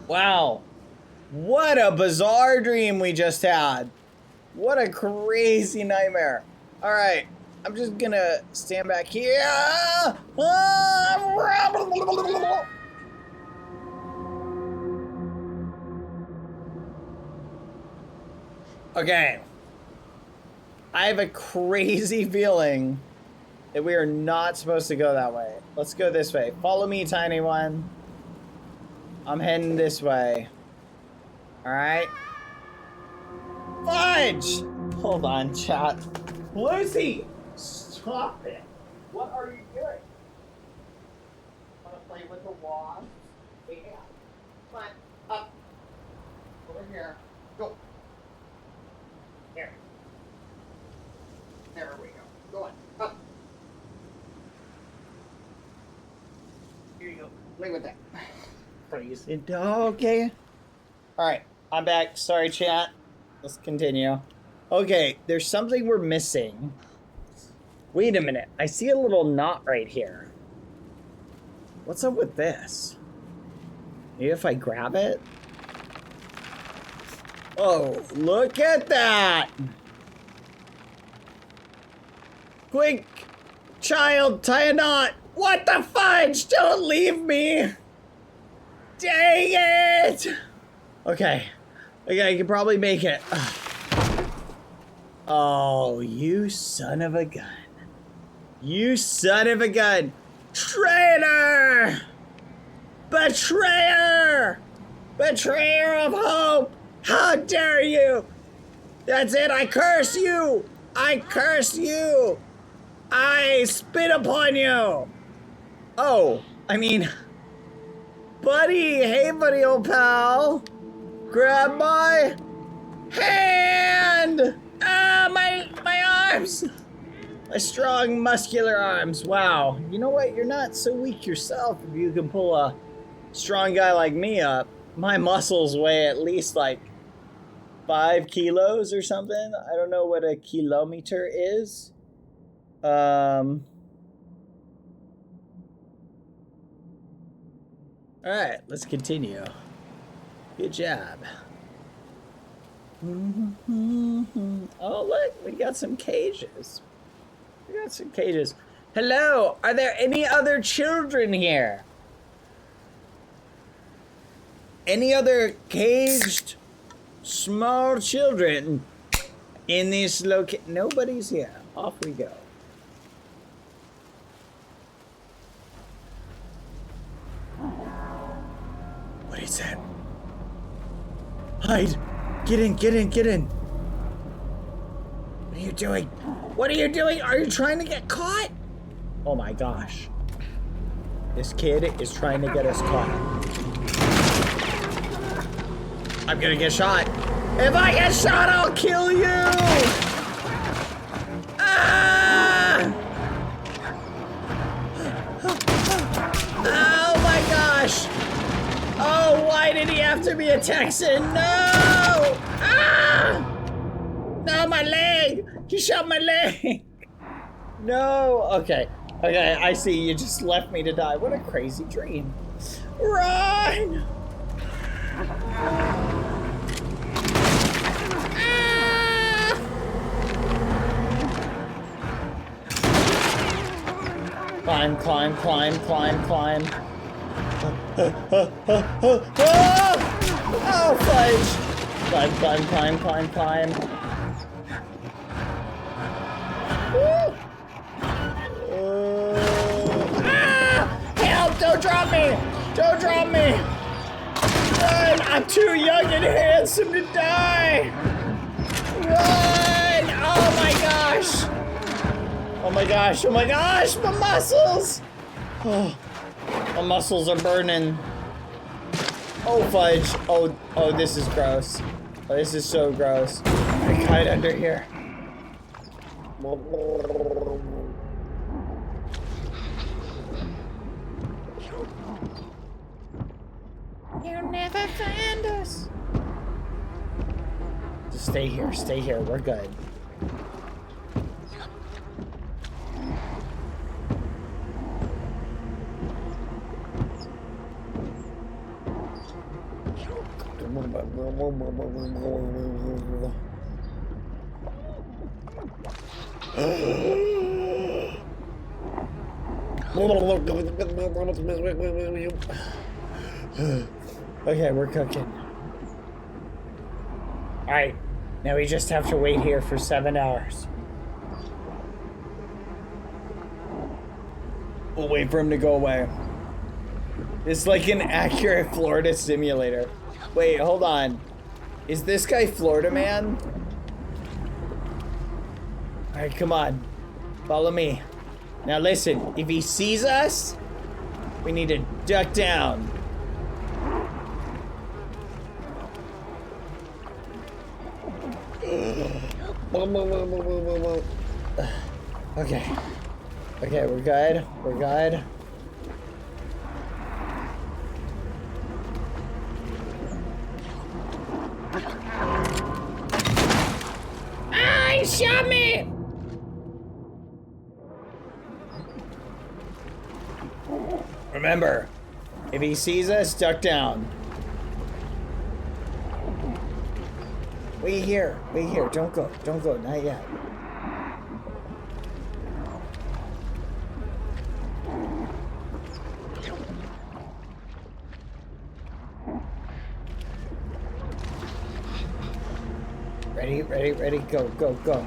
Wow. What a bizarre dream we just had. What a crazy nightmare. All right. I'm just gonna stand back here. Okay. I have a crazy feeling that we are not supposed to go that way. Let's go this way. Follow me, tiny one. I'm heading this way. All right. Fudge! Hold on, chat. Lucy, stop it. What are you doing? Want to play with the wall? Yeah. Come on, up. Over here. Go. Here. There we go. Go on. Up. Here you go. Play with that. Please. Okay. Alright. I'm back. Sorry, chat. Let's continue. Okay. There's something we're missing. Wait a minute. I see a little knot right here. What's up with this? Maybe if I grab it? Oh, look at that! Quick! Child, tie a knot! What the fudge? Don't leave me! Dang it! Okay. Okay, I can probably make it. Oh, you son of a gun. You son of a gun! Traitor! Betrayer! Betrayer of hope! How dare you! That's it, I curse you! I curse you! I spit upon you! Oh, I mean... Buddy! Hey, buddy, old pal! Grab my... hand! Ah, my arms! My strong, muscular arms. Wow. You know what? You're not so weak yourself if you can pull a strong guy like me up. My muscles weigh at least like 5 kilos or something. I don't know what a kilometer is. Alright, let's continue. Good job. Oh, look, we got some cages. We got some cages. Hello, are there any other children here? Any other caged small children in this location? Nobody's here. Off we go. What is that? Hide! Get in, get in, get in! What are you doing? What are you doing? Are you trying to get caught? Oh my gosh. This kid is trying to get us caught. I'm gonna get shot. If I get shot, I'll kill you! Ah! Oh my gosh! Oh, why did he have to be a Texan? No! Ah! No, my leg! You shot my leg! No! Okay. Okay, I see. You just left me to die. What a crazy dream. Run! Ah! Climb, climb, climb, climb, climb. Oh, fudge! Climb, climb, climb, climb, climb. Help! Don't drop me! Don't drop me! Run! I'm too young and handsome to die! Run! Oh my gosh! Oh my gosh! Oh my gosh! My muscles! Oh. My muscles are burning. Oh, fudge. Oh, this is gross. Oh, this is so gross. I hide under here. You'll never find us. Just stay here. Stay here. We're good. Okay, we're cooking. Alright, now we just have to wait here for 7 hours. We'll wait for him to go away. It's like an accurate Florida simulator. Wait, hold on. Is this guy Florida Man? Alright, come on. Follow me. Now listen, if he sees us, we need to duck down. Okay. Okay, we're good. We're good. Ah, he shot me! Remember, if he sees us, duck down. Wait here. Wait here. Don't go. Don't go. Not yet. Ready, ready, ready, go, go, go.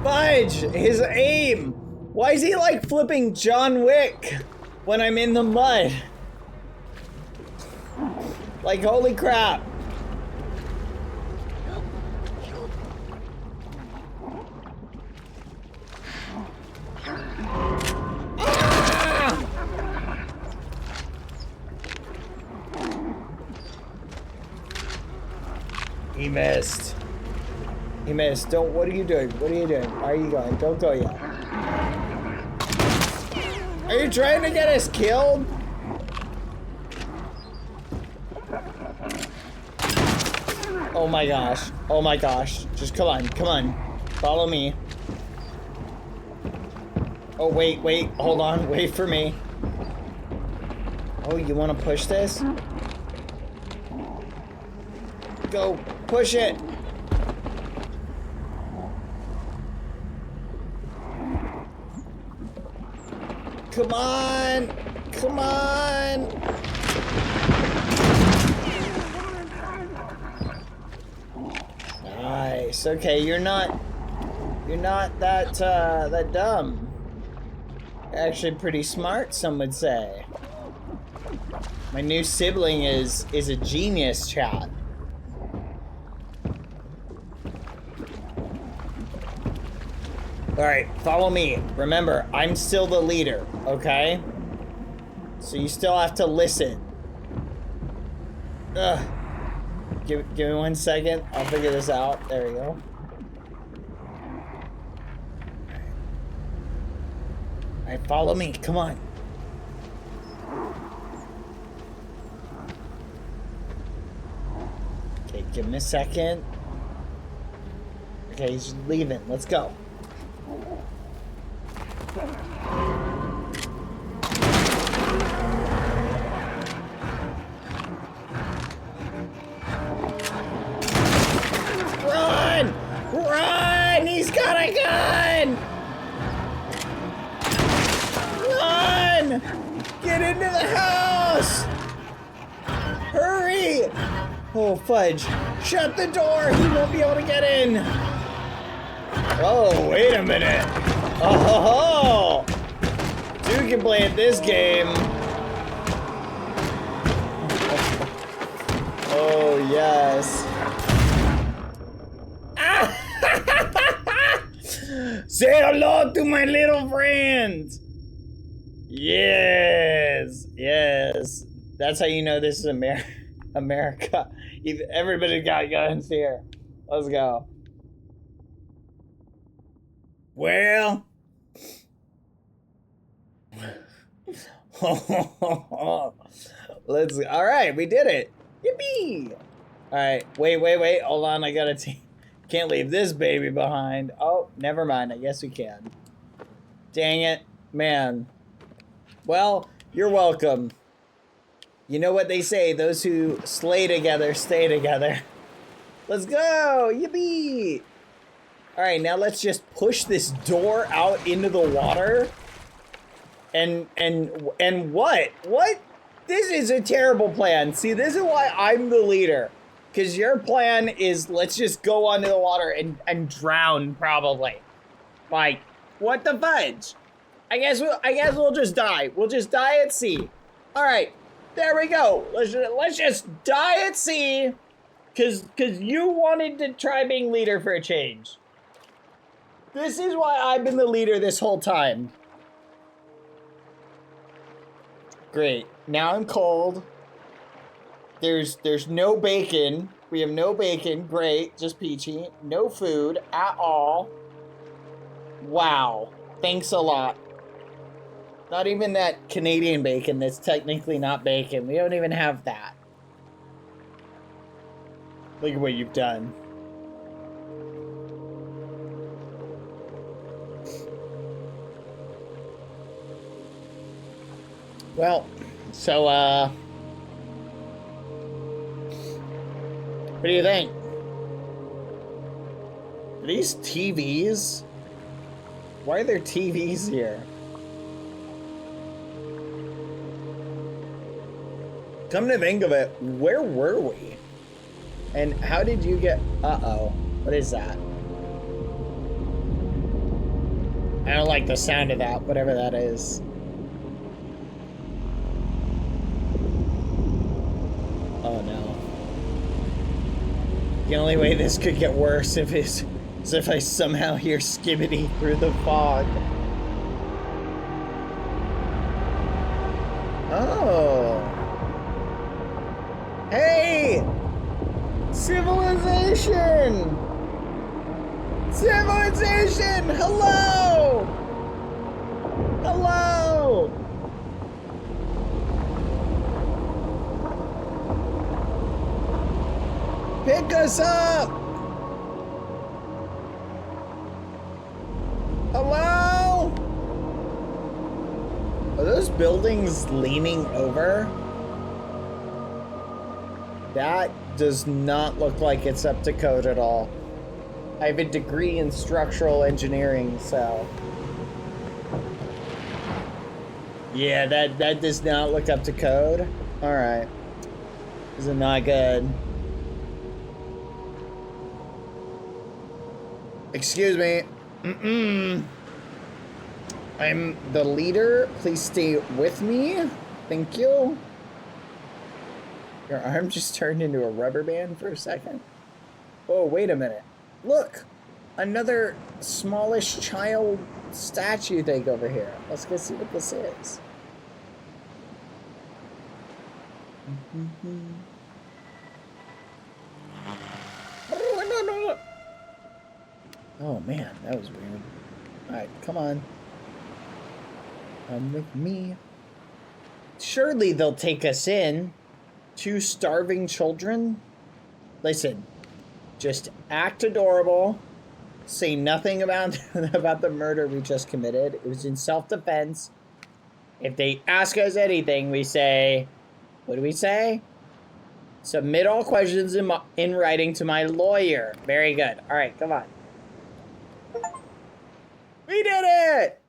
Fudge! His aim! Why is he like flipping John Wick when I'm in the mud? Like, holy crap. Ah! He missed. He missed. Don't, what are you doing? What are you doing? Why are you going? Don't go yet. Are you trying to get us killed? Oh my gosh. Oh my gosh. Just come on. Come on. Follow me. Oh, wait, wait. Hold on. Wait for me. Oh, you want to push this? Go. Push it. Come on. Come on. Nice. Okay, you're not that that dumb. You're actually pretty smart, some would say. My new sibling is a genius, chat. All right, follow me. Remember, I'm still the leader, okay? So you still have to listen. Ugh. Give me 1 second. I'll figure this out. There we go. All right, follow me. Come on. Okay, give me a second. Okay, he's leaving. Let's go. Run! Run! He's got a gun! Run! Get into the house! Hurry! Oh, fudge. Shut the door! He won't be able to get in! Oh, wait a minute. Oh, dude can play at this game. Oh, yes. Say hello to my little friends. Yes, yes. That's how you know this is America. Everybody got guns here. Let's go. Well, let's. All right, we did it. Yippee! All right, wait. Hold on, I gotta. Can't leave this baby behind. Oh, never mind. I guess we can. Dang it, man. Well, you're welcome. You know what they say, those who slay together, stay together. Let's go, yippee! All right, now let's just push this door out into the water. And what? What? This is a terrible plan. See, this is why I'm the leader. Because your plan is let's just go onto the water and drown, probably. Like, what the fudge? I guess we'll just die. We'll just die at sea. All right, there we go. Let's just die at sea. Because you wanted to try being leader for a change. This is why I've been the leader this whole time. Great. Now I'm cold. There's no bacon. We have no bacon. Great. Just peachy. No food at all. Wow. Thanks a lot. Not even that Canadian bacon that's technically not bacon. We don't even have that. Look at what you've done. Well, so, what do you think? Are these TVs? Why are there TVs here? Come to think of it, where were we? And how did you get, uh-oh, what is that? I don't like the sound of that, whatever that is. Oh no. The only way this could get worse is if I somehow hear Skibbity through the fog. Oh. Hey! Civilization! Civilization! Hello! Hello! Pick us up! Hello? Are those buildings leaning over? That does not look like it's up to code at all. I have a degree in structural engineering, so... Yeah, that does not look up to code. Alright. This is not good. Excuse me. I'm the leader. Please stay with me. Thank you. Your arm just turned into a rubber band for a second. Oh, wait a minute. Look. Another smallish child statue thing over here. Let's go see what this is. Oh man, that was weird. Alright, come on. Come with me. Surely they'll take us in. 2 starving children? Listen, just act adorable. Say nothing about, about the murder we just committed. It was in self-defense. If they ask us anything, we say... What do we say? Submit all questions in writing to my lawyer. Very good. Alright, come on. We did it!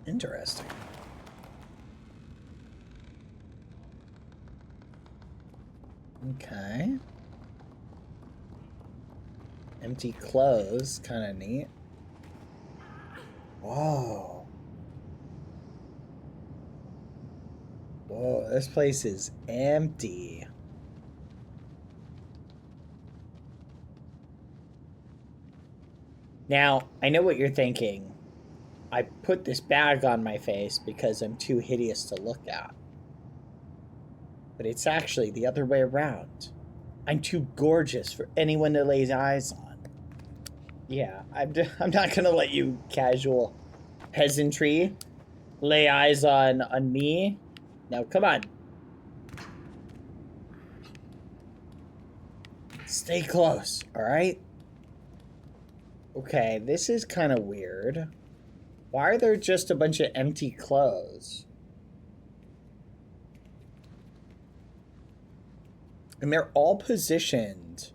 Interesting. Okay. Empty clothes, kind of neat. Whoa. Whoa, this place is empty. Now, I know what you're thinking. I put this bag on my face because I'm too hideous to look at. But it's actually the other way around. I'm too gorgeous for anyone to lay eyes on. Yeah, I'm not gonna let you casual peasantry lay eyes on me. Now, come on. Stay close, all right? Okay, this is kind of weird. Why are there just a bunch of empty clothes? And they're all positioned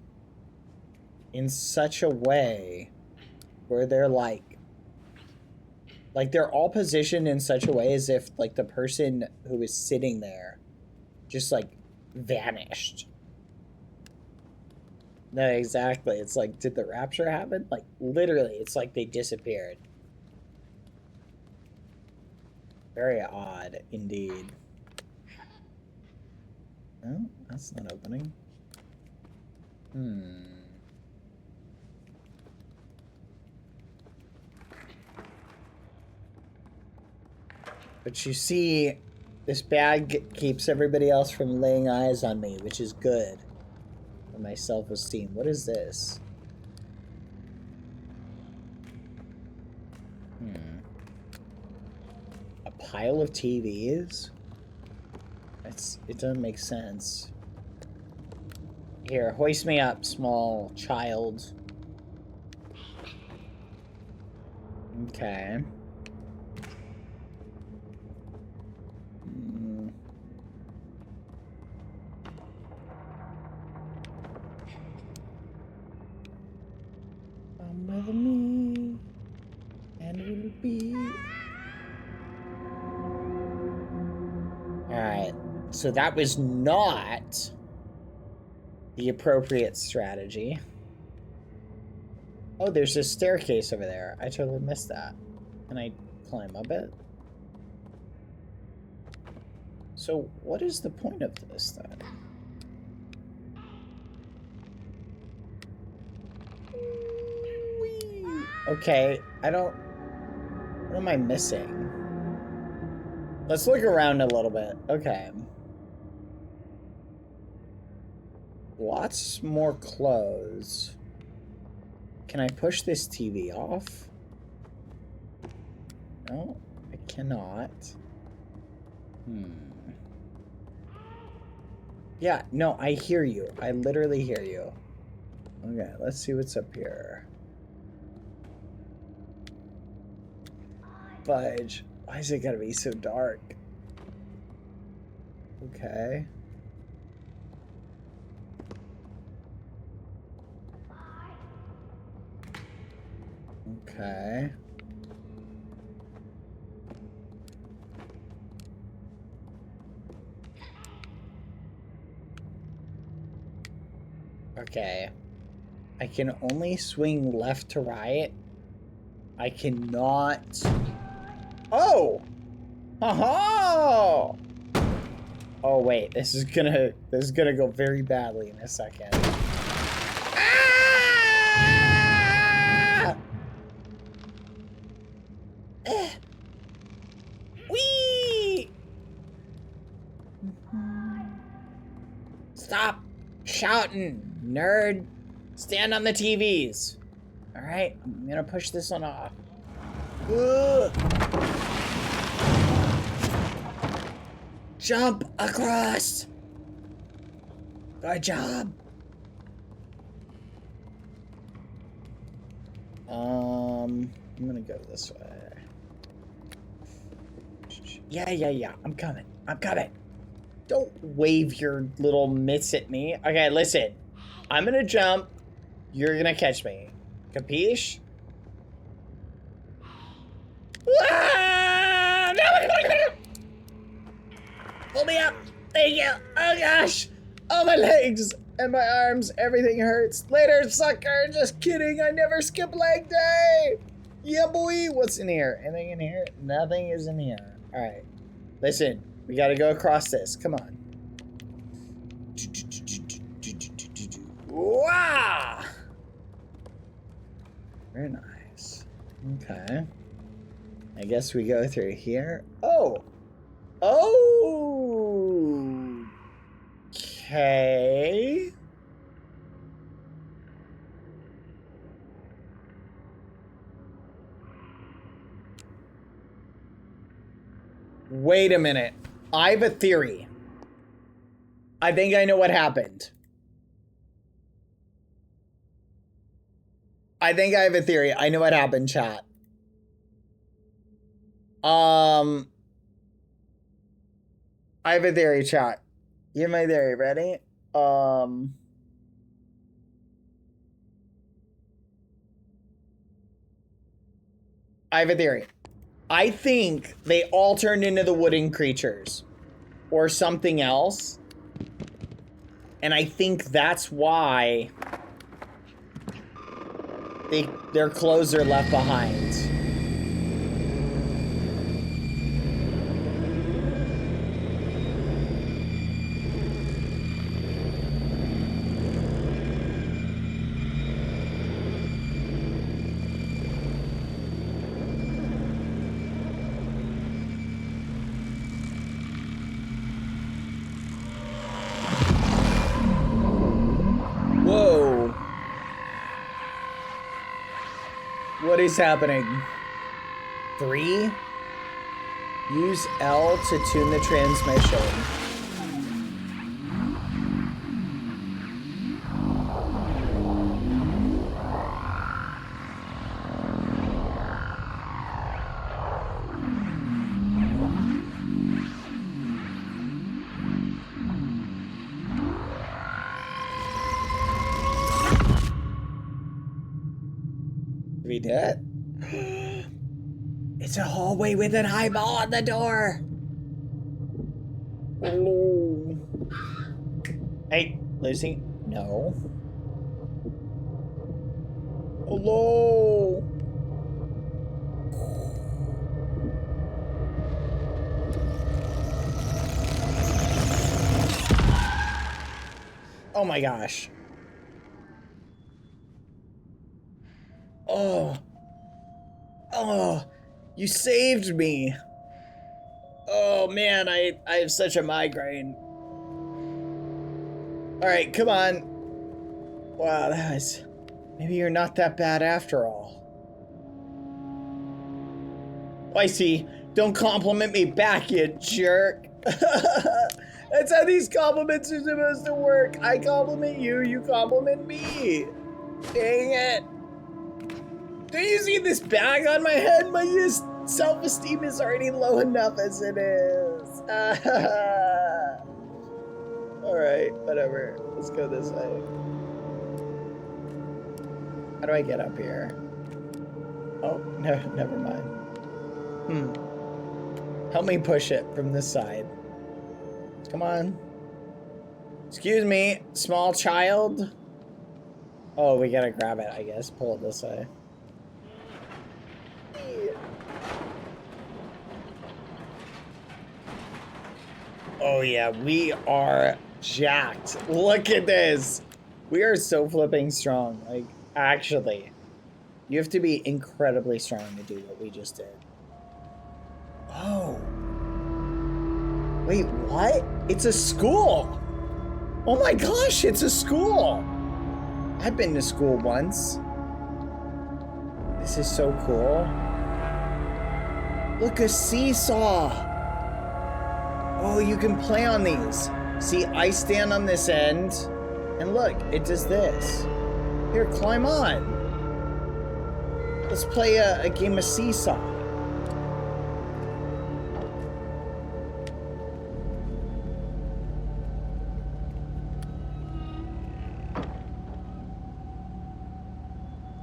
in such a way where they're like they're all positioned in such a way as if like the person who was sitting there just like vanished. No, exactly. It's like, did the rapture happen? Like literally, it's like they disappeared. Very odd indeed. Oh, that's not opening. But you see, this bag keeps everybody else from laying eyes on me, which is good for my self-esteem. What is this? A pile of TVs? It doesn't make sense. Here, hoist me up, small child. Okay. Come with me, and we'll be... Alright, so that was not the appropriate strategy. Oh, there's a staircase over there. I totally missed that. Can I climb up it? So, what is the point of this, then? Okay, I don't... What am I missing? Let's look around a little bit. Okay. Lots more clothes. Can I push this TV off? No, I cannot. Yeah, no, I hear you. I literally hear you. Okay, let's see what's up here. Fudge. Why is it gotta be so dark? Okay. Okay. Okay. I can only swing left to right. I cannot... Oh! Oh! Oh wait, this is gonna go very badly in a second. Ah! Whee! Stop shouting, nerd. Stand on the TVs. All right, I'm gonna push this one off. Ugh. Jump across. Good job. I'm gonna go this way. Yeah. I'm coming. Don't wave your little mitts at me. Okay, listen. I'm gonna jump. You're gonna catch me. Capiche? Ah! No! Pull me up. Thank you. Oh gosh. Oh, my legs and my arms. Everything hurts. Later, sucker. Just kidding. I never skip leg day. Yeah, boy. What's in here? Anything in here? Nothing is in here. All right. Listen. We gotta go across this. Come on. Wow. Very nice. Okay. I guess we go through here. Oh. Oh. Okay. Wait a minute. I have a theory. I think I know what happened. I think I have a theory. I know what happened, chat. I have a theory, chat. Here's my theory. Ready? I have a theory. I think they all turned into the wooden creatures or something else. And I think that's why their clothes are left behind. Whoa. What is happening? 3? Use L to tune the transmission. We did. It's a hallway with an eyeball on the door. Oh. Hey, Lucy. No. Hello. Oh my gosh. Oh. Oh. You saved me. Oh man, I have such a migraine. Alright, come on. Wow, that was... Maybe you're not that bad after all. Oh, I see. Don't compliment me back, you jerk. That's how these compliments are supposed to work. I compliment you, you compliment me. Dang it. Do you see this bag on my head? My self-esteem is already low enough as it is. Alright, whatever. Let's go this way. How do I get up here? Oh, no, never mind. Help me push it from this side. Come on. Excuse me, small child. Oh, we gotta grab it, I guess. Pull it this way. Oh yeah, we are jacked. Look at this. We are so flipping strong. Like, actually, you have to be incredibly strong to do what we just did. Oh. Wait, what? It's a school. Oh my gosh, it's a school. I've been to school once. This is so cool. Look, a seesaw. Oh, you can play on these. See, I stand on this end, and look, it does this. Here, climb on. Let's play a game of seesaw.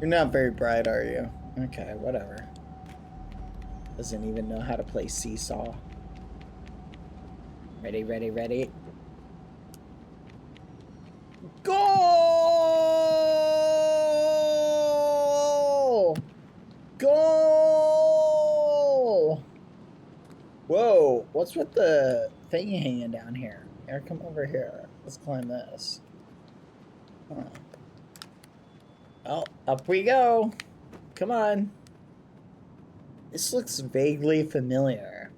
You're not very bright, are you? Okay, whatever. Doesn't even know how to play seesaw. Ready, ready, ready. Goal! Goal! Whoa, what's with the thing hanging down here? Here, come over here. Let's climb this. Huh. Oh, up we go. Come on. This looks vaguely familiar.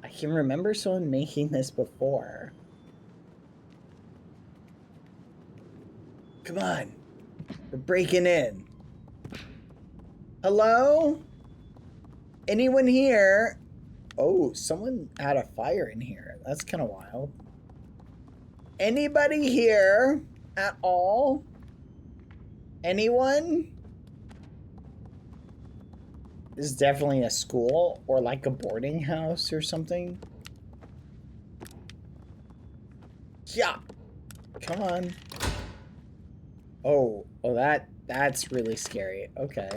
I can remember someone making this before. Come on. We're breaking in. Hello? Anyone here? Oh, someone had a fire in here. That's kind of wild. Anybody here at all? Anyone? This is definitely a school or like a boarding house or something. Yeah. Come on. Oh, that's really scary. Okay.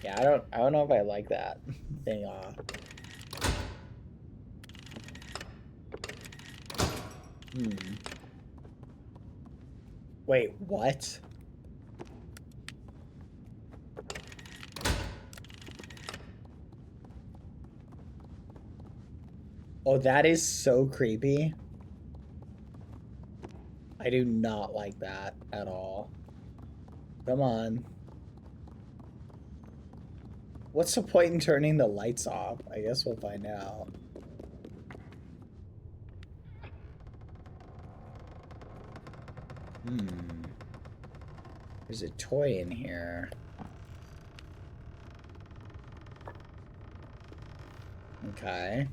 Yeah, I don't know if I like that thing off. Wait, what? Oh, that is so creepy. I do not like that at all. Come on. What's the point in turning the lights off? I guess we'll find out. There's a toy in here. Okay.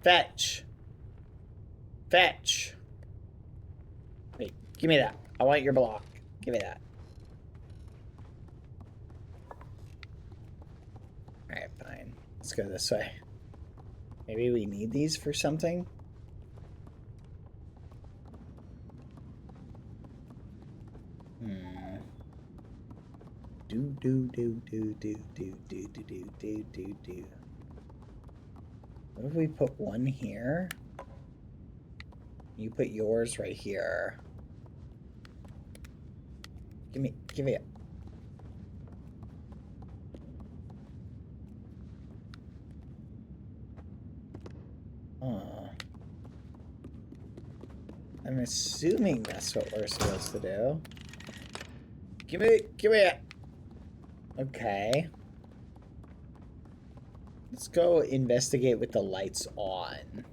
Fetch. Fetch. Wait, give me that. I want your block. Give me that. Alright, fine. Let's go this way. Maybe we need these for something? Do. What if we put one here? You put yours right here. Give it. I'm assuming that's what we're supposed to do. Give it. Okay. Let's go investigate with the lights on.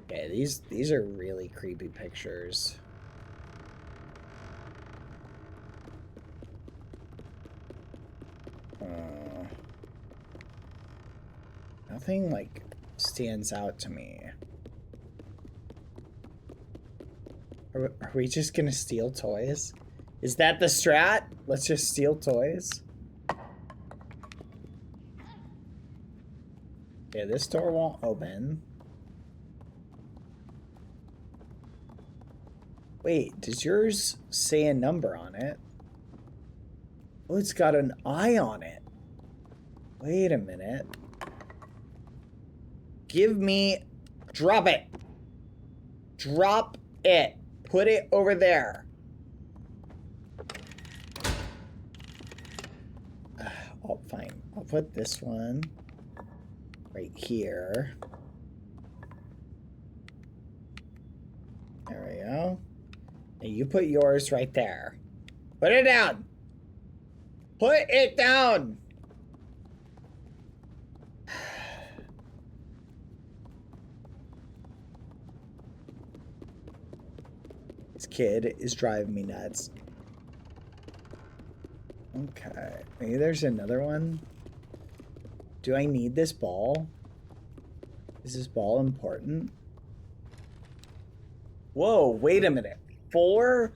Okay, these are really creepy pictures. Nothing like stands out to me. Are we just gonna steal toys? Is that the strat? Let's just steal toys. Yeah, this door won't open. Wait, does yours say a number on it? Oh, it's got an eye on it. Wait a minute. Give me... Drop it. Drop it. Put it over there. Oh, fine. I'll put this one right here. There we go. And you put yours right there. Put it down. Put it down. This kid is driving me nuts. Okay, maybe there's another one. Do I need this ball? Is this ball important? Whoa, wait a minute. 4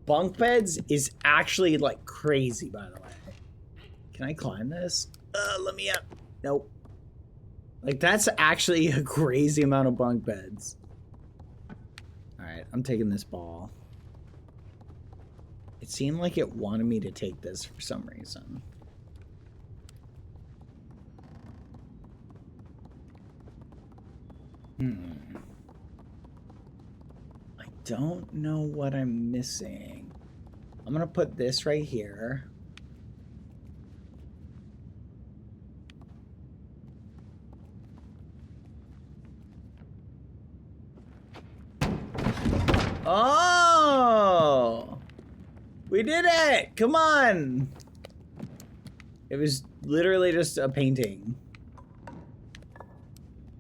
bunk beds is actually like crazy, by the way. Can I climb this? Let me up. Nope. Like, that's actually a crazy amount of bunk beds. Alright, I'm taking this ball. It seemed like it wanted me to take this for some reason. I don't know what I'm missing. I'm gonna put this right here. Oh! We did it! Come on! It was literally just a painting.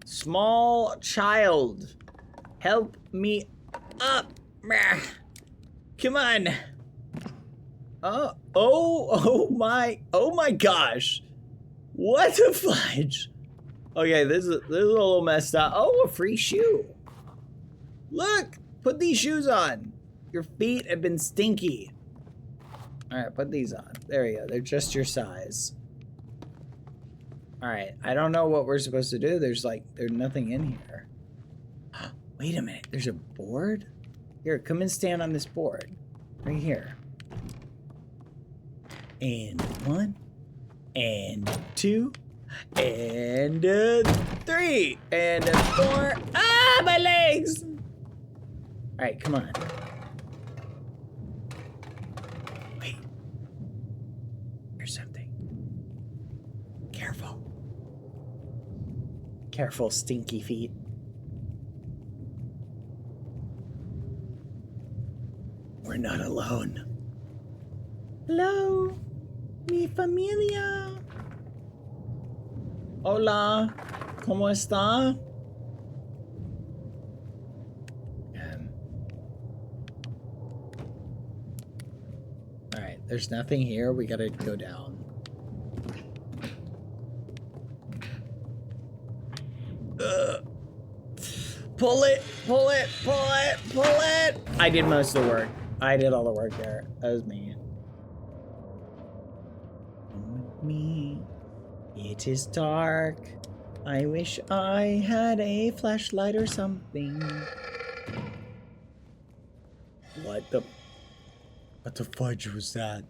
Small child, help me up. Come on. Oh my gosh. What the fudge? Okay, this is a little messed up. Oh, a free shoe. Look, put these shoes on. Your feet have been stinky. All right, put these on. There you go. They're just your size. All right, I don't know what we're supposed to do. There's nothing in here. Wait a minute, there's a board? Here, come and stand on this board. Right here. And 1, and 2, and 3, and 4. Ah, my legs! All right, come on. Wait. Here's something. Careful. Careful, stinky feet. We're not alone. Hello, mi familia. Hola, ¿cómo está? All right, there's nothing here. We gotta go down. Pull it, pull it, pull it, pull it. I did most of the work. I did all the work there. That was me. With me, it is dark. I wish I had a flashlight or something. What the fudge was that?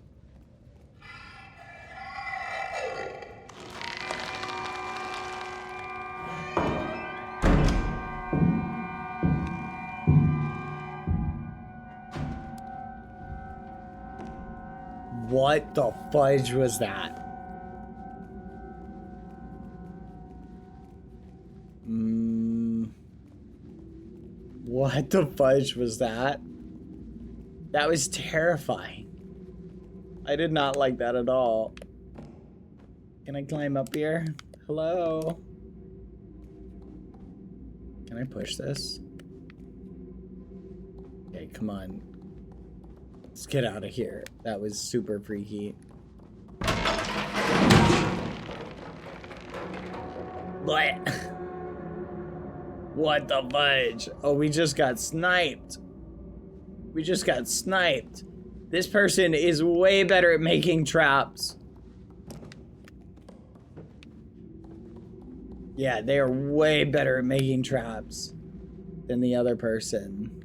What the fudge was that? What the fudge was that? That was terrifying. I did not like that at all. Can I climb up here? Hello? Can I push this? Okay, come on. Let's get out of here. That was super freaky. What? What the fudge? Oh, we just got sniped. We just got sniped. This person is way better at making traps. Yeah, they are way better at making traps than the other person.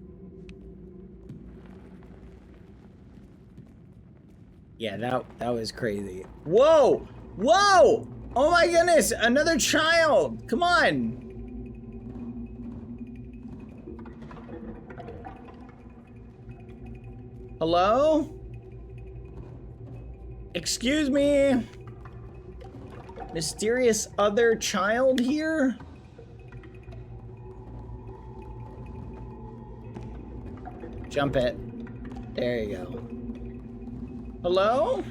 Yeah, that was crazy. Whoa! Whoa! Oh my goodness, another child! Come on! Hello? Excuse me? Mysterious other child here? Jump it. There you go. Hello?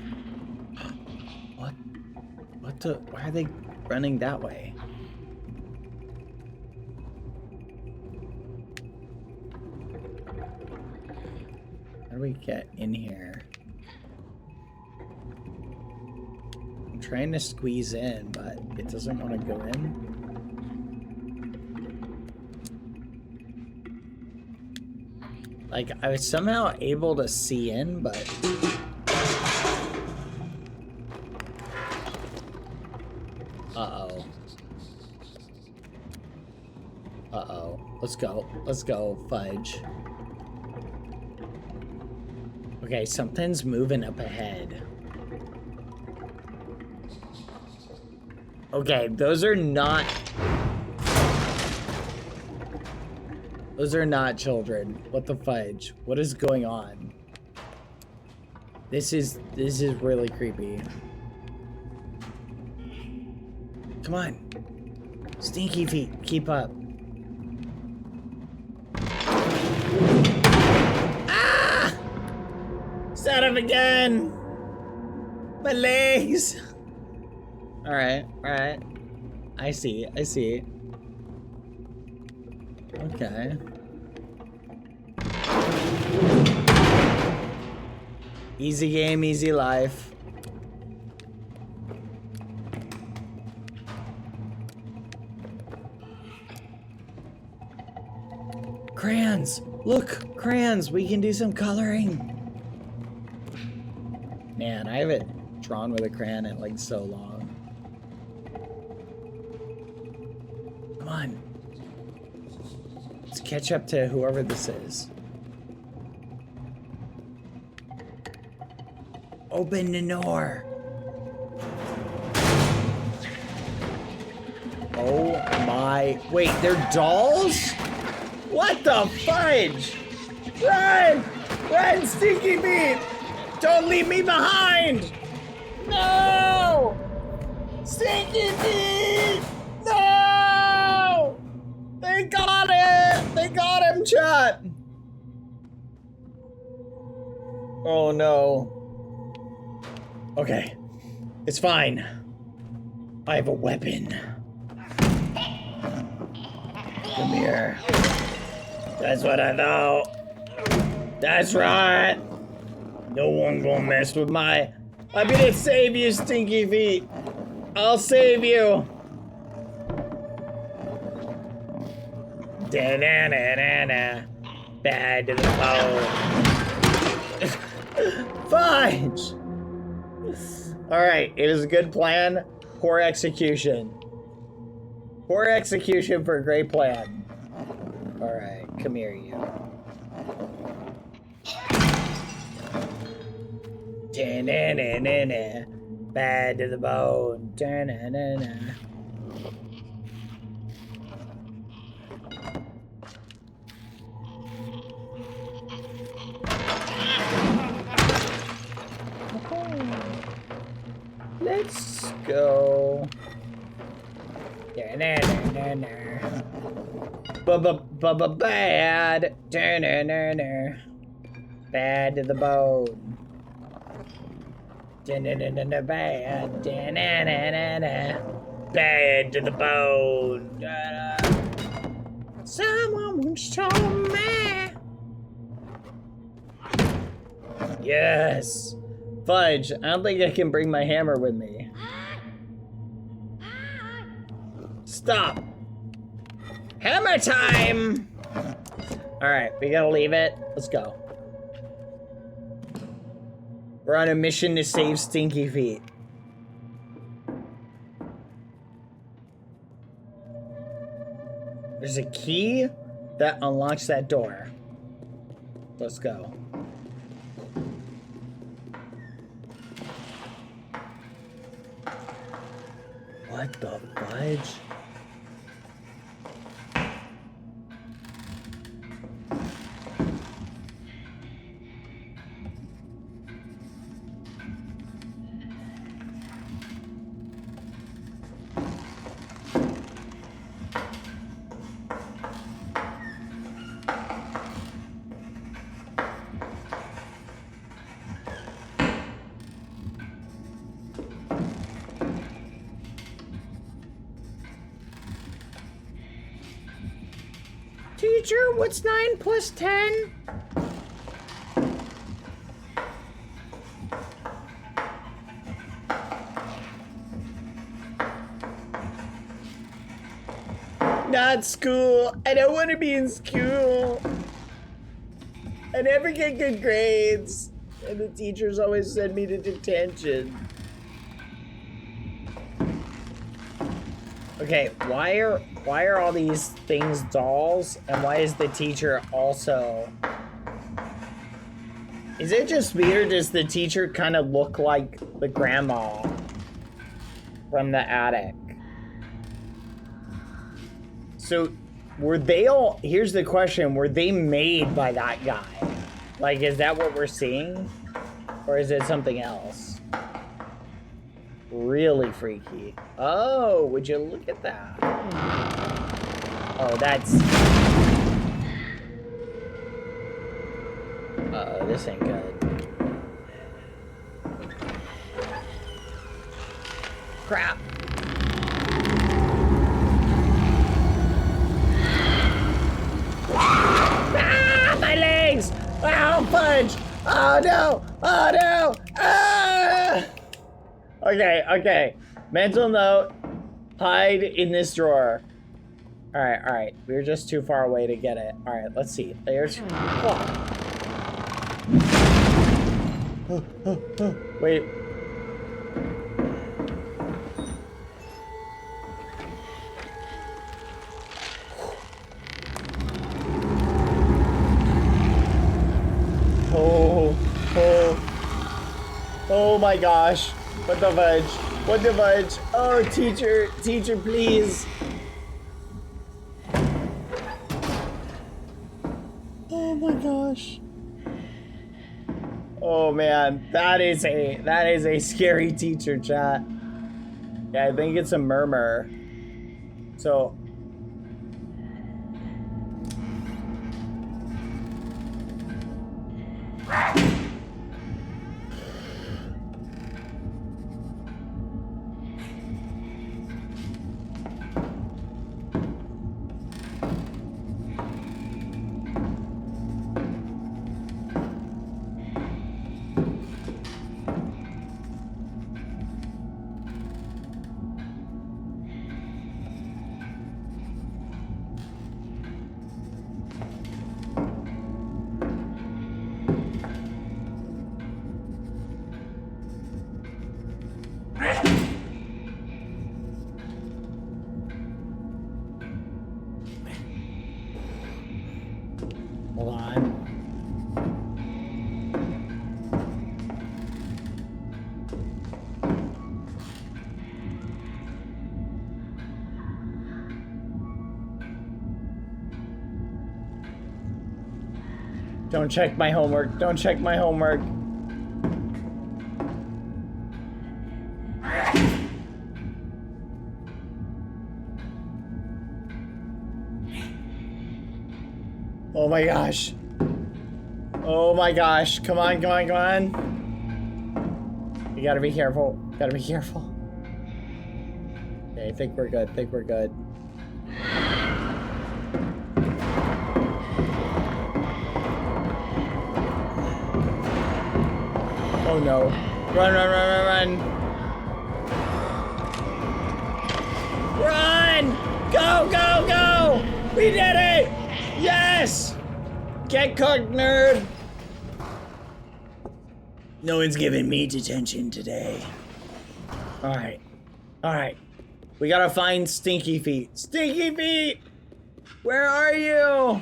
What the? Why are they running that way? How do we get in here? I'm trying to squeeze in, but it doesn't want to go in. Like, I was somehow able to see in, but... Uh-oh. Uh-oh. Let's go. Let's go, fudge. Okay, something's moving up ahead. Okay, those are not... Those are not children. What the fudge? What is going on? This is really creepy. Come on. Stinky feet, keep up. Ah! Son of a gun! My legs! Alright, alright. I see, I see. Okay. Easy game, easy life. Crayons! Look, crayons! We can do some coloring! Man, I haven't drawn with a crayon in like so long. Come on. Let's catch up to whoever this is. Open the door. Oh my, wait, they're dolls? What the fudge? Run! Run, Stinky Feet! Don't leave me behind! No! Stinky Feet! No! They got it! They got him, chat! Oh no. Okay, it's fine. I have a weapon. Come here. That's what I thought. That's right. No one gonna mess with my... I'm gonna save you, Stinky Feet. I'll save you. Da-na-na-na-na. Bad to the bone. Fudge! Alright, it was a good plan. Poor execution. Poor execution for a great plan. Alright, come here, you. Da-na-na-na-na. Bad to the bone. Da-na-na-na. Let's go. Da-na-na-na-na. Bad. Da-na-na-na. Bad to the bone. Da-na-na-na-na. Bad. Da-na-na-na-na. Bad to the bone. Da-da. Someone once told me. Yes. Fudge, I don't think I can bring my hammer with me. Stop. Hammer time! Alright, we gotta leave it. Let's go. We're on a mission to save Stinky Feet. There's a key that unlocks that door. Let's go. What the fudge? Teacher, what's 9 plus 10? Not school. I don't want to be in school. I never get good grades. And the teachers always send me to detention. Okay, why are all these things dolls? And why is the teacher also... Is it just me, or does the teacher kind of look like the grandma from the attic? So, were they all... Here's the question, were they made by that guy? Like, is that what we're seeing? Or is it something else? Really freaky. Oh, would you look at that? Oh, that's... Uh-oh, this ain't good. Crap. Ah, my legs! Oh, fudge! Oh, no! Oh, no! Ah! Okay, okay. Mental note. Hide in this drawer. All right. We're just too far away to get it. All right, let's see. There's. Wait. Oh my gosh. What the fudge? What the fudge? Oh, teacher, please. Oh my gosh. Oh man, that is a scary teacher, chat. Yeah, I think it's a murmur. So hold on. Don't check my homework. Don't check my homework. Oh my gosh. Oh my gosh. Come on, come on, come on. You gotta be careful. Gotta be careful. Okay, I think we're good. I think we're good. Oh no. Run, run, run, run, run. Run! Go, go, go! We did it! Yes! Get cooked, nerd! No one's giving me detention today. Alright. Alright. We gotta find Stinky Feet. Stinky Feet! Where are you?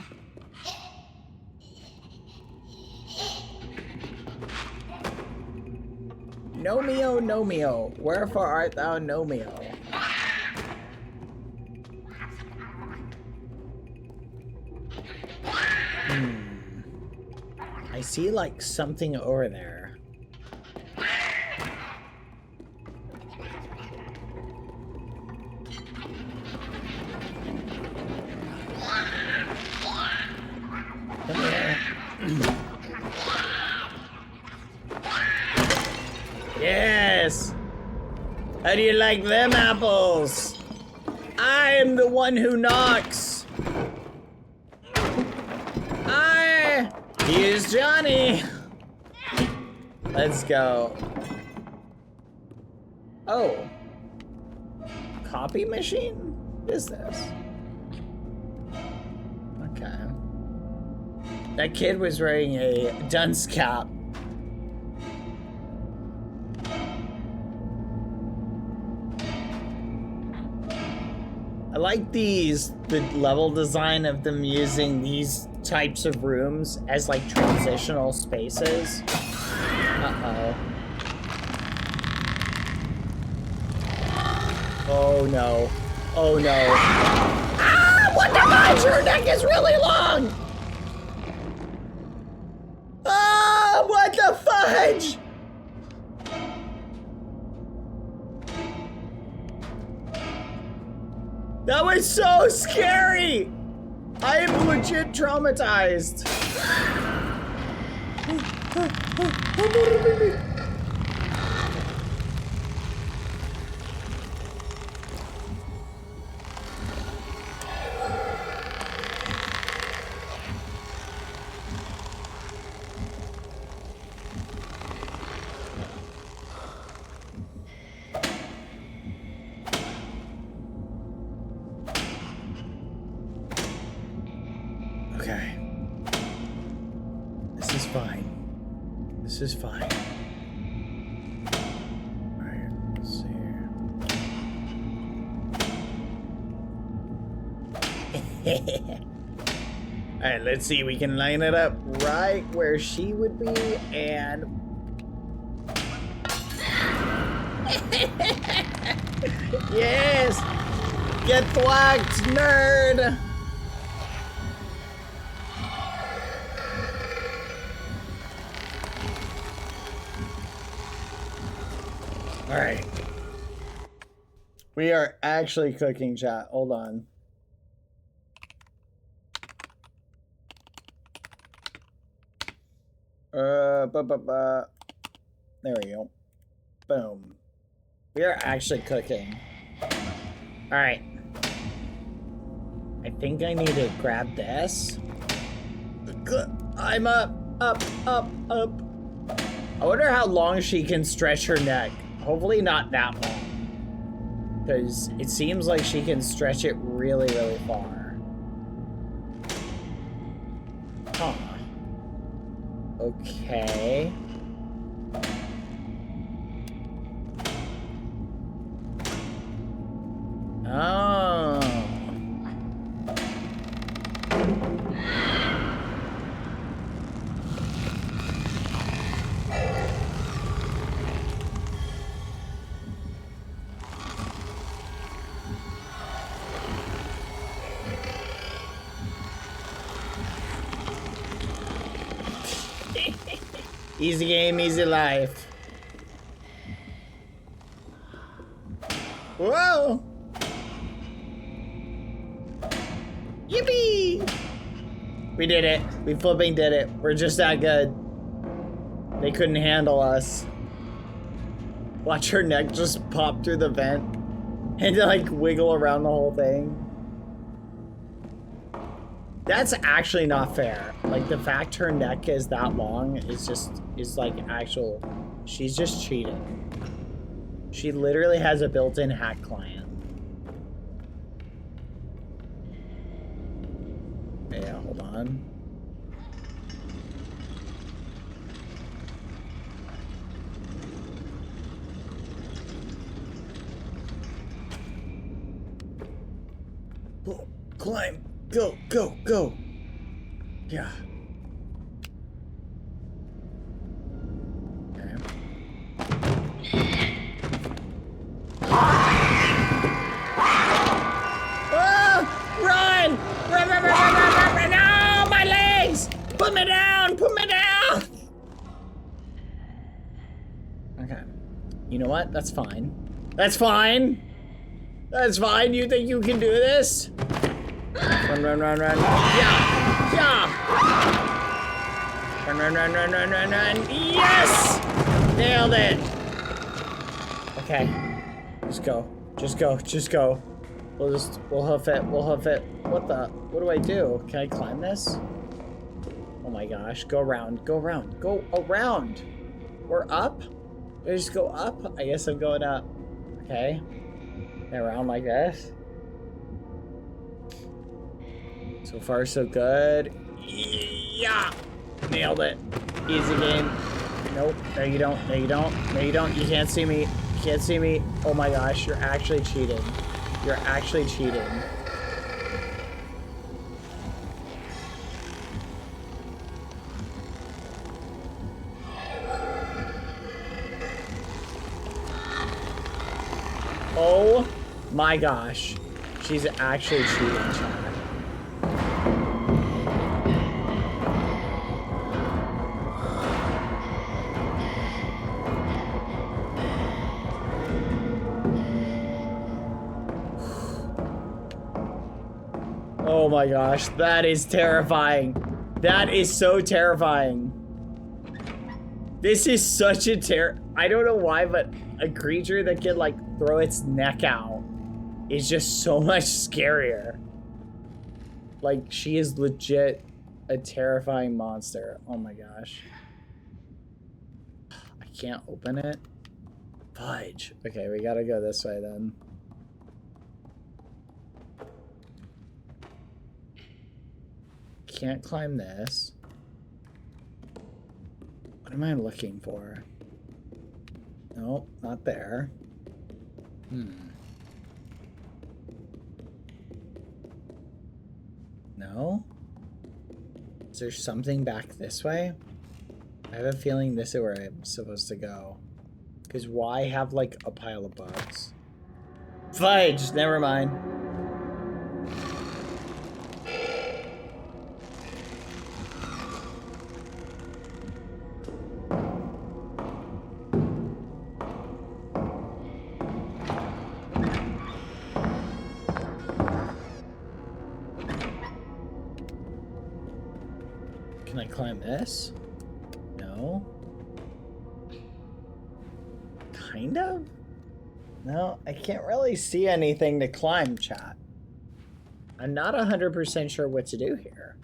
Nomeo, Nomeo. Wherefore art thou, Nomeo? I see like something over there. Come here. Yes! How do you like them apples? I am the one who knocks. Here's Johnny. Let's go. Oh. Copy machine? What is this? Okay. That kid was wearing a dunce cap. I like the level design of them using these types of rooms as like transitional spaces. Uh-oh. Oh no. Oh no. Ah! What the fudge? Her neck is really long! Ah! What the fudge? That was so scary! I am legit traumatized. Okay. This is fine. This is fine. Alright, let's see here. Alright, let's see. We can line it up right where she would be and... Yes! Get thwacked, nerd! Alright. We are actually cooking, chat. Hold on. There we go. Boom. We are actually cooking. Alright. I think I need to grab this. I'm up. I wonder how long she can stretch her neck. Hopefully not that long. Because it seems like she can stretch it really, really far. Huh. Okay. Oh. Easy game, easy life. Whoa! Yippee! We did it. We flipping did it. We're just that good. They couldn't handle us. Watch her neck just pop through the vent and like wiggle around the whole thing. That's actually not fair. Like the fact her neck is that long is like actual. She's just cheating. She literally has a built-in hack client. Yeah, hold on. Oh, climb. Go, go, go. Yeah. Okay. Oh, run! Run, run, run, run, run, run, run! No, my legs! Put me down! Put me down! Okay. You know what? That's fine. That's fine. That's fine. You think you can do this? Run, run, run, run. Yeah! Yeah! Run, run, run, run, run, run, run. Yes! Nailed it! Okay. Just go. Just go. Just go. We'll hoof it. We'll hoof it. What do I do? Can I climb this? Oh my gosh. Go around. Go around. Go around! We're up? Did I just go up? I guess I'm going up. Okay. Around like this. So far, so good. Yeah! Nailed it. Easy game. Nope. No, you don't. No, you don't. No, you don't. You can't see me. You can't see me. Oh my gosh, you're actually cheating. You're actually cheating. Oh my gosh. She's actually cheating, chat. Oh my gosh, that is terrifying. That is so terrifying. This is such a I don't know why, but a creature that can like throw its neck out is just so much scarier. Like, she is legit a terrifying monster. Oh my gosh. I can't open it. Fudge. Okay, we gotta go this way then. can't climb this. What am I looking for? Nope, not there. No? Is there something back this way? I have a feeling this is where I'm supposed to go. Because why have, like, a pile of bugs? Fudge! Never mind. Can I climb this? No. Kind of? No, I can't really see anything to climb, chat. I'm not 100% sure what to do here.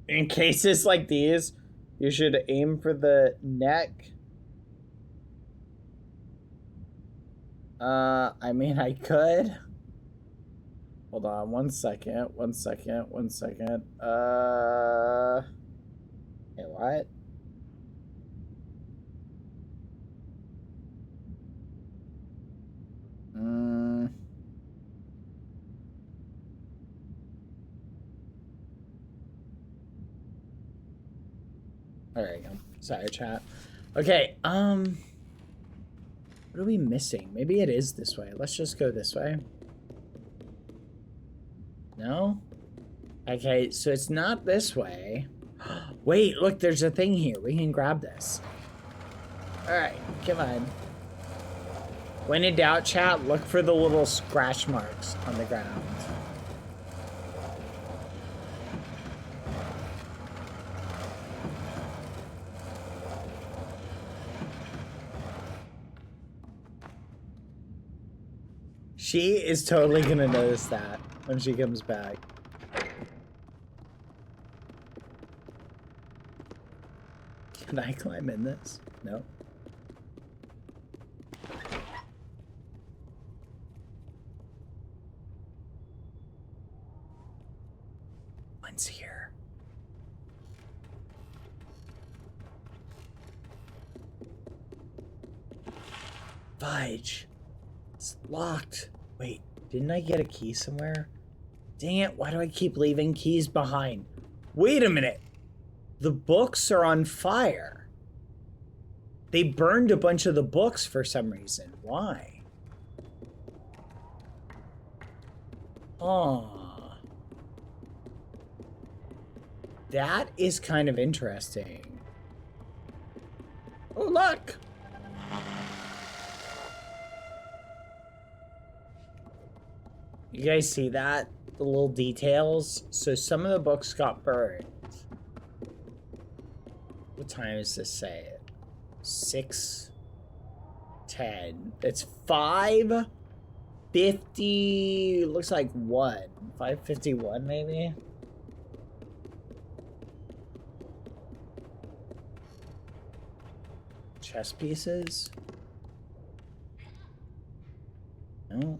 In cases like these, you should aim for the neck. I mean, I could. Hold on, 1 second, 1 second, 1 second. Hey, what? There you go. Sorry, chat. Okay, what are we missing? Maybe it is this way. Let's just go this way. No? Okay, so it's not this way. Wait, look, there's a thing here. We can grab this. Alright, come on. When in doubt, chat, look for the little scratch marks on the ground. She is totally gonna notice that when she comes back. Can I climb in this? No. One's here. Fudge. It's locked. Wait, didn't I get a key somewhere? Dang it, why do I keep leaving keys behind? Wait a minute. The books are on fire. They burned a bunch of the books for some reason. Why? Oh. That is kind of interesting. Oh, look! You guys see that? The little details? So some of the books got burned. What time does this say? 6:10. It's 5:50. Looks like what? 5:51 maybe? Chess pieces? No.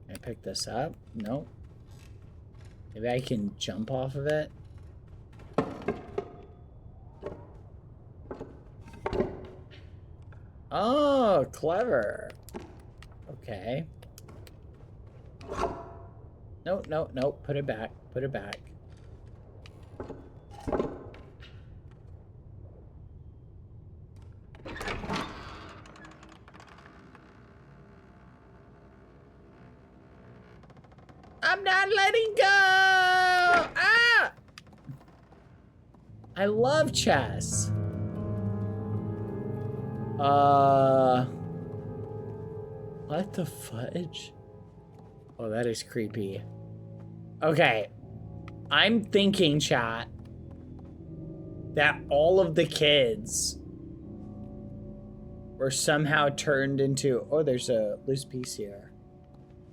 Can I pick this up? Nope. Maybe I can jump off of it? Oh, clever. Okay. No, no, no. Put it back. Put it back. I'm not letting go! Ah! I love chess. What the fudge? Oh, that is creepy. Okay. I'm thinking, chat, that all of the kids were somehow turned into... Oh, there's a loose piece here.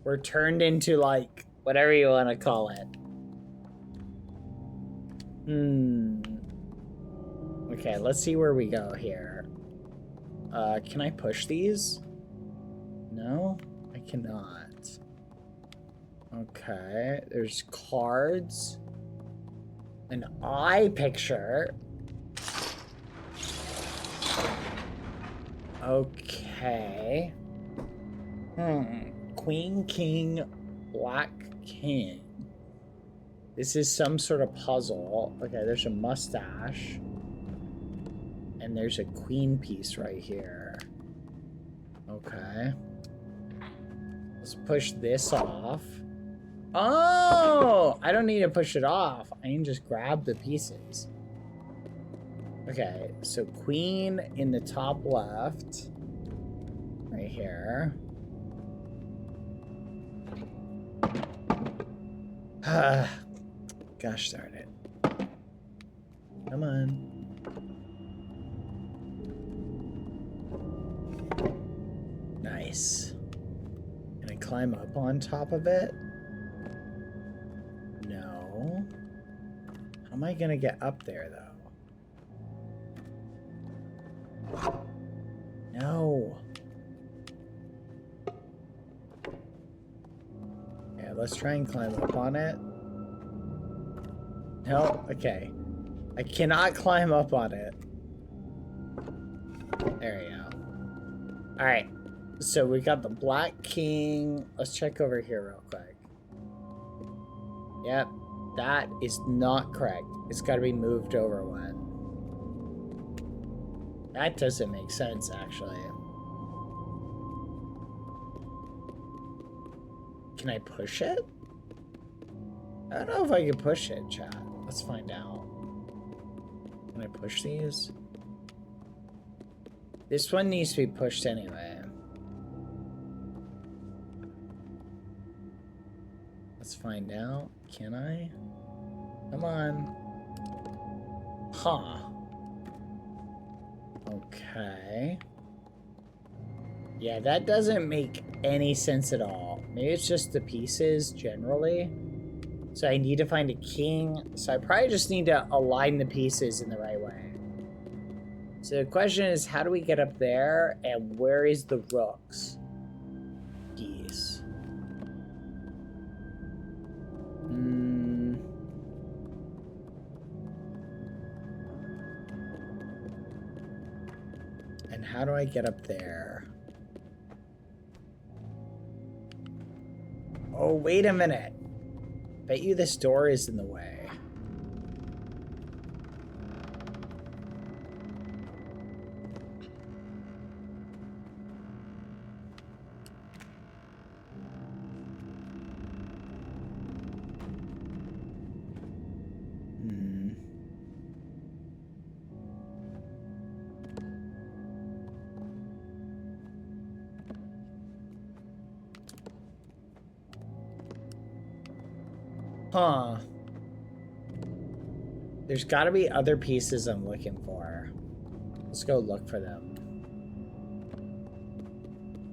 Were turned into, like, whatever you want to call it. Okay, let's see where we go here. Can I push these? No, I cannot. Okay, there's cards. An eye picture. Okay. Queen, king, black king. This is some sort of puzzle. Okay, there's a mustache. And there's a queen piece right here. Okay. Let's push this off. Oh! I don't need to push it off. I can just grab the pieces. Okay, so queen in the top left. Right here. Gosh darn it. Come on. Nice. Can I climb up on top of it? No. How am I gonna get up there though? No. Yeah, let's try and climb up on it. No, okay. I cannot climb up on it. There we go. Alright. So we got the Black King. Let's check over here real quick. Yep. That is not correct. It's got to be moved over one. That doesn't make sense, actually. Can I push it? I don't know if I can push it, chat. Let's find out. Can I push these? This one needs to be pushed anyway. Let's find out. Can I? Come on. Huh. Okay. Yeah, that doesn't make any sense at all. Maybe it's just the pieces generally. So I need to find a king. So I probably just need to align the pieces in the right way. So the question is, how do we get up there? And where is the rooks? Geese. And how do I get up there? Oh, wait a minute. Bet you this door is in the way. Huh. There's gotta be other pieces I'm looking for. Let's go look for them.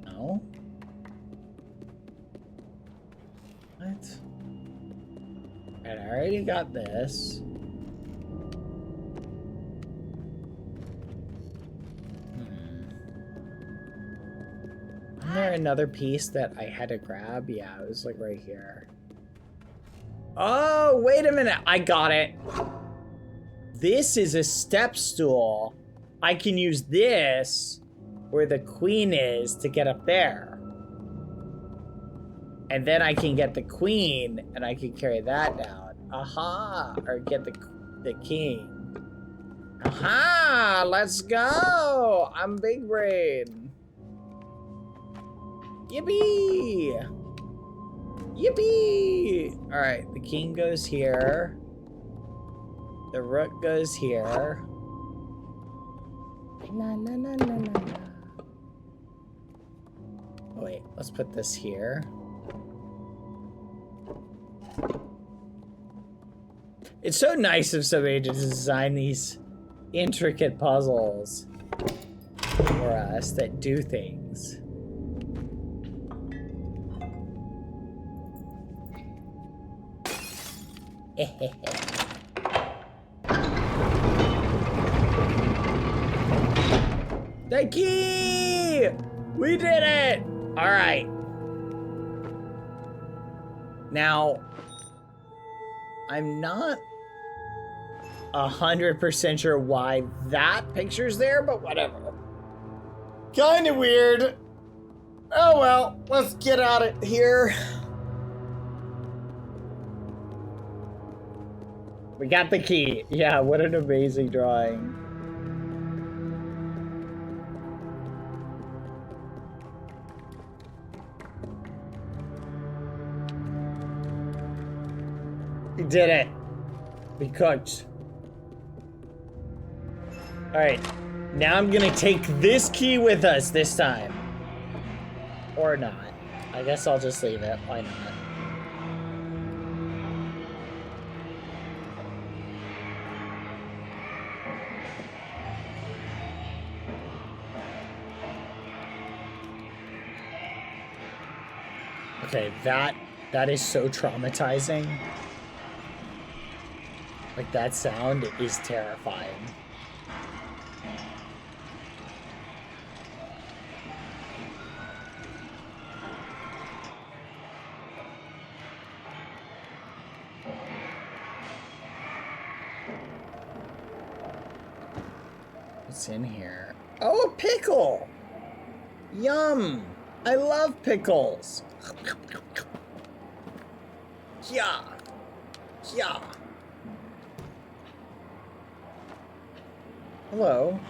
No? What? Alright, I already got this. Isn't there another piece that I had to grab? Yeah, it was like right here. Oh, wait a minute. I got it. This is a step stool. I can use this where the queen is to get up there. And then I can get the queen and I can carry that down. Aha. Or get the king. Aha. Let's go. I'm big brain. Yippee. Yippee! Alright, the king goes here. The rook goes here. La, la, la, la, la, la. Wait, let's put this here. It's so nice of somebody to design these intricate puzzles for us that do things. The key! We did it! Alright. Now, I'm not 100% sure why that picture's there, but whatever. Kind of weird. Oh well, let's get out of here. We got the key. Yeah, what an amazing drawing. We did it. We cooked. Alright, now I'm gonna take this key with us this time. Or not. I guess I'll just leave it. Why not? Okay, that is so traumatizing. Like, that sound is terrifying. What's in here? Oh, a pickle! Yum! I love pickles! Yeah! Yeah! Hello?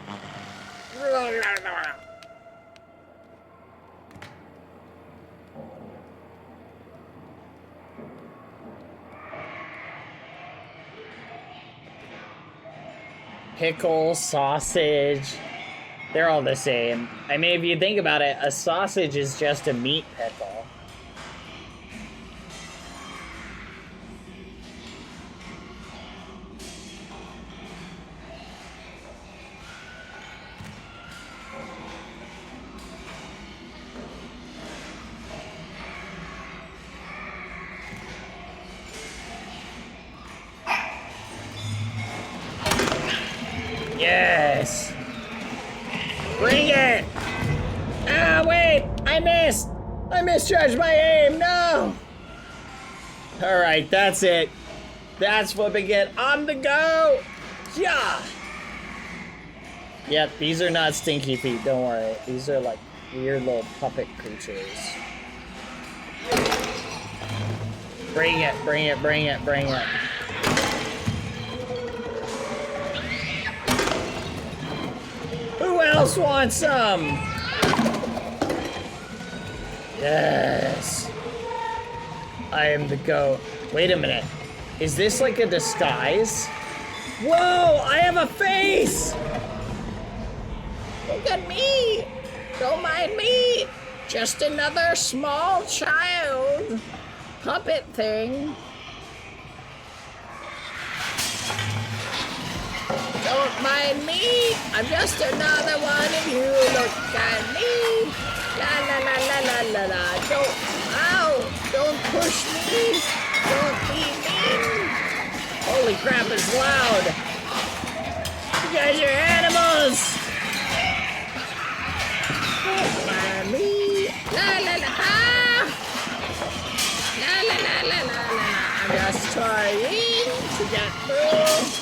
Pickle, sausage, they're all the same. I mean, if you think about it, a sausage is just a meat pickle. Yes! Bring it! Ah, wait! I missed! I misjudged my aim! No! Alright, that's it. That's flipping it on the go! Yeah! Yep, these are not stinky feet, don't worry. These are like weird little puppet creatures. Bring it, bring it, bring it, bring it. Who else wants some? Yes. I am the goat. Wait a minute. Is this like a disguise? Whoa, I have a face! Look at me! Don't mind me! Just another small child puppet thing. Don't mind me, I'm just another one of you. Look at me. La la la la la la la. Don't, ow, don't push me. Don't be mean. Holy crap, it's loud. You guys are animals. Don't mind me. La la la. Ah. La la la la la la. I'm just trying to get through.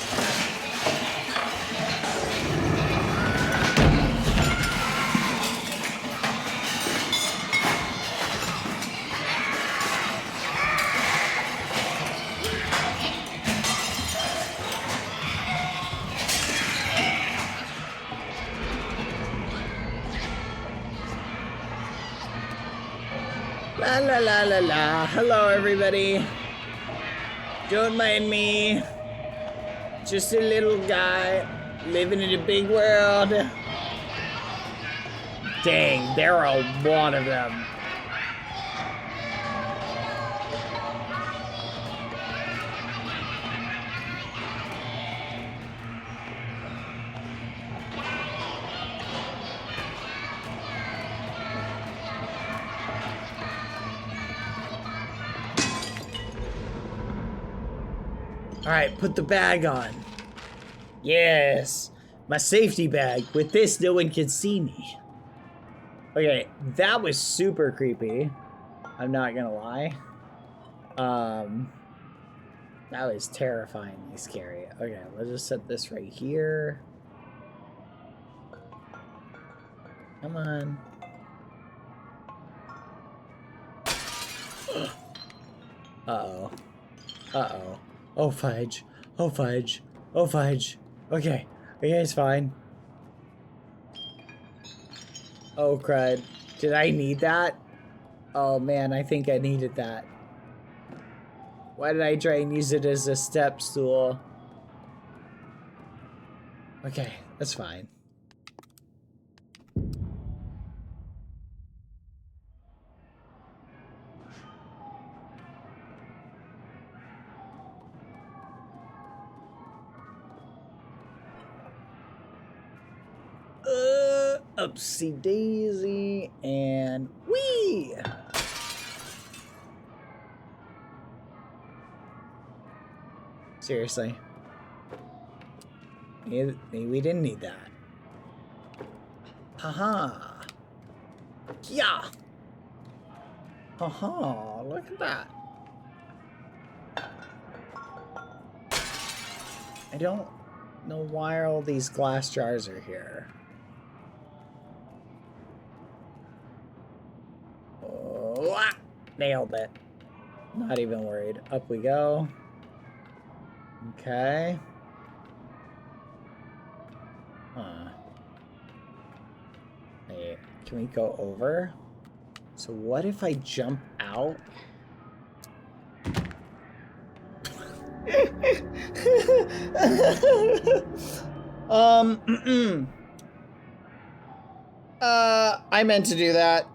La la la la la. Hello, everybody. Don't mind me. Just a little guy living in a big world. Dang, there are a lot of them. All right, put the bag on. Yes, my safety bag. With this, no one can see me. Okay, that was super creepy. I'm not gonna lie. That was terrifyingly scary. Okay, let's just set this right here. Come on. Uh-oh. Uh-oh. Oh, fudge. Oh, fudge. Oh, fudge. Okay. Okay, it's fine. Oh, crud. Did I need that? Oh, man, I think I needed that. Why did I try and use it as a step stool? Okay, that's fine. Upsy daisy and whee! Seriously. Maybe we didn't need that. Haha. Yeah. Haha, look at that. I don't know why all these glass jars are here. Oh, ah, nailed it. Not even worried. Up we go. Okay. Huh. Hey, can we go over? So what if I jump out? I meant to do that.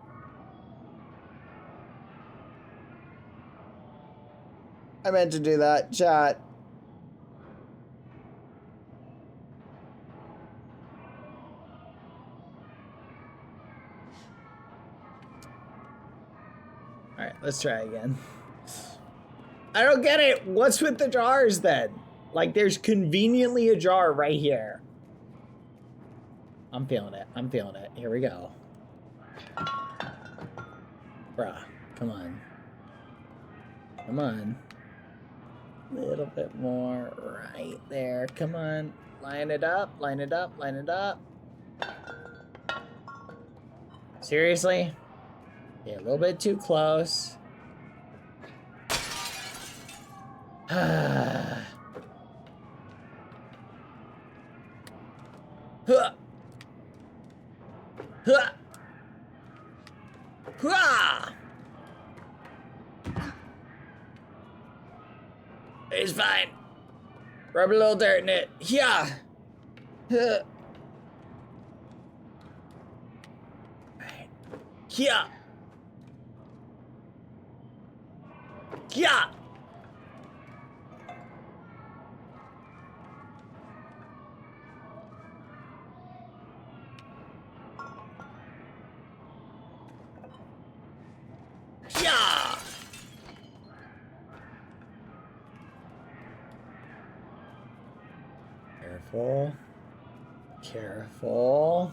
I meant to do that, chat. Alright, let's try again. I don't get it. What's with the jars then? Like, there's conveniently a jar right here. I'm feeling it. I'm feeling it. Here we go. Bruh, come on. Come on. A little bit more right there. Come on. Line it up. Line it up. Line it up. Seriously? Yeah, a little bit too close. Huh. Huh. Huh. It's fine. Rub a little dirt in it. Yeah. Huh. Right. Yeah. Yeah. Yeah. Careful. Careful.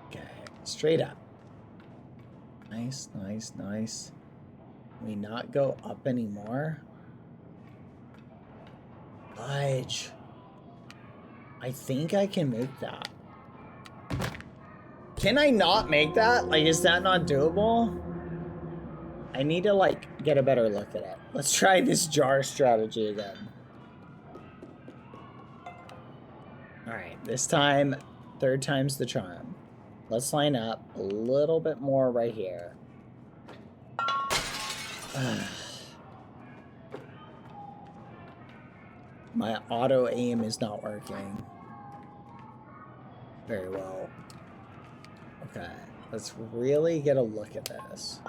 Okay, straight up. Nice, nice, nice. Can we not go up anymore? Fudge. I think I can make that. Can I not make that? Like, is that not doable? I need to, like, get a better look at it. Let's try this jar strategy again. Alright, this time, third time's the charm. Let's line up a little bit more right here. My auto aim is not working very well. Okay, let's really get a look at this.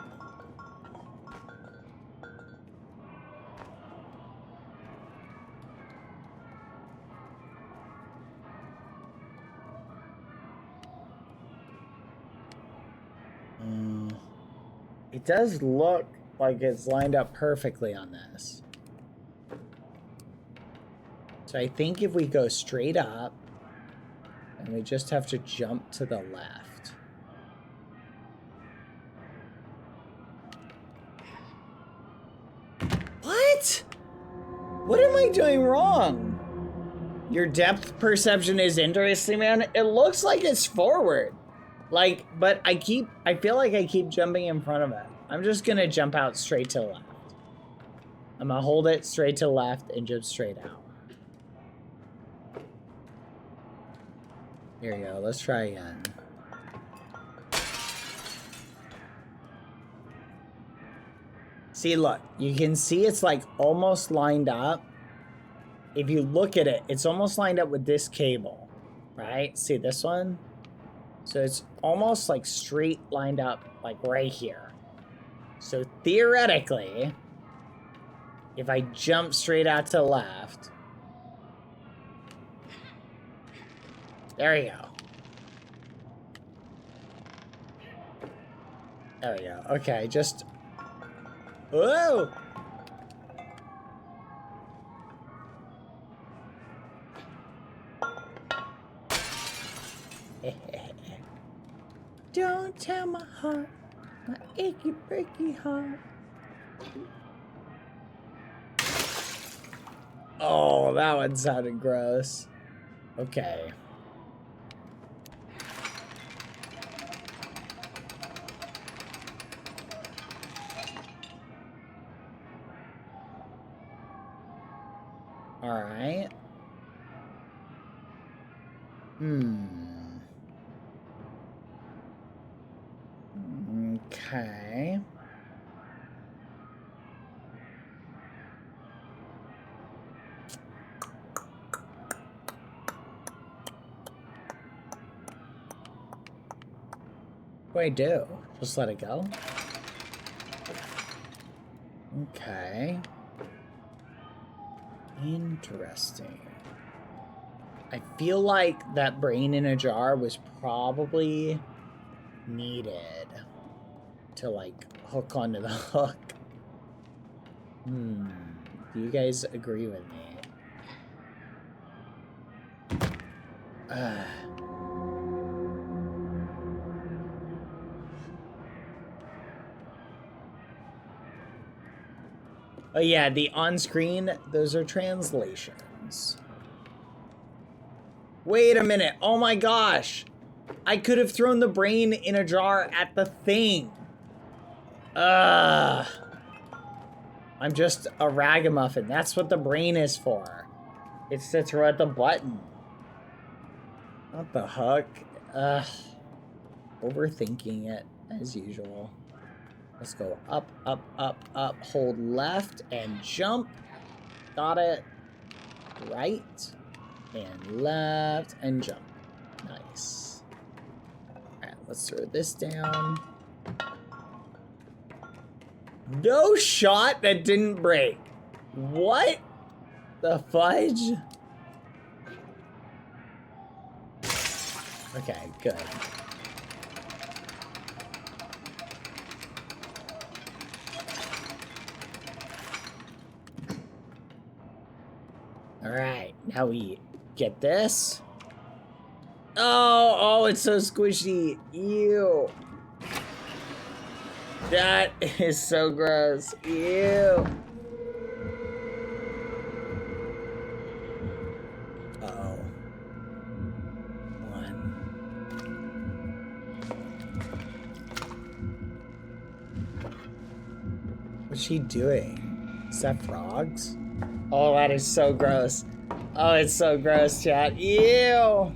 It does look like it's lined up perfectly on this. So I think if we go straight up, and we just have to jump to the left. What am I doing wrong? Your depth perception is interesting, man. It looks like it's forward. Like, but I feel like I keep jumping in front of it. I'm just gonna jump out straight to the left. I'm gonna hold it straight to the left and jump straight out. Here we go, let's try again. See, look, you can see it's like almost lined up. If you look at it, it's almost lined up with this cable, right? See this one? So it's almost like straight lined up, like right here. So theoretically, if I jump straight out to the left, there we go. There we go. Okay, just... Whoa! Don't tell my heart, my achy breaky heart. Oh, that one sounded gross. Okay. All right. Okay. What do I do? Just let it go? Okay. Interesting. I feel like that brain in a jar was probably needed to like hook onto the hook. Do you guys agree with me? Oh yeah, the on-screen, those are translations. Wait a minute, oh my gosh! I could have thrown the brain in a jar at the thing. I'm just a ragamuffin. That's what the brain is for. It's to throw at the button. Not the hook. Overthinking it, as usual. Let's go up, up, up, up. Hold left and jump. Got it. Right. And left and jump. Nice. Alright, let's throw this down. No shot that didn't break. What the fudge? Okay, good. Alright, now we get this. Oh, it's so squishy. Ew. That is so gross. Ew. Uh-oh. One. What's she doing? Is that frogs? Oh, that is so gross. Oh, it's so gross, chat. Ew.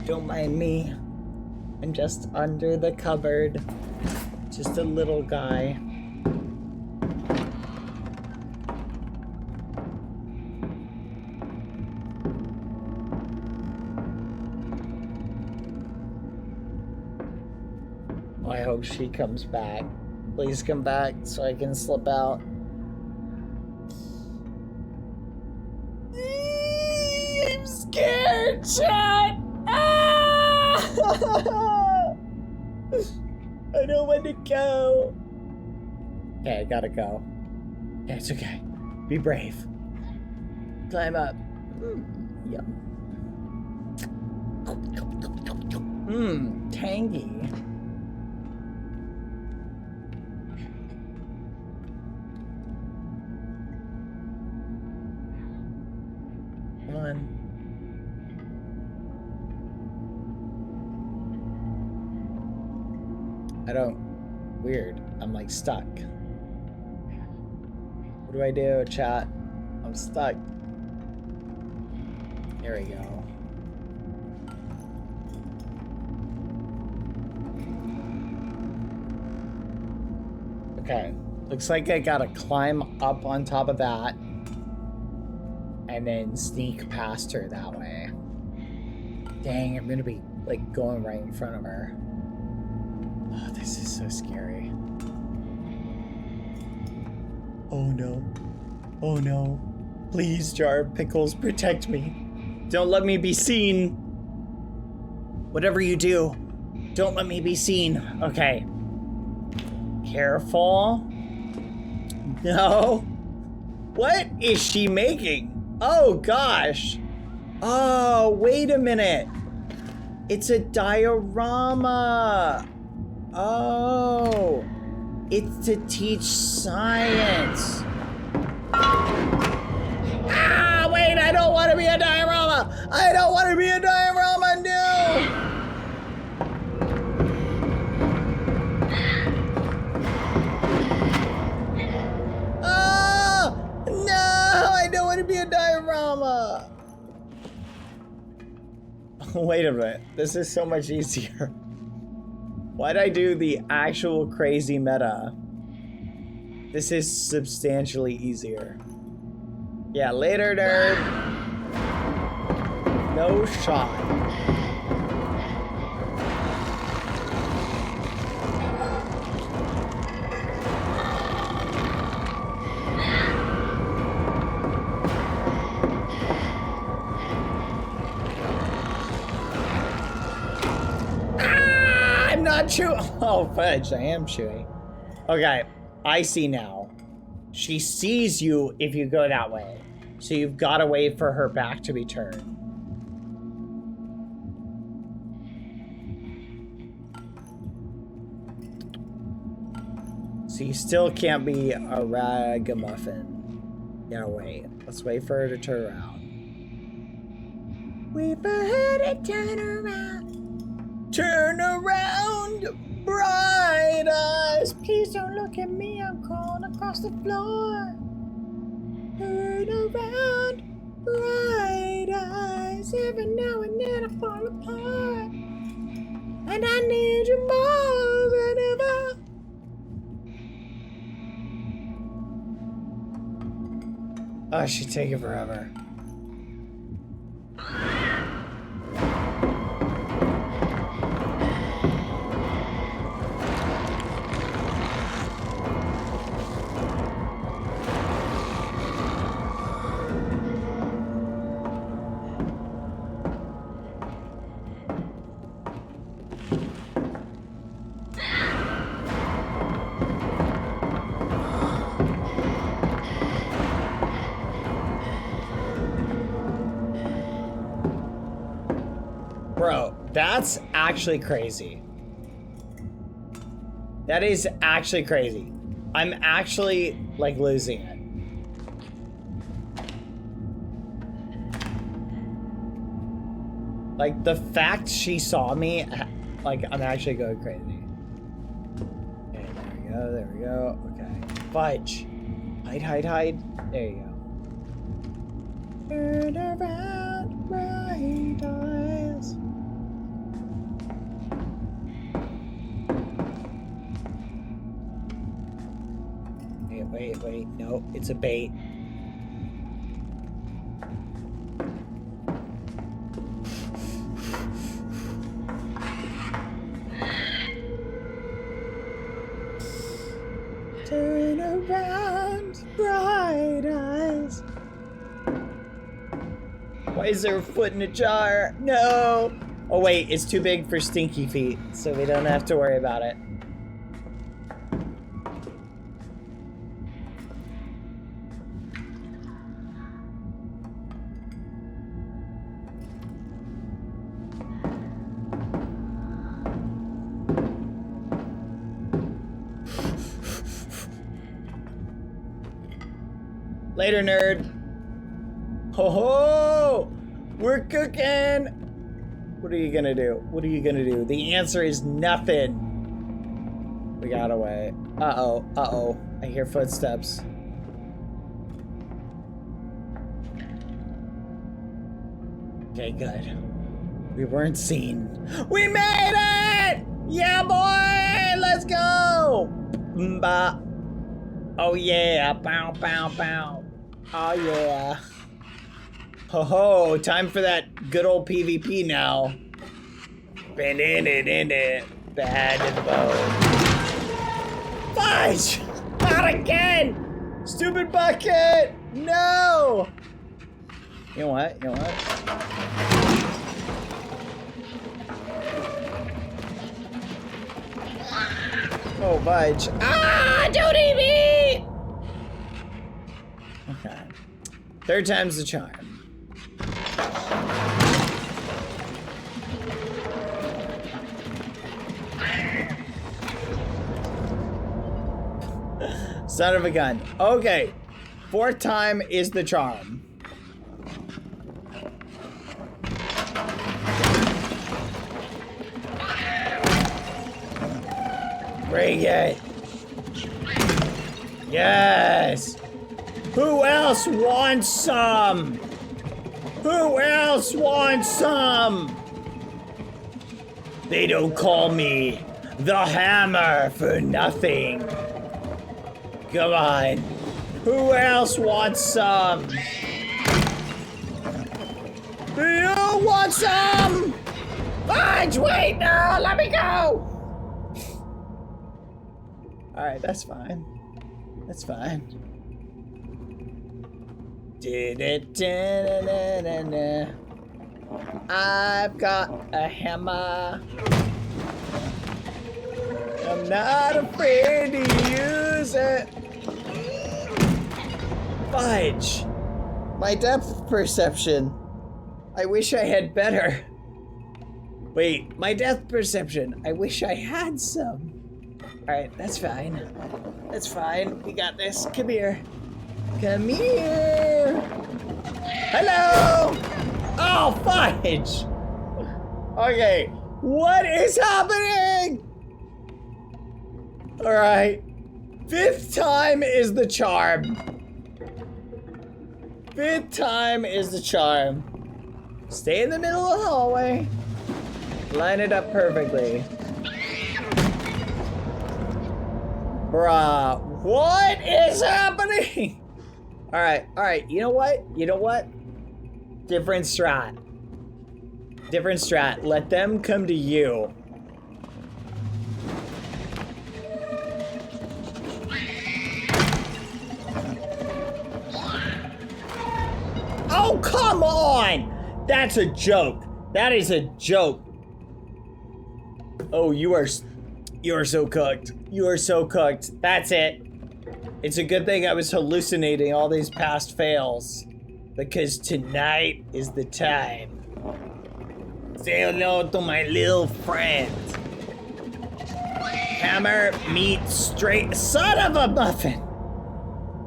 Don't mind me. I'm just under the cupboard. Just a little guy. I hope she comes back. Please come back so I can slip out. I'm scared, chat! Ah! I don't want to go. Okay, I gotta go. Yeah, it's okay. Be brave. Climb up. Yum. Mmm, tangy. Come on. Weird. I'm like stuck. What do I do, chat? I'm stuck. There we go. Okay. Looks like I gotta climb up on top of that and then sneak past her that way. Dang, I'm gonna be like going right in front of her. Oh, this is so scary. Oh no. Oh no. Please, Jar of Pickles, protect me. Don't let me be seen. Whatever you do, don't let me be seen. Okay. Careful. No. What is she making? Oh gosh. Oh, wait a minute. It's a diorama. Oh. It's to teach science. Ah, wait, I don't want to be a diorama. I don't want to be a diorama, no. Oh, no, I don't want to be a diorama. Wait a minute, this is so much easier. Why'd I do the actual crazy meta? This is substantially easier. Yeah, later, nerd. No shot. I'm not chewing. Oh, fudge, I am chewing. Okay, I see now. She sees you if you go that way. So you've got to wait for her back to be turned. So you still can't be a ragamuffin. Yeah, wait. Let's wait for her to turn around. Wait for her to turn around. Turn around, bright eyes. Please don't look at me, I'm crawling across the floor. Turn around, bright eyes. Every now and then I fall apart. And I need you more than ever. Oh, she's taking forever. Bro, that's actually crazy. That is actually crazy. I'm actually, like, losing it. Like, the fact she saw me, like, I'm actually going crazy. Okay, there we go. Okay. Fudge. Hide, hide, hide. There you go. Turn around, bright eyes. Wait. No, it's a bait. Turn around, bright eyes. Why is there a foot in a jar? No! Oh wait, it's too big for stinky feet, so we don't have to worry about it. Later, nerd. Ho ho! We're cooking! What are you gonna do? What are you gonna do? The answer is nothing. We got away. Uh-oh, uh-oh. I hear footsteps. Okay, good. We weren't seen. We made it! Yeah, boy! Let's go! Mba. Oh, yeah. Bow, bow, bow. Oh, yeah. Ho ho, time for that good old PvP now. Been in it. Bad and bow. Fudge! Not again! Stupid bucket! No! You know what? You know what? Oh, Fudge. Ah! Don't eat me! Okay. Third time's the charm. Son of a gun. Okay. Fourth time is the charm. Bring it. Yes. Who else wants some? Who else wants some? They don't call me the Hammer for nothing. Come on. Who else wants some? Do you want some? Fudge, wait, no, let me go. All right, that's fine. That's fine. I've got a hammer. I'm not afraid to use it. Fudge. My depth perception. I wish I had better. Wait, my depth perception. I wish I had some. Alright, that's fine. That's fine. We got this. Come here. Come here. Hello! Oh, Fudge! Okay, what is happening? Alright. Fifth time is the charm. Fifth time is the charm. Stay in the middle of the hallway. Line it up perfectly. Bruh, what is happening? Alright, you know what? You know what? Different strat. Different strat. Let them come to you. Oh, come on! That's a joke. That is a joke. Oh, you are so cooked. You are so cooked. That's it. It's a good thing I was hallucinating all these past fails. Because tonight is the time. Say hello to my little friend. Hammer, meat, straight. Son of a muffin!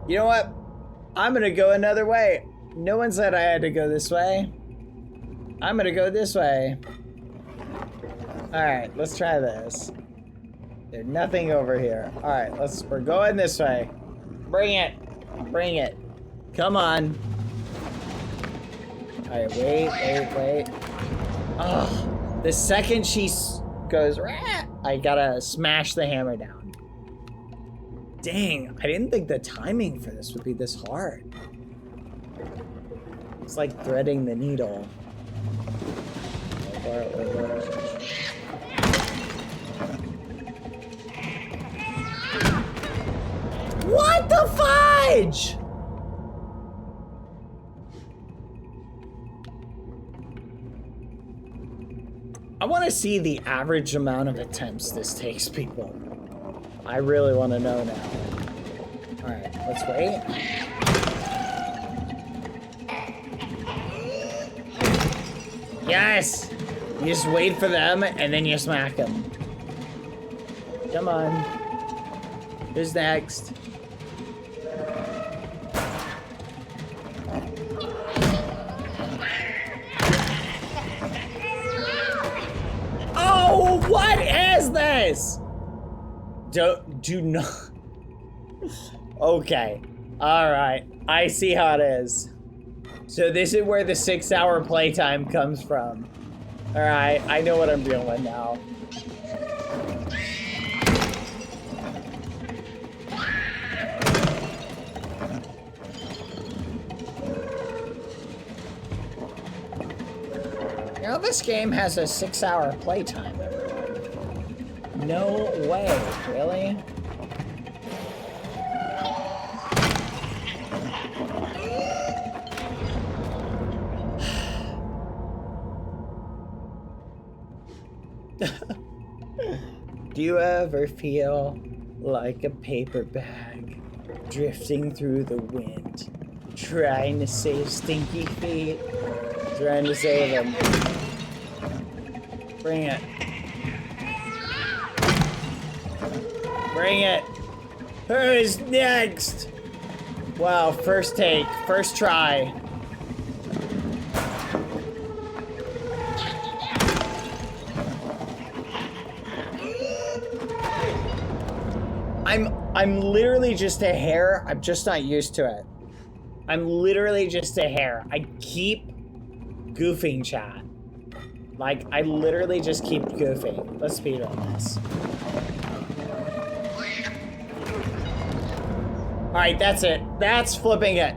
You know what? I'm gonna go another way. No one said I had to go this way. I'm gonna go this way. Alright, let's try this. There's nothing over here. Alright, we're going this way. Bring it. Bring it. Come on. Alright, wait. Oh, the second she goes, rah, I gotta smash the hammer down. Dang, I didn't think the timing for this would be this hard. It's like threading the needle. What the fudge? I want to see the average amount of attempts this takes people. I really want to know now. All right, let's wait. Yes! You just wait for them and then you smack them. Come on. Who's next? is this? Do not. Okay. All right. I see how it is. So this is where the 6-hour playtime comes from. All right. I know what I'm dealing with now. You know, this game has a 6-hour playtime, everyone. No way, really? Do you ever feel like a paper bag drifting through the wind, trying to save Stinky Feet? Trying to save him. Bring it. Bring it. Who's next? Wow, first take, first try. I'm literally just a hair. I'm just not used to it. I'm literally just a hair. I keep goofing, chat. Like, I literally just keep goofing. Let's speed on this. Alright, that's it. That's flipping it.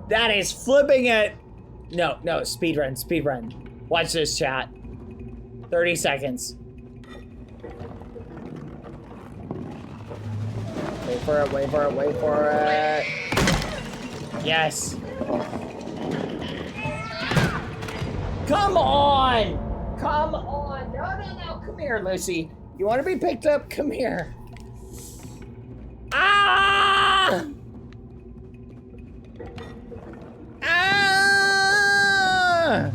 That is flipping it. No, speed run, speed run. Watch this, chat. 30 seconds. Wait for it, wait for it, wait for it. Yes. Come on! Come on! No. Come here, Lucy. You want to be picked up? Come here. Ah! Ah!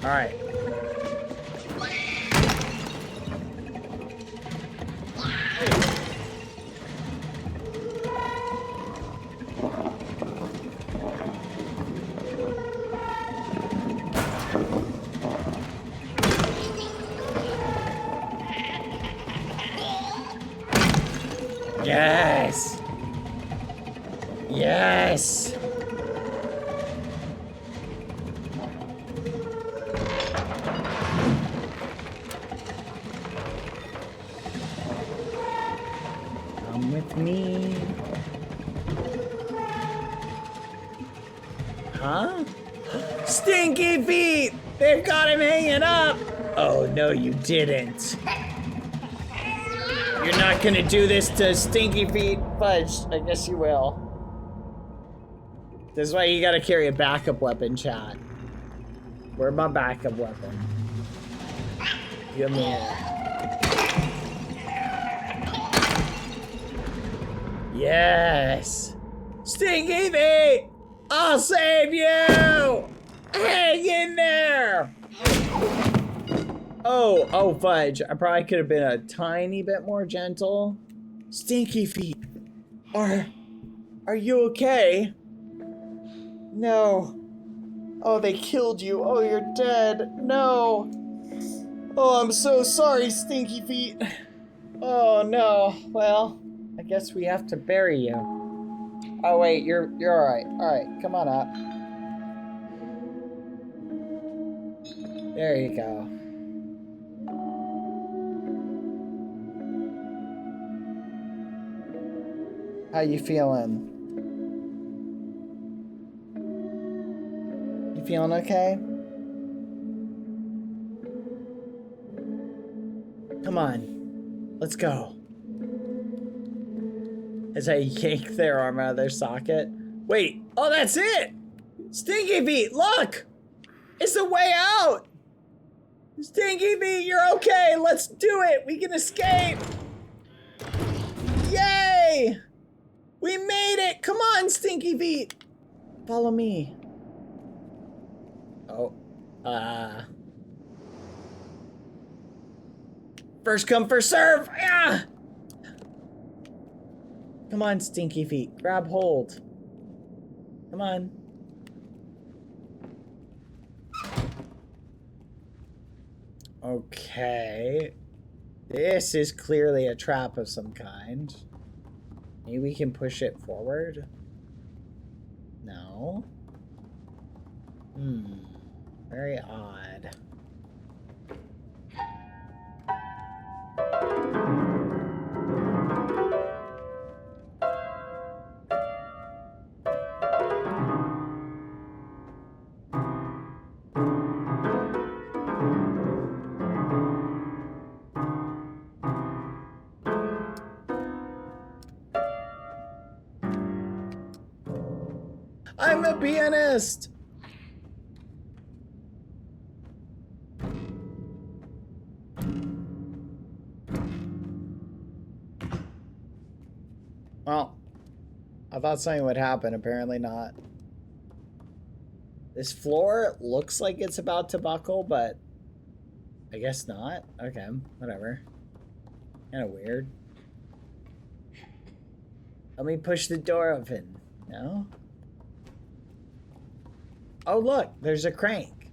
All right. Yes! Yes! Come with me. Huh? Stinky Feet! They've got him hanging up! Oh, no, you didn't. You're not gonna do this to Stinky Feet? Fudge, I guess you will. This is why you gotta carry a backup weapon, chat. Where's my backup weapon? Give me it. Yes! Stinky Feet! I'll save you! Hang in there! Oh, fudge. I probably could have been a tiny bit more gentle. Stinky Feet. Are you okay? No. Oh, they killed you. Oh, you're dead. No. Oh, I'm so sorry, Stinky Feet. Oh, no. Well, I guess we have to bury you. Oh, wait, you're all right. All right, come on up. There you go. How you feeling? You feeling okay? Come on. Let's go. As I yank their arm out of their socket. Wait. Oh, that's it! Stinky Feet, look! It's the way out! Stinky Feet, you're okay! Let's do it! We can escape! Yay! We made it! Come on, Stinky Feet! Follow me. Oh. First come, first serve! Ah! Come on, Stinky Feet. Grab hold. Come on. Okay. This is clearly a trap of some kind. Maybe we can push it forward? No. Very odd. I'm a pianist! Well, I thought something would happen, apparently not. This floor looks like it's about to buckle, but I guess not. Okay, whatever. Kind of weird. Let me push the door open. No? Oh, look, there's a crank.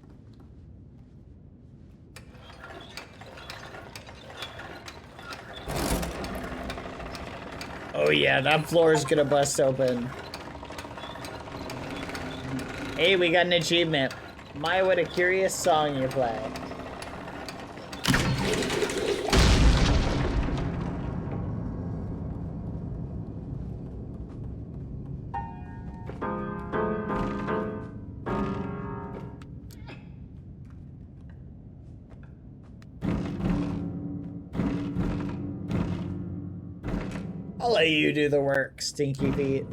Oh yeah, that floor is gonna bust open. Hey, we got an achievement. My, what a curious song you play. I'll let you do the work, Stinky Feet.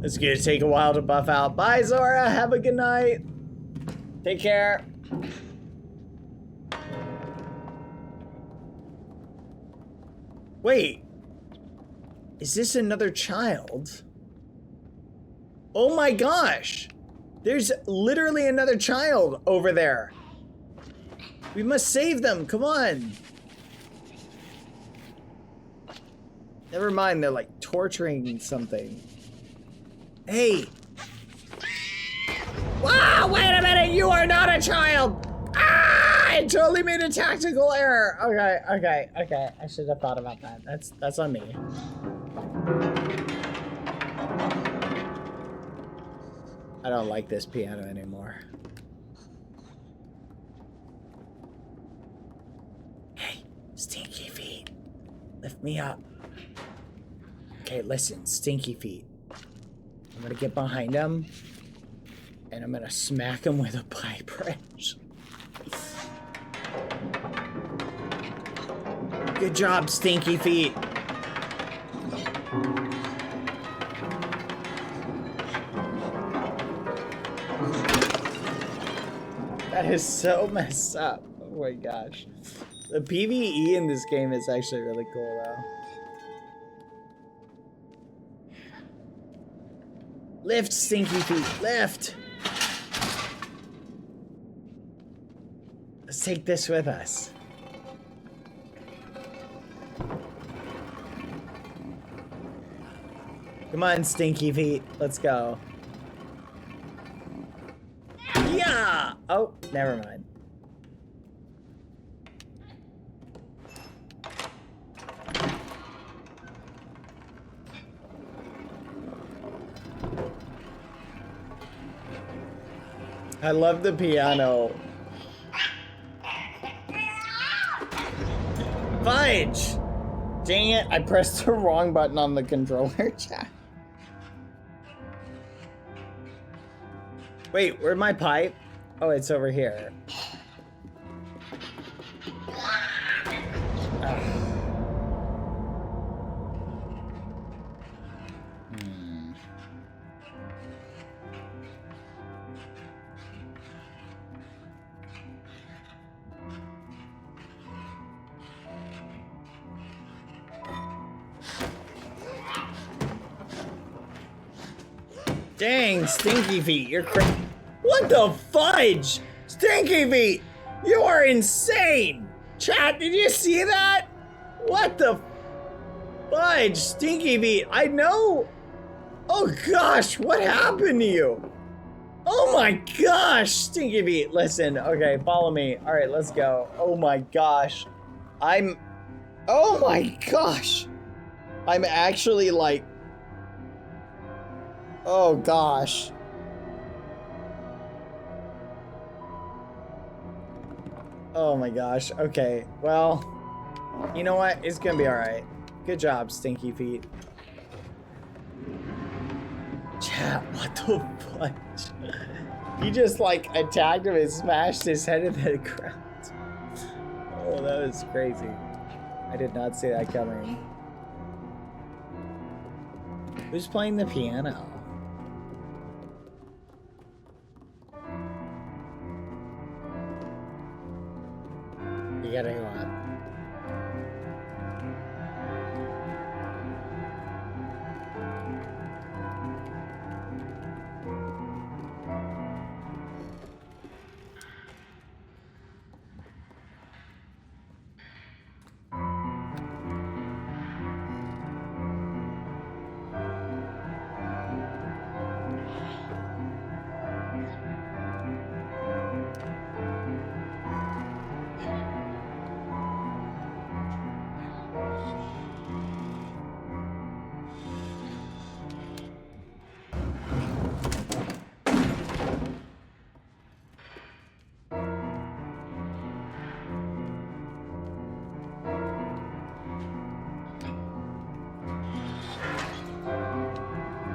It's gonna take a while to buff out. Bye, Zora. Have a good night. Take care. Wait. Is this another child? Oh my gosh. There's literally another child over there. We must save them. Come on. Never mind. They're like torturing something. Hey! Wow, wait a minute, you are not a child! Ah! I totally made a tactical error. Okay. I should have thought about that. That's on me. I don't like this piano anymore. Hey, Stinky Feet. Lift me up. Okay, listen, Stinky Feet. I'm gonna get behind him, and I'm gonna smack him with a pipe wrench. Good job, Stinky Feet. That is so messed up. Oh my gosh. The PvE in this game is actually really cool, though. Lift, Stinky Feet, lift! Let's take this with us. Come on, Stinky Feet, let's go. Yeah! Oh, never mind. I love the piano. Fudge! Dang it, I pressed the wrong button on the controller, chat. Wait, where'd my pipe? Oh, it's over here. Dang, Stinky Feet, you're crazy. What the fudge? Stinky Feet, you are insane. Chat, did you see that? What the fudge, Stinky Feet? I know. Oh gosh, what happened to you? Oh my gosh, Stinky Feet. Listen, okay, follow me. All right, let's go. Oh my gosh. Oh my gosh. I'm actually like, oh gosh. Oh my gosh. Okay, well, you know what? It's gonna be all right. Good job, Stinky Feet. Chat, what the fudge? He just like attacked him and smashed his head into the ground. Oh, that was crazy. I did not see that coming. Who's playing the piano? You gotta go up.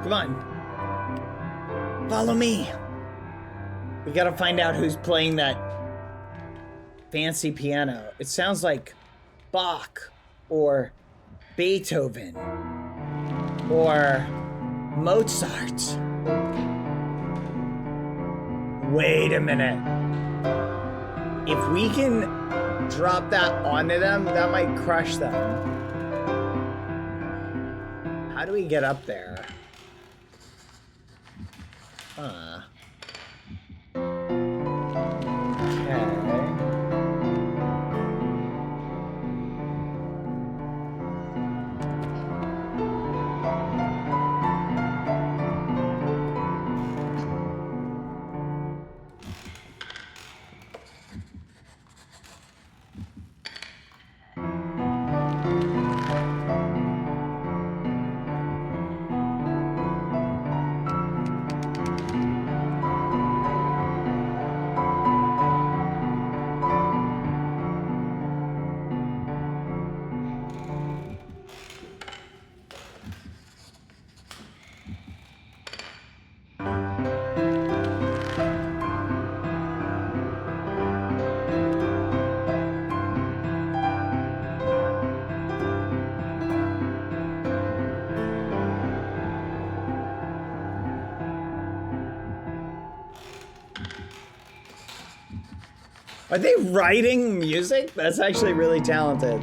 Come on. Follow me. We gotta find out who's playing that fancy piano. It sounds like Bach or Beethoven or Mozart. Wait a minute. If we can drop that onto them, that might crush them. How do we get up there? Huh. Okay. Are they writing music? That's actually really talented.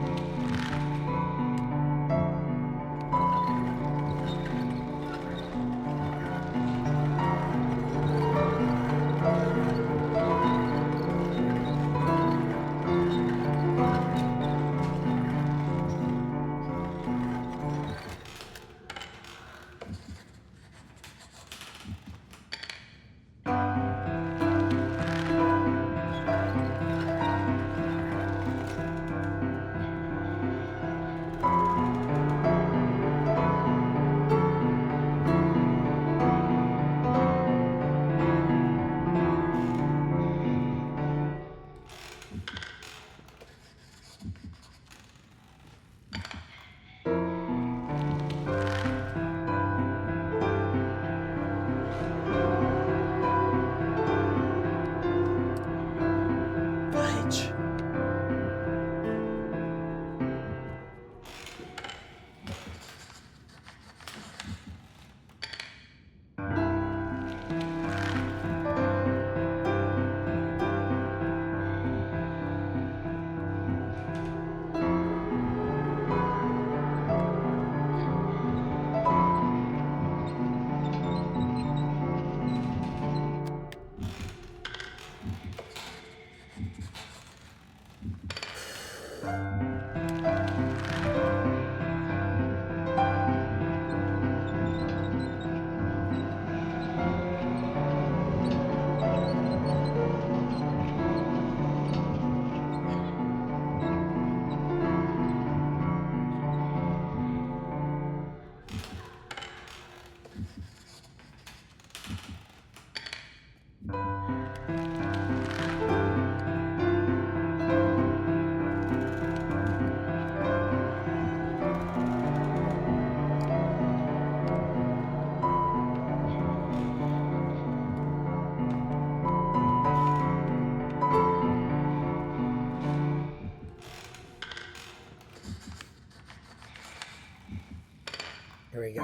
Here we go.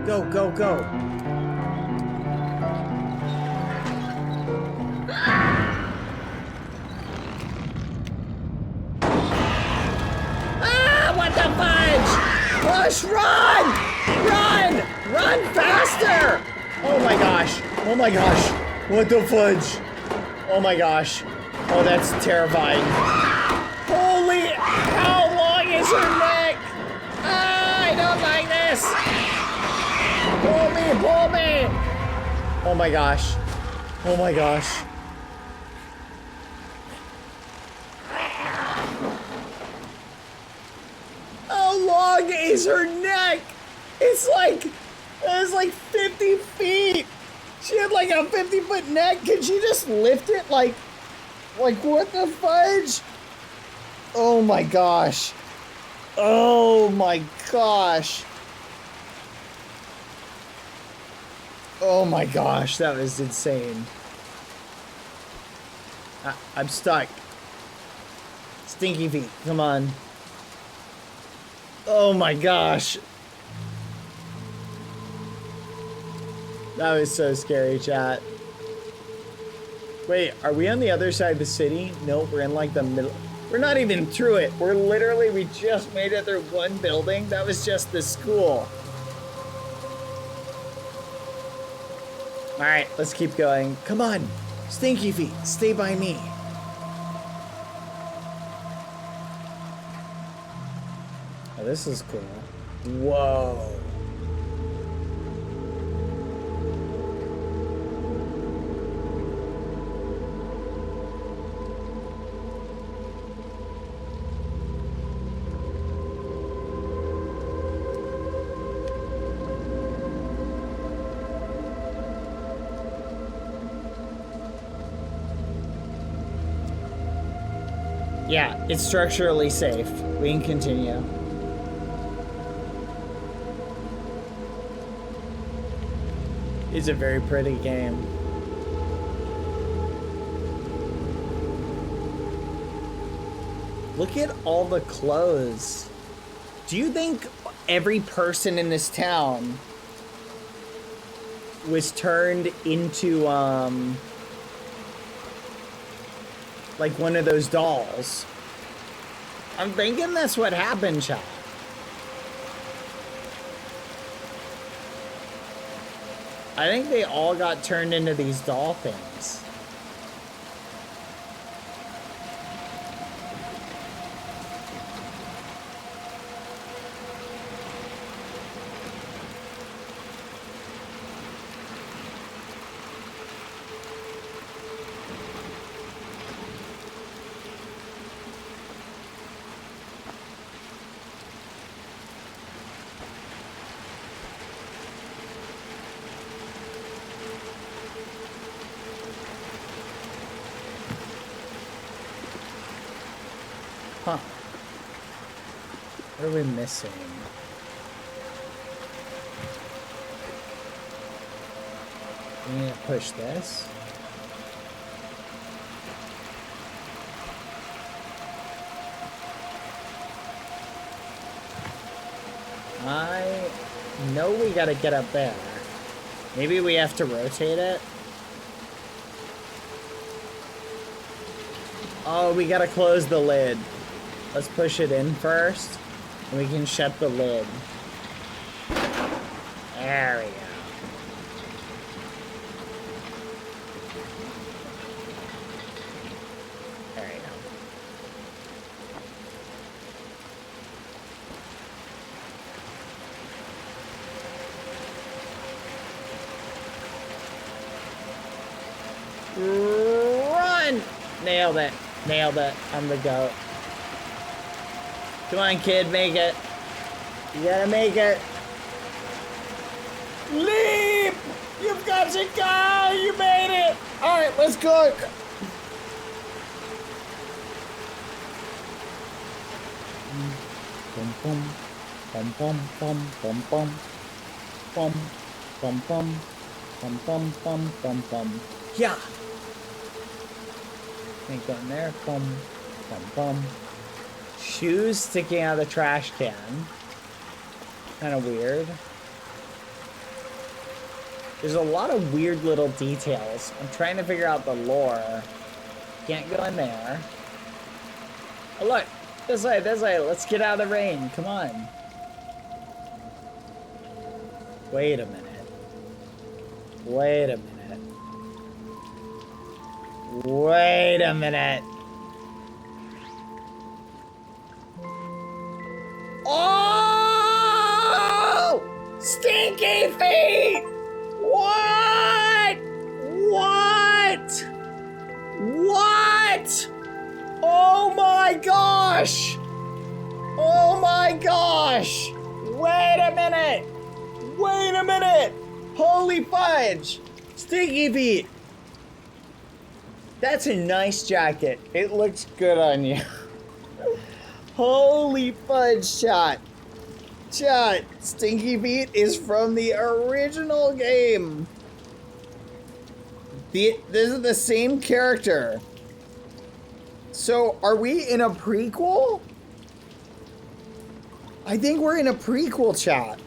Go, go, go. Ah, what the fudge? Push, run! Run! Run faster! Oh my gosh. Oh my gosh. What the fudge? Oh my gosh. Oh, that's terrifying. Holy, how long is her neck? Ah, I don't like this. Pull me, pull me. Oh my gosh. Oh my gosh. How long is her neck? It's like 50 feet. She had like a 50-foot neck. Could she just lift it like what the fudge? Oh my gosh. Oh my gosh. Oh my gosh, that was insane. I'm stuck. Stinky feet, come on. Oh my gosh. That was so scary, chat. Wait, are we on the other side of the city? No, we're in like the middle. We're not even through it. We're literally, we just made it through one building. That was just the school. All right, let's keep going. Come on, Stinky Feet, stay by me. Oh, this is cool. Whoa. Yeah, it's structurally safe. We can continue. It's a very pretty game. Look at all the clothes. Do you think every person in this town was turned into, like one of those dolls? I'm thinking that's what happened, chat. I think they all got turned into these doll things. Huh. What are we missing? We need to push this. I know we gotta get up there. Maybe we have to rotate it. Oh, we gotta close the lid. Let's push it in first, and we can shut the lid. There we go. Run! Nailed it. Nailed it. I'm the GOAT. Come on, kid, make it. You gotta make it. Leap! You've got to go! You made it! Alright, let's cook! Bum bum bum bum bum bum bum bum bum bum bum bum bum bum bum. Yeah! Ain't going there. Bum bum bum. Shoes sticking out of the trash can. Kind of weird. There's a lot of weird little details. I'm trying to figure out the lore. Can't go in there. Oh, look. This way, this way. Let's get out of the rain. Come on. Wait a minute. Wait a minute. Wait a minute. Oh! Stinky feet! What? What? What? Oh my gosh! Oh my gosh! Wait a minute! Wait a minute! Holy fudge! Stinky feet! That's a nice jacket. It looks good on you. Holy fudge, chat. Chat, Stinky Feet is from the original game. This is the same character. So, are we in a prequel? I think we're in a prequel, chat.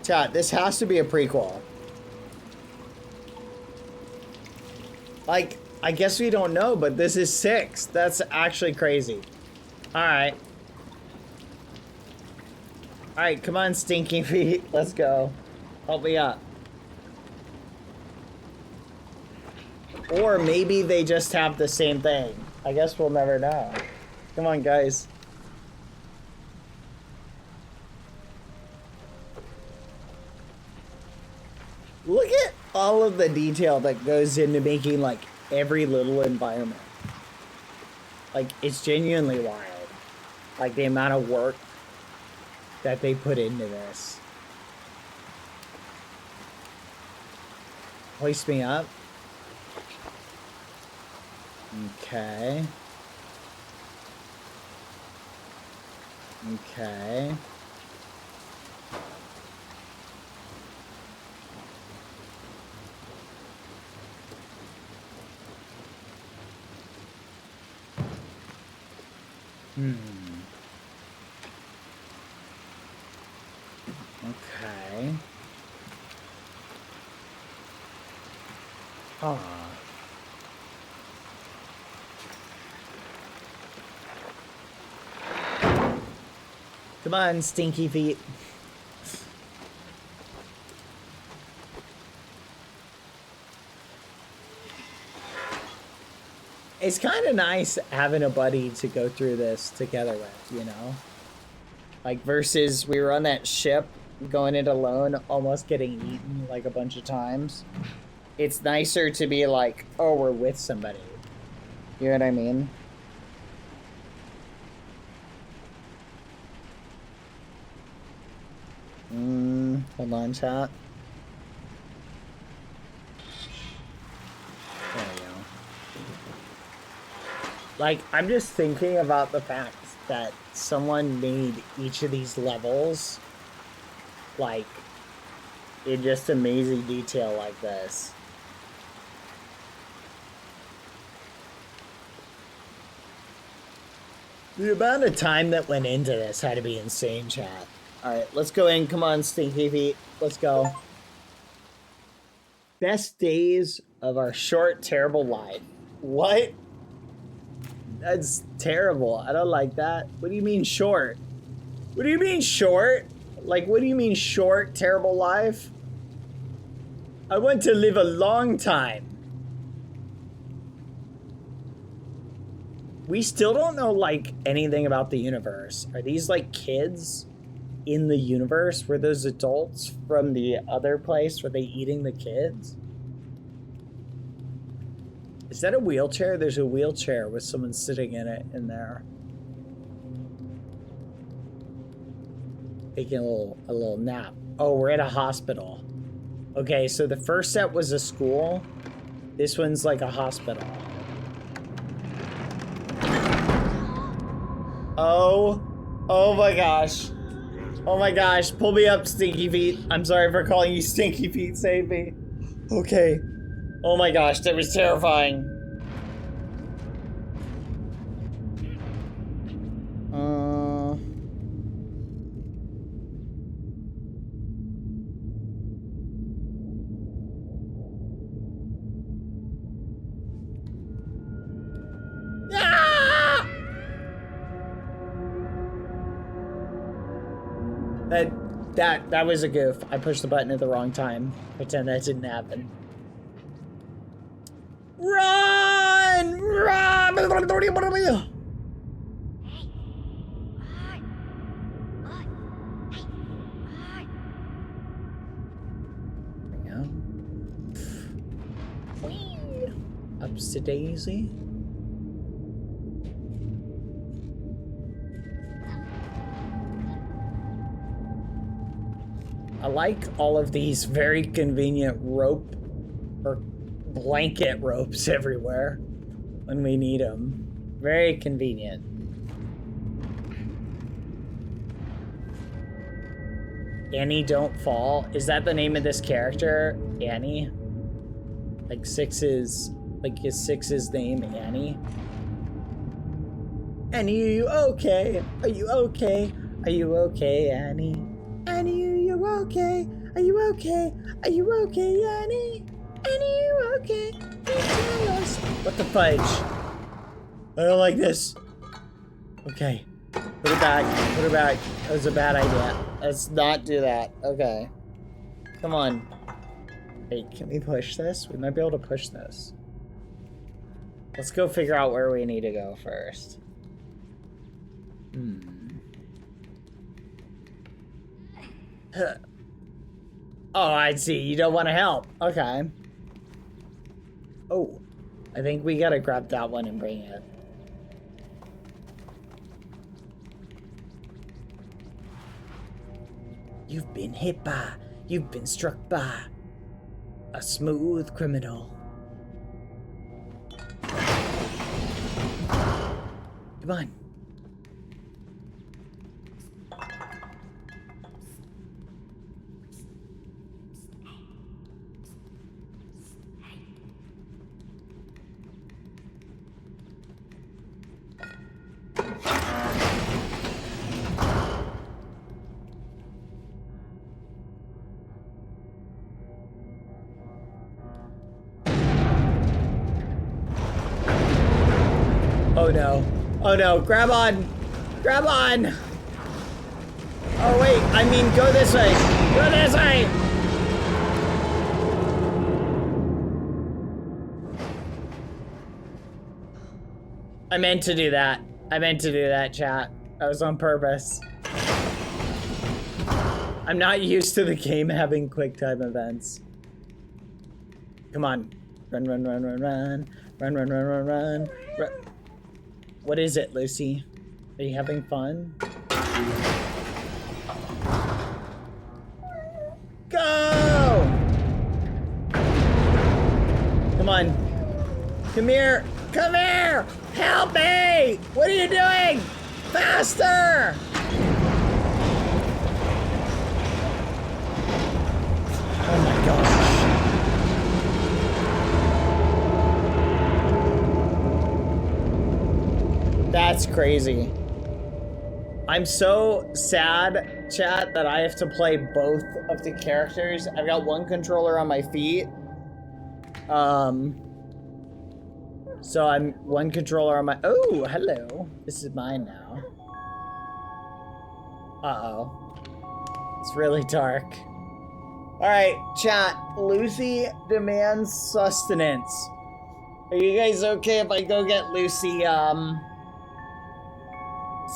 Chat, this has to be a prequel. Like, I guess we don't know, but this is 6. That's actually crazy. Alright. Alright, come on, Stinky Feet. Let's go. Help me up. Or maybe they just have the same thing. I guess we'll never know. Come on, guys. Look at all of the detail that goes into making, like, every little environment. Like, it's genuinely wild. Like, the amount of work that they put into this. Hoist me up. Okay. Okay. Okay. Huh. Come on, Stinky Feet. It's kind of nice having a buddy to go through this together with, you know? Like, versus we were on that ship going it alone, almost getting eaten like a bunch of times. It's nicer to be like, oh, we're with somebody. You know what I mean? Hold on, chat. There we go. Like, I'm just thinking about the fact that someone made each of these levels, like, in just amazing detail like this. The amount of time that went into this had to be insane, chat. Alright, let's go in. Come on, Stinky Feet. Let's go. Best days of our short, terrible life. What? That's terrible. I don't like that. What do you mean short? What do you mean short? Like, what do you mean short, terrible life? I want to live a long time. We still don't know, like, anything about the universe. Are these, like, kids? in the universe? Were those adults from the other place? Were they eating the kids? Is that a wheelchair? There's a wheelchair with someone sitting in it in there. Taking a little nap. Oh, we're at a hospital. Okay, so the first set was a school. This one's like a hospital. Oh my gosh. Oh my gosh, pull me up, Stinky Feet. I'm sorry for calling you Stinky Feet, save me. Okay. Oh my gosh, that was terrifying. That was a goof. I pushed the button at the wrong time. Pretend that didn't happen. Run! Run! There we go. Ups to Daisy. I like all of these very convenient rope or blanket ropes everywhere when we need them. Very convenient. Annie Don't Fall. Is that the name of this character? Annie? Like is Six's name Annie? Annie, are you okay? Are you okay? Are you okay, Annie? Annie, are you okay? Are you okay? Are you okay, Annie? Annie, are you okay? Please tell us. What the fudge? I don't like this. Okay. Put it back. Put it back. That was a bad idea. Let's not do that. Okay. Come on. Wait, can we push this? We might be able to push this. Let's go figure out where we need to go first. Oh, I see. You don't want to help. Okay. Oh, I think we gotta grab that one and bring it. You've been hit by, you've been struck by a smooth criminal. Come on. Oh no. Oh no, grab on! Grab on! Oh wait, I mean go this way! Go this way! I meant to do that. I meant to do that, chat. That was on purpose. I'm not used to the game having quick time events. Come on. Run, run, run, run, run. Run, run, run, run, run. Run. What is it, Lucy? Are you having fun? Go! Come on. Come here. Come here! Help me! What are you doing? Faster! Oh my gosh. That's crazy. I'm so sad, chat, that I have to play both of the characters. I've got one controller on my feet. So I'm one controller on my, oh, hello. This is mine now. Uh-oh. It's really dark. All right, chat, Lucy demands sustenance. Are you guys okay if I go get Lucy,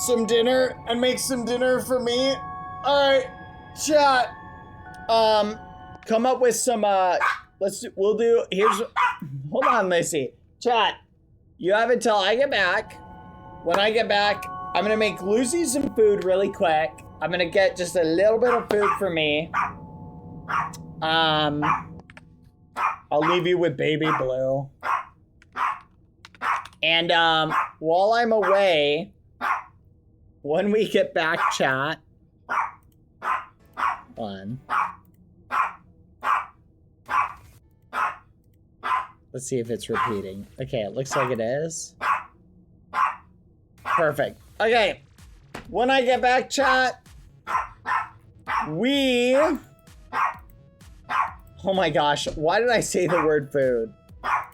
some dinner and make some dinner for me? All right, chat. Come up with some. We'll do. Hold on, Missy. Chat. You have until I get back. When I get back, I'm gonna make Lucy some food really quick. I'm gonna get just a little bit of food for me. I'll leave you with Baby Blue. And while I'm away, when we get back, chat. One. Let's see if it's repeating. Okay, it looks like it is. Perfect. Okay. When I get back, chat, oh my gosh, why did I say the word food?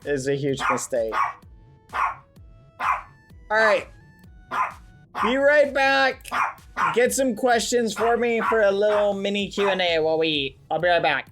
It is a huge mistake. All right. Be right back. Get some questions for me for a little mini Q&A while we eat. I'll be right back.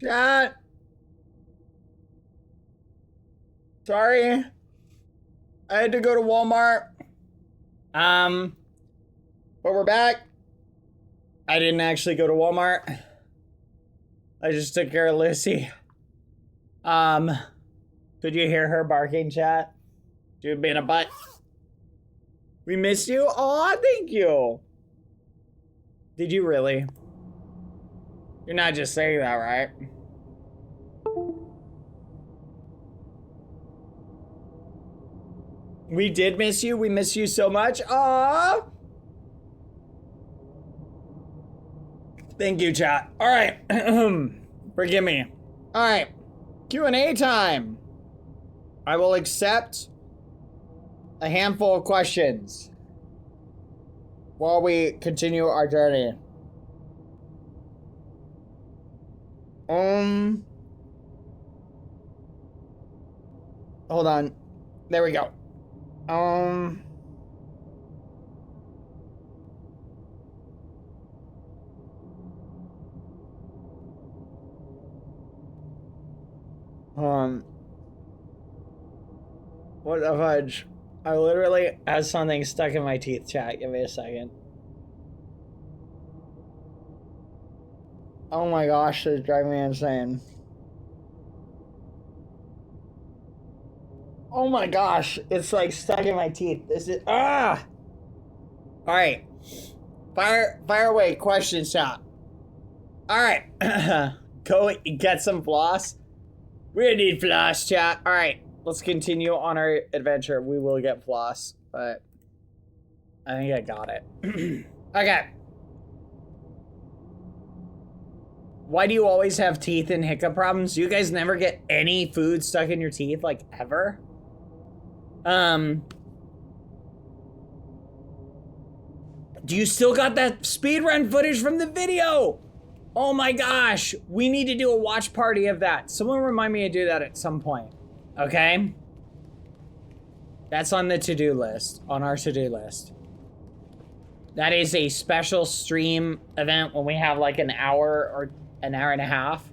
Chat. Sorry. I had to go to Walmart. But we're back. I didn't actually go to Walmart. I just took care of Lucy. Could you hear her barking, chat? Dude being a butt. We missed you? Aw, thank you. Did you really? You're not just saying that, right? We did miss you. We miss you so much. Aw. Thank you, chat. All right. Forgive me. All right. Q&A time. I will accept a handful of questions while we continue our journey. Hold on. There we go. What the fudge? I literally have something stuck in my teeth, chat. Give me a second. Oh my gosh, it's driving me insane. Oh my gosh, it's like stuck in my teeth. This is All right, fire away. Questions, chat. All right, go get some floss. We need floss, chat. All right, let's continue on our adventure. We will get floss, but I think I got it. Okay. Why do you always have teeth and hiccup problems? You guys never get any food stuck in your teeth, like, ever? Do you still got that speedrun footage from the video? Oh my gosh, we need to do a watch party of that. Someone remind me to do that at some point, okay? That's on the to-do list, on our to-do list. That is a special stream event when we have like an hour or an hour and a half.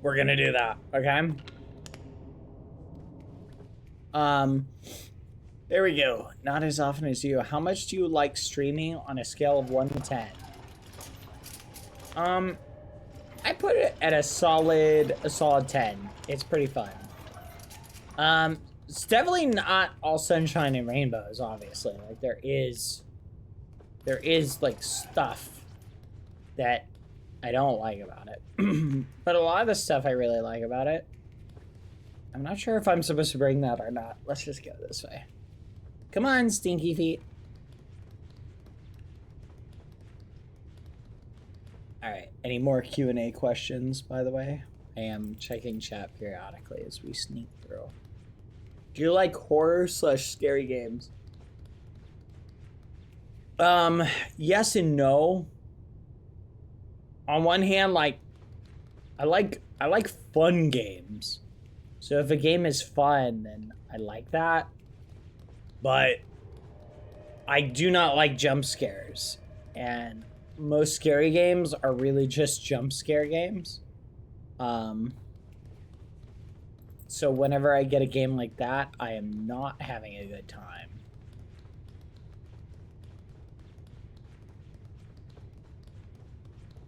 We're gonna do that, okay? There we go. Not as often as you. How much do you like streaming on a scale of 1 to 10? I put it at a solid 10. It's pretty fun. It's definitely not all sunshine and rainbows, obviously. Like there is like stuff that I don't like about it. But a lot of the stuff I really like about it. I'm not sure if I'm supposed to bring that or not. Let's just go this way. Come on, stinky feet. All right, any more Q&A questions, by the way? I am checking chat periodically as we sneak through. Do you like horror/scary games? Yes and no. On one hand, like, I like fun games. So if a game is fun, then I like that. But I do not like jump scares. And most scary games are really just jump scare games. So whenever I get a game like that, I am not having a good time.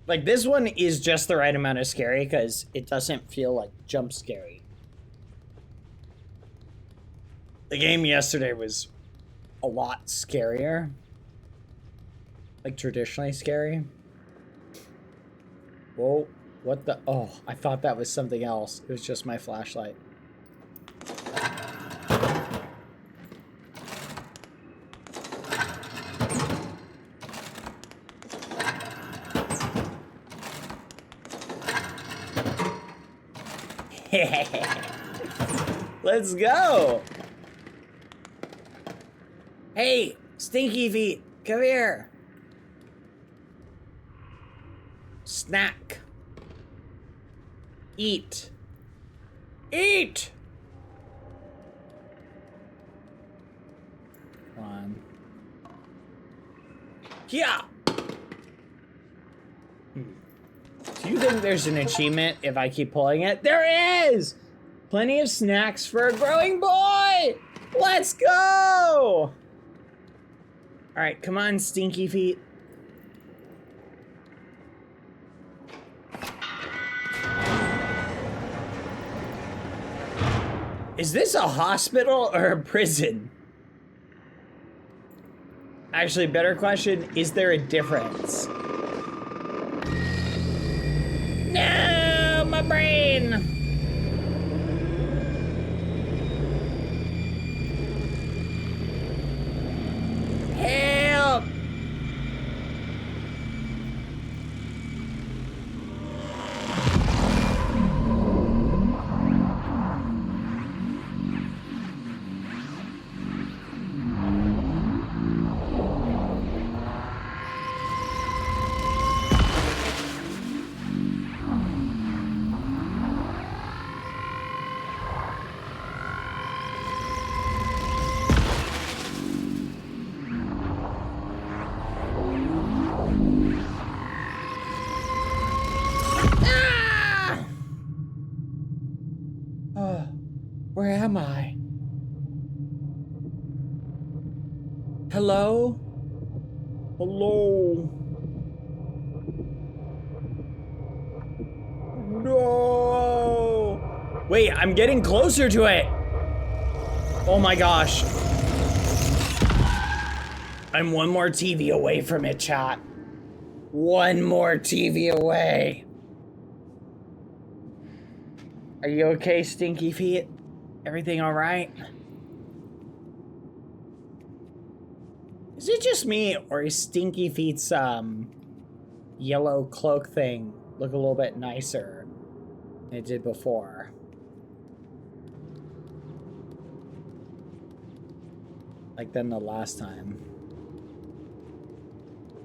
Like, this one is just the right amount of scary because it doesn't feel like jump scary. The game yesterday was a lot scarier. Like, traditionally scary. Whoa, what the? Oh, I thought that was something else. It was just my flashlight. Let's go. Hey, Stinky Feet, come here. Snack. Eat. Eat. Come on. Yeah. Do you think there's an achievement if I keep pulling it? There is! Plenty of snacks for a growing boy! Let's go! Alright, come on, stinky feet. Is this a hospital or a prison? Actually, better question, is there a difference? No, my brain! Help! Where am I? Hello? Hello? No! Wait, I'm getting closer to it! Oh my gosh. I'm one more TV away from it, chat. One more TV away. Are you okay, Stinky Feet? Everything all right? Is it just me, or is Stinky Feet's yellow cloak thing look a little bit nicer than it did before? Like than the last time.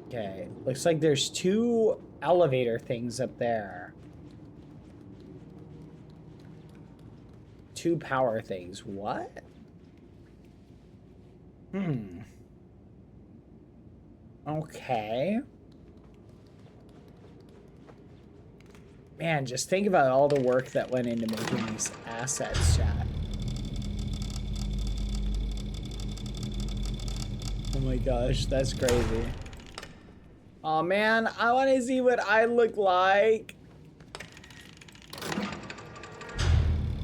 Okay, looks like there's 2 elevator things up there. 2 power things. What? Okay. Man, just think about all the work that went into making these assets, chat. Oh my gosh, that's crazy. Oh man, I want to see what I look like.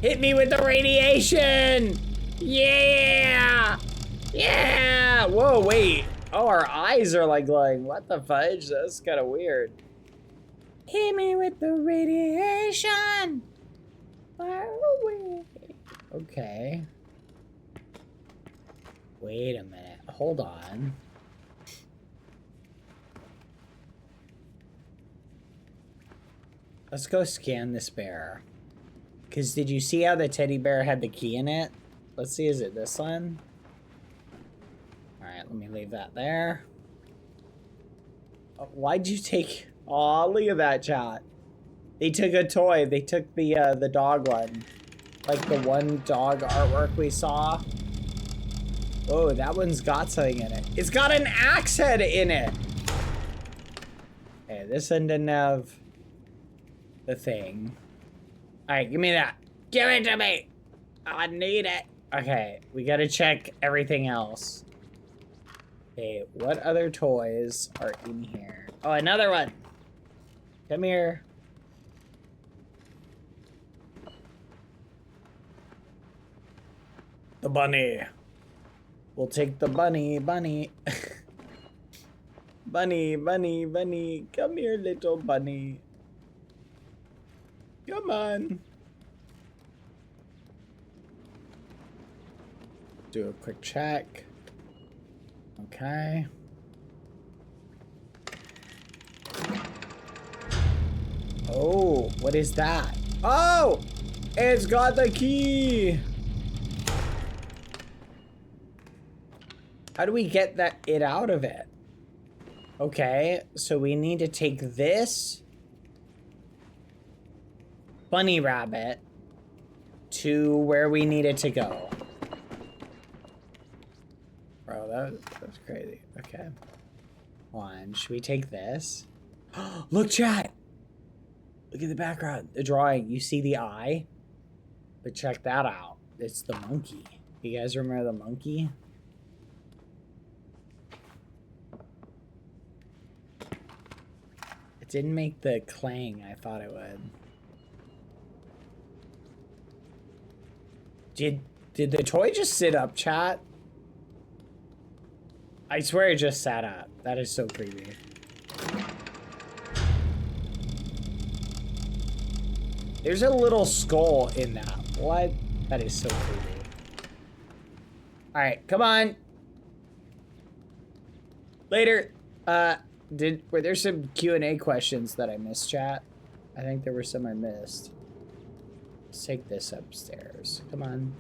Hit me with the radiation! Yeah! Yeah! Whoa, wait. Oh, our eyes are like glowing. What the fudge? That's kind of weird. Hit me with the radiation! Far away. Okay. Wait a minute. Hold on. Let's go scan this bear. Because did you see how the teddy bear had the key in it? Let's see, is it this one? Alright, let me leave that there. Oh, why'd you take... Aw, look at that, chat. They took a toy. They took the dog one. Like the one dog artwork we saw. Oh, that one's got something in it. It's got an axe head in it! Okay, this one didn't have the thing. Alright, give me that. Give it to me! I need it. Okay, we gotta check everything else. Okay, what other toys are in here? Oh, another one! Come here. The bunny. We'll take the bunny. Bunny, bunny. Come here, little bunny. Come on. Do a quick check. Okay. Oh, what is that? Oh, it's got the key. How do we get it out of it? Okay, so we need to take this bunny rabbit to where we need it to go. Bro, that's crazy. Okay. One, should we take this? Look, chat! Look at the background, the drawing. You see the eye? But check that out. It's the monkey. You guys remember the monkey? It didn't make the clang I thought it would. Did the toy just sit up, chat? I swear it just sat up. That is so creepy. There's a little skull in that. What? That is so creepy. Alright, come on. Later. Were there some Q&A questions that I missed, chat? I think there were some I missed. Let's take this upstairs. Come on.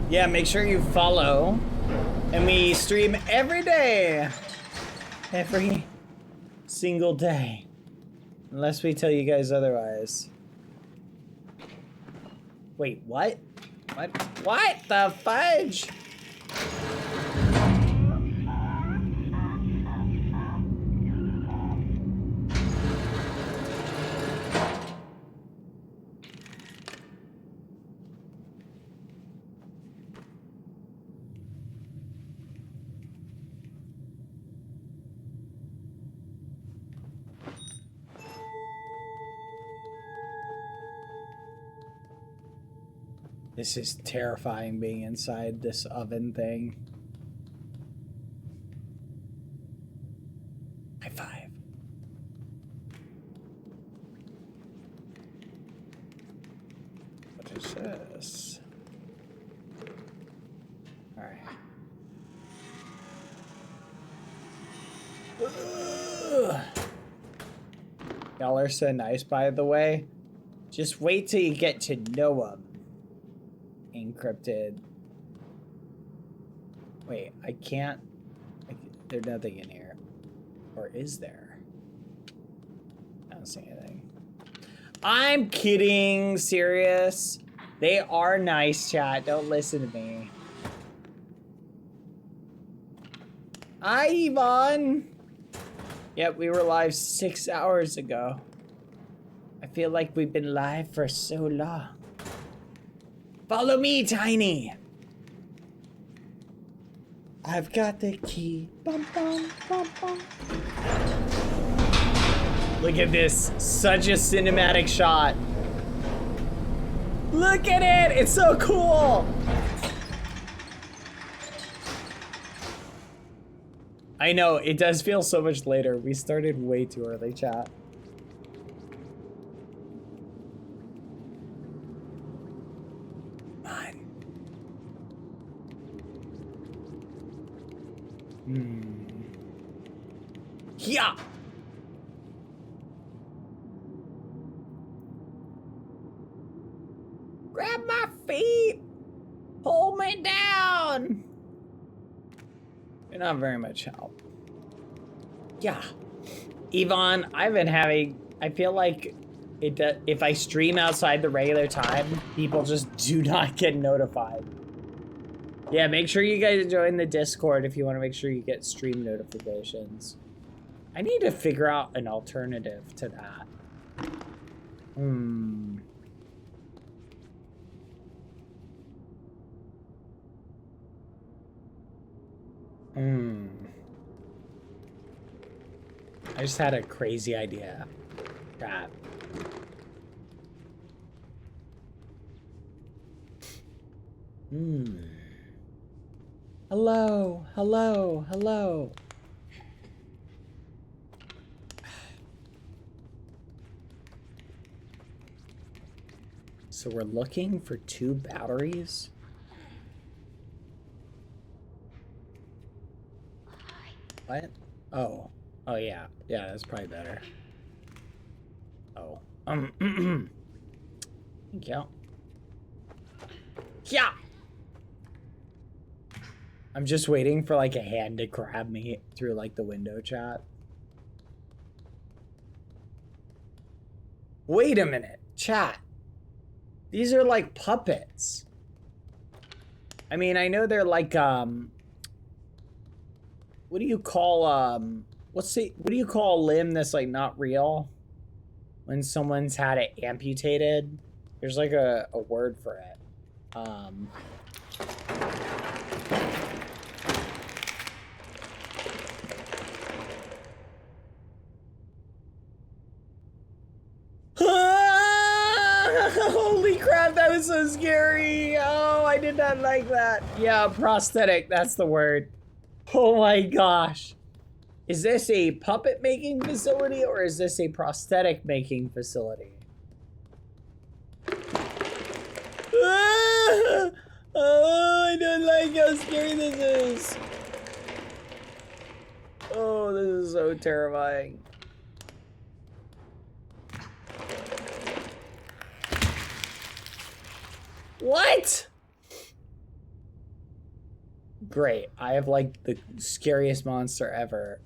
Yeah, make sure you follow. And we stream every day. Every single day. Unless we tell you guys otherwise. Wait, what? What the fudge? This is terrifying being inside this oven thing. High five. What is this? All right. Y'all are so nice, by the way. Just wait till you get to know them. Encrypted. Wait, I can't. There's nothing in here. Or is there? I don't see anything. I'm kidding. Serious. They are nice, chat. Don't listen to me. Hi, Yvonne. Yep, we were live 6 hours ago. I feel like we've been live for so long. Follow me, Tiny. I've got the key. Bum, bum, bum, bum. Look at this. Such a cinematic shot. Look at it. It's so cool. I know. It does feel so much later. We started way too early, chat. Yeah. Grab my feet. Hold me down. You're not very much help. Yeah. Yvonne, I've been having, I feel like if I stream outside the regular time, people just do not get notified. Yeah, make sure you guys join the Discord if you want to make sure you get stream notifications. I need to figure out an alternative to that. I just had a crazy idea. That. Hello, hello, hello. So we're looking for 2 batteries. What? Oh. Oh yeah. Yeah, that's probably better. Oh. Thank you. Yeah. I'm just waiting for like a hand to grab me through like the window chat. Wait a minute, chat. These are like puppets. I mean, I know they're like what do you call what do you call a limb that's like not real? When someone's had it amputated? There's like a word for it. Holy crap, that was so scary. Oh, I did not like that. Yeah, prosthetic, that's the word. Oh my gosh. Is this a puppet making facility or is this a prosthetic making facility? Ah! Oh, I don't like how scary this is. Oh, this is so terrifying. What? Great. I have like the scariest monster ever.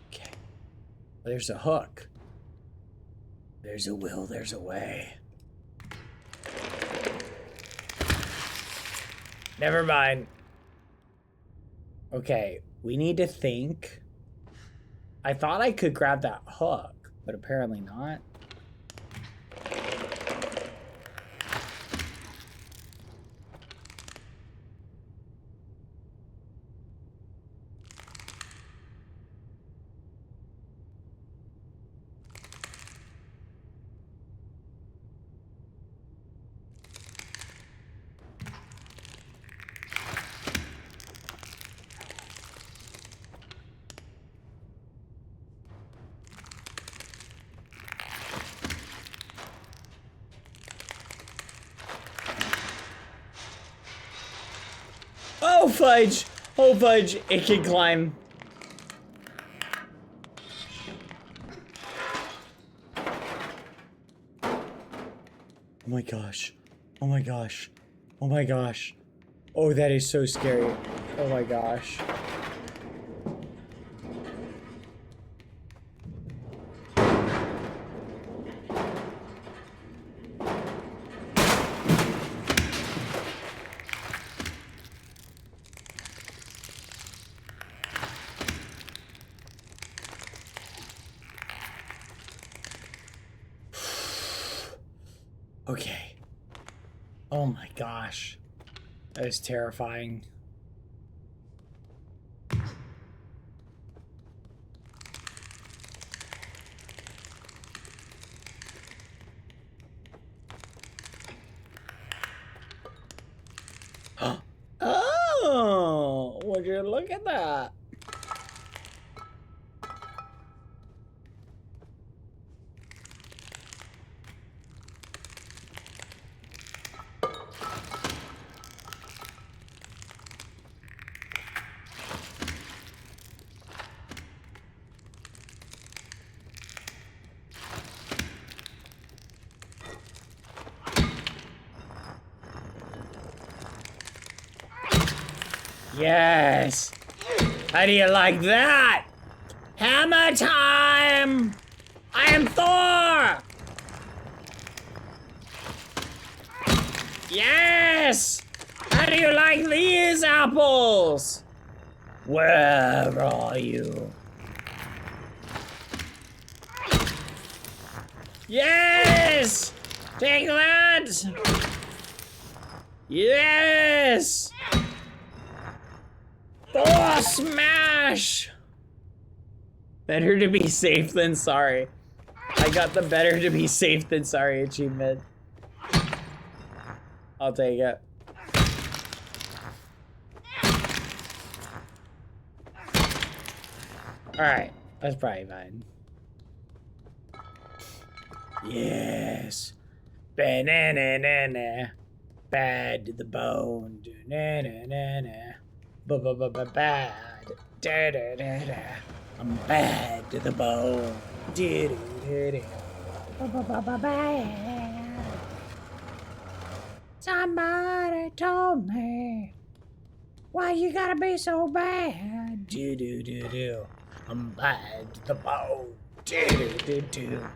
Okay. There's a hook. There's a will, there's a way. Never mind. Okay, we need to think. I thought I could grab that hook, but apparently not. Oh fudge! Oh fudge! It can climb. Oh my gosh. Oh my gosh. Oh my gosh. Oh, that is so scary. Oh my gosh. Okay. Oh my gosh. That is terrifying. Oh, would you look at that? Yes! How do you like that? Hammer time! I am Thor! Yes! How do you like these apples? Where are you? Yes! Take that! Yes! Thor smash! Better to be safe than sorry. I got the better to be safe than sorry achievement. I'll take it. Alright, that's probably fine. Yes. Ba-na-na-na-na. Bad to the bone. Na-na-na-na. Bad. Da-da-da-da. I'm bad to the bone. Do-do-do-do. Bad. Somebody told me, why you gotta be so bad? Do-do-do-do. I'm bad to the bone. Do-do-do-do.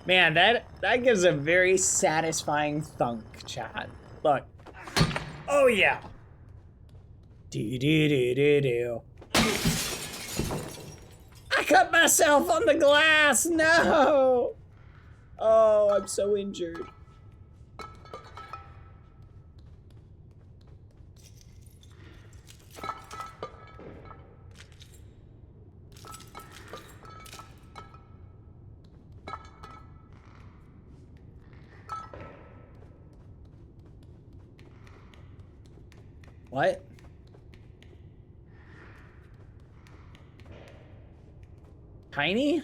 Man, that gives a very satisfying thunk, chat. Look. Oh yeah. Do do do do do. I cut myself on the glass. No. Oh, I'm so injured. What? Tiny?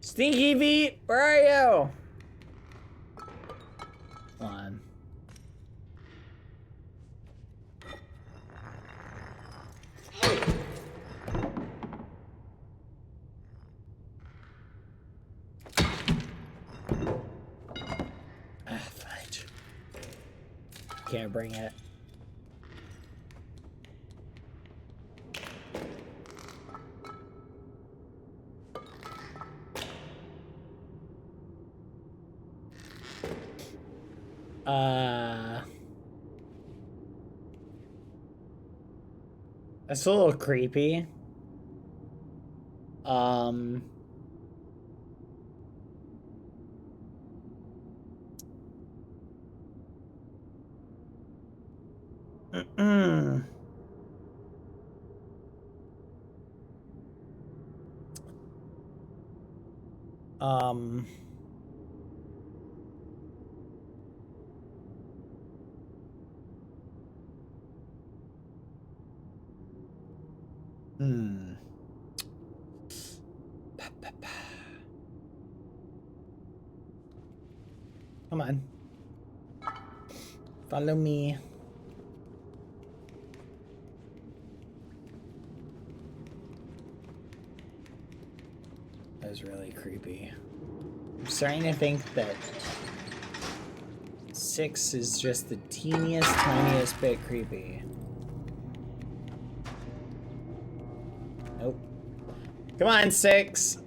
Stinky feet, where are you? Come on. Fudge. Can't bring it. That's a little creepy. Come on. Follow me. That was really creepy. I'm starting to think that 6 is just the teeniest, tiniest bit creepy. Nope. Come on, 6.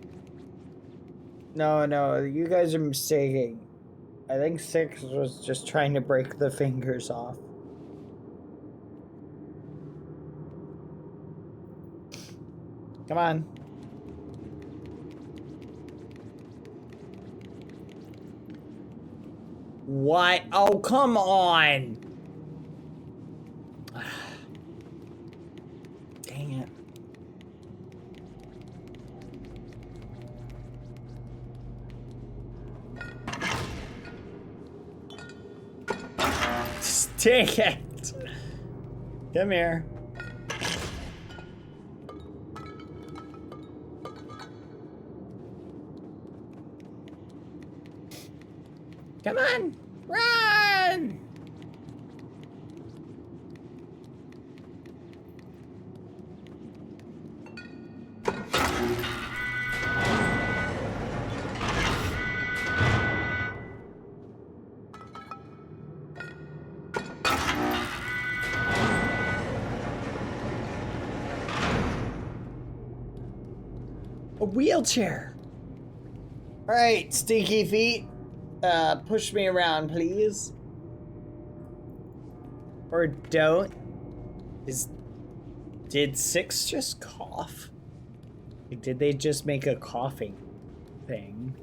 No, you guys are mistaking. I think 6 was just trying to break the fingers off. Come on. What? Oh, come on. Dang it. Take it. Come here. Come on. Run. A wheelchair. All right, stinky feet. Push me around, please. Or don't. Did 6 just cough? Like, did they just make a coughing thing?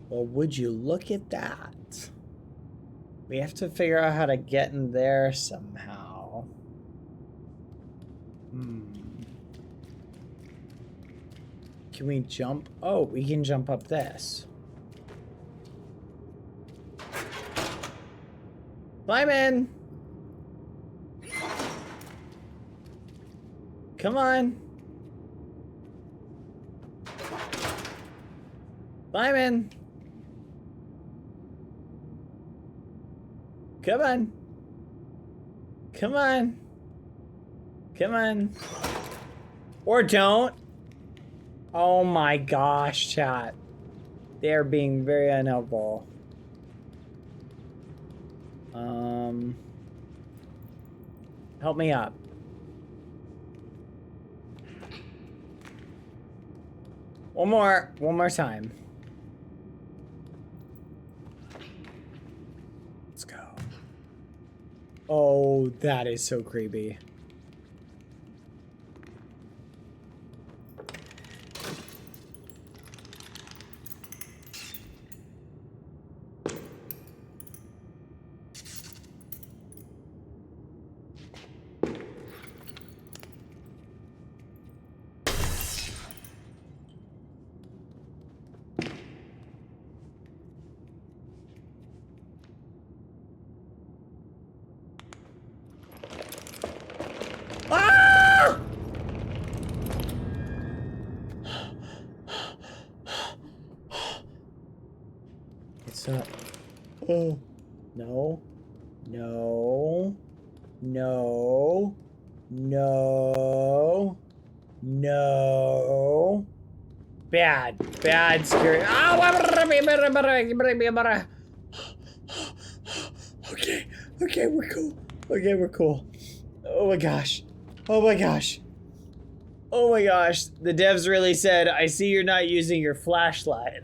Well, would you look at that? We have to figure out how to get in there somehow. Can we jump? Oh, we can jump up this. Climb in! Come on! Climb in! Come on. Come on. Come on. Or don't. Oh my gosh, chat. They're being very unhelpful. Help me up. One more time. Let's go. Oh, that is so creepy. Ah! It's not. Oh. No. No. No. No. No. Bad. Bad scary. Okay. Okay, we're cool. Okay, we're cool. Oh my gosh. Oh my gosh. Oh my gosh. The devs really said, I see you're not using your flashlight.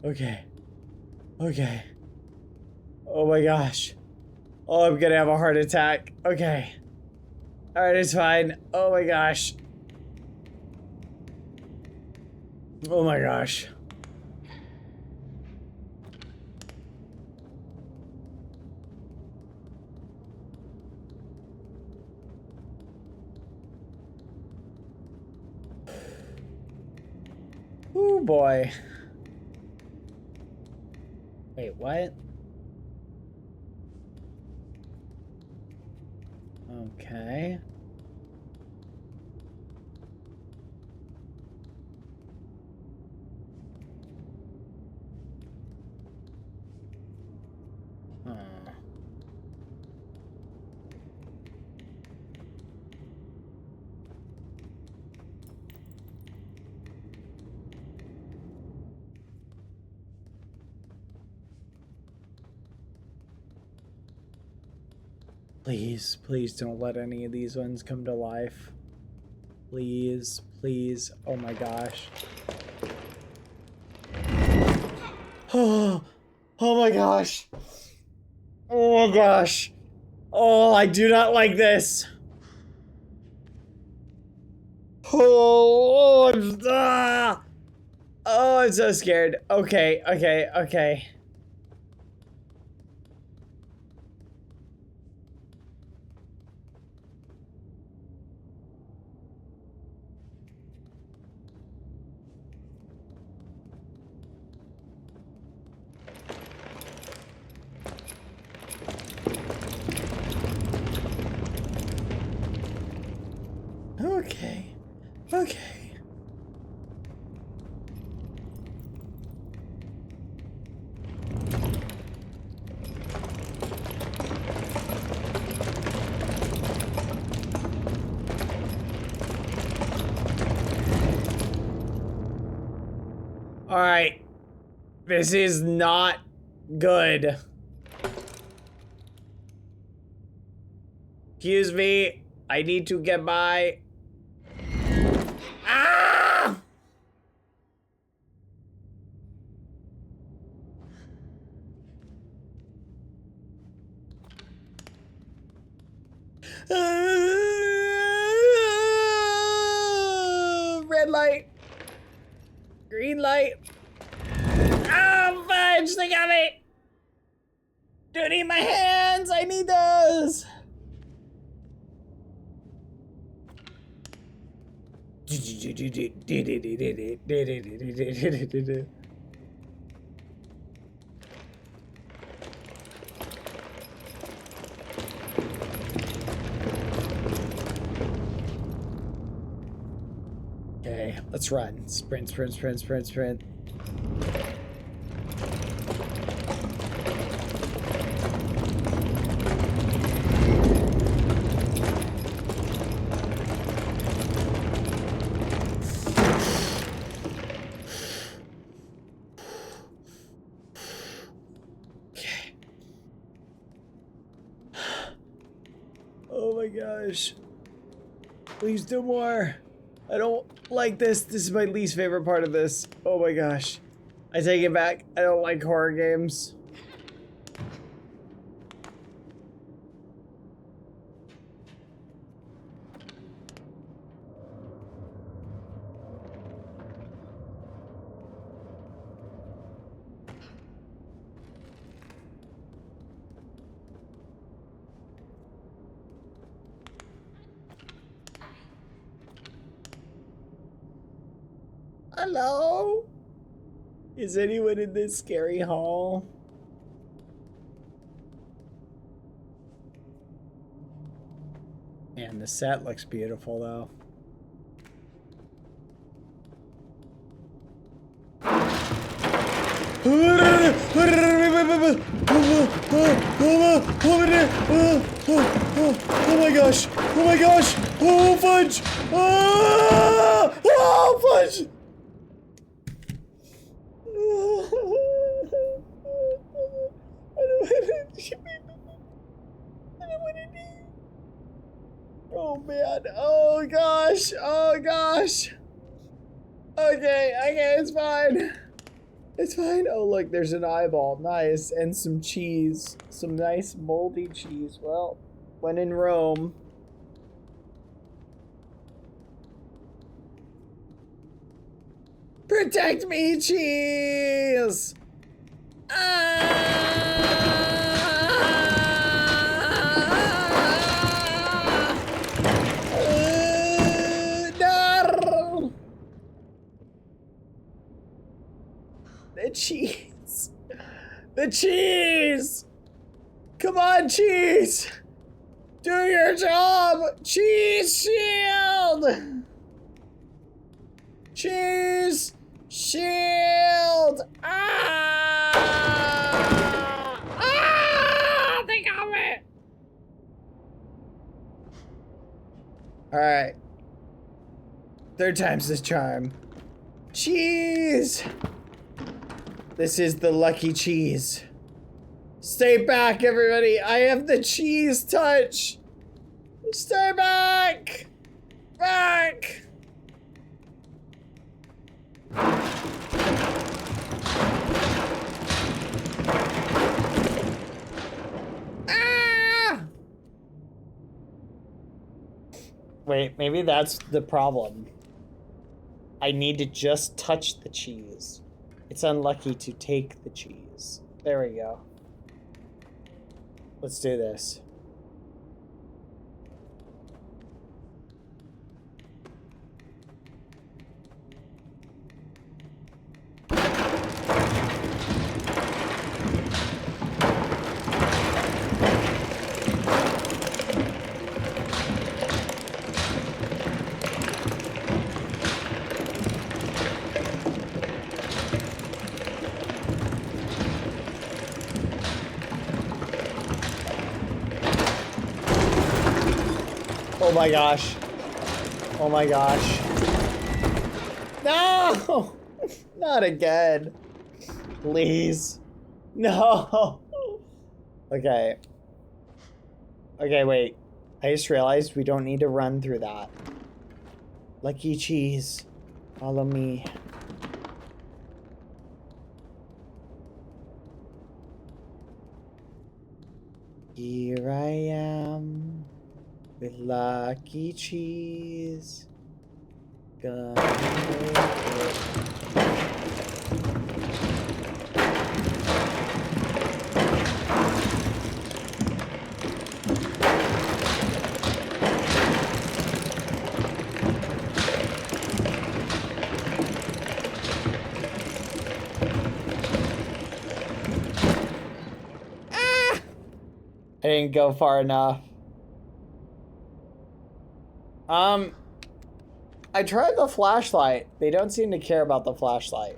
Okay. Okay. Oh my gosh. Oh, I'm gonna have a heart attack. Okay. Alright, it's fine. Oh my gosh. Oh my gosh. Oh boy. Wait, what? Okay. Huh. Please, please don't let any of these ones come to life. Please, please. Oh my gosh. Oh, oh my gosh. Oh my gosh. Oh, I do not like this. Oh, oh, I'm so scared. Okay, okay, okay. Okay. Okay. All right. This is not good. Excuse me. I need to get by. Ah! Red light. Green light. Oh, fudge! They got me! Don't need my hands! I need those! Okay, let's run. Sprint, sprint, sprint, sprint, sprint. Okay. Oh my gosh. Please do more. I don't like this. This is my least favorite part of this. Oh my gosh. I take it back. I don't like horror games. Hello? Is anyone in this scary hall? Man, the set looks beautiful though. Oh my gosh! Oh my gosh! Oh fudge! Oh fudge! Oh man, oh gosh, oh gosh. Okay, it's fine. It's fine. Oh look, there's an eyeball, nice, and some cheese. Some nice moldy cheese. Well, when in Rome. Protect me, cheese! No! The cheese! The cheese! Come on, cheese! Do your job! Cheese shield! Cheese shield! They got me! Alright. Third time's the charm. Cheese! This is the lucky cheese. Stay back, everybody! I have the cheese touch! Stay back! Back! Ah! Wait, maybe that's the problem. I need to just touch the cheese. It's unlucky to take the cheese. There we go. Let's do this. Oh my gosh. Oh my gosh. No! Not again. Please. No. Okay. Okay, wait. I just realized we don't need to run through that. Lucky cheese. Follow me. Here I am. With lucky cheese. Gonna make it. Ah! I didn't go far enough. I tried the flashlight. They don't seem to care about the flashlight.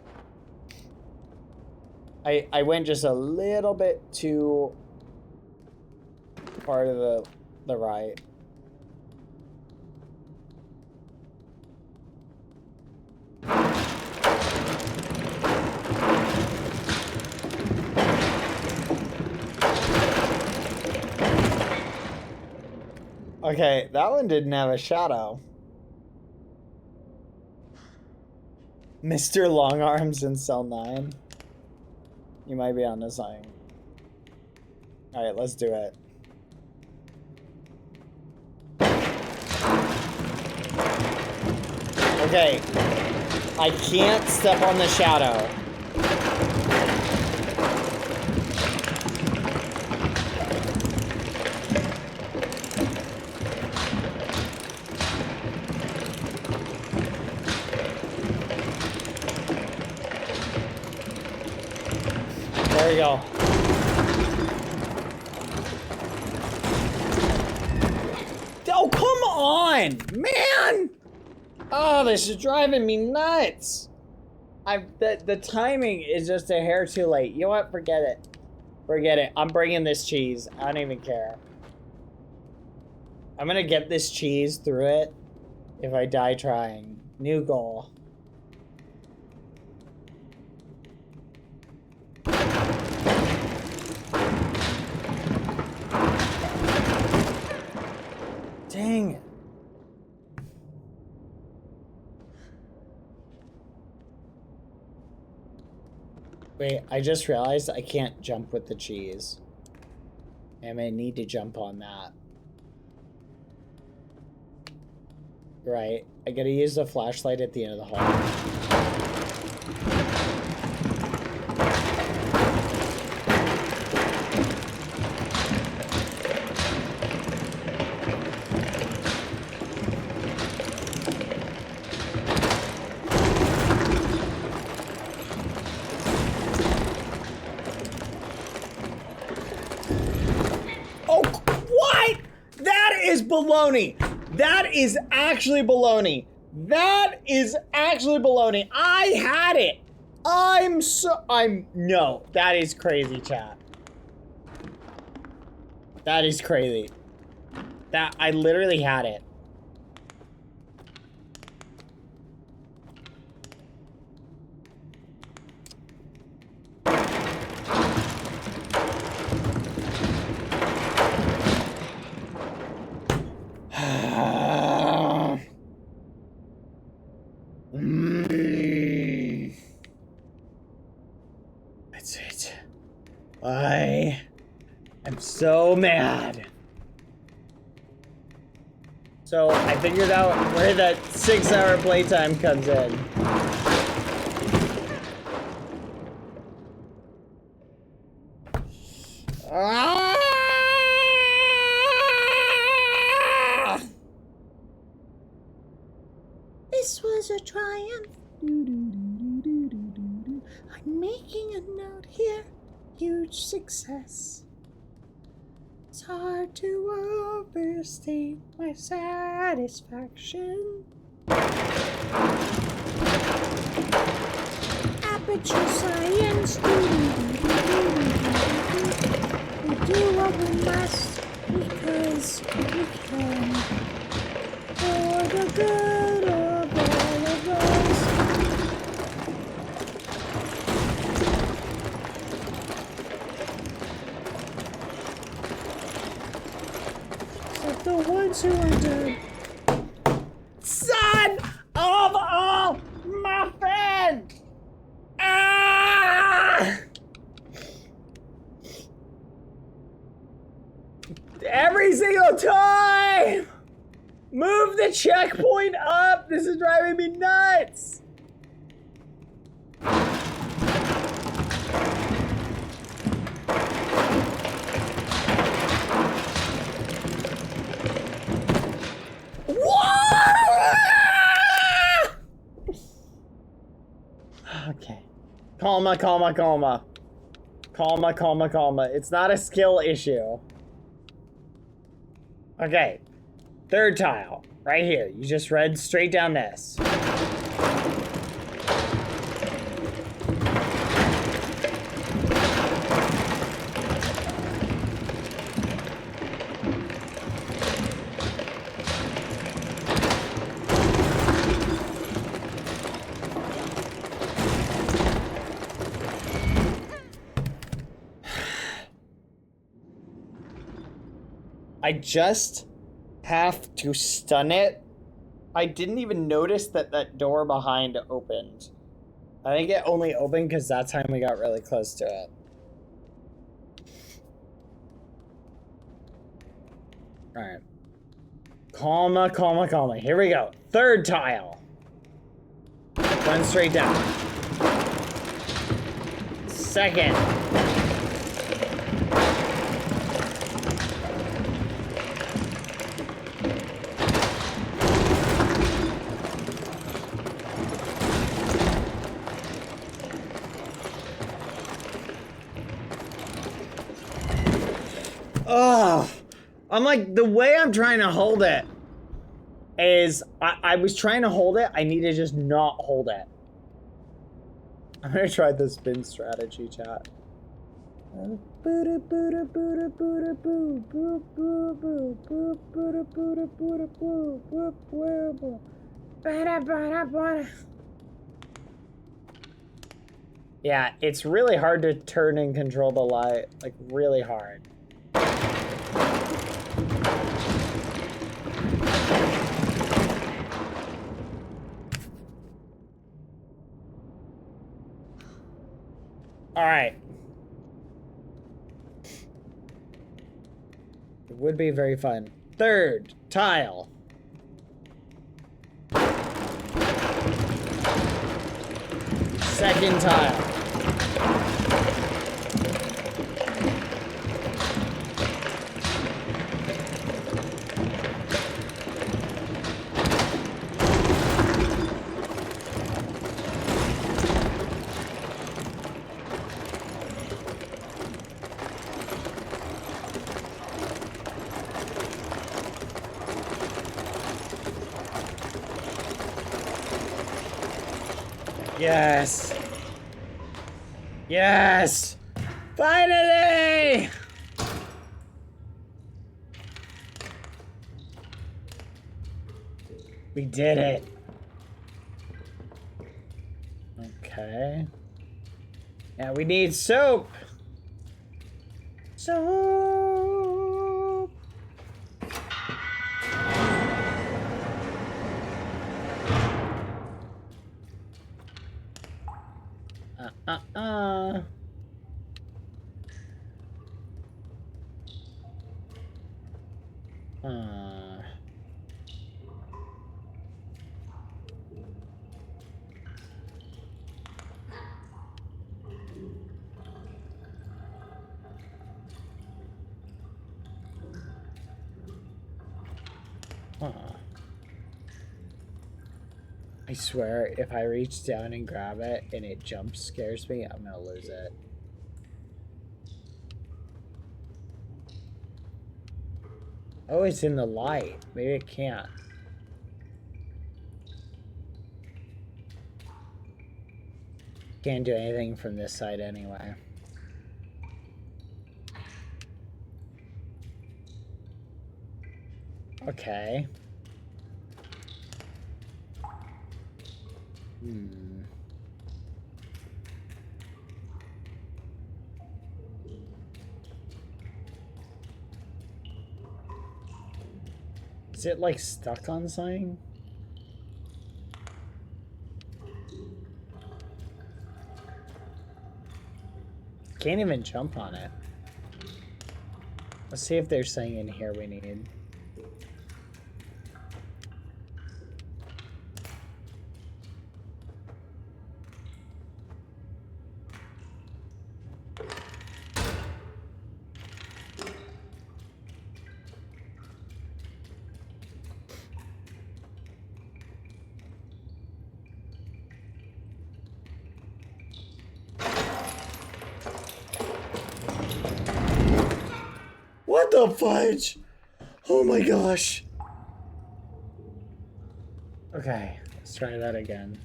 I went just a little bit too far to the right. Okay, that one didn't have a shadow. Mr. Longarms in cell 9. You might be onto something. Alright, let's do it. Okay. I can't step on the shadow. There we go. Oh, come on, man! Oh, this is driving me nuts. The timing is just a hair too late. You know what? Forget it. Forget it. I'm bringing this cheese. I don't even care. I'm gonna get this cheese through it if I die trying. New goal. Dang it. Wait, I just realized I can't jump with the cheese. And I need to jump on that. Right. I gotta use the flashlight at the end of the hall. Baloney. That is actually baloney. That is actually baloney. I had it. No, that is crazy, chat. That is crazy. That, I literally had it. That's it. I am so mad. So I figured out where that 6-hour playtime comes in. This was a triumph. I'm making a note here. Huge success. It's hard to overstate my satisfaction. Aperture science. We do what we must because we can. For the good of all of us. Except the ones who are dead. Son of a muffin! Ah! Every single time! Move the checkpoint up! This is driving me nuts! Okay. Calma, calma, calma. Calma, calma, calma. It's not a skill issue. Okay. Third tile. Right here. You just read straight down this. I just have to stun it. I didn't even notice that that door behind opened. I think it only opened because that time we got really close to it. Alright. Calma, calma, calma. Here we go. Third tile. Run straight down. Second. Oh, I'm like, the way I'm trying to hold it is, I was trying to hold it, I need to just not hold it. I'm gonna try the spin strategy, chat. Yeah, it's really hard to turn and control the light, like really hard. All right. It would be very fun. Third tile. Second tile. Yes. Yes. Finally. We did it. Okay. Now we need soap. Soap. I swear, if I reach down and grab it and it jump scares me, I'm gonna lose it. Oh, it's in the light. Maybe it can't. Can't do anything from this side anyway. Okay. Is it like stuck on something? Can't even jump on it. Let's see if there's something in here we need. What the fudge? Oh my gosh. Okay, let's try that again.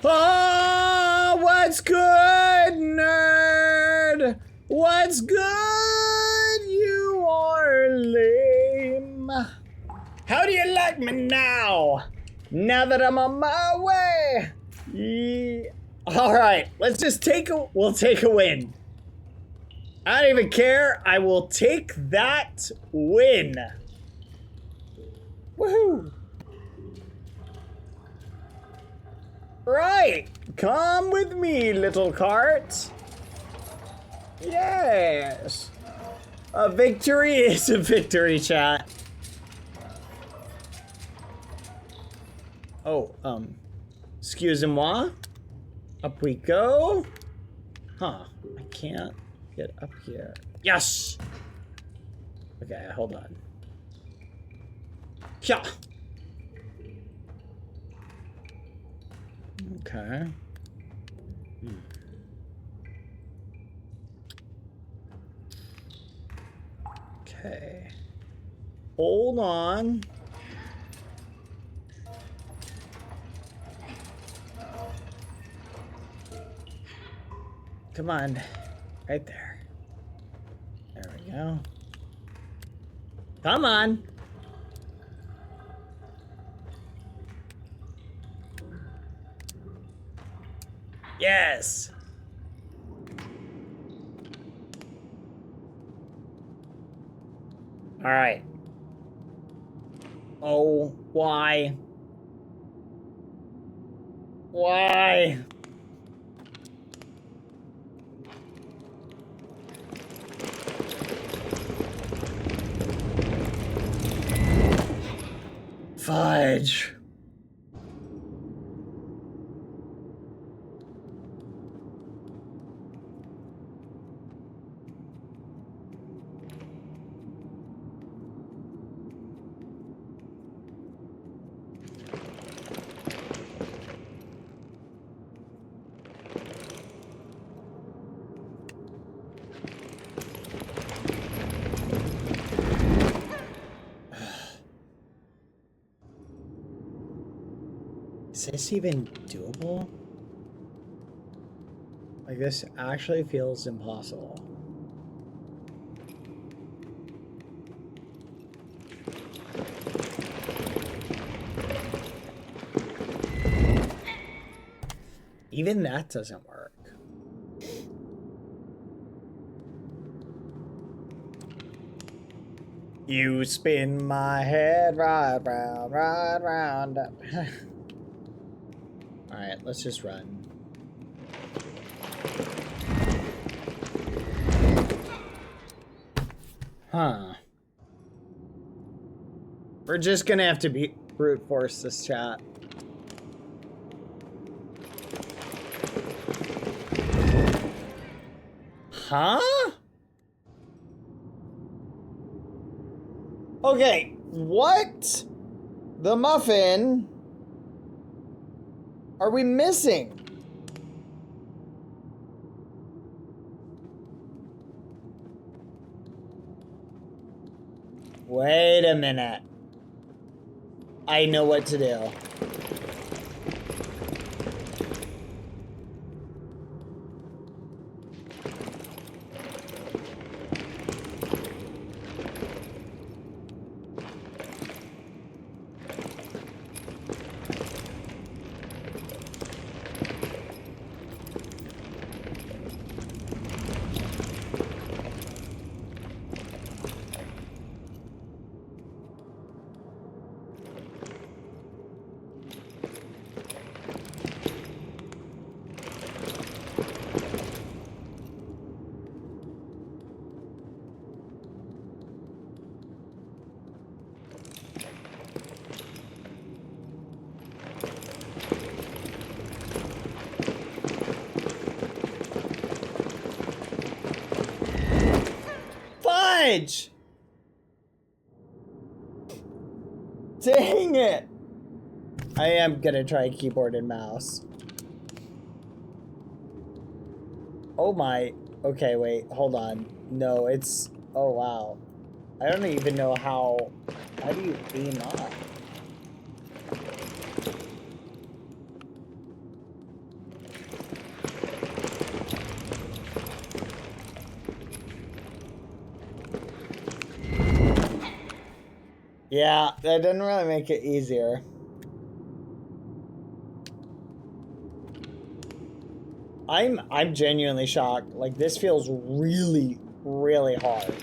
Oh, what's good, nerd? What's good? You are lame. How do you like me now? Now that I'm on my way. Yeah. All right, let's just we'll take a win. I don't even care. I will take that win. Woohoo. Right, come with me, little cart. Yes. A victory is a victory, chat. Oh, excusez-moi. Up we go. Huh, I can't get up here. Yes! Okay, hold on. Yeah. Okay. Okay. Hold on. Come on. Right there. There we go. Come on. Yes. All right. Oh, why? Why? Fudge. Is this even doable? Like, this actually feels impossible. Even that doesn't work. You spin my head right round, right round. Alright, let's just run. Huh. We're just gonna have to brute force this chat. Huh? Okay, what the muffin are we missing? Wait a minute. I know what to do. Fudge! Dang it! I am gonna try keyboard and mouse. Oh my. Okay, wait, hold on. No, it's. Oh wow. I don't even know how. How do you aim up? Yeah, that didn't really make it easier. I'm genuinely shocked. Like, this feels really, really hard.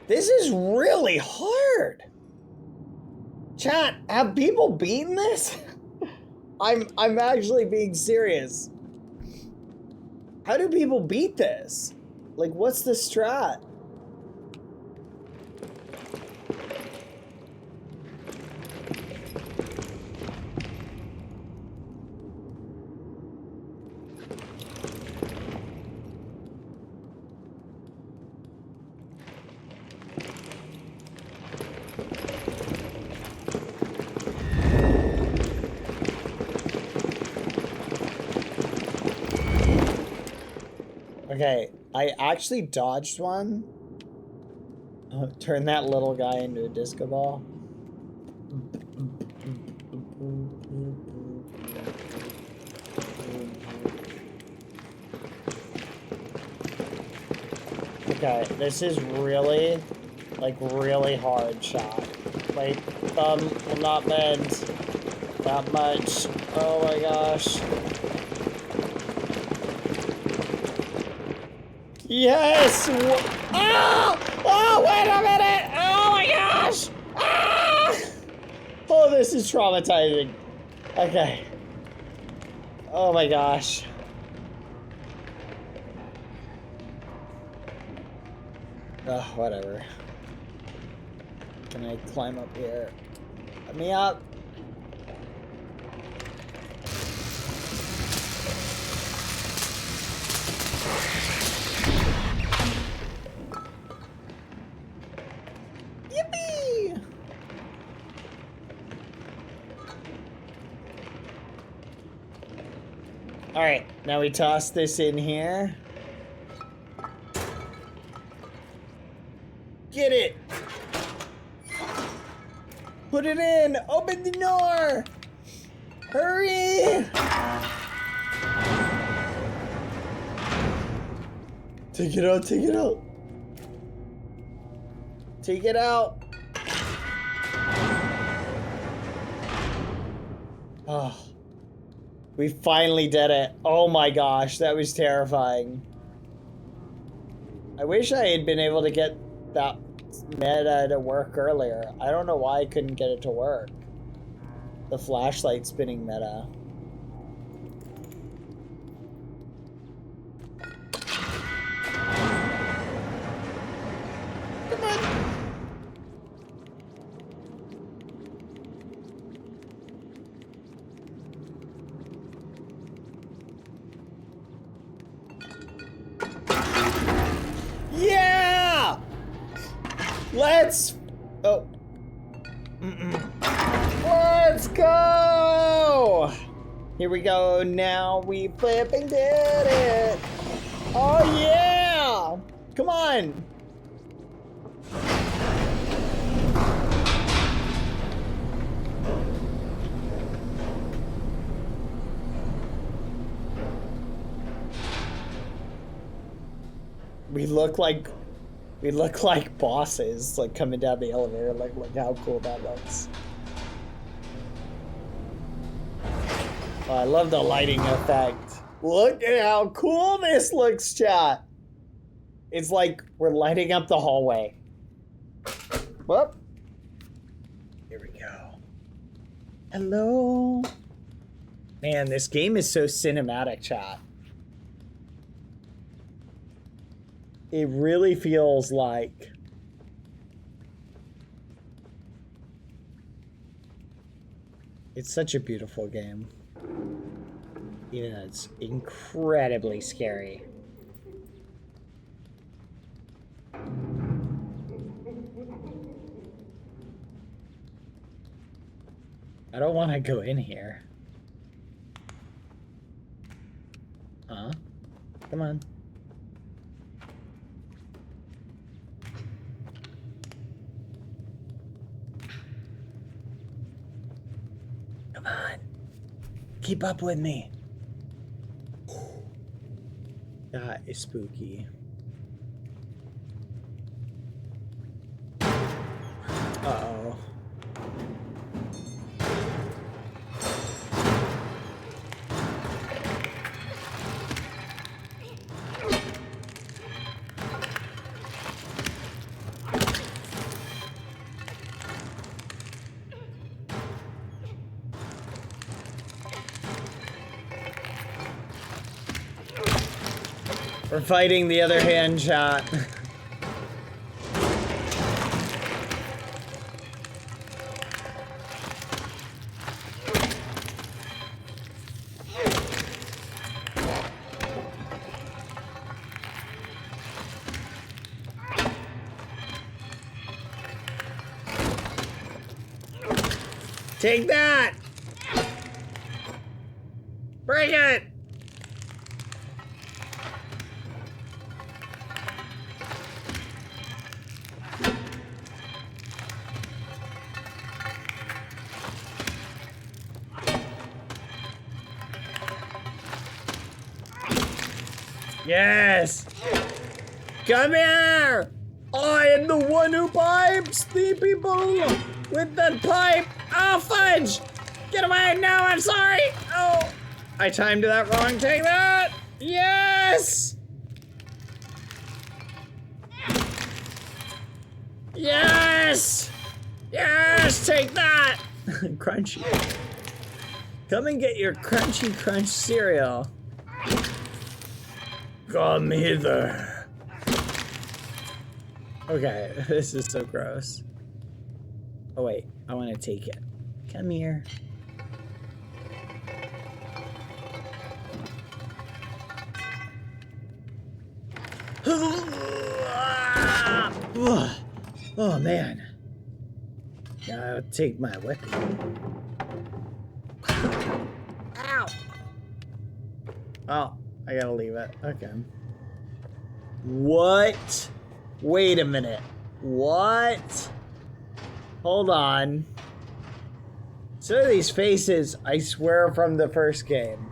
This is really hard. Chat, have people beaten this? I'm actually being serious. How do people beat this? Like, what's the strat? Okay, I actually dodged one. Turn that little guy into a disco ball. Okay, this is really, like, really hard shot. My thumb will not bend that much. Oh my gosh. Yes! Oh! Oh, wait a minute! Oh my gosh! Ah! Oh, this is traumatizing. Okay. Oh my gosh. Ugh, whatever. Can I climb up here? Let me up! Yippee! Alright, now we toss this in here. Get it! Put it in! Open the door! Hurry! Take it out, take it out. Take it out. Oh. We finally did it. Oh my gosh, that was terrifying. I wish I had been able to get that meta to work earlier. I don't know why I couldn't get it to work. The flashlight spinning meta. Come on. Yeah! Let's... Oh. Let's go! Here we go. Now we flipping did it. Oh, yeah! Come on. We look like bosses, like coming down the elevator. Like, look how cool that looks. Oh, I love the lighting effect. Look at how cool this looks, chat. It's like we're lighting up the hallway. Whoop. Here we go. Hello. Man, this game is so cinematic, chat. It really feels like it's such a beautiful game. Even though it's incredibly scary. I don't want to go in here. Huh? Come on. Come on. Keep up with me. That is spooky. Uh-oh. We're fighting the other hand shot. Take that! Bring it! Yes! Come here! I am the one who pipes the people with the pipe. Oh, fudge! Get away! No, I'm sorry! Oh! I timed that wrong. Take that! Yes! Yes! Yes! Take that! Crunchy. Come and get your Crunchy Crunch cereal. Come hither. Okay, this is so gross. Oh wait, I want to take it. Come here. Oh man. Yeah, I'll take my weapon. Ow! Oh, I gotta leave it. Okay. What? Wait a minute. What? Hold on. Some of these faces, I swear, are from the first game.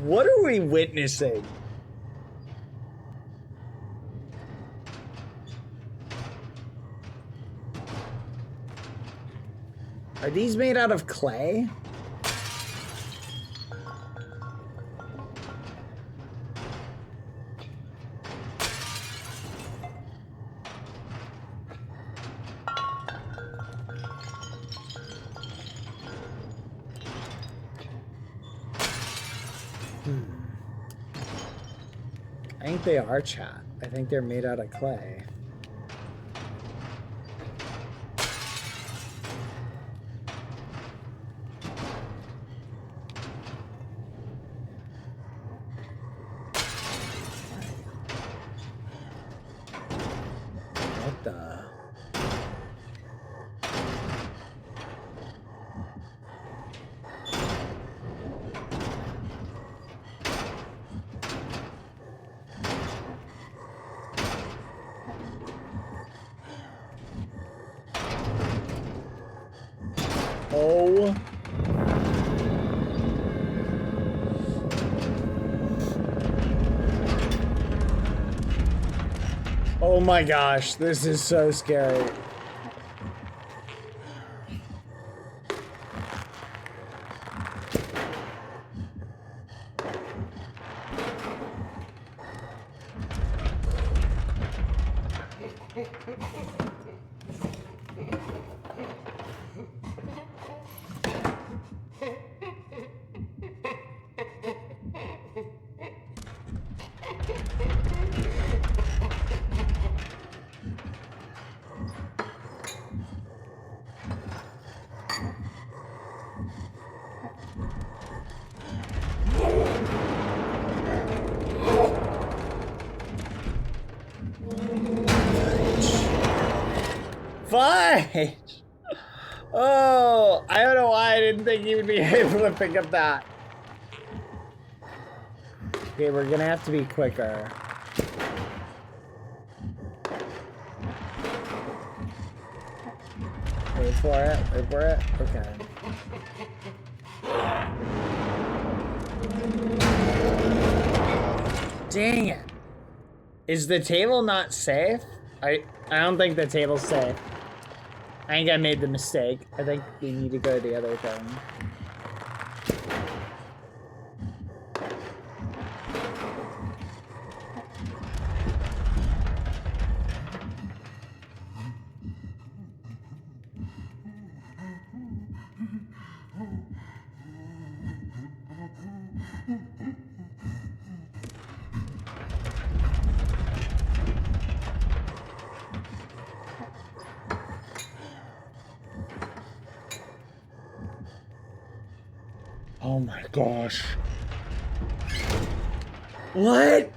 What are we witnessing? Are these made out of clay? I think they are, chat. I think they're made out of clay. What the? Oh. Oh my gosh, this is so scary. right. Oh, I don't know why I didn't think he would be able to pick up that. Okay, we're gonna have to be quicker. Wait for it, wait for it. Okay. Dang it. Is the table not safe? I don't think the table's safe. I think I made the mistake. I think we need to go to the other thing. Oh my gosh. What?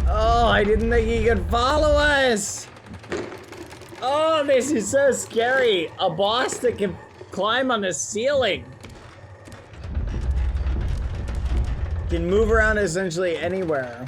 Oh, I didn't think he could follow us. Oh, this is so scary. A boss that can climb on the ceiling. Can move around essentially anywhere.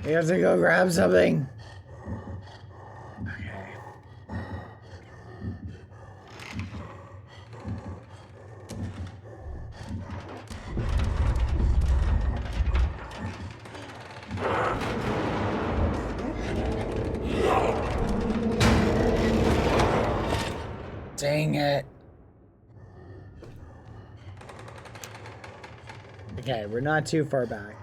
We have to go grab something. Okay. Dang it. Okay, we're not too far back.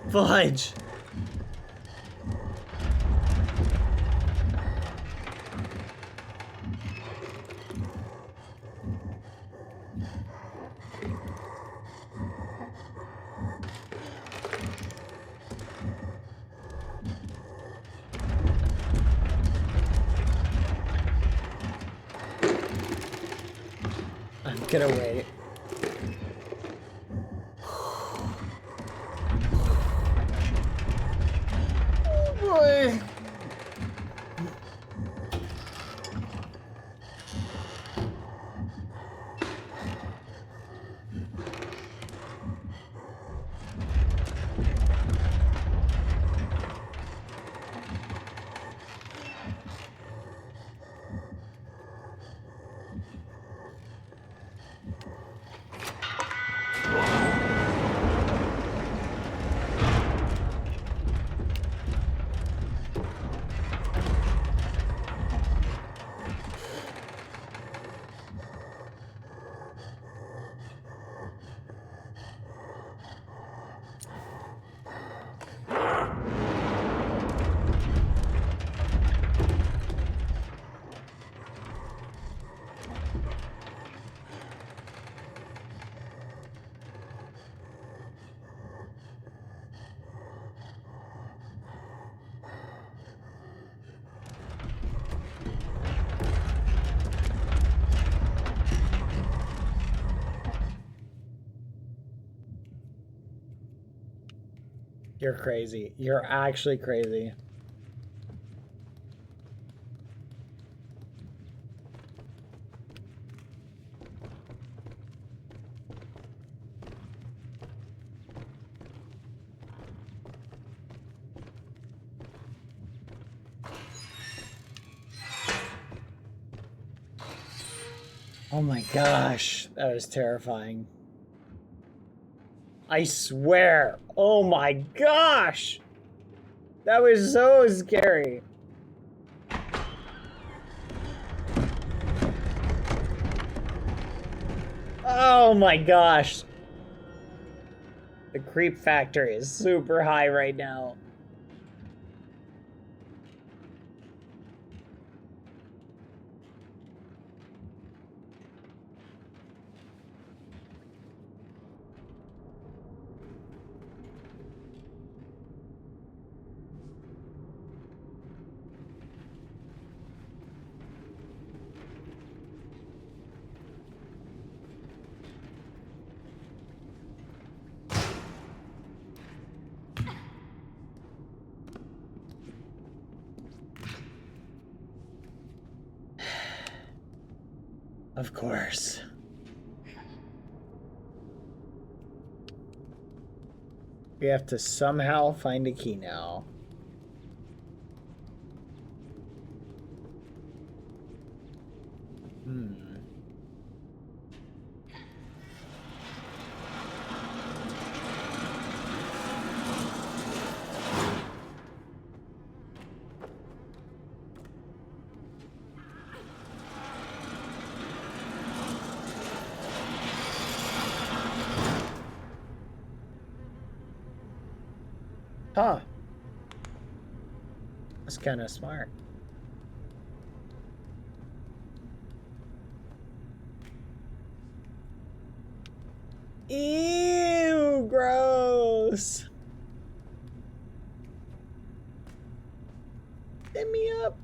Fudge. I'm gonna wait. Boy. You're crazy. You're actually crazy. Oh my gosh, that was terrifying. I swear. Oh my gosh. That was so scary. Oh my gosh. The creep factor is super high right now. Of course. We have to somehow find a key now. Huh. That's kind of smart. Ew, gross. Hit me up.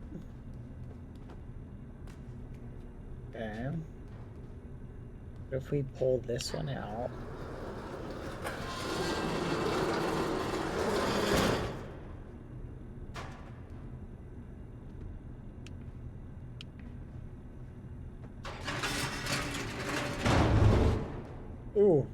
Okay. What if we pull this one out? Ooh.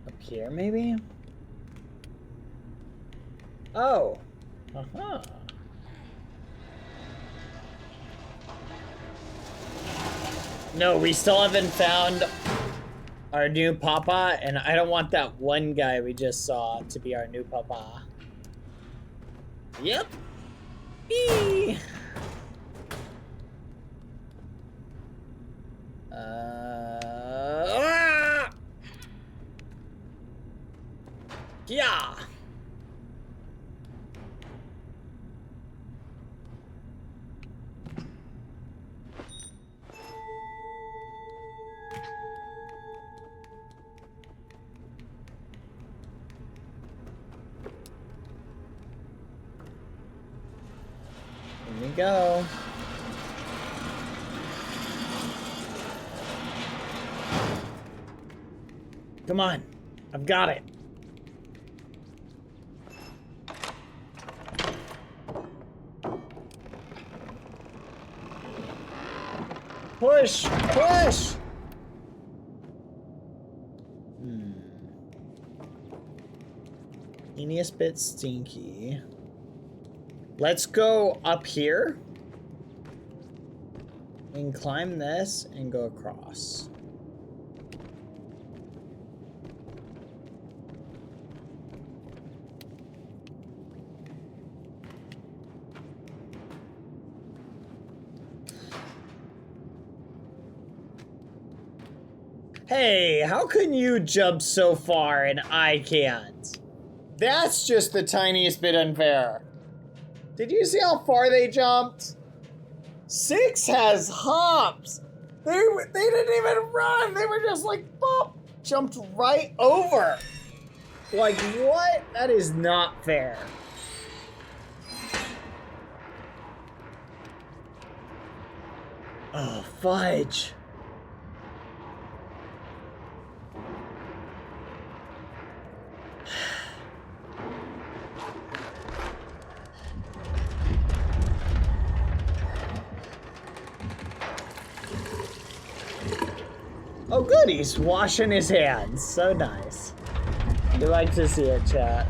Up here, maybe? Oh. Uh-huh. No, we still haven't found our new papa, and I don't want that one guy we just saw to be our new papa. Yep. Eee. Yeah. Here we go. Come on. I've got it. Push! Push! Teeniest bit stinky. Let's go up here and climb this and go across. Hey, how can you jump so far and I can't? That's just the tiniest bit unfair. Did you see how far they jumped? 6 has hops. They didn't even run. They were just like, bop, jumped right over. Like, what? That is not fair. Oh, fudge. Oh, good, he's washing his hands. So nice. You like to see it, chat.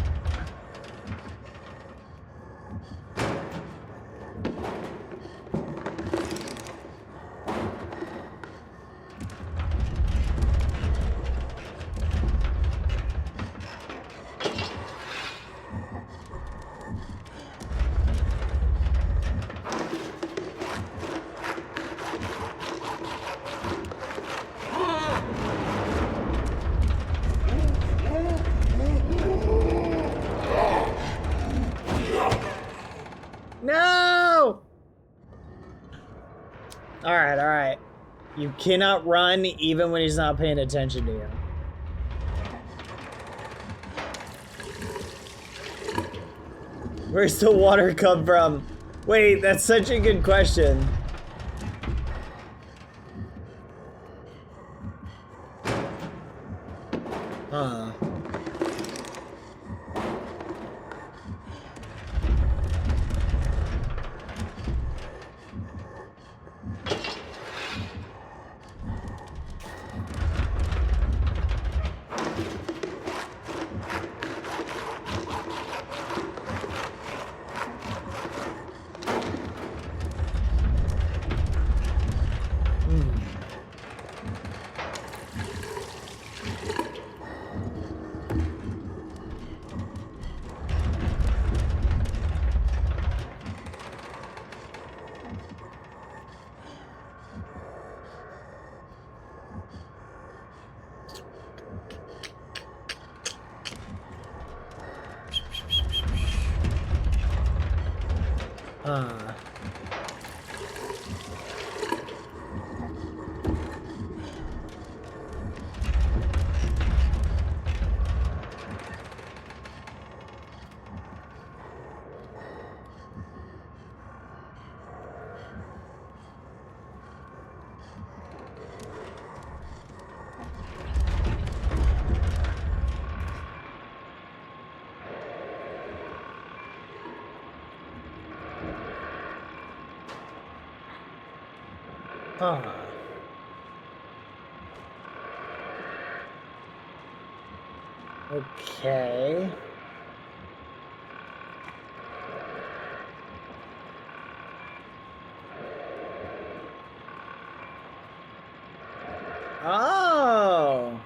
No! Alright, alright. You cannot run even when he's not paying attention to you. Where's the water come from? Wait, that's such a good question. Huh. Huh. Okay. Oh.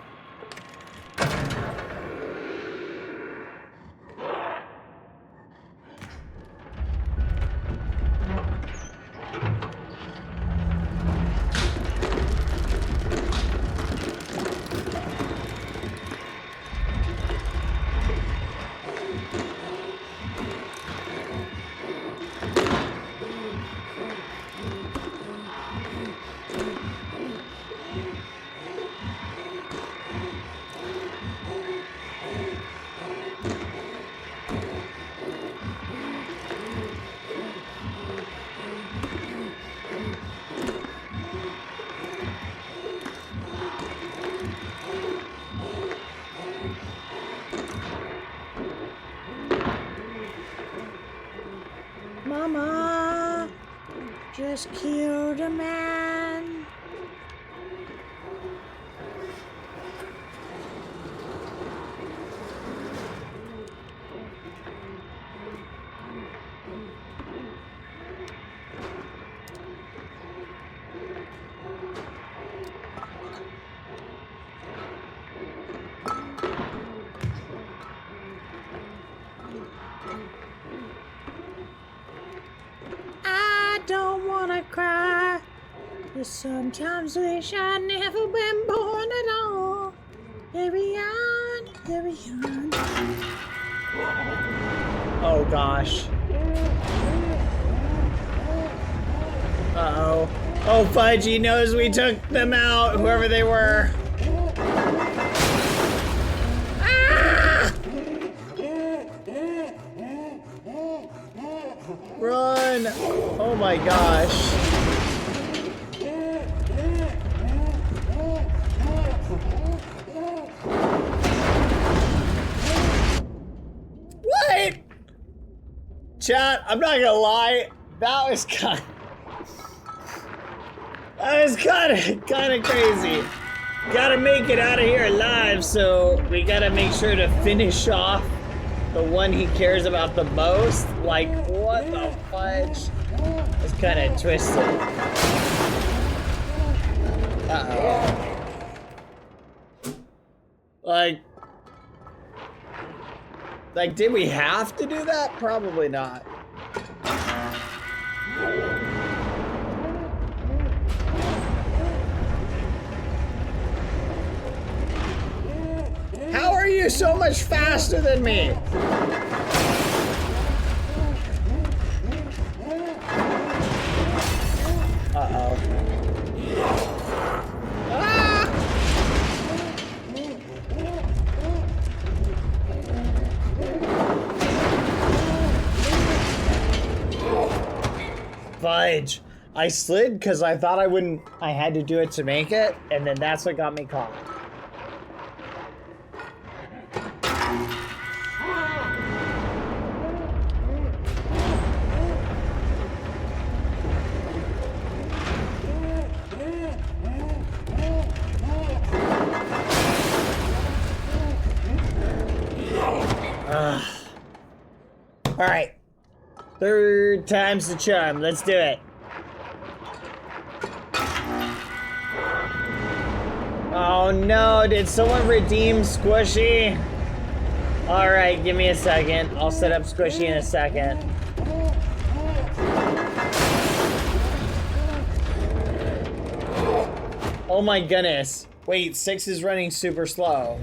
Mama just killed a man. I don't wanna cry. I sometimes wish I'd never been born at all. Carry on, carry on. Oh gosh. Uh-oh. Oh, Fudgy knows we took them out, whoever they were. Ah! Run! Oh my gosh. What? Chat, I'm not gonna lie. That was kind of crazy. Gotta make it out of here alive, so we gotta make sure to finish off the one he cares about the most. Like, what the fudge? It's kind of twisted. Uh-oh. Like, did we have to do that? Probably not. How are you so much faster than me? Uh-oh. Ah! Fudge. I slid because I thought I had to do it to make it, and then that's what got me caught. All right, third time's the charm. Let's do it. Oh no, did someone redeem Squishy? All right, give me a second. I'll set up Squishy in a second. Oh my goodness. Wait, 6 is running super slow.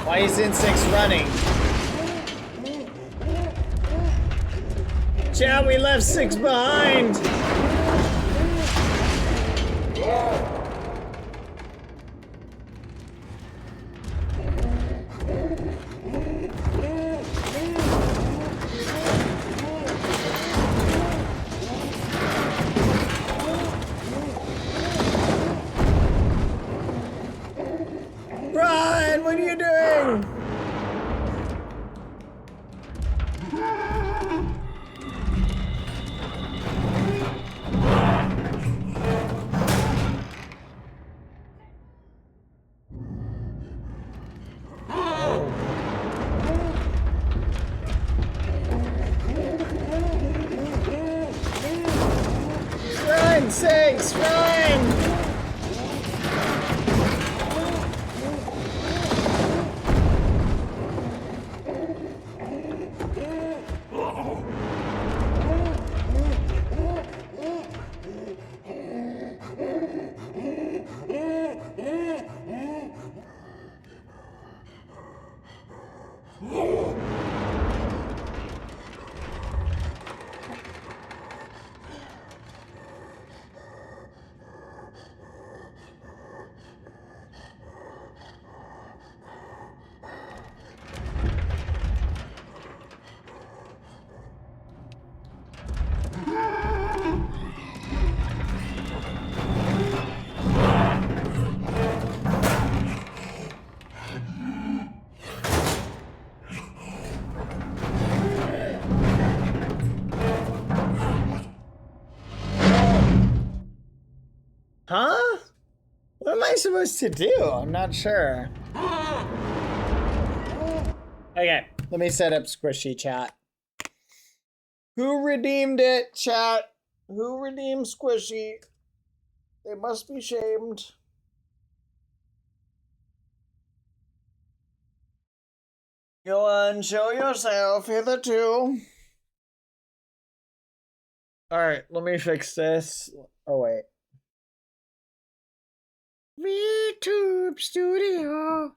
Why isn't 6 running? Chat, we left 6 behind. Run! What are you doing? Run, 6, run! Huh? What am I supposed to do? I'm not sure. Okay, let me set up Squishy, chat. Who redeemed it, chat? Who redeemed Squishy? They must be shamed. Go on, show yourself hitherto. Alright, let me fix this. Oh, wait. VTube Studio.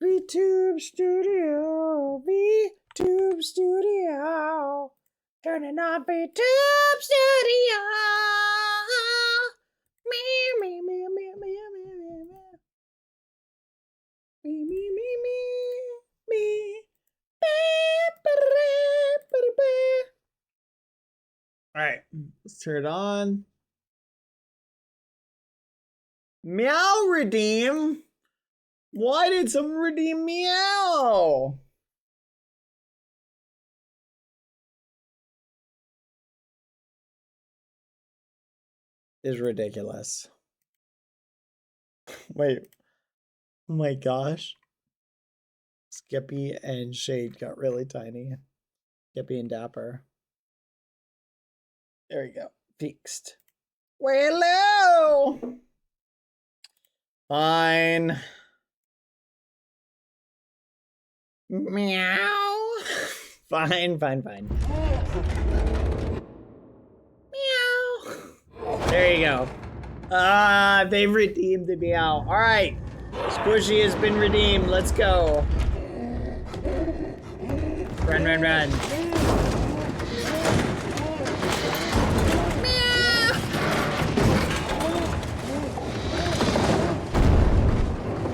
VTube Studio. VTube Studio. Turning on VTube Studio. Me, me, me, me, me, me, me, me, me, me, me, me, me. Alright, let's turn it on. Meow redeem? Why did someone redeem meow? Is ridiculous. Wait. Oh my gosh. Skippy and Shade got really tiny. Skippy and Dapper. There we go. Fixed. Well, hello! Fine. Meow. Fine. Meow. There you go. They've redeemed the meow. Alright. Squishy has been redeemed. Let's go. Run. Meow.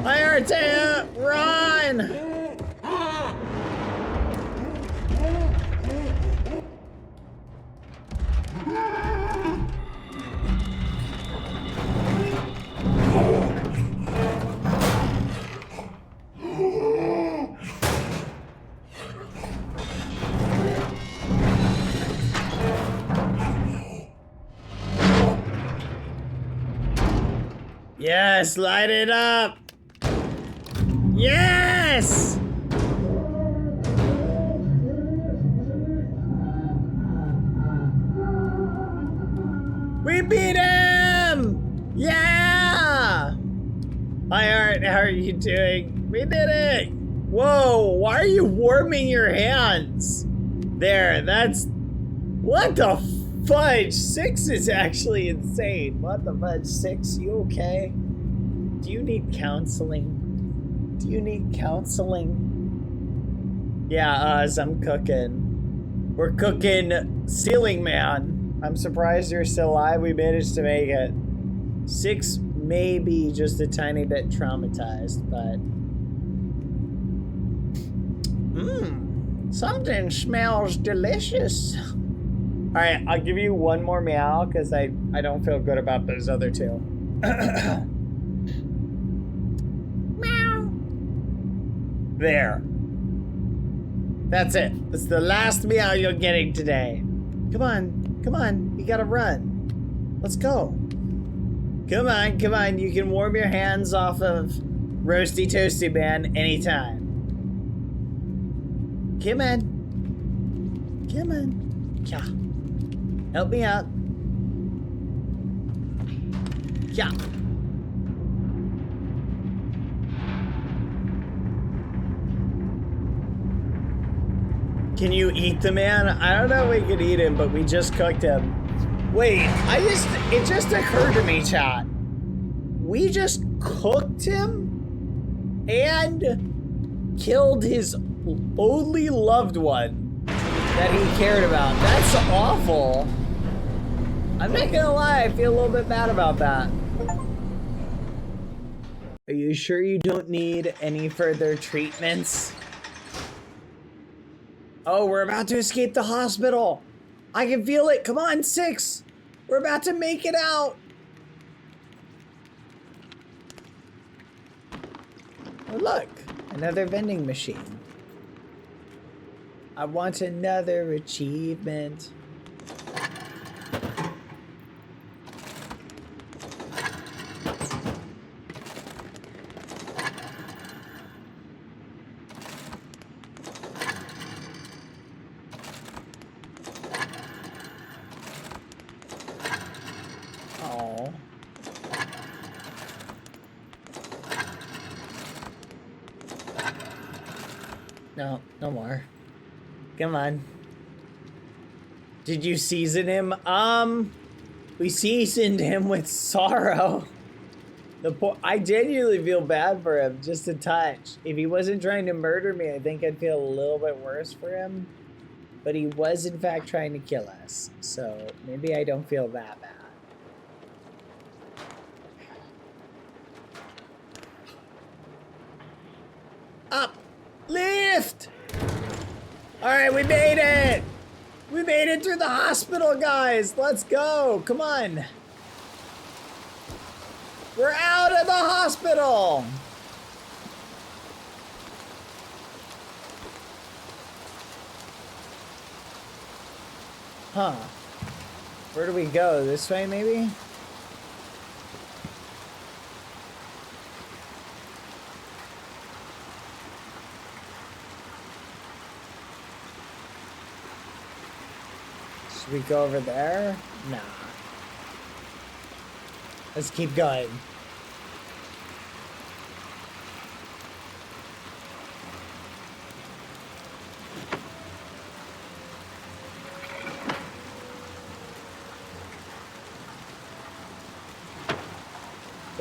Hi, Artea! Run! Yes, light it up! Yes! We beat him! Yeah! Hi, Art. How are you doing? We did it! Whoa, why are you warming your hands? There, that's... What the fudge? 6 is actually insane. What the fudge? 6, you okay? Do you need counseling? Do you need counseling? Yeah, I'm cooking. We're cooking Ceiling Man. I'm surprised you're still alive. We managed to make it. 6 may be just a tiny bit traumatized, but... Something smells delicious. Alright, I'll give you one more meow, because I don't feel good about those other 2. Meow. There. That's it. That's the last meow you're getting today. Come on. You gotta run. Let's go. Come on. You can warm your hands off of Roasty Toasty Man anytime. Come on. Yeah. Help me out. Yeah. Can you eat the man? I don't know if we could eat him, but we just cooked him. Wait, it just occurred to me, chat. We just cooked him and killed his only loved one that he cared about. That's awful. I'm not gonna lie, I feel a little bit bad about that. Are you sure you don't need any further treatments? Oh, we're about to escape the hospital. I can feel it. Come on, 6. We're about to make it out. Oh, look, another vending machine. I want another achievement. Oh. No, no more. Come on. Did you season him? We seasoned him with sorrow. I genuinely feel bad for him, just a touch. If he wasn't trying to murder me, I think I'd feel a little bit worse for him. But he was, in fact, trying to kill us. So maybe I don't feel that bad. Up! Lift! Alright, we made it! We We made it through the hospital, guys. Let's go. Come on. We're out of the hospital. Huh. Where do we go? This way, maybe? Should we go over there? Nah. Let's keep going.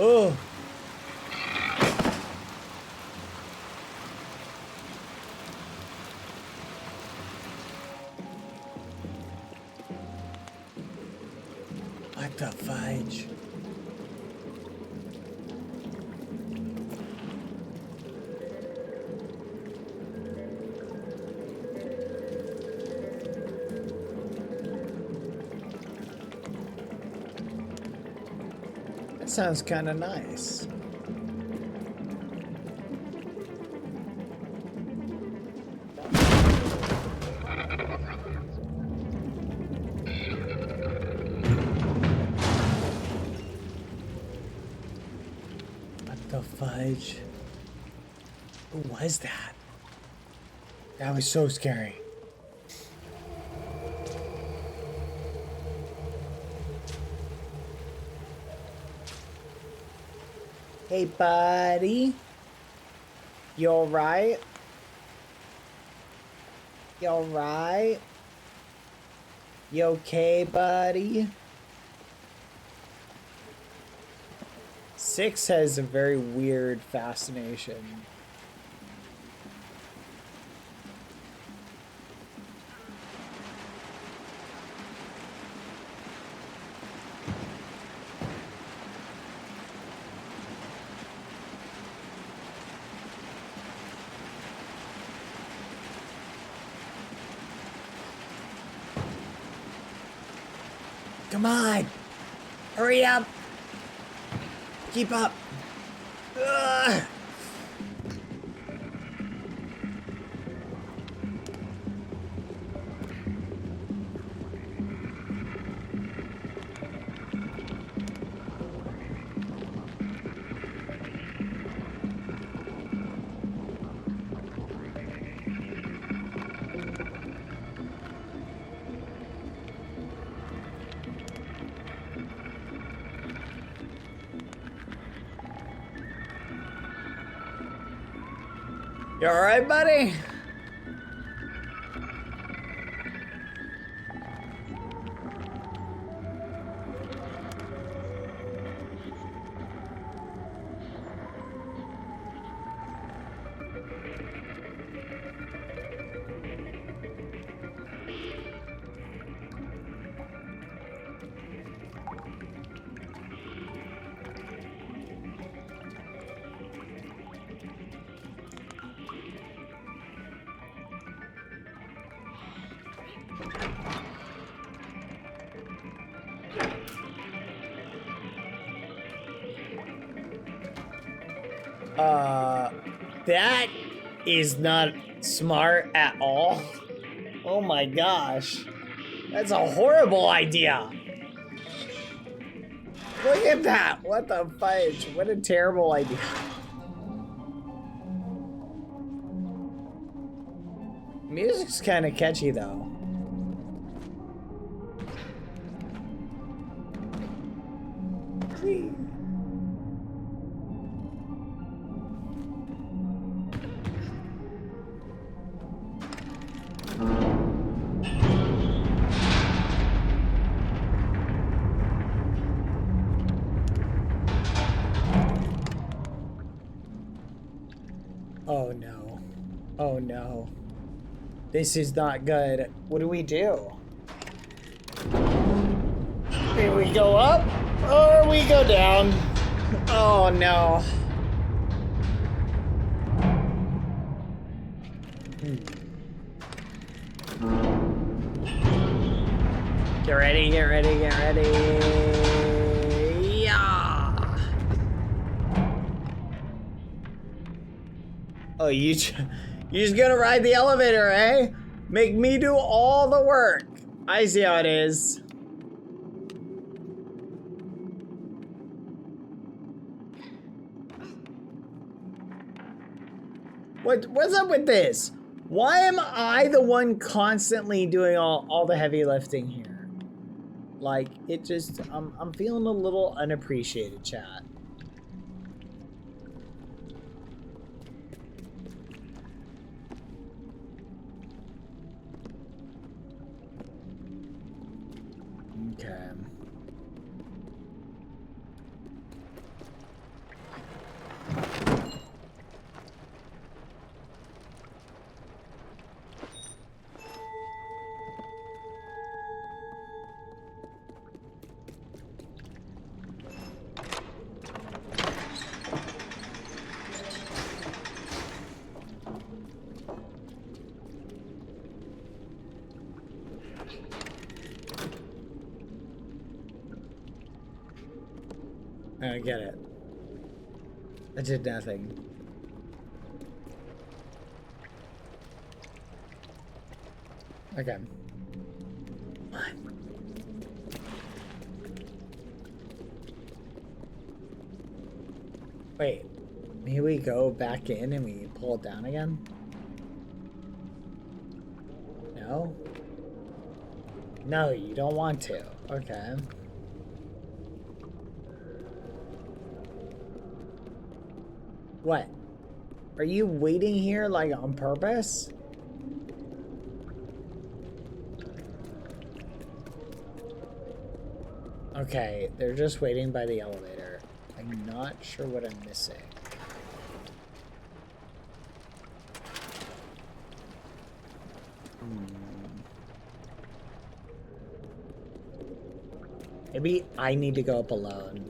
Oh. What the fudge? That sounds kind of nice. The fudge. Who was that? That was so scary. Hey, buddy. You alright? You alright? You okay, buddy? 6 has a very weird fascination. Come on! Hurry up! Keep up! Ugh. You alright, buddy? That is not smart at all. Oh my gosh. That's a horrible idea. Look at that. What the fudge? What a terrible idea. Music's kind of catchy though. Whee. Oh no. Oh no. This is not good. What do we do? Do we go up or we go down? Oh no. Get ready, get ready, get ready. Yeah. Oh, you just gonna ride the elevator, eh? Make me do all the work. I see how it is. What's up with this? Why am I the one constantly doing all the heavy lifting here? Like, it just, I'm feeling a little unappreciated, chat. Okay. I get it. I did nothing. Okay. Wait. Maybe we go back in and we pull it down again? No? No, you don't want to. Okay. What? Are you waiting here, like, on purpose? Okay, they're just waiting by the elevator. I'm not sure what I'm missing. Maybe I need to go up alone.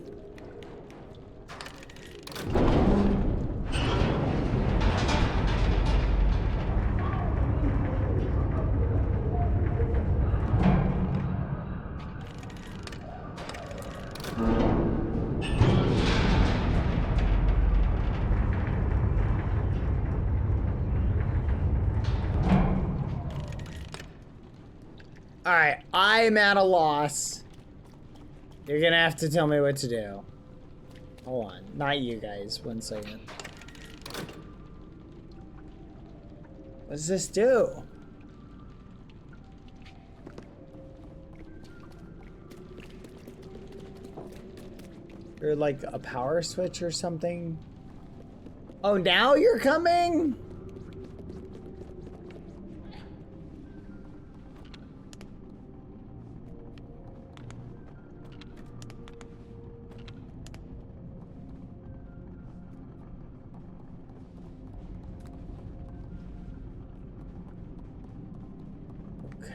Alright, I'm at a loss. You're gonna have to tell me what to do. Hold on, not you guys, 1 second. What does this do? You're like a power switch or something? Oh, now you're coming?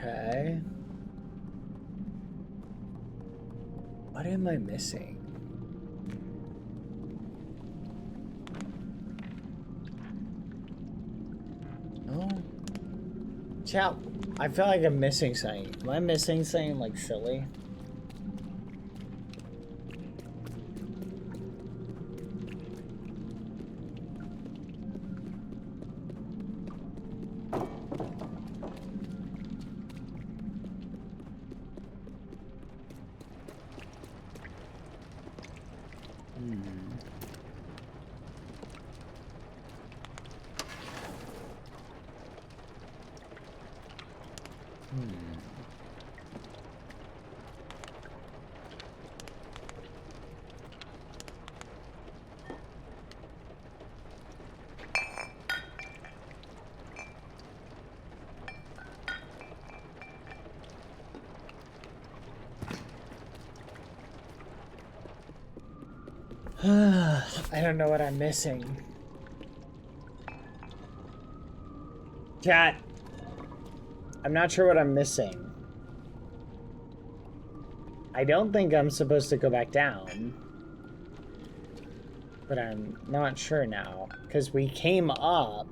Okay. What am I missing? Oh. Chat, I feel like I'm missing something. Am I missing something like silly? I don't know what I'm missing. Chat, I'm not sure what I'm missing. I don't think I'm supposed to go back down. But I'm not sure now, because we came up.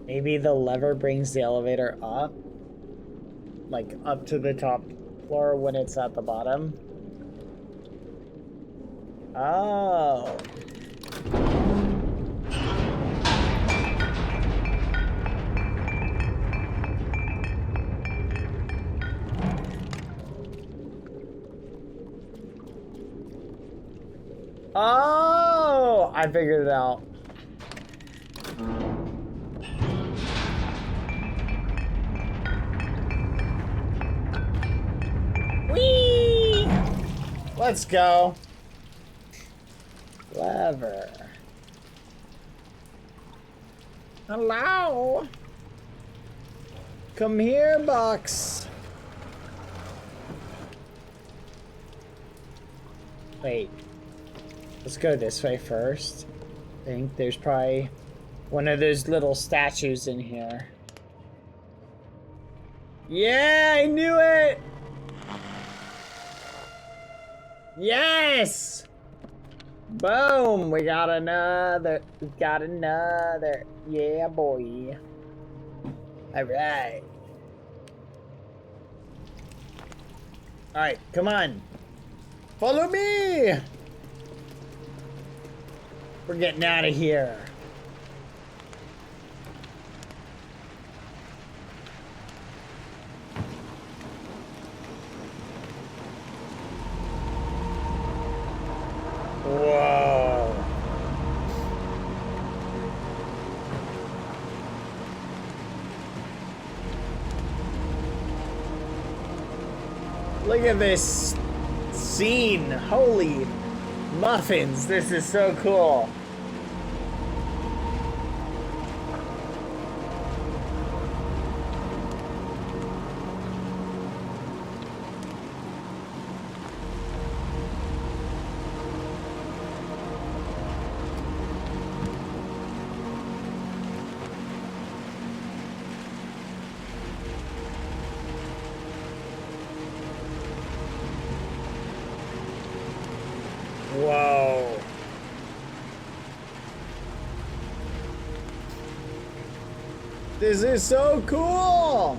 Maybe the lever brings the elevator up? Like up to the top floor when it's at the bottom? Oh. Oh, I figured it out. Whee! Let's go. Clever. Hello? Come here, box. Wait. Let's go this way first. I think there's probably one of those little statues in here. Yeah, I knew it! Yes! Boom! We got another. We got another. Yeah, boy. Alright. Alright, come on. Follow me! We're getting out of here. Whoa. Look at this scene. Holy muffins. This is so cool. Whoa. This is so cool.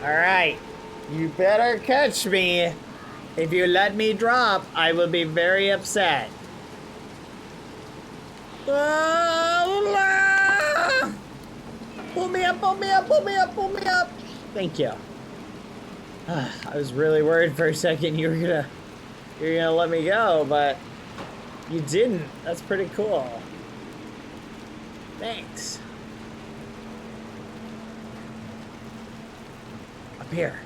Alright, you better catch me. If you let me drop, I will be very upset. Ah! Pull me up, pull me up, pull me up, pull me up. Thank you. I was really worried for a second you were gonna let me go, but you didn't. That's pretty cool. Thanks. Up here.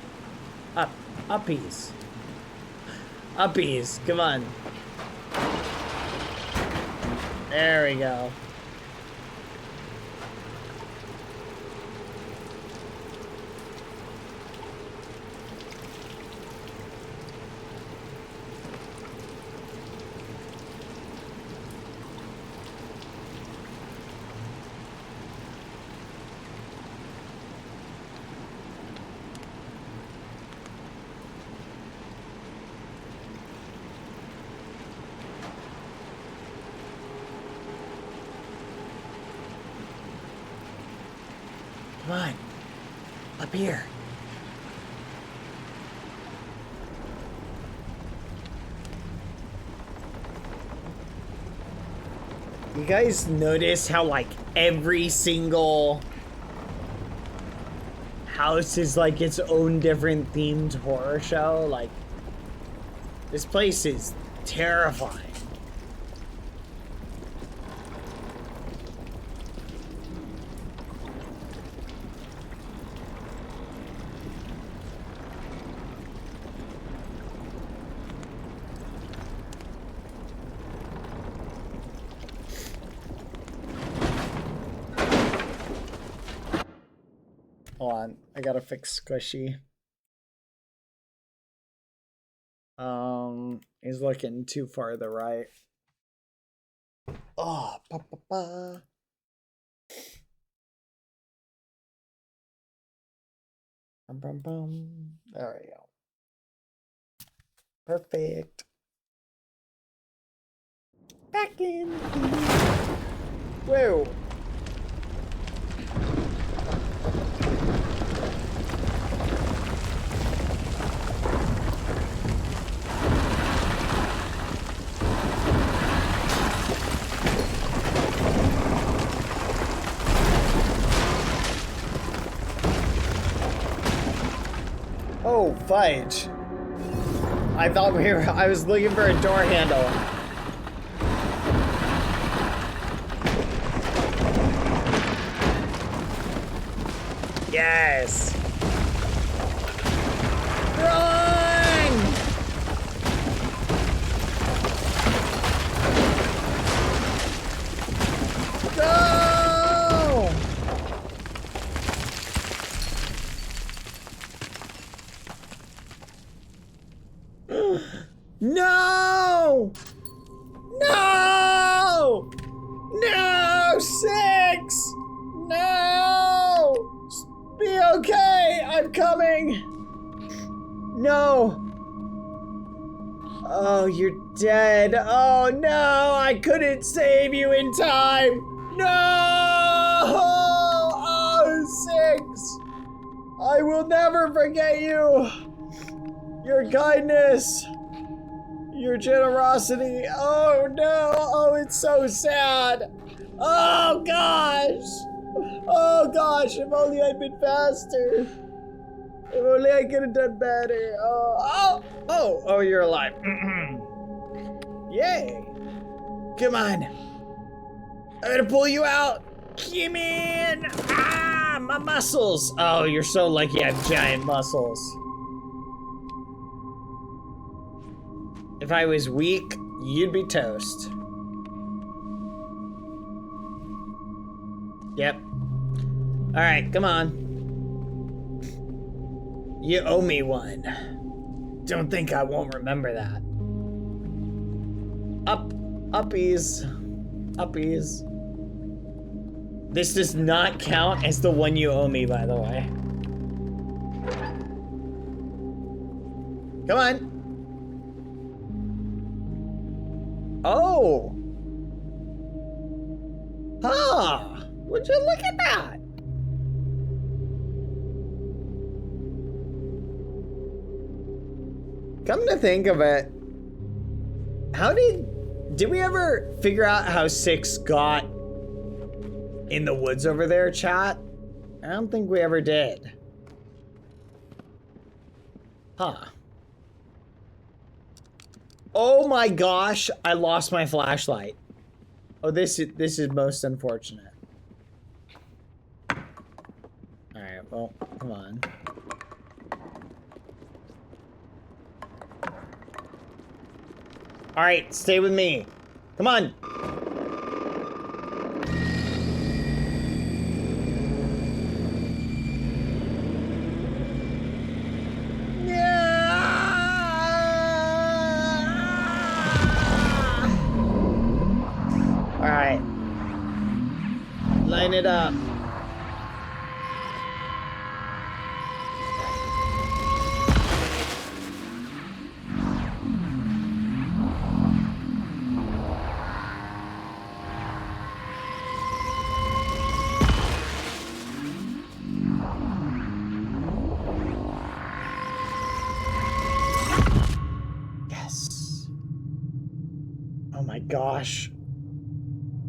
Up. Uppies. Uppies. Come on. There we go. Come on. Up here. You guys notice how, like, every single house is like its own different themed horror show? Like, this place is terrifying. Hold on, I gotta fix Squishy. He's looking too far to the right. Oh, ba ba ba. Bum, bum, bum. There we go. Perfect. Back in. Whoa. Oh, fudge. I thought I was looking for a door handle. Yes. Run! Go! No! No! No! 6! No! Be okay! I'm coming! No! Oh, you're dead. Oh no! I couldn't save you in time! No! Oh, 6! I will never forget you! Your kindness! Your generosity. Oh no. Oh, it's so sad. Oh gosh. Oh gosh. If only I'd been faster. If only I could have done better. Oh, you're alive. Yay. Come on. I'm gonna pull you out. Come in. Ah, my muscles. Oh, you're so lucky I have giant muscles. If I was weak, you'd be toast. Yep. All right, come on. You owe me one. Don't think I won't remember that. Uppies. This does not count as the one you owe me, by the way. Come on. Oh! Huh! Would you look at that? Come to think of it, how did we ever figure out how 6 got in the woods over there, chat? I don't think we ever did. Huh. Oh my gosh, I lost my flashlight. Oh, this is most unfortunate. All right, well, come on. All right, stay with me. Come on. All right. Line it up. Yes. Oh my gosh.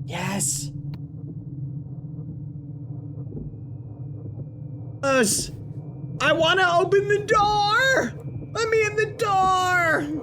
Yes. Us. I want to open the door. Let me in the door.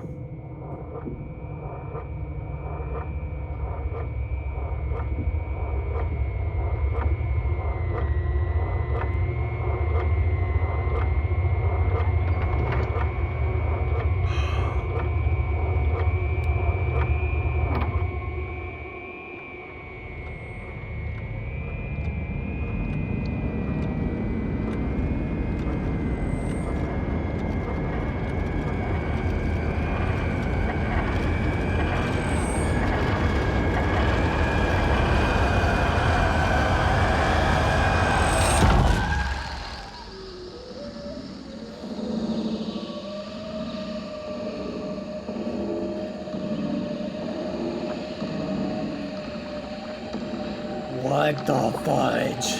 What the fudge?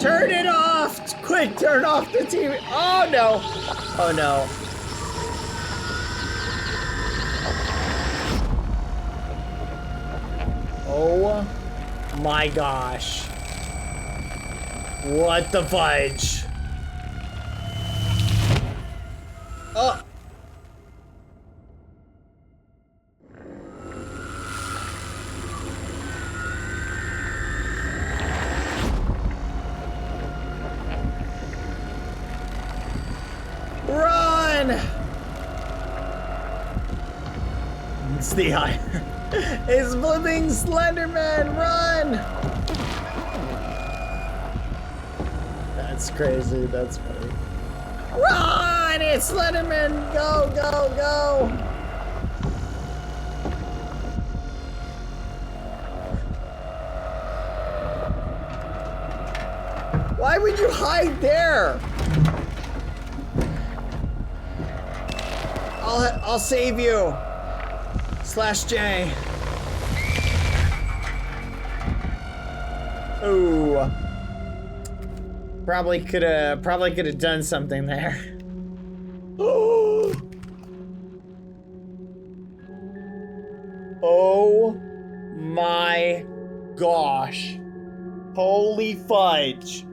Turn it off! Quick, turn off the TV. Oh no! Oh no. Oh my gosh. What the fudge? Oh! Run! It's the eye. It's flipping Slenderman! Run! That's crazy. That's funny. Run! It's Slenderman! Go, go, go! Why would you hide there? I'll save you. /J. Ooh. Probably could have done something there. Oh my gosh. Holy fudge.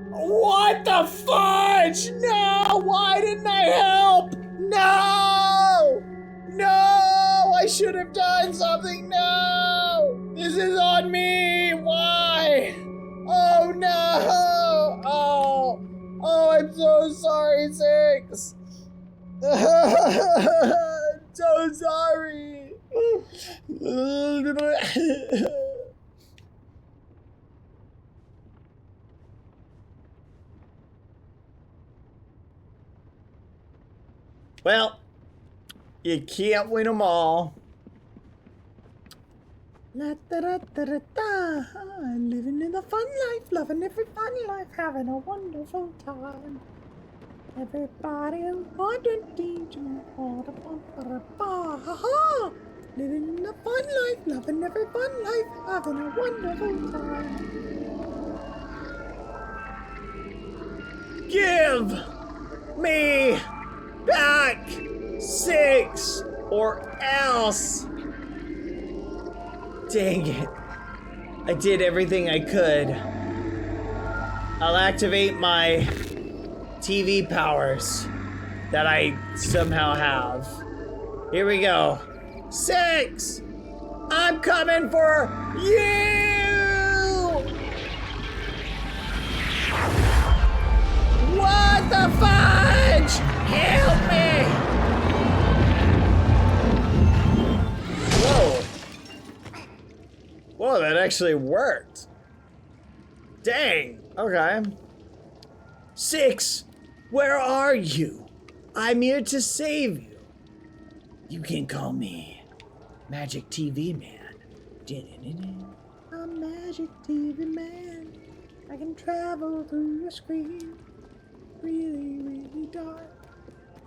What the fudge? No! Why didn't I help? No! No! I should have done something. No! This is on me. Why? Oh no! Oh! Oh, I'm so sorry, Six. I'm so sorry. Well, you can't win them all. La da da da da da. Living in a fun life, loving every fun life, having a wonderful time. Everybody important to ha ha. Living in a fun life, loving every fun life, having a wonderful time. Give me back 6 or else. Dang it. I did everything I could. I'll activate my TV powers that I somehow have. Here we go. 6! I'm coming for you! What the fudge? Help me! Whoa. Whoa, that actually worked. Dang. Okay. 6, where are you? I'm here to save you. You can call me Magic TV Man. I'm Magic TV Man. I can travel through your screen. Really, really dark.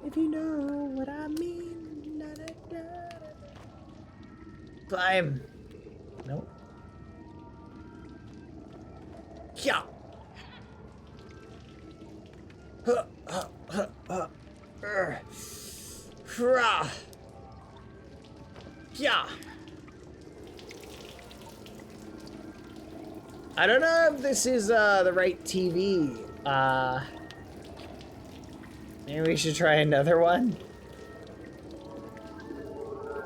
If you know what I mean. Da, da, da, da. Climb. Nope. Yeah. Yeah. I don't know if this is the right TV. Maybe we should try another one.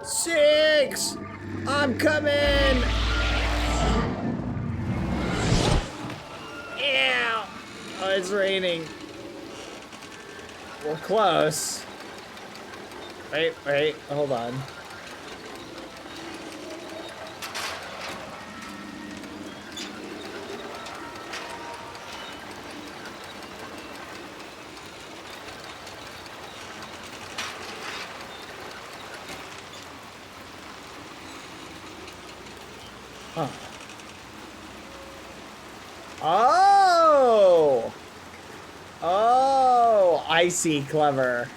6! I'm coming! Ew! Oh, it's raining. We're close. Wait, hold on. Huh. Oh! Oh, I see. Clever.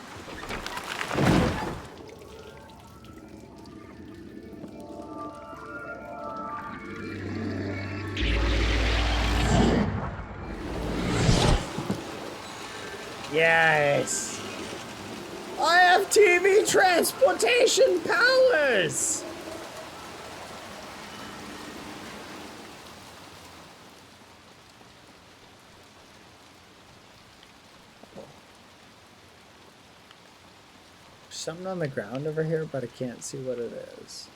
Yes! I have TV transportation powers! There's something on the ground over here, but I can't see what it is.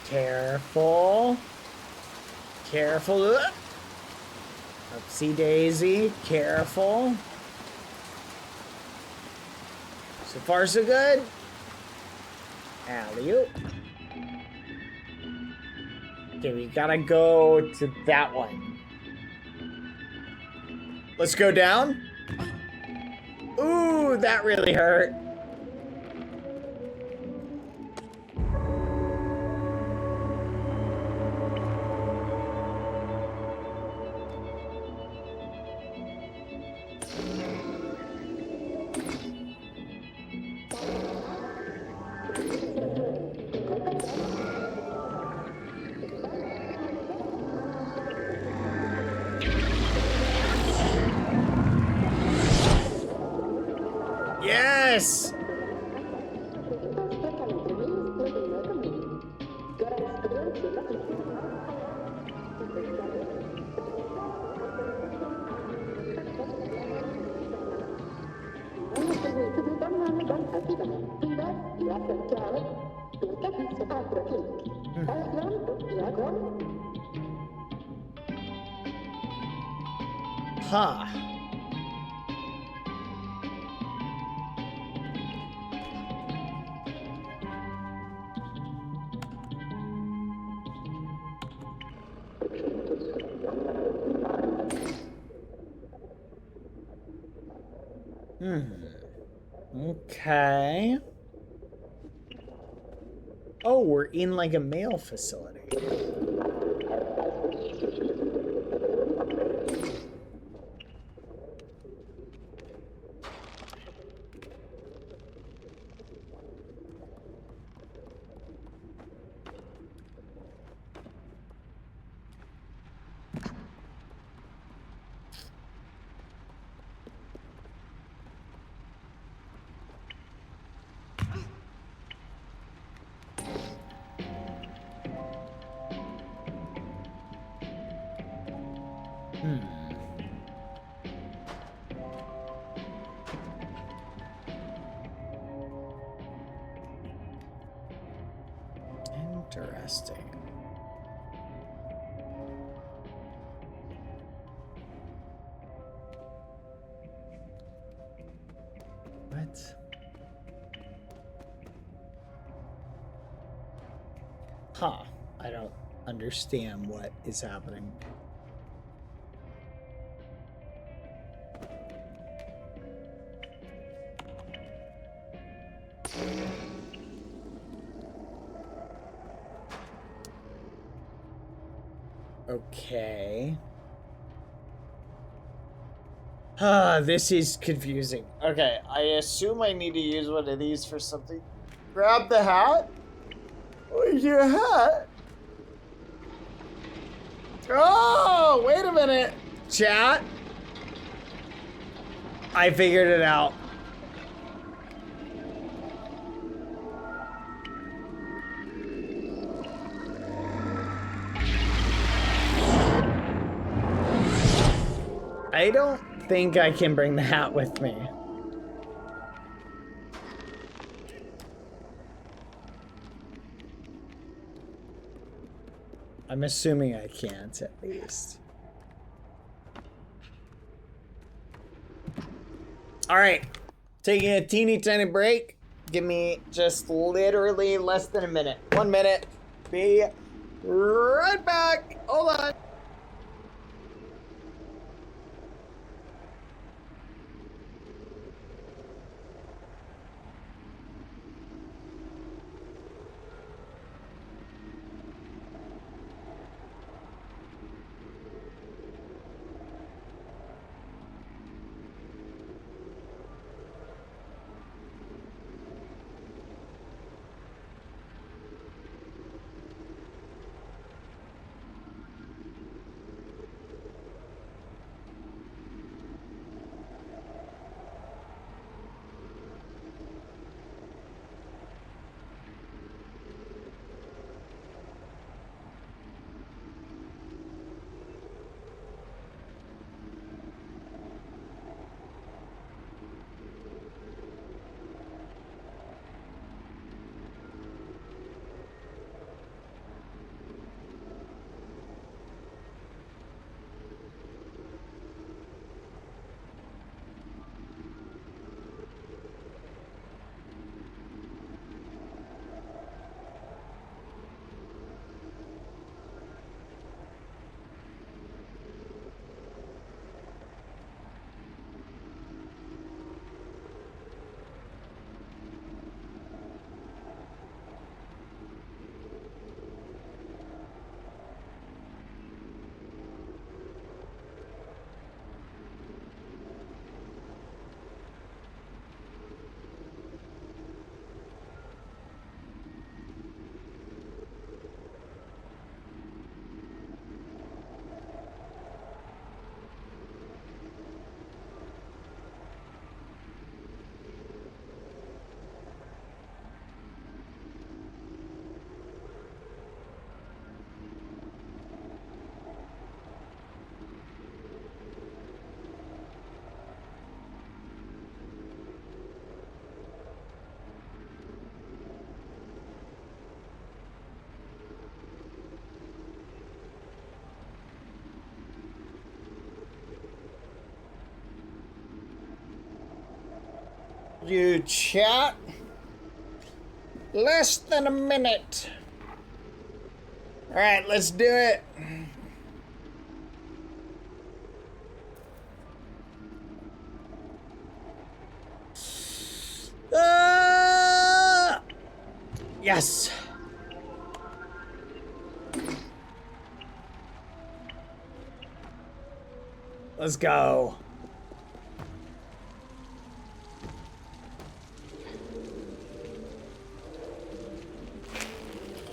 Careful. Careful. Upsy daisy. Careful. So far, so good. Alley-oop. Okay, we gotta go to that one. Let's go down. Ooh, that really hurt. Yes! Huh. Okay. Oh, we're in like a mail facility. Interesting. What? Huh. I don't understand what is happening. Okay. This is confusing. Okay, I assume I need to use one of these for something. Grab the hat? Where's your hat? Oh, wait a minute. Chat. I figured it out. I don't think I can bring the hat with me. I'm assuming I can't, at least. All right, taking a teeny tiny break. Give me just literally less than a minute. 1 minute. Be right back. Hold on. You chat. Less than a minute. All right, let's do it. Yes. Let's go.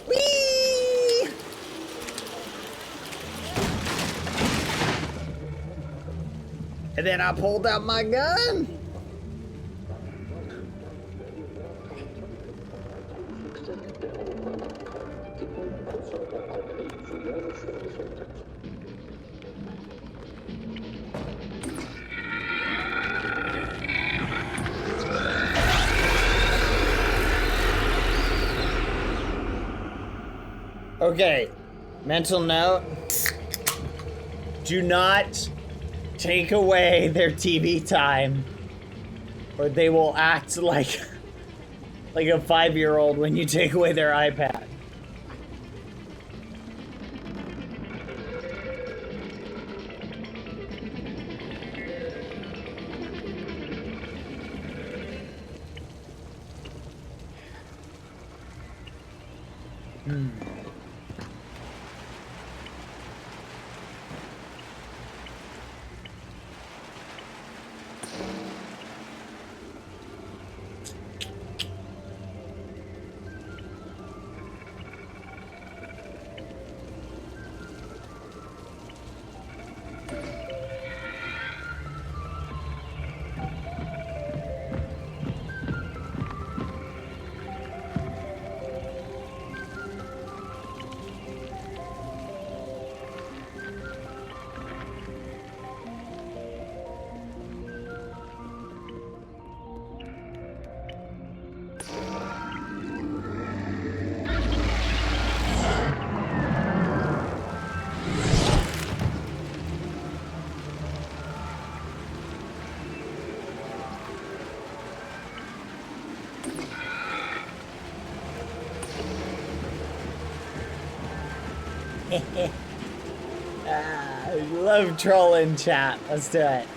Whee! And then I pulled out my gun. Okay, mental note. Do not take away their TV time, or they will act like a 5-year-old when you take away their iPad. I love trolling chat. Let's do it.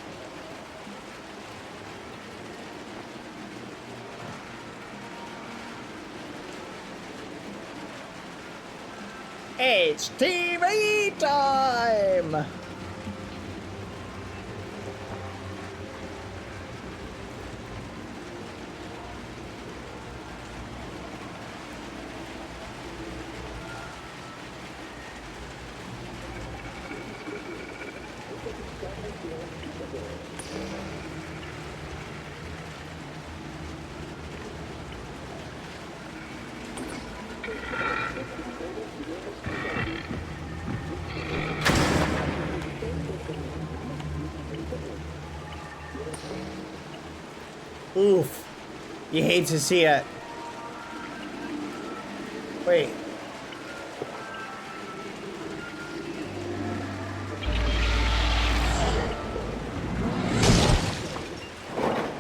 It's TV time! Oof. You hate to see it. Wait.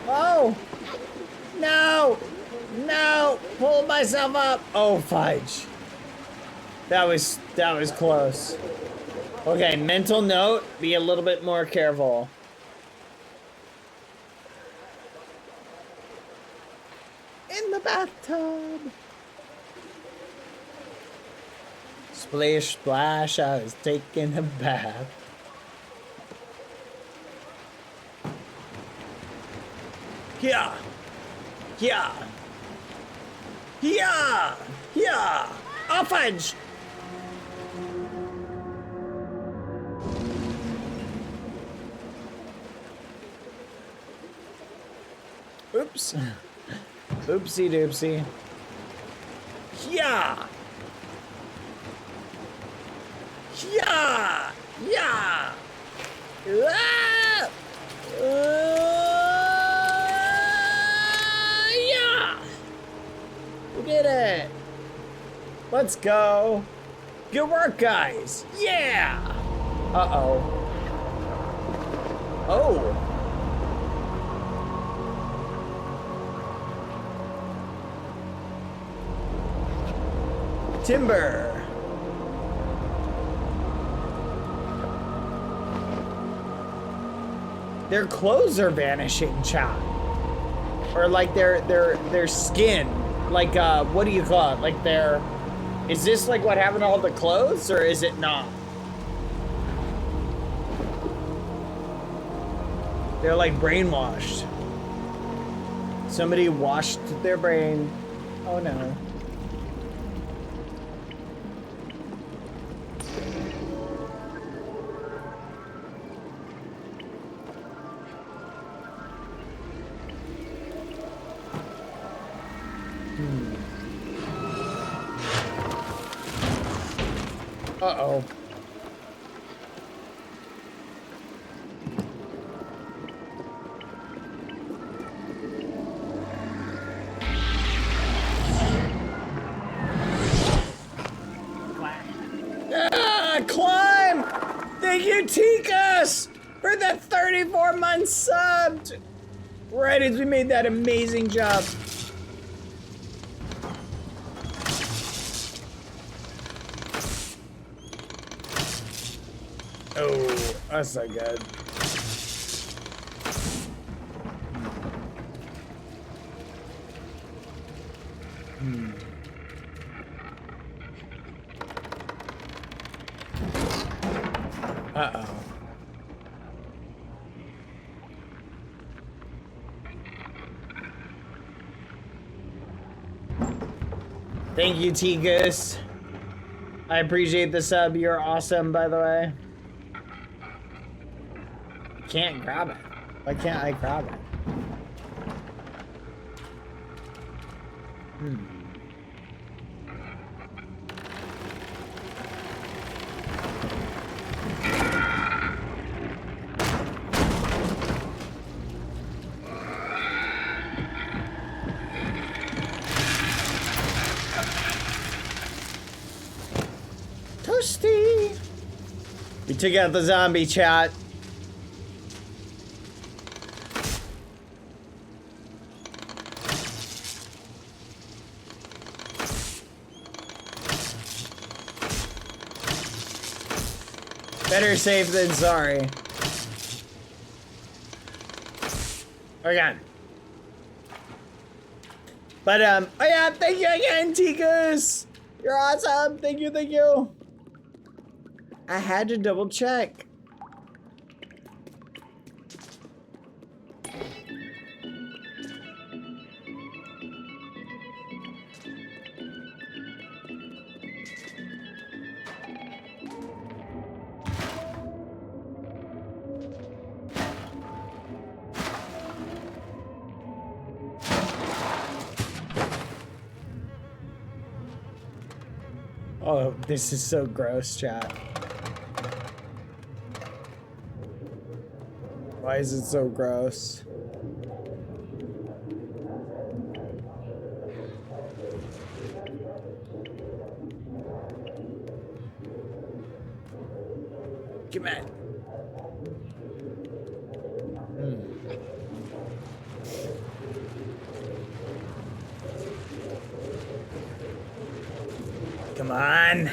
Oh! No! No! Pull myself up! Oh, fudge. That was close. Okay, mental note, be a little bit more careful. In the bathtub. Splish splash, I was taking a bath. Yeah. Yeah. Yeah. Yeah. Oh, fudge. Oops. Oopsie doopsie. Yeah. Yeah. Yeah. Ah! Yeah. We did it. Let's go. Good work, guys. Yeah. Uh-oh. Oh. Timber. Their clothes are vanishing, chat. Or like their skin. Like what do you call it? Like their, is this like what happened to all the clothes or is it not? They're like brainwashed. Somebody washed their brain. Oh no. Uh-oh. Ah, climb! Thank you, Tikas, for that 34 months subbed! Right as we made that amazing jump. Oh, that's not good. Uh-oh. Thank you, T-Goose. I appreciate the sub. You're awesome, by the way. Can't grab it. Why can't I grab it? Toasty! We took out the zombie, chat. Better safe than sorry. Okay. But oh yeah, thank you again, Tikus. You're awesome. Thank you, thank you. I had to double check. Oh, this is so gross, chat. Why is it so gross? Come on. Come on.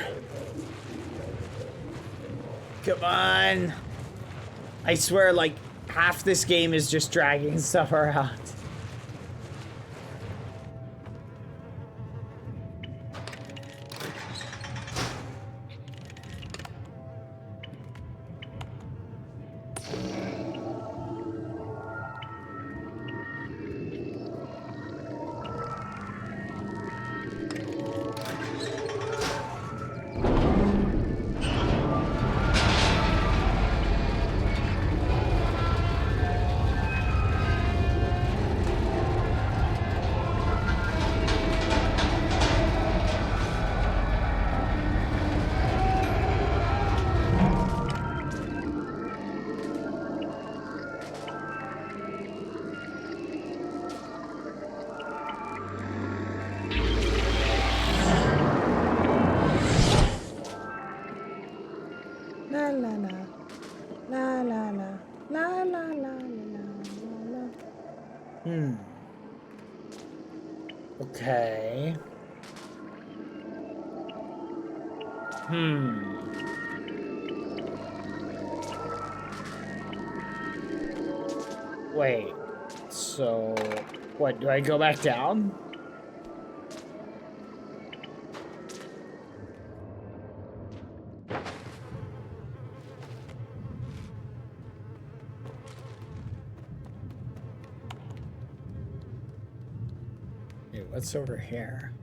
Come on. I swear, like, half this game is just dragging stuff around. La la la. La la la. La la la la la la. Okay. Wait. So, what? Do I go back down? Wait, what's over here?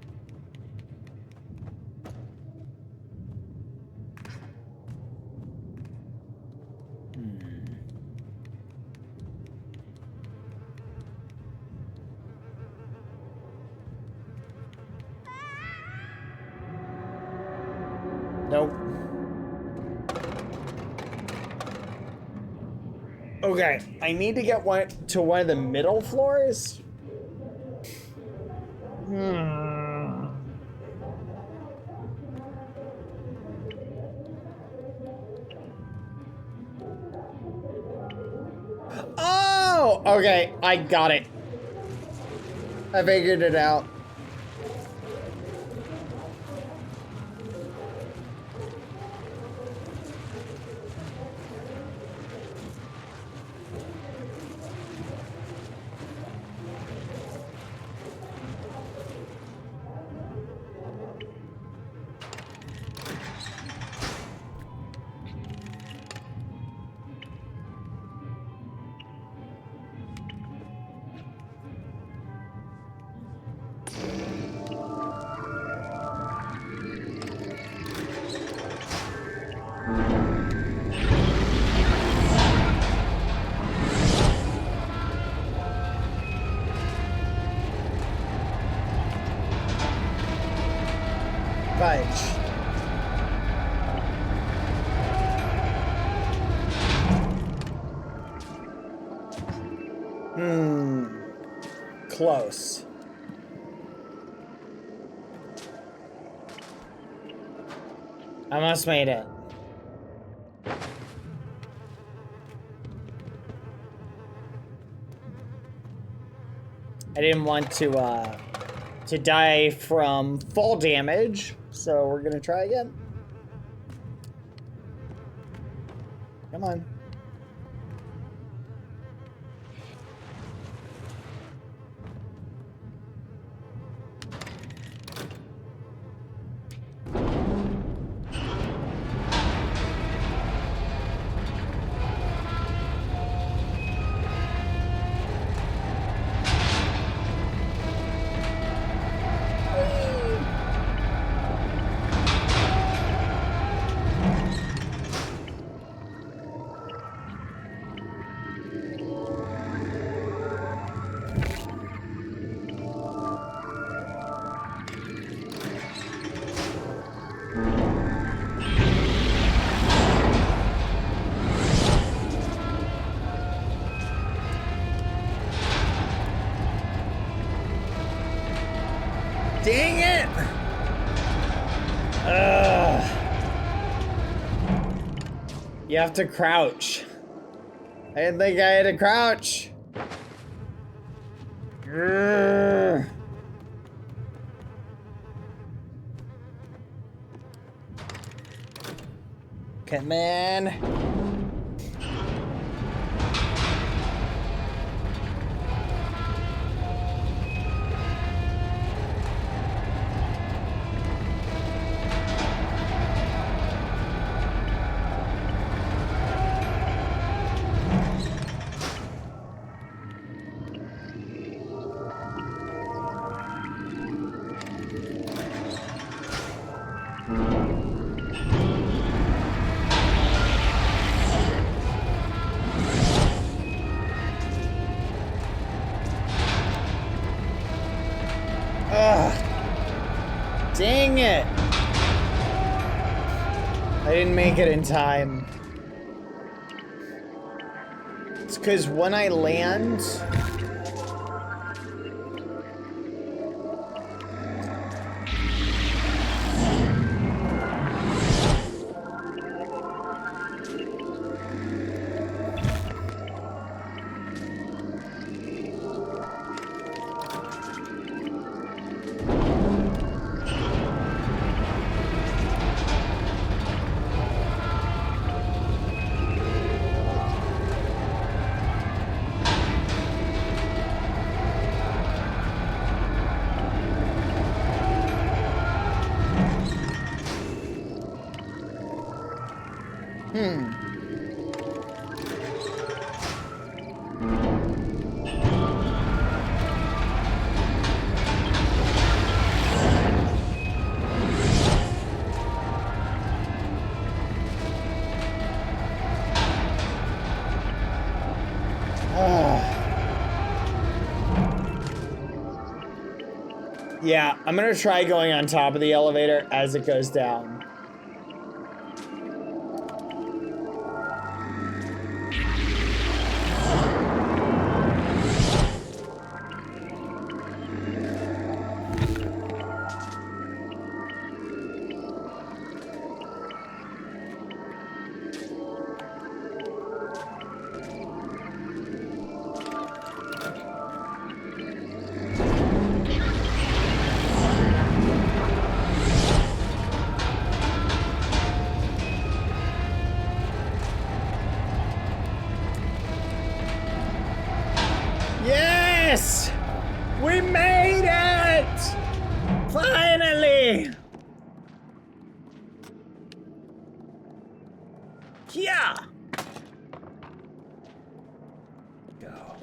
Nope. Okay, I need to get to one of the middle floors. Oh, okay, I got it. I figured it out. Fudge. Close. I almost made it. I didn't want to die from fall damage, so we're gonna try again. Come on. Dang it! Ugh. You have to crouch. I didn't think I had to crouch. Grr. Come on. Dang it! I didn't make it in time. It's because when I land... Yeah, I'm gonna try going on top of the elevator as it goes down. Yes! We made it! Finally! Yeah! Go.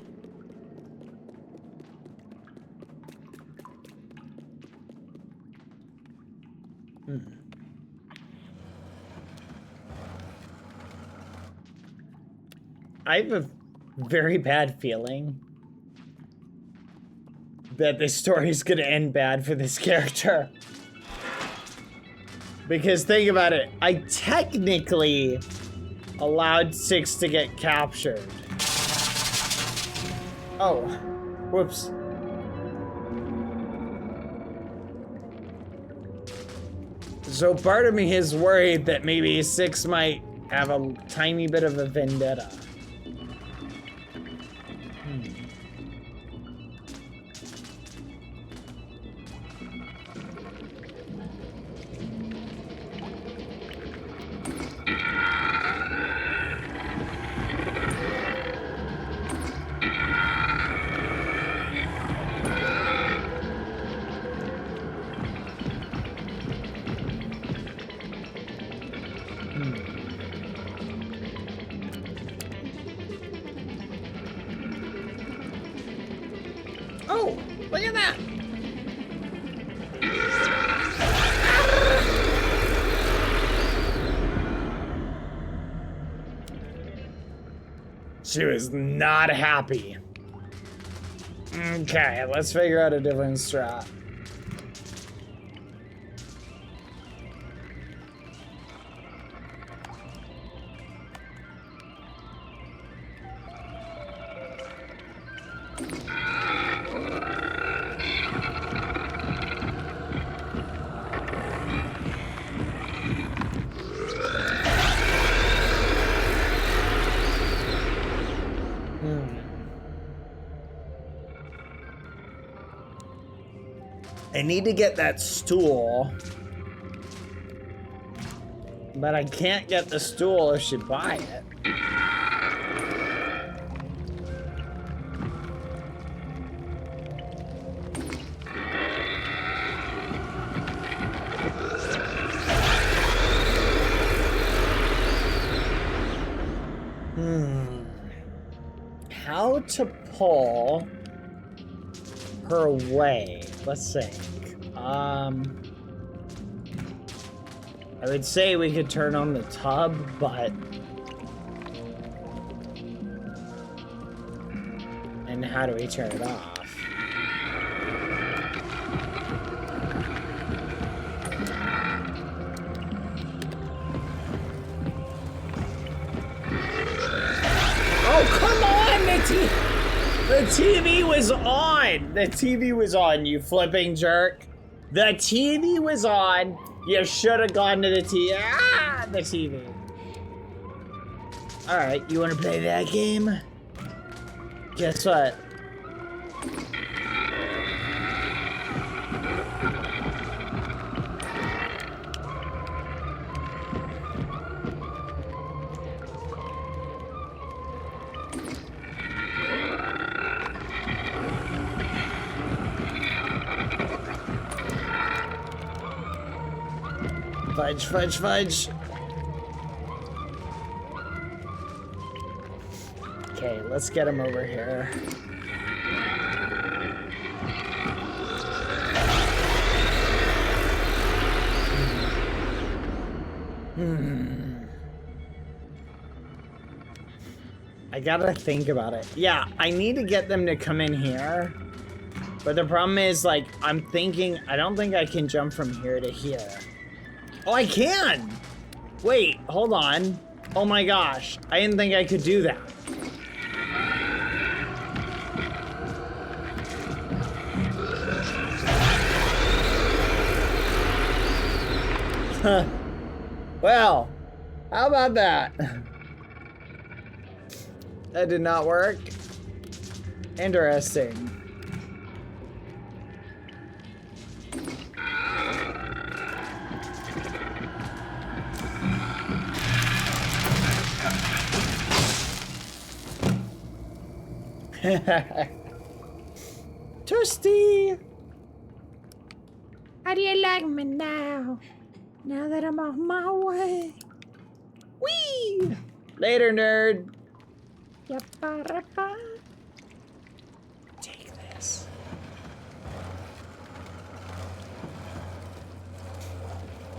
I have a very bad feeling that this story's gonna end bad for this character. Because think about it, I technically allowed 6 to get captured. Oh, whoops. So part of me is worried that maybe 6 might have a tiny bit of a vendetta. Oh, look at that! She was not happy. Okay, let's figure out a different strat. I need to get that stool, but I can't get the stool if she buy it. How to pull her away? Let's think. I would say we could turn on the tub, but... And how do we turn it off? Oh, come on! The TV was on! The TV was on, you flipping jerk. The TV was on. You should have gone to the TV. Ah, the TV. Alright, you want to play that game? Guess what? Fudge, fudge, fudge. Okay, let's get him over here. I gotta think about it. Yeah, I need to get them to come in here. But the problem is, like, I'm thinking, I don't think I can jump from here to here. Oh, I can! Wait, hold on. Oh my gosh, I didn't think I could do that. Huh. Well, how about that? That did not work. Interesting. Toasty! How do you like me now? Now that I'm on my way. Whee! Later, nerd. Take this.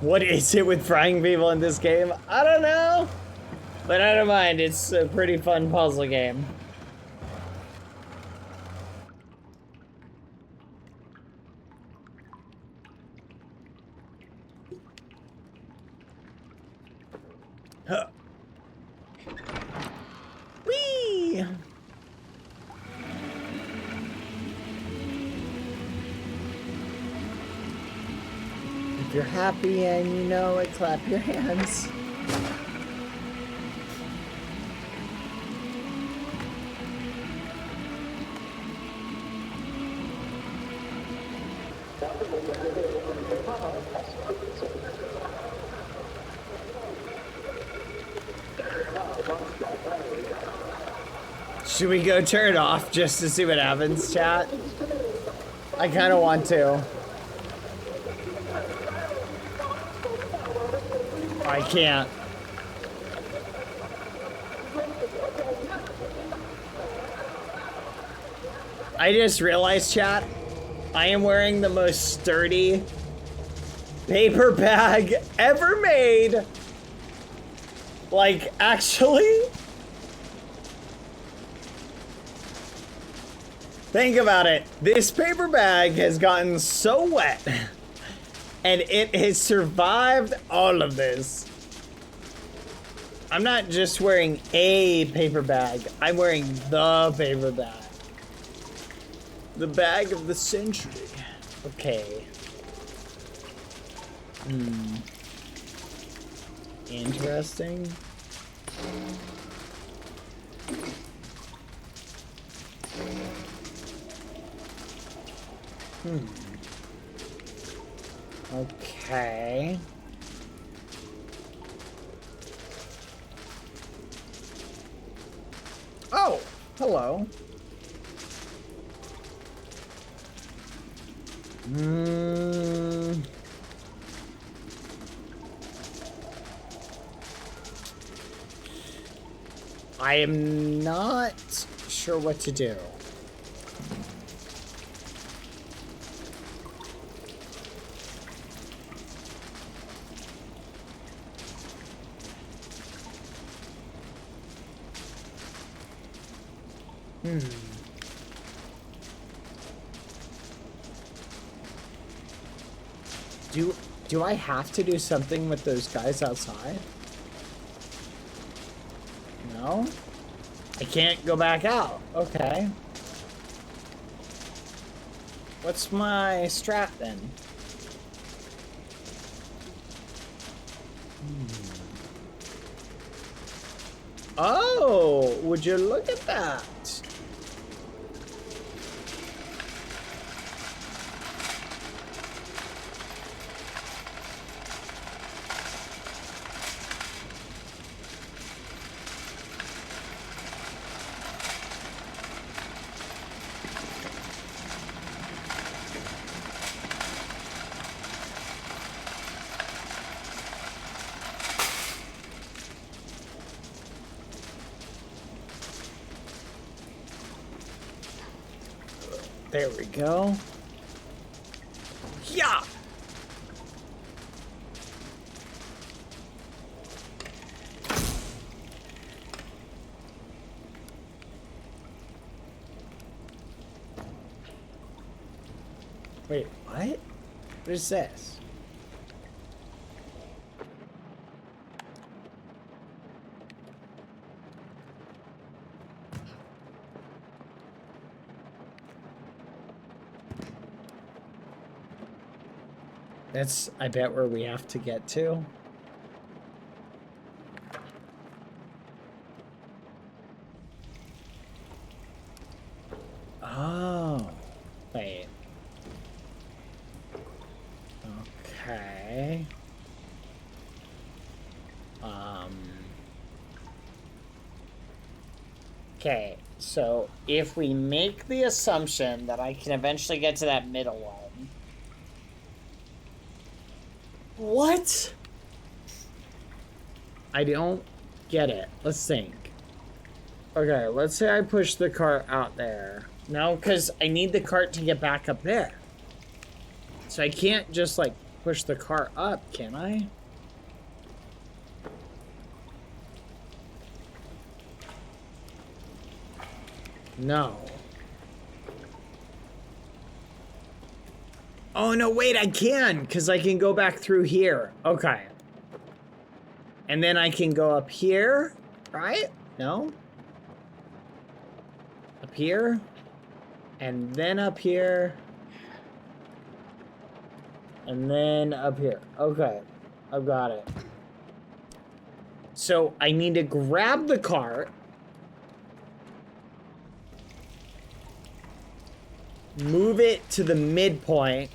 What is it with frying people in this game? I don't know. But I don't mind. It's a pretty fun puzzle game. Huh. Whee! If you're happy and you know it, clap your hands. Should we go turn it off just to see what happens, chat? I kind of want to. I can't. I just realized, chat, I am wearing the most sturdy paper bag ever made. Like, actually? Think about it. This paper bag has gotten so wet and it has survived all of this. I'm not just wearing a paper bag. I'm wearing the paper bag. The bag of the century. Okay. Interesting. Okay. Oh, hello. I am not sure what to do. Do I have to do something with those guys outside? No? I can't go back out. Okay. What's my strat then? Oh, would you look at that? There we go. Yeah. Wait, what? What is this? That's, I bet, where we have to get to. Oh. Wait. Okay. Okay, so if we make the assumption that I can eventually get to that middle one. What? I don't get it. Let's think. Okay, let's say I push the cart out there. No, because I need the cart to get back up there. So I can't just, like, push the cart up, can I? No. Oh, no, wait, I can, because I can go back through here. Okay. And then I can go up here, right? No? Up here? And then up here. And then up here. Okay, I've got it. So I need to grab the cart. Move it to the midpoint.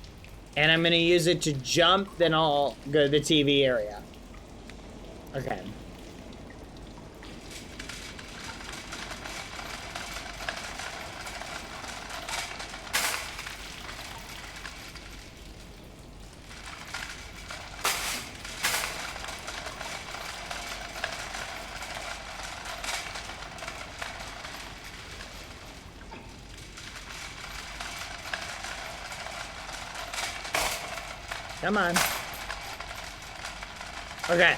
And I'm gonna use it to jump, then I'll go to the TV area. Okay. Come on. Okay.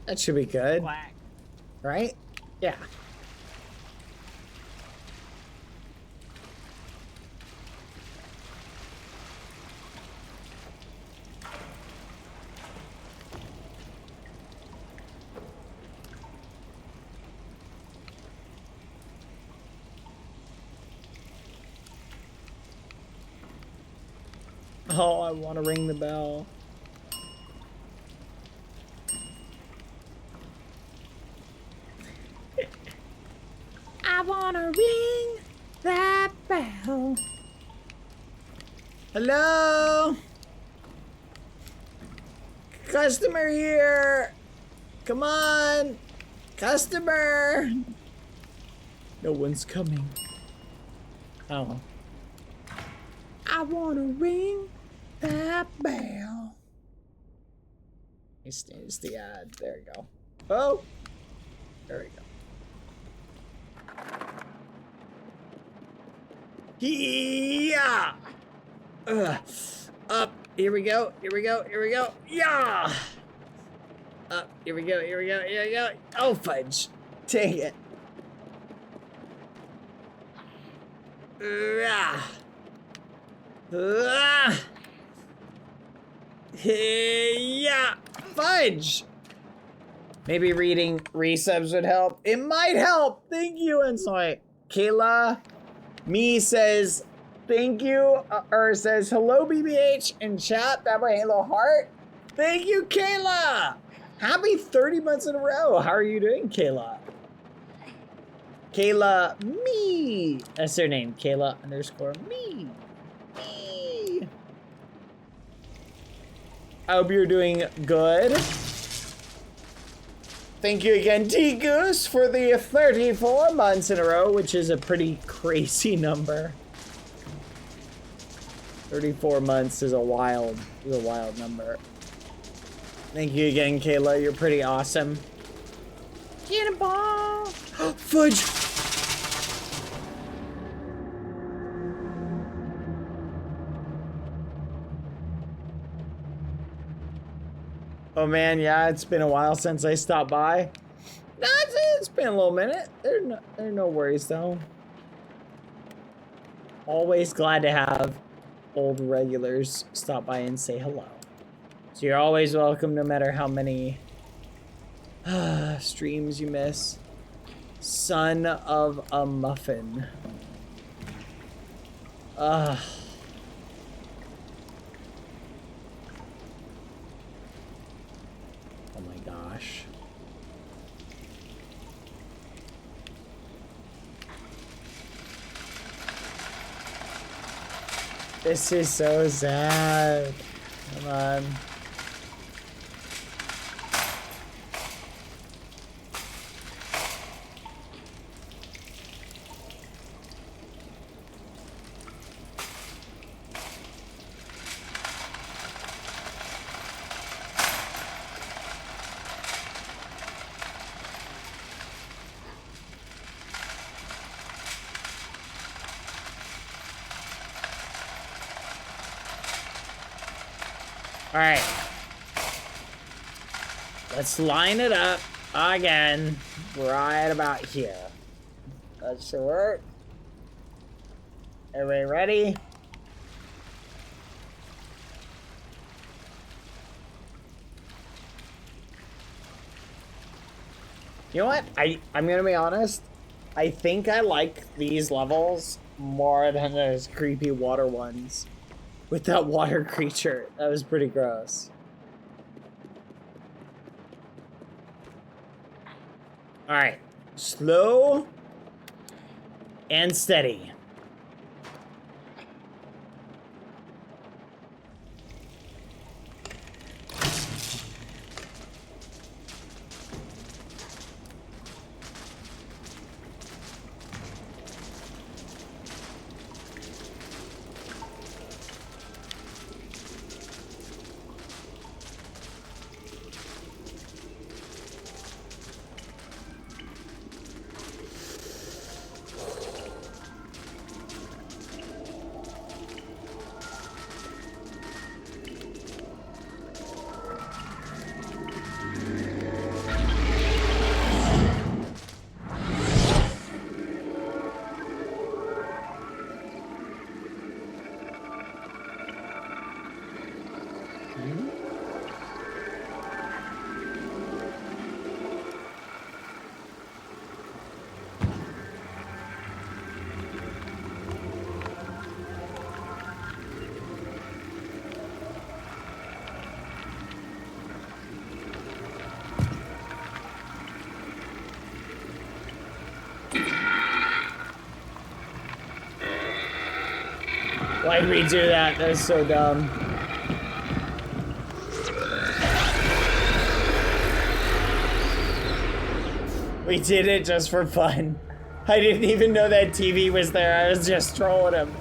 That should be good. Quack. Right? Yeah. Oh, I want to ring the bell. I want to ring that bell. Hello? Customer here. Come on. Customer. No one's coming. Oh. I want to ring that bell. It's the ad. There you go. Oh. There we go. Yeah. Up. Here we go. Here we go. Here we go. Yeah. Up. Here we go. Here we go. Here we go. Oh, fudge. Dang it. Yeah. Yeah. Fudge. Maybe reading resubs would help. It might help. Thank you, Insight. Kayla. Me says, thank you, or says, hello, BBH, in chat, Badboyhalo heart. Thank you, Kayla. Happy 30 months in a row. How are you doing, Kayla? Kayla, me. That's her name, Kayla _ me. Me. I hope you're doing good. Thank you again, T-Goose, for the 34 months in a row, which is a pretty crazy number. 34 months is a wild number. Thank you again, Kayla. You're pretty awesome. Cannonball! Fudge! Oh man, yeah, it's been a while since I stopped by. No, it's been a little minute. There are no worries though. Always glad to have old regulars stop by and say hello. So you're always welcome no matter how many streams you miss. Son of a muffin. Oh my gosh. This is so sad. Come on. All right, let's line it up again, right about here. That should work. Everybody ready? You know what? I'm gonna be honest. I think I like these levels more than those creepy water ones. With that water creature. That was pretty gross. Alright. Slow and steady. Why'd we do that? That was so dumb. We did it just for fun. I didn't even know that TV was there. I was just trolling him.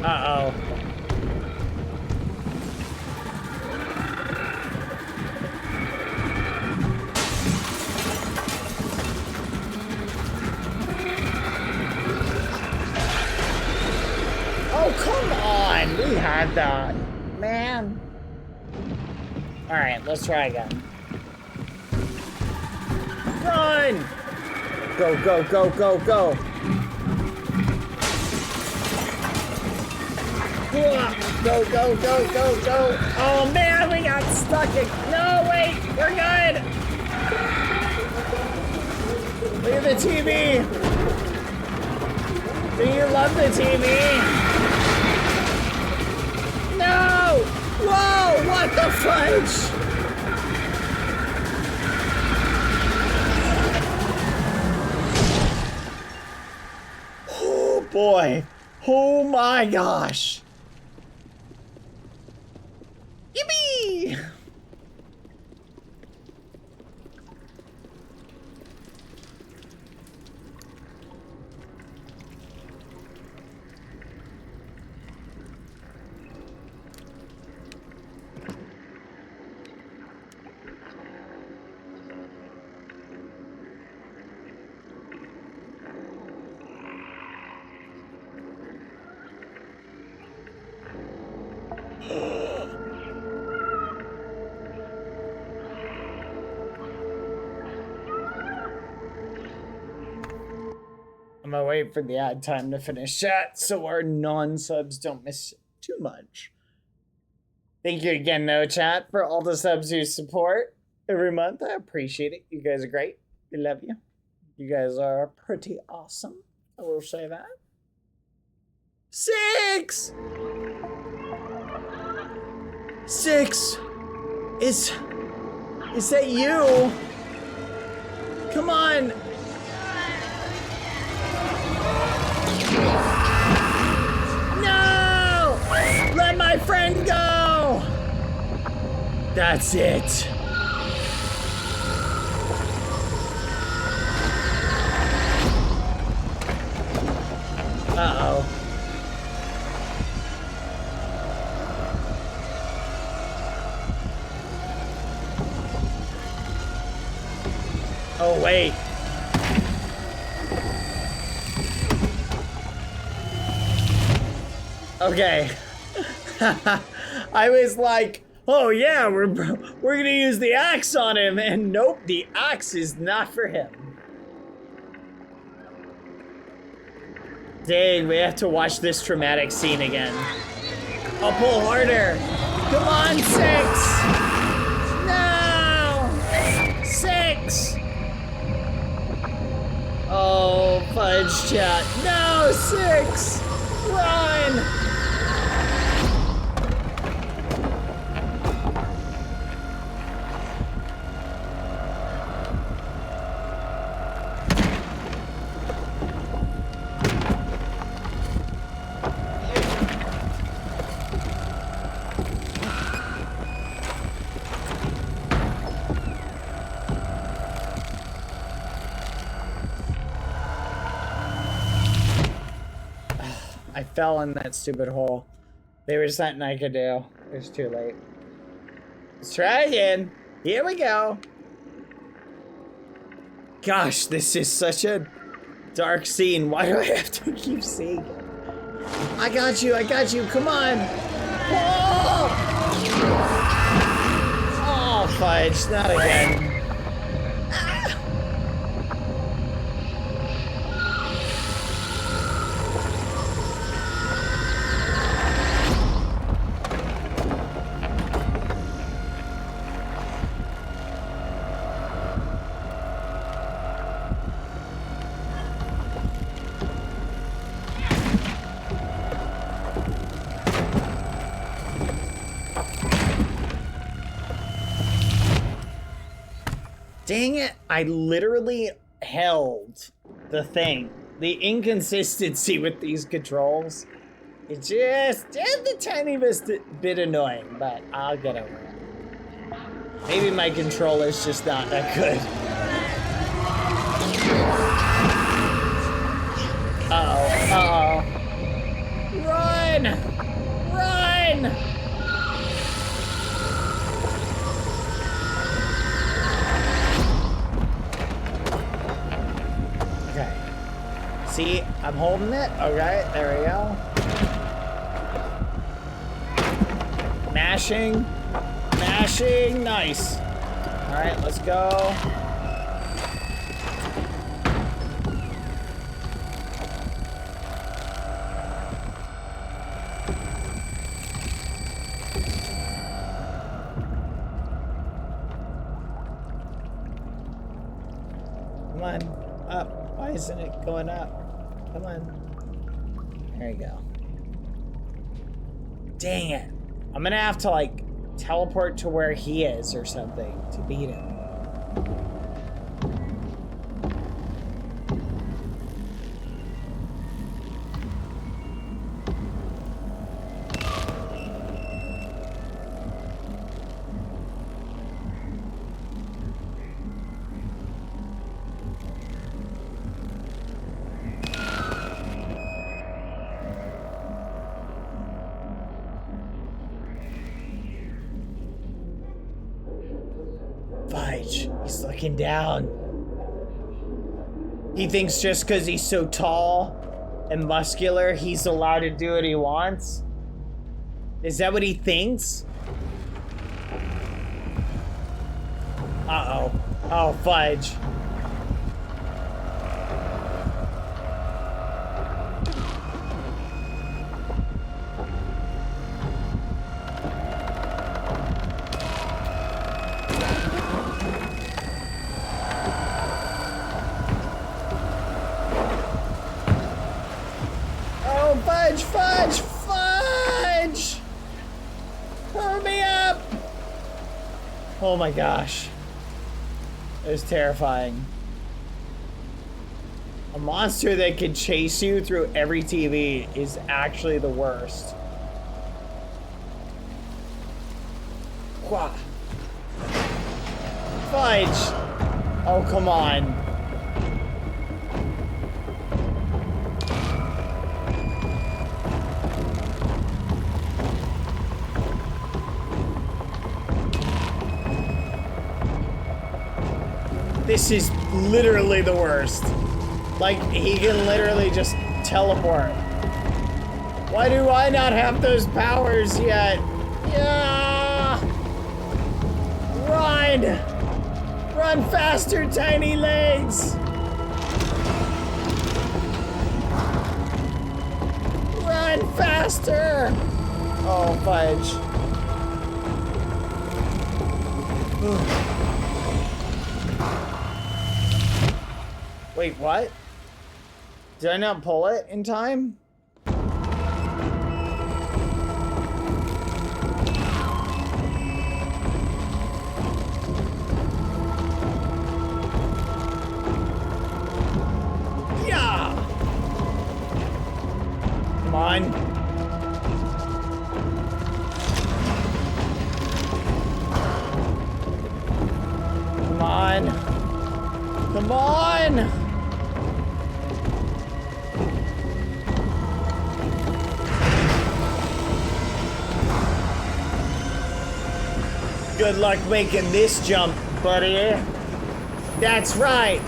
Uh-oh. Oh, come on! We had that. Man. Alright, let's try again. Run! Go, go, go, go, go! Go, go, go, go, go! Oh man, we got stuck in. No, wait, we're good! Look at the TV. Do you love the TV? No! Whoa! What the fudge? Oh boy! Oh my gosh! Yippee! I'm gonna wait for the ad time to finish chat so our non-subs don't miss too much. Thank you again, No Chat, for all the subs you support every month. I appreciate it. You guys are great. We love you. You guys are pretty awesome. I will say that. 6! 6! Is that you? Come on! No! Let my friend go! That's it. Uh-oh. Oh, wait. Okay. I was like, oh yeah, we're gonna use the axe on him, and nope, the axe is not for him. Dang, we have to watch this traumatic scene again. I'll pull harder. Come on, 6. No! 6. Oh, fudge chat. No, 6. Run! I fell in that stupid hole. There was nothing I could do. It was too late. Let's try again. Here we go. Gosh, this is such a dark scene. Why do I have to keep seeing it? I got you, come on. Oh, fudge, not again. Dang it, I literally held the thing. The inconsistency with these controls. It's just the tiniest bit annoying, but I'll get over it. Maybe my controller's just not that good. Uh-oh. Run! Run! Okay. See, I'm holding it. Okay, there we go. Mashing. Mashing. Nice. All right, let's go. Come on. isn't it going up? Come on. There you go. Dang it. I'm gonna have to like teleport to where he is or something to beat him. He's looking down. He thinks just because he's so tall and muscular, he's allowed to do what he wants. Is that what he thinks? Uh-oh. Oh, fudge. Fudge! Hurry me up! Oh my gosh. It was terrifying. A monster that can chase you through every TV is actually the worst. Wah. Fudge! Oh, come on. This is literally the worst. Like, he can literally just teleport. Why do I not have those powers yet? Yeah! Run! Run faster, tiny legs! Run faster! Oh, fudge. Wait, what? Did I not pull it in time? Yeah! Come on. Come on. Come on! Good luck making this jump, buddy. That's right.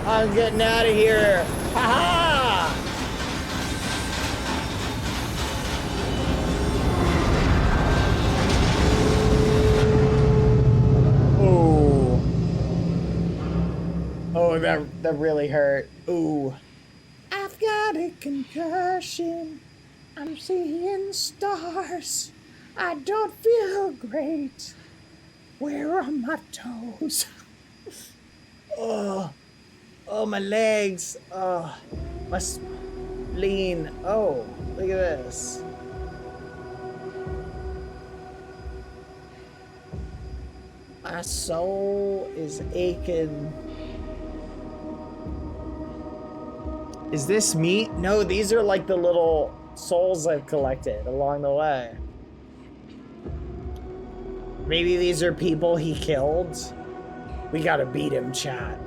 I'm getting out of here. Ha ha! Ooh. Oh, that really hurt. Ooh. I've got a concussion. I'm seeing stars. I don't feel great. Where are my toes? Oh, my legs. Oh, my spleen. Oh, look at this. My soul is aching. Is this meat? No, these are like the little souls I've collected along the way. Maybe these are people he killed. We gotta beat him, chat.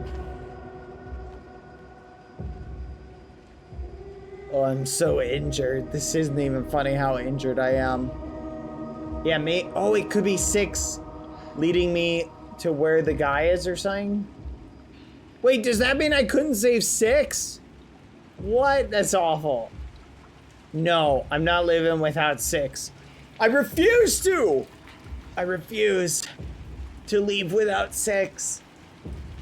Oh, I'm so injured. This isn't even funny how injured I am. Yeah, oh, it could be 6 leading me to where the guy is or something. Wait, does that mean I couldn't save 6? What? That's awful. No, I'm not living without 6. I refuse to! I refuse to leave without 6.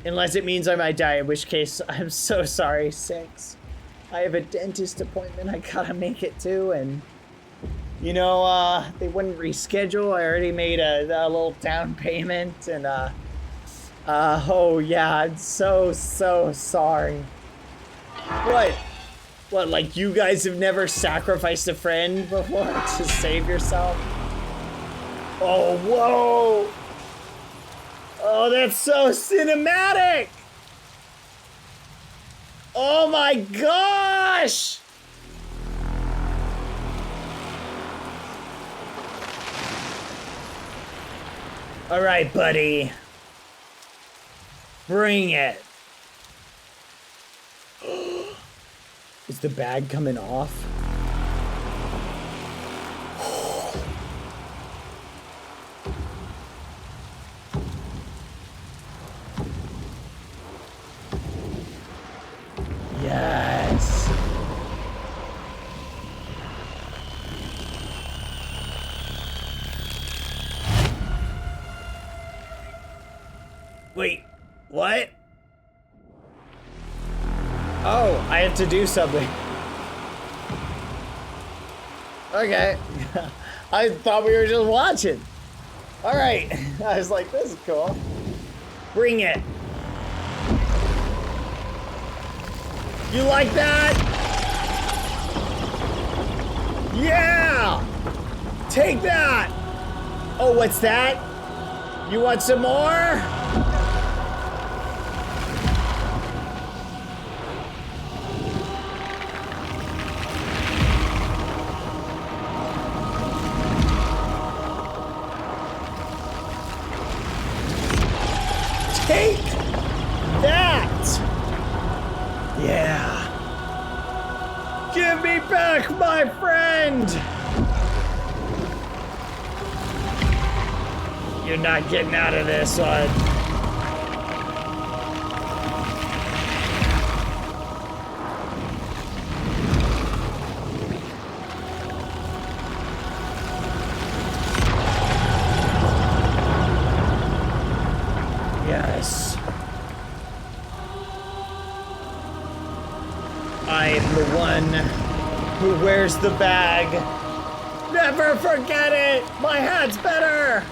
Unless it means I might die, in which case, I'm so sorry, 6. I have a dentist appointment I gotta make it to, and you know, they wouldn't reschedule. I already made a little down payment, and oh yeah, I'm so sorry. What? What, like you guys have never sacrificed a friend before to save yourself? Oh, whoa! Oh, that's so cinematic! Oh my gosh! All right, buddy. Bring it. Is the bag coming off? Yes. Wait, what? Oh, I have to do something. Okay. I thought we were just watching. All right. I was like, this is cool. Bring it. You like that? Yeah! Take that! Oh, what's that? You want some more? Take that! Yeah. Give me back my friend! You're not getting out of this one. Yes. I'm the one who wears the bag. Never forget it! My hat's better!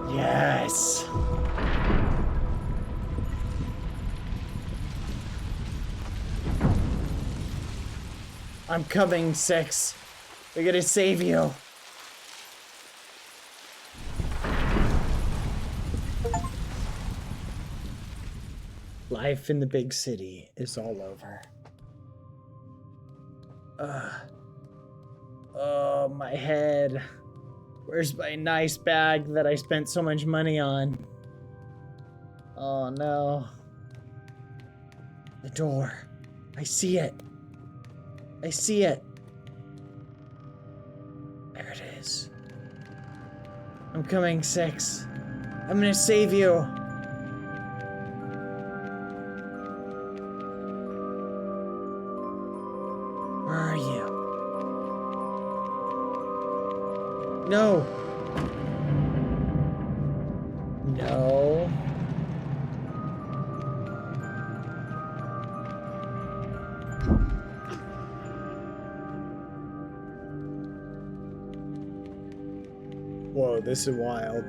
Yes. I'm coming, 6. We're gonna save you. Life in the big city is all over. Oh, my head. Where's my nice bag that I spent so much money on? Oh no. The door. I see it. I see it. There it is. I'm coming, 6. I'm gonna save you. Where are you? No. No. Whoa, this is wild.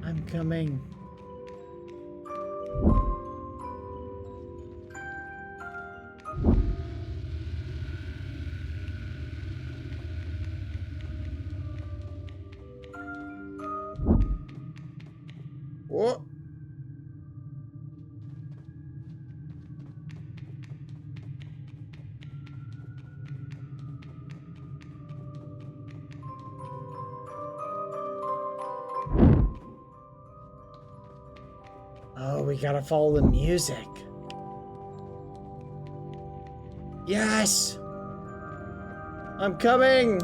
I'm coming. What? Oh, we gotta follow the music. Yes! I'm coming!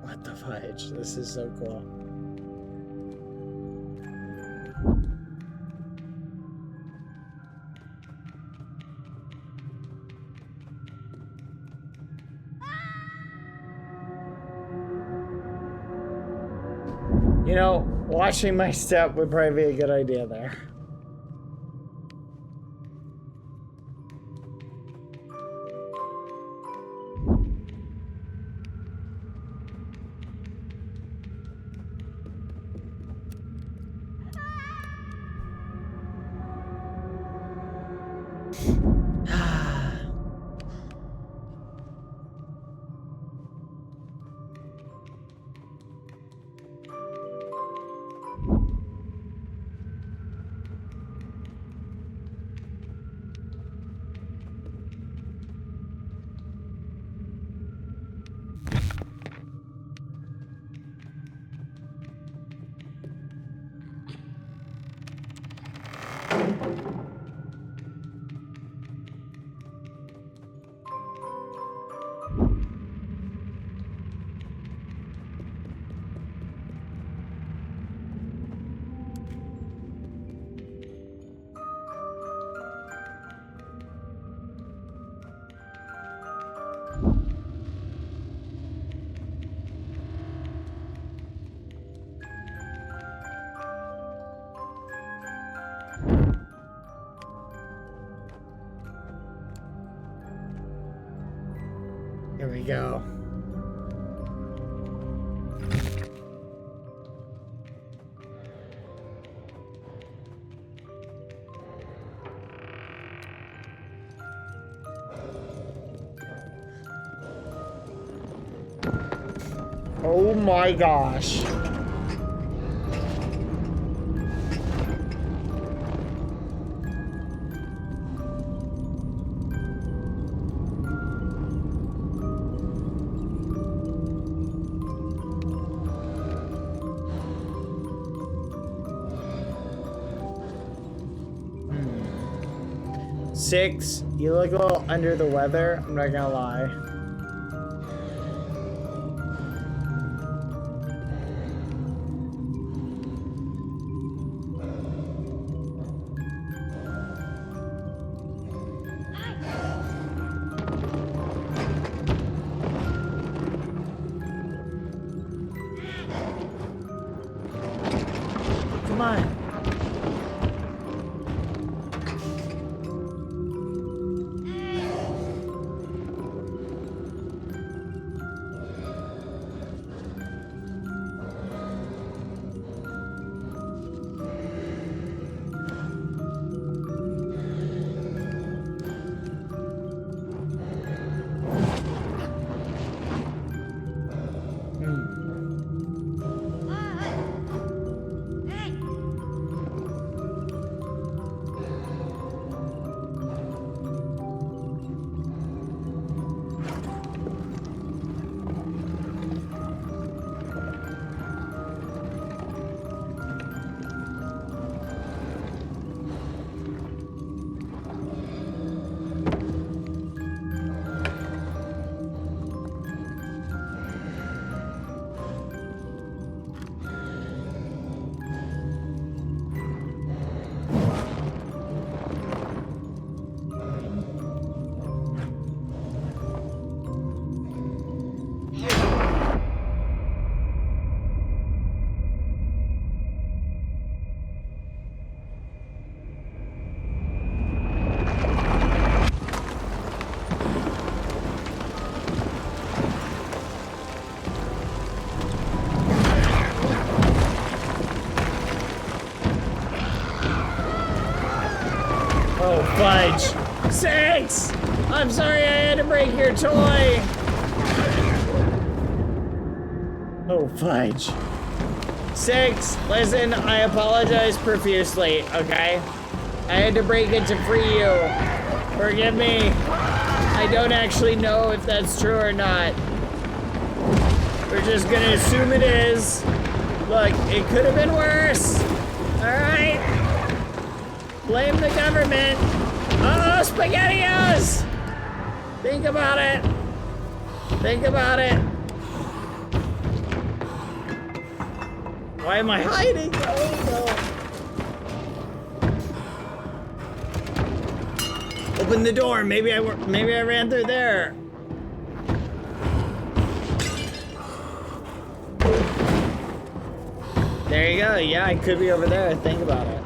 What the fudge? This is so cool. You know, watching my step would probably be a good idea there. Here we go. Oh my gosh. Six, you look a little under the weather, I'm not gonna lie. Come on. Six! I'm sorry I had to break your toy. Oh, fudge. Six, listen, I apologize profusely, okay? I had to break it to free you. Forgive me. I don't actually know if that's true or not. We're just gonna assume it is. Look, it could have been worse. All right? Blame the government. Uh-oh, SpaghettiOs! Think about it. Think about it. Why am I hiding? Oh no. Open the door. Maybe I ran through there. There you go. Yeah, I could be over there. Think about it.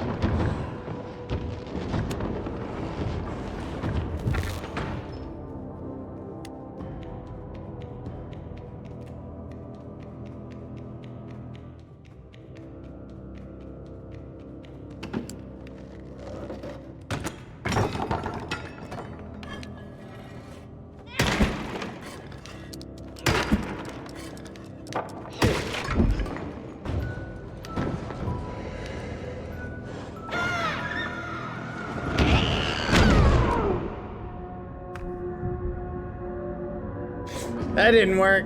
That didn't work.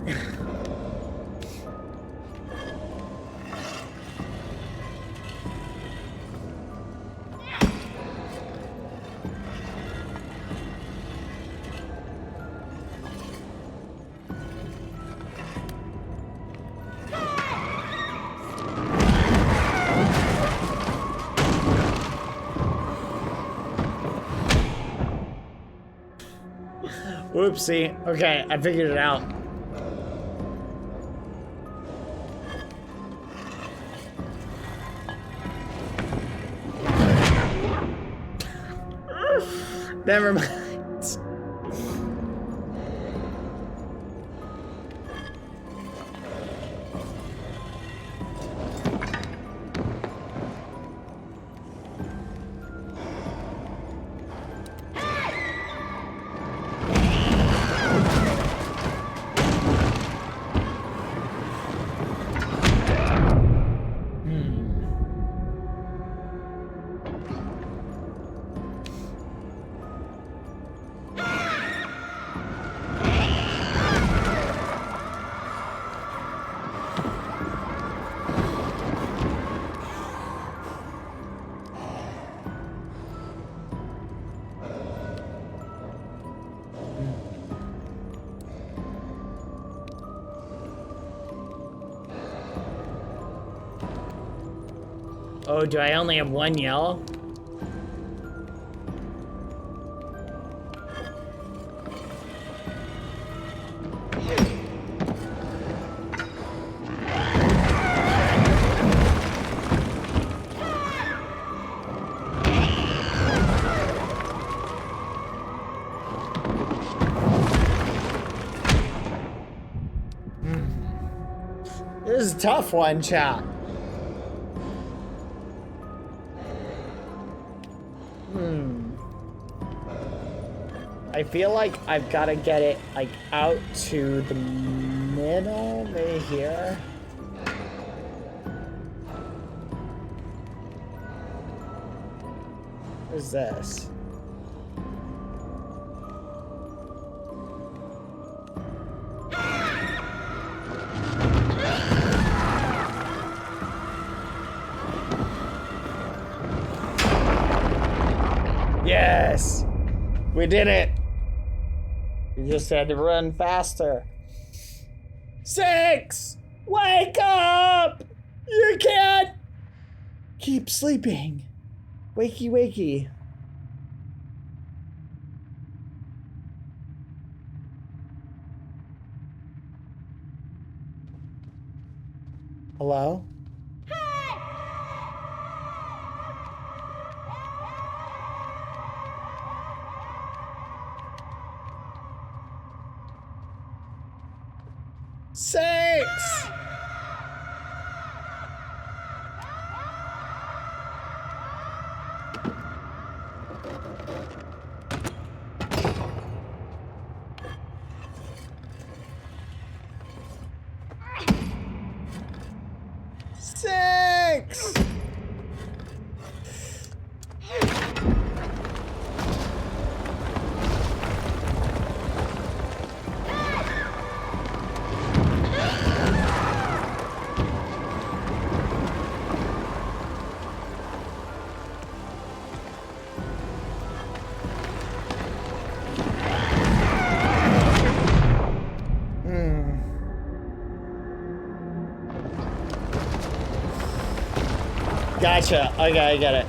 Whoopsie. Okay, I figured it out. Never mind. Oh, do I only have one yellow? This is a tough one, chat. I feel like I've got to get it like out to the middle, maybe here. What is this? Yes! We did it! You just had to run faster. 6! Wake up! You can't keep sleeping. Wakey, wakey. Hello? Six! Gotcha. Okay, I get it.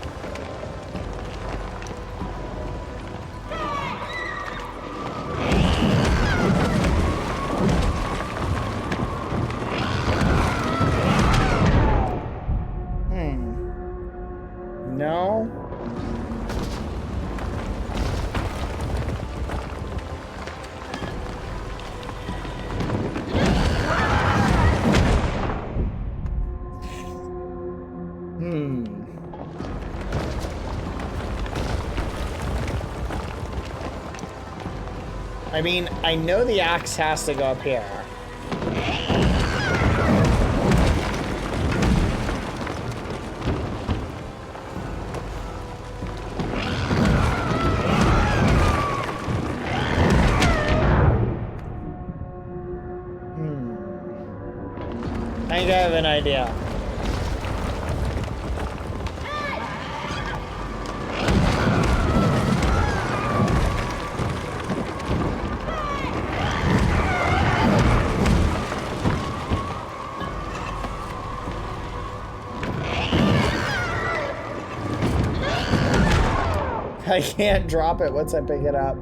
No. I mean, I know the axe has to go up here. I think I have an idea. I can't drop it once I pick it up.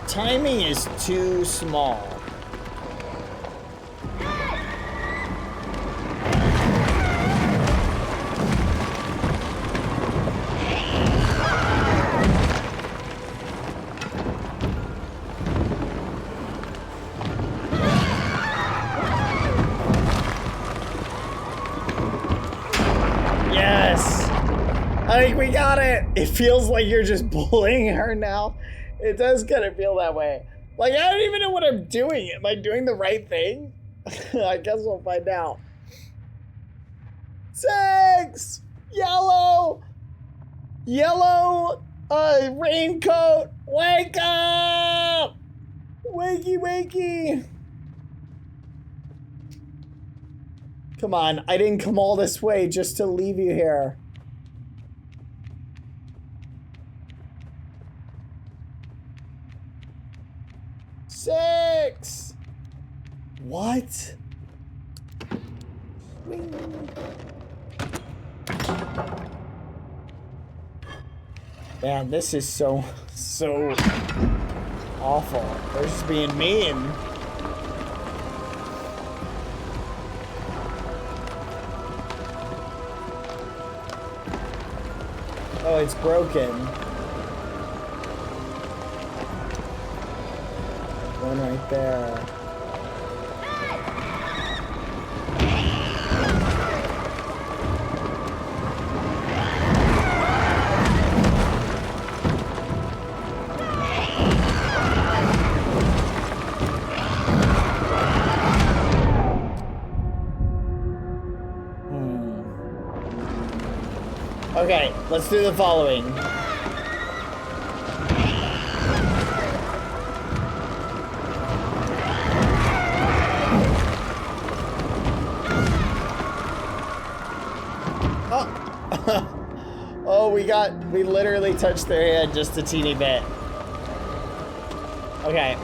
Timing is too small. Yes! I think we got it! It feels like you're just bullying her now. It does kind of feel that way. Like, I don't even know what I'm doing. Am I doing the right thing? I guess we'll find out. 6! Yellow! Yellow, raincoat! Wake up! Wakey, wakey! Come on, I didn't come all this way just to leave you here. Six! What? Man, this is so awful. They're just being mean. Oh, it's broken. One right there. Okay, let's do the following. Oh, we literally touched their head just a teeny bit. Okay.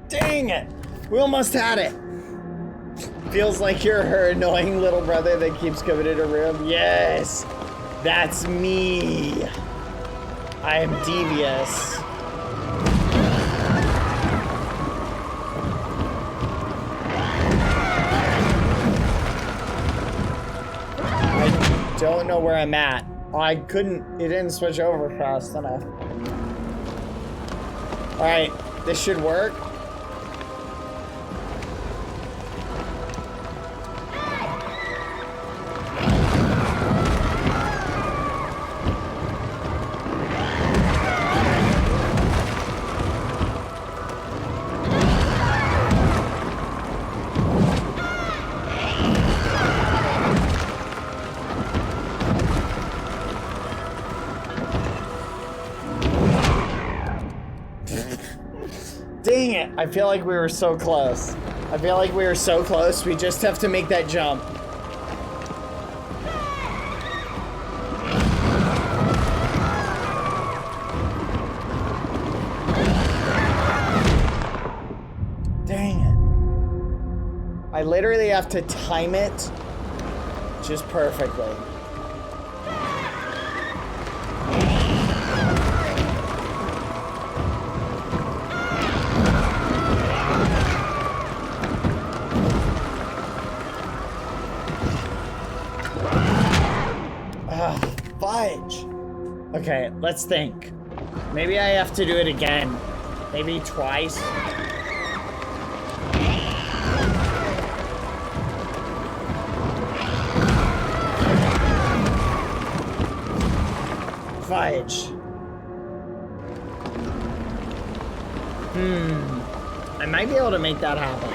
Dang it! We almost had it. Feels like you're her annoying little brother that keeps coming in her room. Yes! That's me! I am devious. I don't know where I'm at. Oh, it didn't switch over fast enough. Alright, this should work. Dang it, I feel like we were so close. I feel like we were so close, we just have to make that jump. Dang it. I literally have to time it just perfectly. Fudge. Okay, let's think. Maybe I have to do it again. Maybe twice. Fudge. I might be able to make that happen.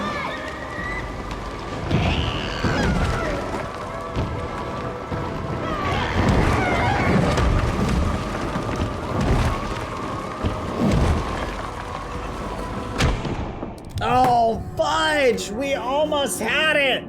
Oh, fudge! We almost had it!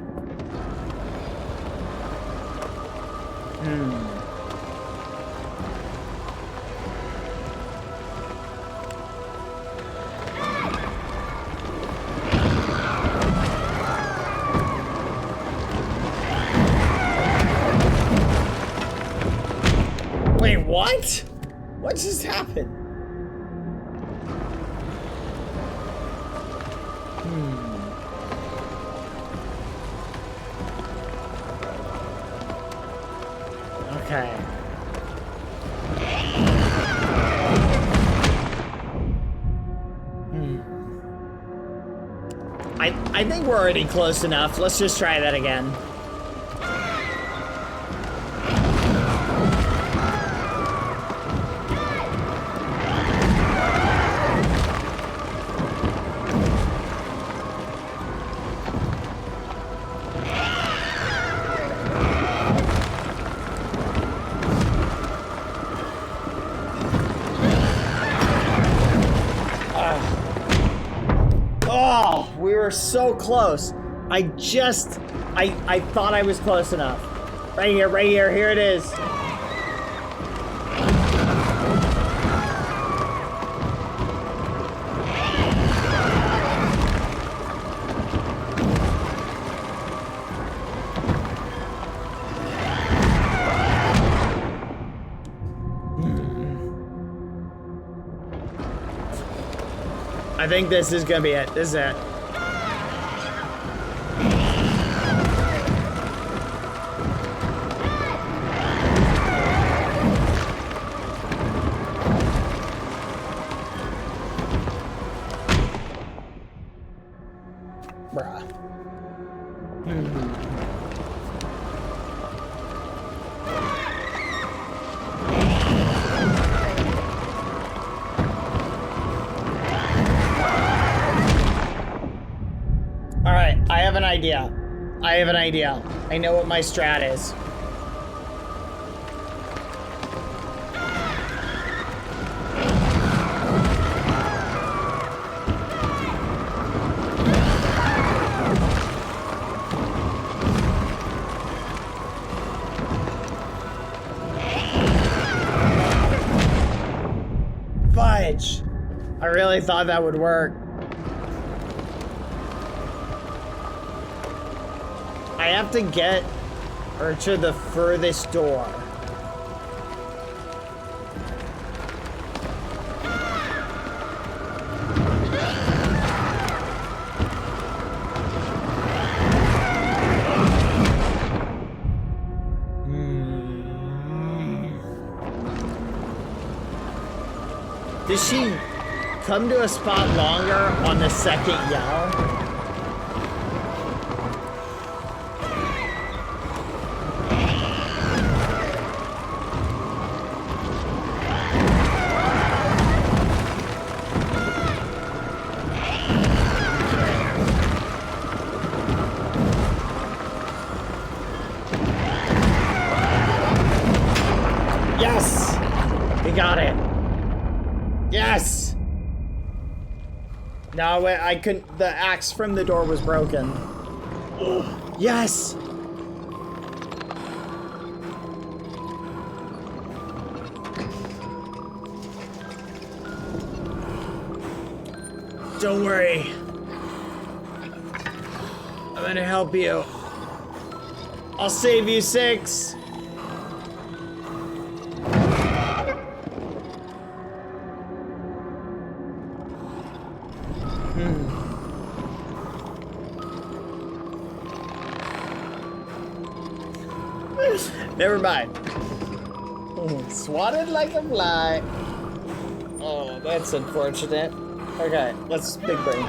Wait, what? What just happened? Okay. I think we're already close enough. Let's just try that again. Oh, we were so close. I thought I was close enough. Right here, here it is. I think this is gonna be it. This is it. Bruh. Alright, I have an idea. I know what my strat is. Fudge! I really thought that would work. I have to get her to the furthest door. come to a spot longer on the second yell. Yes! We got it. Yes! No, wait, I couldn't. The axe from the door was broken. Oh, yes! Don't worry. I'm gonna help you. I'll save you, 6. Never mind. Swatted like a fly. Oh, that's unfortunate. Okay, let's big brain.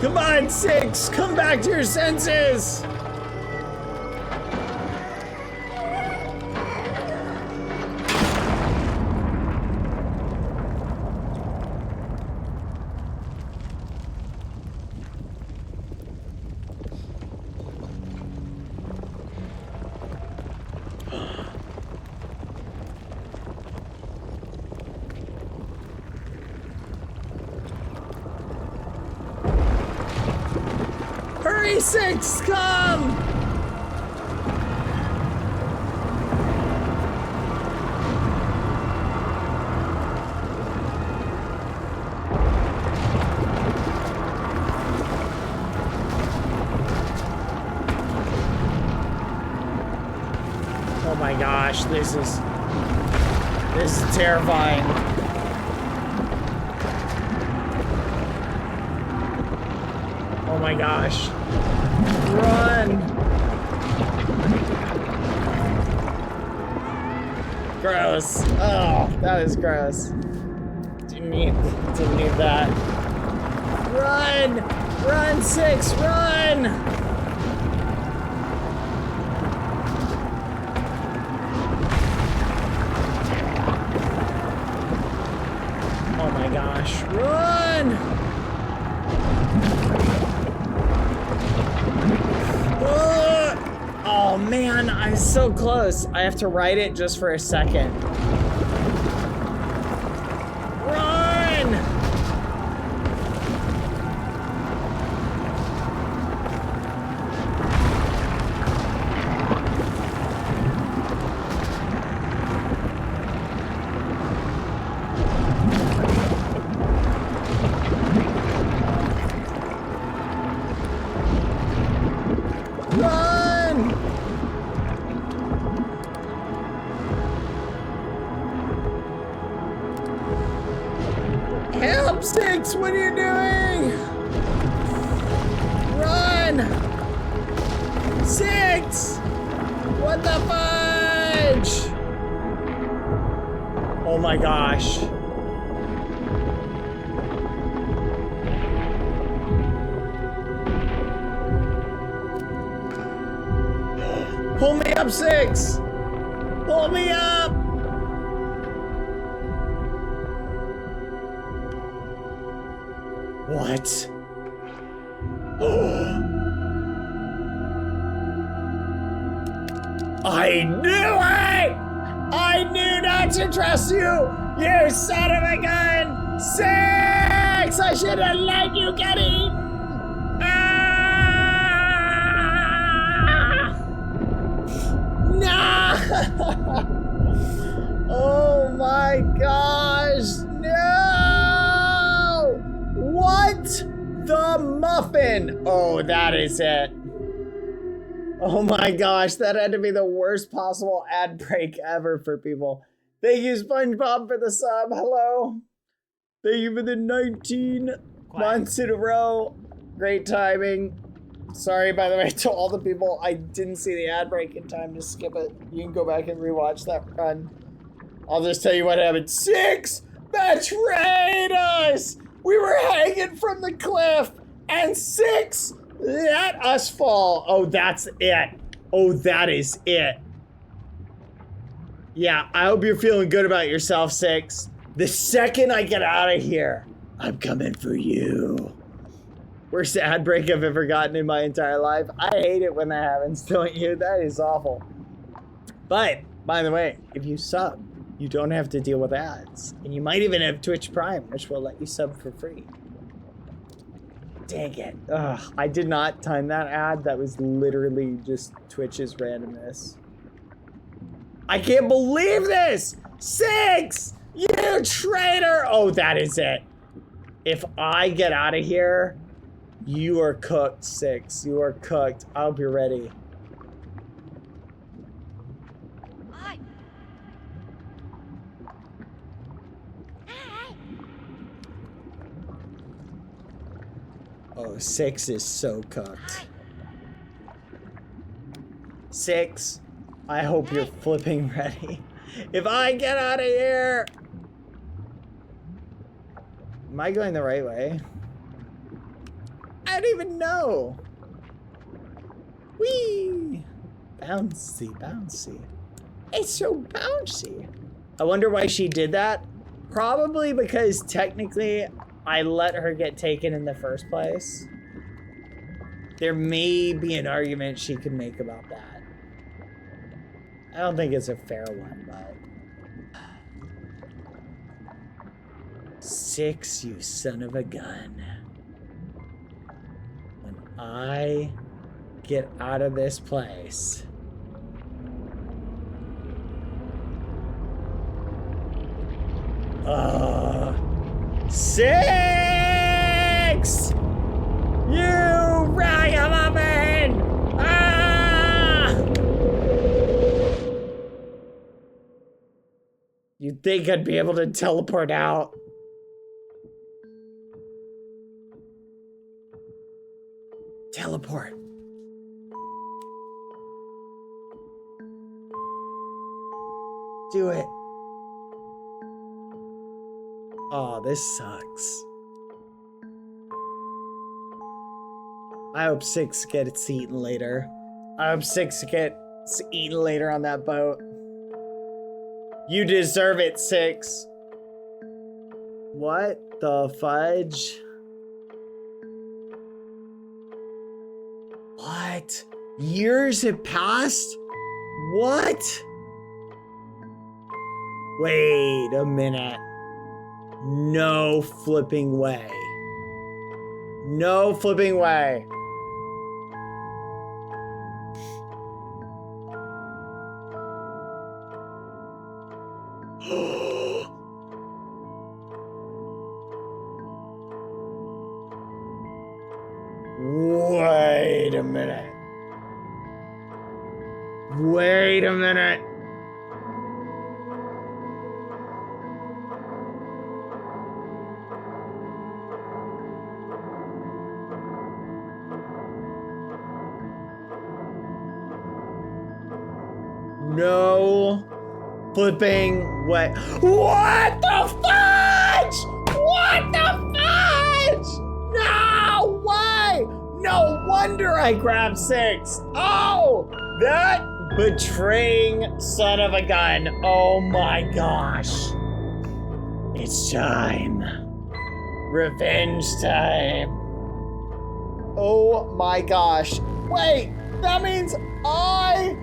Come on, 6! Come back to your senses! Hurry, 6, come! Oh my gosh, this is terrifying. Oh my gosh. Run! Gross. Oh, that is gross. Didn't need that. Run! Run, 6, run! Oh my gosh, run! Oh man, I'm so close. I have to write it just for a second. Run! Run! Help, 6! What are you doing? Run! 6! What the fudge? Oh my gosh. Pull me up, 6! Pull me up! What? I knew it! I knew not to trust you! You son of a gun! 6! I should have let you get eaten! Ah! No! Oh my gosh! No! What the muffin? Oh, that is it. Oh my gosh, that had to be the worst possible ad break ever for people. Thank you, SpongeBob, for the sub. Hello. Thank you for the 19 months in a row. Great timing. Sorry, by the way, to all the people, I didn't see the ad break in time to skip it. You can go back and rewatch that run. I'll just tell you what happened. 6 betrayed us! We were hanging from the cliff, and 6 let us fall. Oh, that's it. Oh, that is it. Yeah, I hope you're feeling good about yourself, 6. The second I get out of here, I'm coming for you. Worst ad break I've ever gotten in my entire life. I hate it when that happens, don't you? That is awful. But, by the way, if you sub, you don't have to deal with ads. And you might even have Twitch Prime, which will let you sub for free. Dang it. Ugh, I did not time that ad. That was literally just Twitch's randomness. I can't believe this! 6! You traitor! Oh, that is it. If I get out of here, you are cooked, 6. You are cooked. I hope you're ready. Oh, 6 is so cooked. 6, I hope you're flipping ready. If I get out of here... Am I going the right way? I don't even know. Whee! Bouncy, bouncy. It's so bouncy. I wonder why she did that. Probably because technically I let her get taken in the first place. There may be an argument she could make about that. I don't think it's a fair one, but... 6, you son of a gun. When I get out of this place... 6! You ragamuffin! Ah! You'd think I'd be able to teleport out. Teleport. Do it. Oh, this sucks. I hope 6 gets eaten later. I hope 6 gets eaten later on that boat. You deserve it, 6. What the fudge? What? Years have passed? What? Wait a minute. No flipping way. No flipping way. Wait a minute. Wait a minute. No flipping way. What the fudge? What the fudge? No way! No wonder I grabbed 6. Oh, that betraying son of a gun. Oh my gosh. It's time. Revenge time. Oh my gosh. Wait, that means I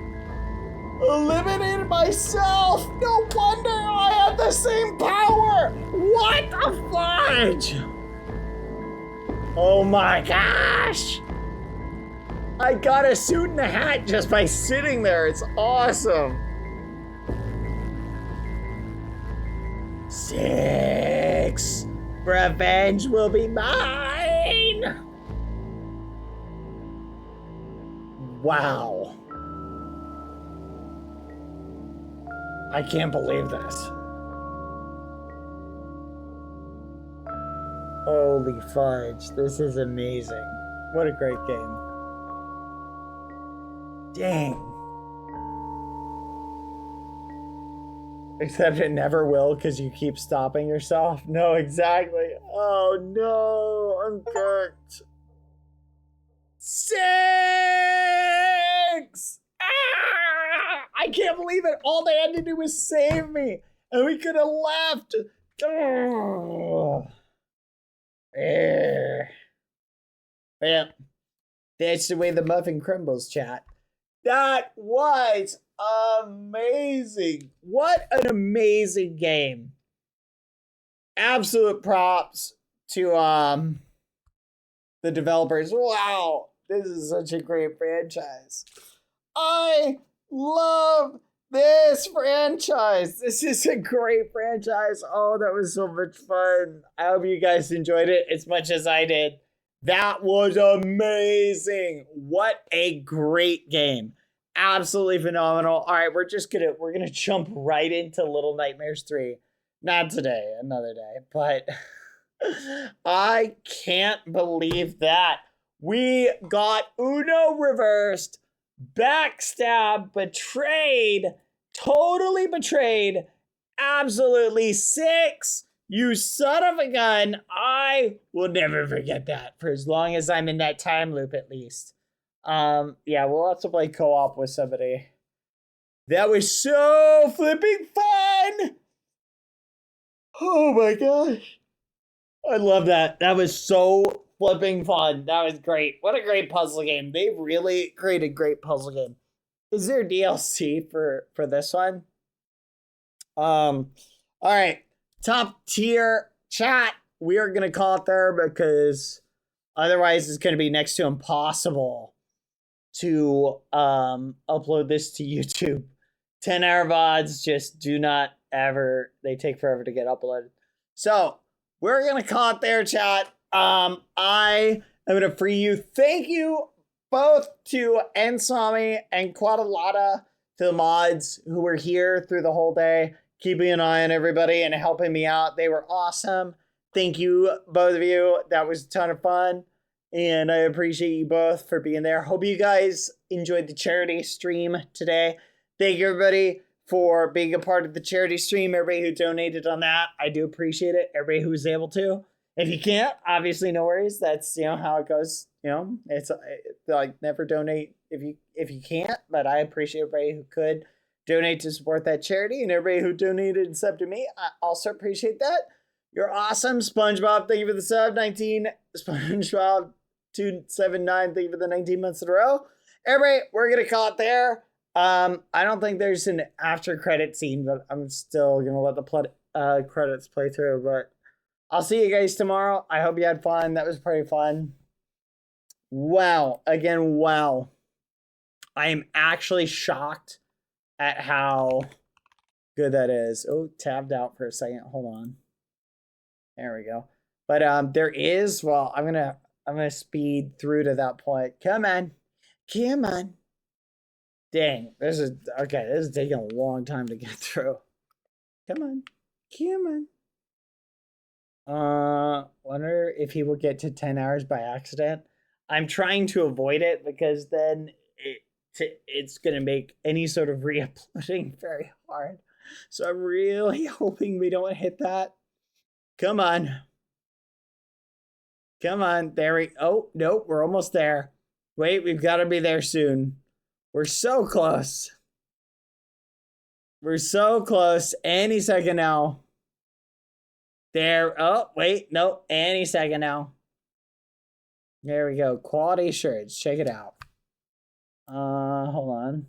eliminated myself. No wonder I have the same power. What the fudge? Oh my gosh. I got a suit and a hat just by sitting there. It's awesome. 6. Revenge will be mine. Wow. I can't believe this. Holy fudge. This is amazing. What a great game. Dang. Except it never will because you keep stopping yourself. No, exactly. Oh no, I'm cooked. 6! Ah! I can't believe it. All they had to do was save me, and we could have left. Oh. Yeah, that's the way the muffin crumbles, chat. That was amazing. What an amazing game. Absolute props to the developers. Wow, this is such a great franchise. I love this franchise. This is a great franchise. Oh, that was so much fun. I hope you guys enjoyed it as much as I did. That was amazing. What a great game. Absolutely phenomenal. All right, we're gonna jump right into Little Nightmares 3. Not today, another day, but I can't believe that. We got Uno reversed, backstab, betrayed, totally betrayed, absolutely 6. You son of a gun. I will never forget that for as long as I'm in that time loop, at least. Yeah, we'll have to play co-op with somebody. That was so flipping fun. Oh my gosh. I love that. That was so flipping fun. That was great. What a great puzzle game. They really created a great puzzle game. Is there DLC for this one? All right. Top tier chat. We are going to call it there because otherwise it's going to be next to impossible to upload this to YouTube. 10-hour VODs just do not ever, they take forever to get uploaded. So we're going to call it there, chat. I am going to free you. Thank you both to Ensami and Quadalata, to the mods who were here through the whole day, keeping an eye on everybody and helping me out. They were awesome. Thank you, both of you. That was a ton of fun. And I appreciate you both for being there. Hope you guys enjoyed the charity stream today. Thank you, everybody, for being a part of the charity stream. Everybody who donated on that, I do appreciate it. Everybody who was able to. If you can't, obviously no worries. That's, you know, how it goes. You know, it's like never donate if you can't. But I appreciate everybody who could donate to support that charity, and everybody who donated and subbed to me. I also appreciate that. You're awesome. SpongeBob, thank you for the sub. 19 SpongeBob 279, thank you for the 19 months in a row. Everybody, we're gonna call it there. I don't think there's an after credit scene, but I'm still gonna let the credits play through. But I'll see you guys tomorrow. I hope you had fun. That was pretty fun. Wow. Again, wow. I am actually shocked at how good that is. Oh, tabbed out for a second. Hold on. There we go. But there is, well, I'm gonna speed through to that point. Come on. Come on. Dang, this is taking a long time to get through. Come on. Come on. Wonder if he will get to 10 hours by accident. I'm trying to avoid it because then it's going to make any sort of re-uploading very hard. So I'm really hoping we don't hit that. Come on. Come on. There we... Oh, nope. We're almost there. Wait, we've got to be there soon. We're so close. We're so close. Any second now. There. Oh, wait. Nope. Any second now. There we go. Quality shirts. Check it out. Hold on.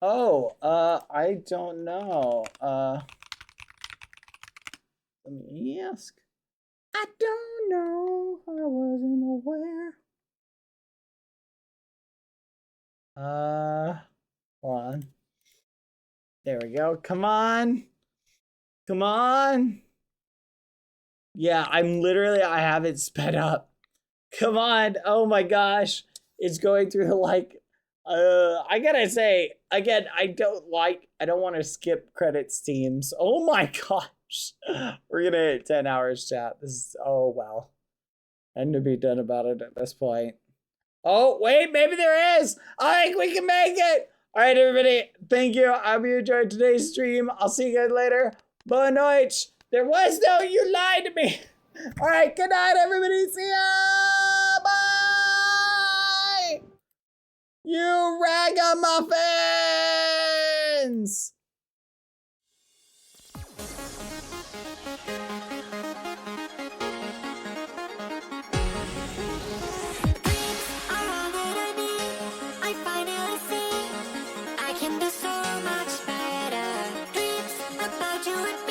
Oh, I don't know. Let me ask. I don't know. I wasn't aware. Hold on. There we go. Come on. Come on. Yeah, I have it sped up. Come on. Oh my gosh. is going through the like. I gotta say again, I don't want to skip credits teams. Oh my gosh, we're gonna hit 10 hours, chat. This is well, and to be done about it at this point. Oh wait, maybe there is. I think we can make it. All right, everybody. Thank you. I hope you enjoyed today's stream. I'll see you guys later. Boa noite. There was no. You lied to me. All right. Good night, everybody. See ya. Bye. You ragamuffins! I finally see I can do so much better. Dreams about you and me.